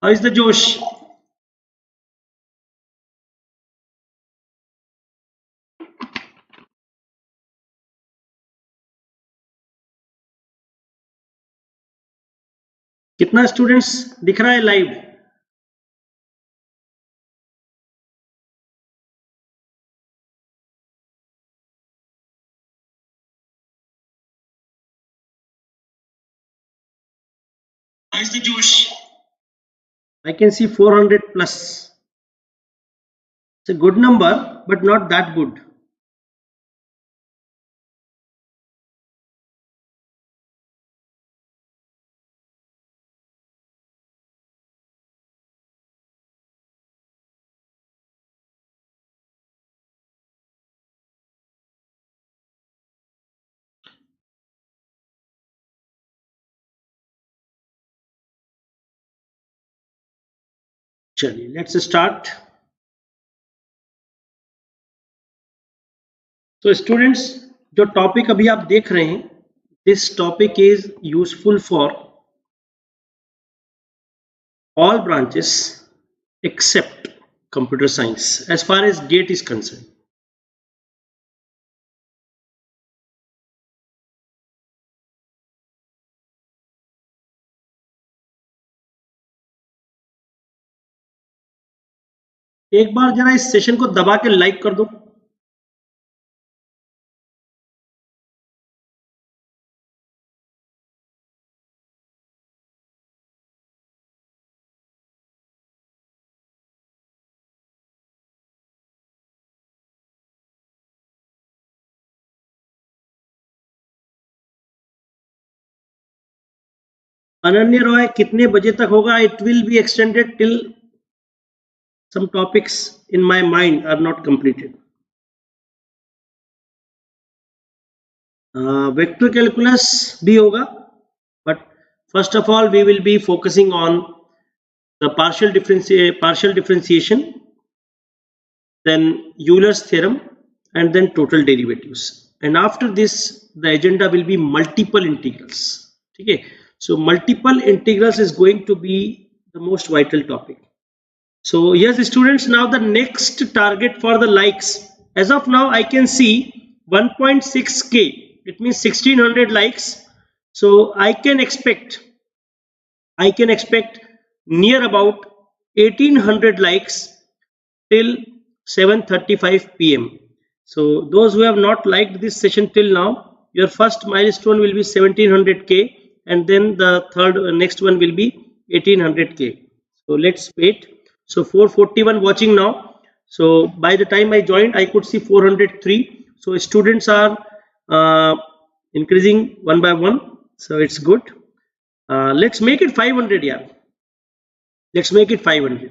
How is the Josh? कितना students दिख रहा है live? How is the Josh? I can see 400 plus. It's a good number, but not that good. चलिए let's start. तो students, जो topic अभी आप देख रहे हैं, this topic is useful for all branches except computer science as far as GATE is concerned. एक बार जरा इस सेशन को दबा के लाइक कर दो. अनन्य रॉय, कितने बजे तक होगा? It will be extended till some topics in my mind are not completed. Vector calculus भी होगा, but first of all we will be focusing on the partial differentiation, then Euler's theorem, and then total derivatives. And after this, the agenda will be multiple integrals. Okay, so multiple integrals is going to be the most vital topic. So yes, students, now the next target for the likes. As of now, I can see 1.6k. It means 1600 likes. So I can expect near about 1800 likes till 7:35 p.m. So those who have not liked this session till now, your first milestone will be 1700k, and then the next one will be 1800k. So let's wait. So 441 watching now. So by the time I joined, I could see 403. So students are increasing one by one. So it's good. Let's make it 500. Yeah, let's make it 500.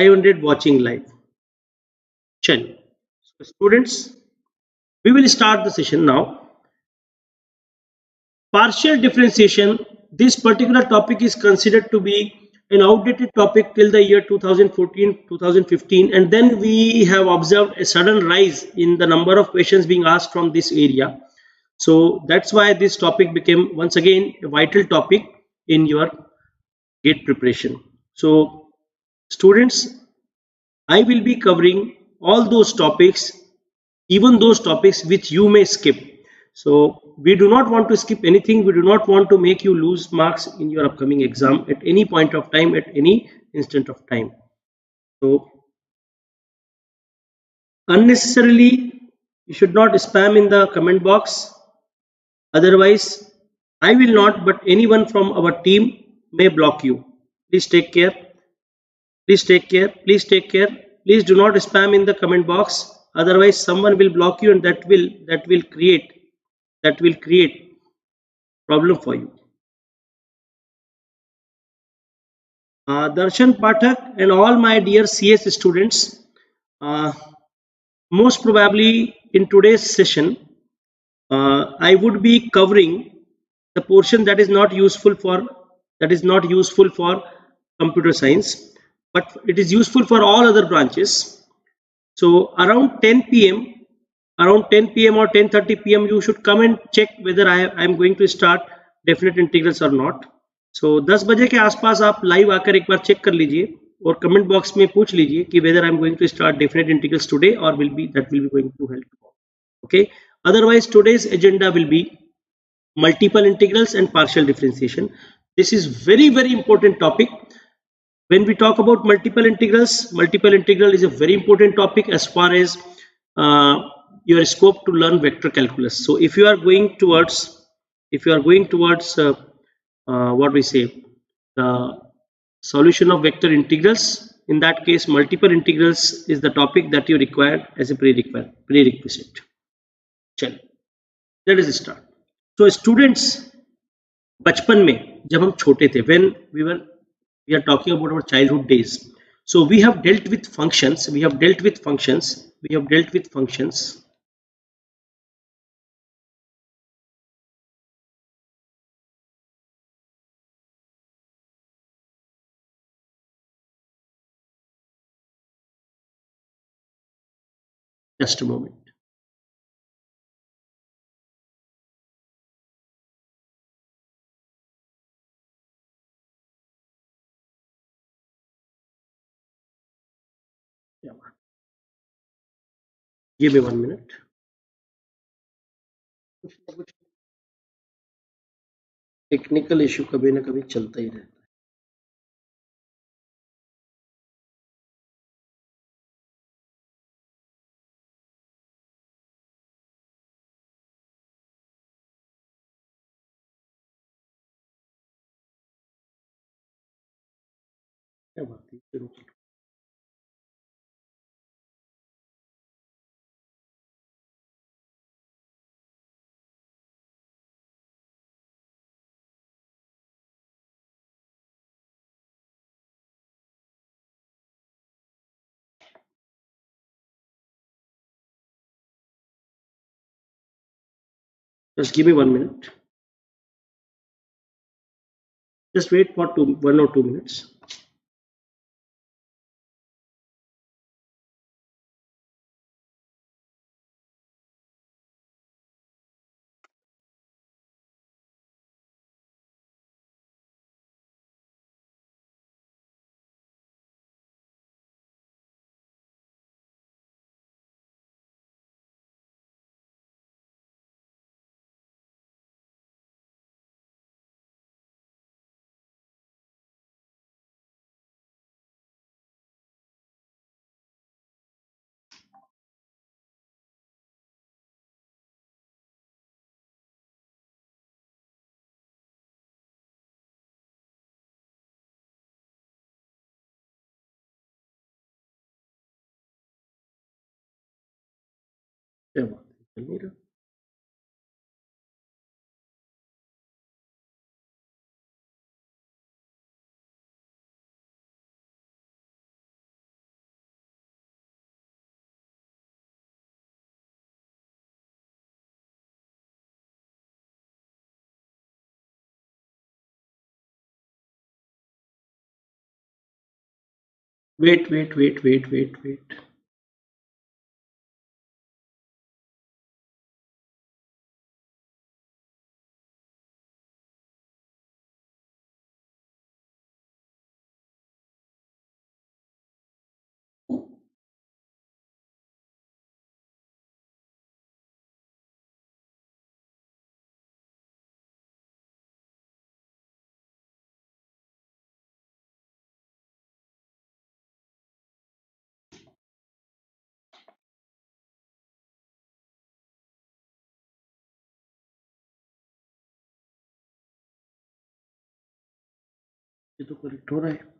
500 watching live. Chalo. So students, we will start the session now. Partial differentiation. This particular topic is considered to be an outdated topic till the year 2014-2015, and then we have observed a sudden rise in the number of questions being asked from this area. So that's why this topic became once again a vital topic in your GATE preparation. So students, I will be covering all those topics, even those topics which you may skip. So we do not want to skip anything. We do not want to make you lose marks in your upcoming exam at any point of time, at any instant of time. So unnecessarily, you should not spam in the comment box. Otherwise, I will not, but anyone from our team may block you. Please take care. Please take care. Please take care. Please do not spam in the comment box. Otherwise, someone will block you, and that will create problem for you. Darshan Pathak and all my dear CS students, most probably in today's session, I would be covering the portion that is not useful for computer science, but it is useful for all other branches. So around 10 p.m. around 10 p.m. or 10:30 p.m. you should come and check whether I am going to start definite integrals or not. So 10 बजे के आसपास आप live आकर एक बार check कर लीजिए और comment box में पूछ लीजिए कि whether I am going to start definite integrals today or will be going to help tomorrow. Okay. Otherwise, today's agenda will be multiple integrals and partial differentiation. This is very important topic. When we talk about multiple integral is a very important topic as far as your scope to learn vector calculus. So if you are going towards what we say, the solution of vector integrals, in that case multiple integrals is the topic that you require as a prerequisite. चल, let us start. So students, बचपन में जब हम छोटे थे, when we are talking about our childhood days, so we have dealt with functions. Just a moment. Give me 1 minute. Technical issue कभी ना कभी चलता ही रहता है. क्या बात है, शुरू करो. Just give me 1 minute. Just wait for 1 or 2 minutes. क्या बात है, चल नहीं रहा. Wait. ये तो करेक्ट हो रहा है.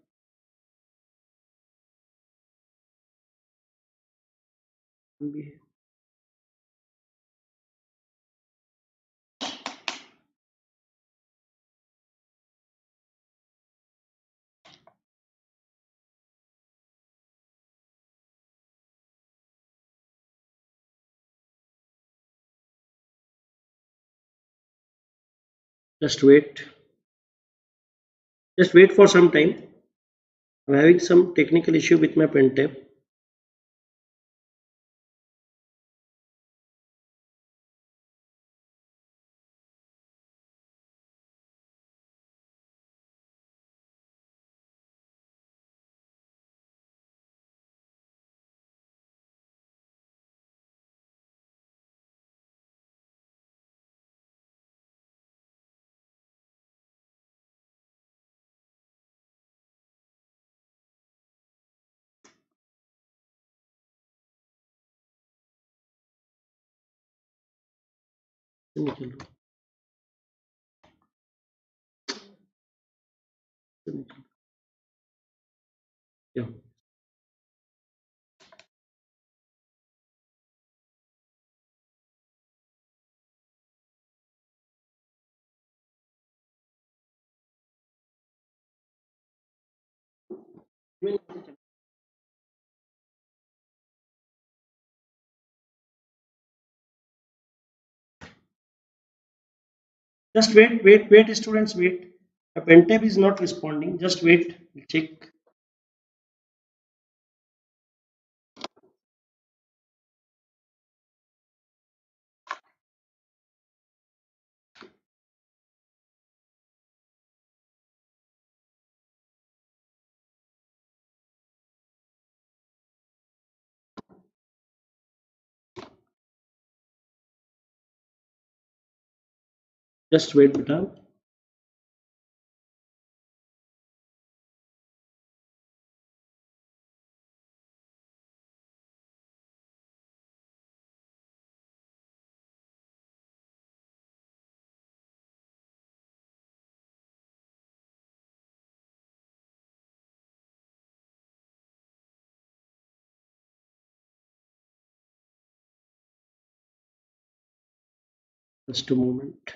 भी है. Just wait for some time. I'm having some technical issue with my pen tab. Yeah. Just wait, students, wait. The pen tab is not responding. Just wait. We'll check. Just wait, beta. Just a moment.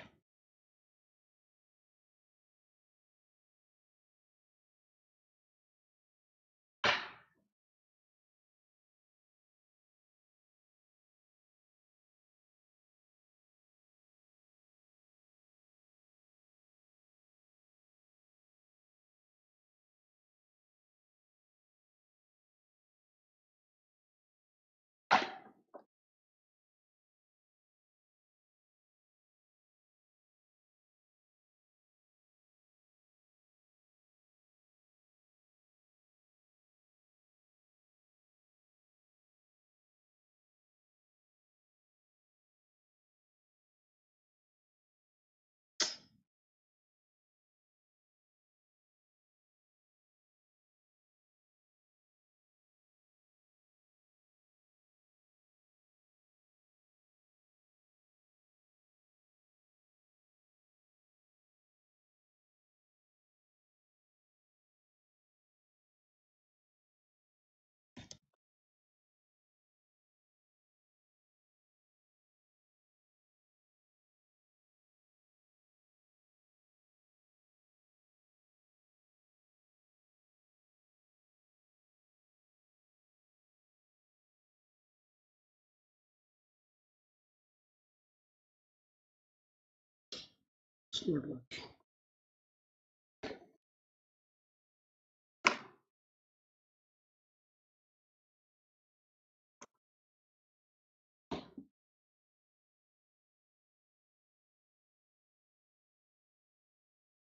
It's not working.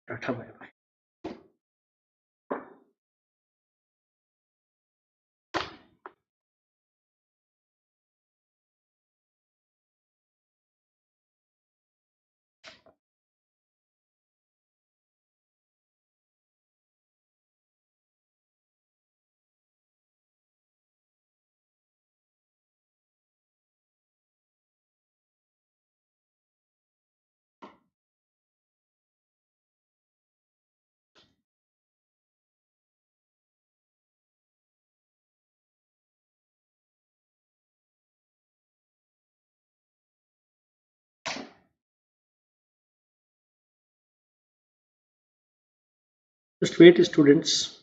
Tata, bye bye. Just wait, students.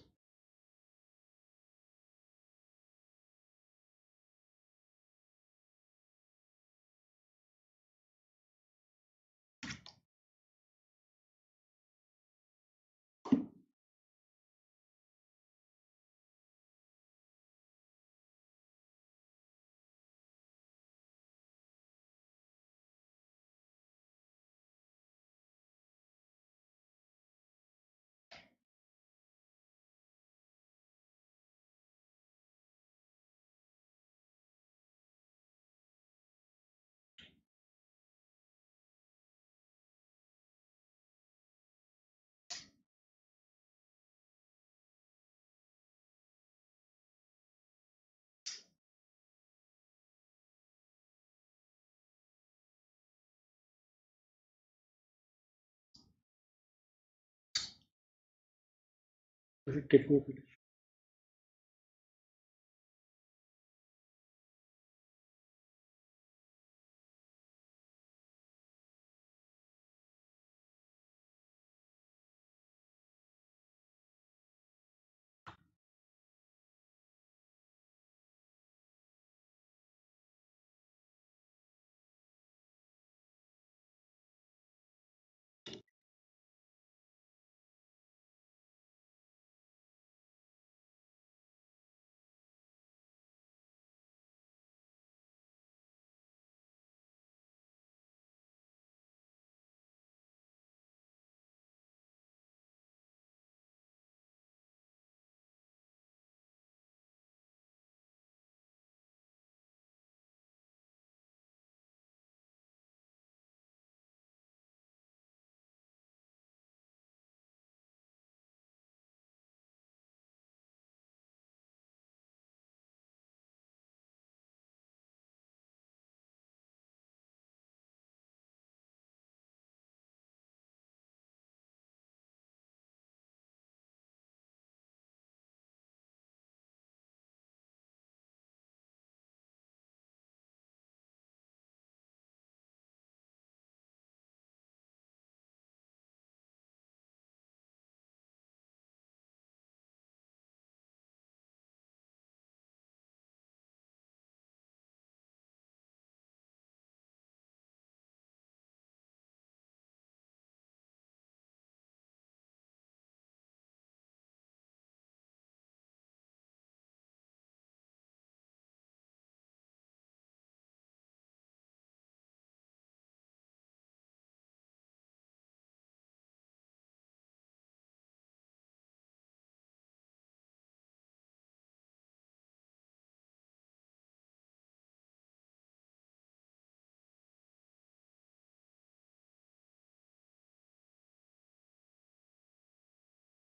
Technical.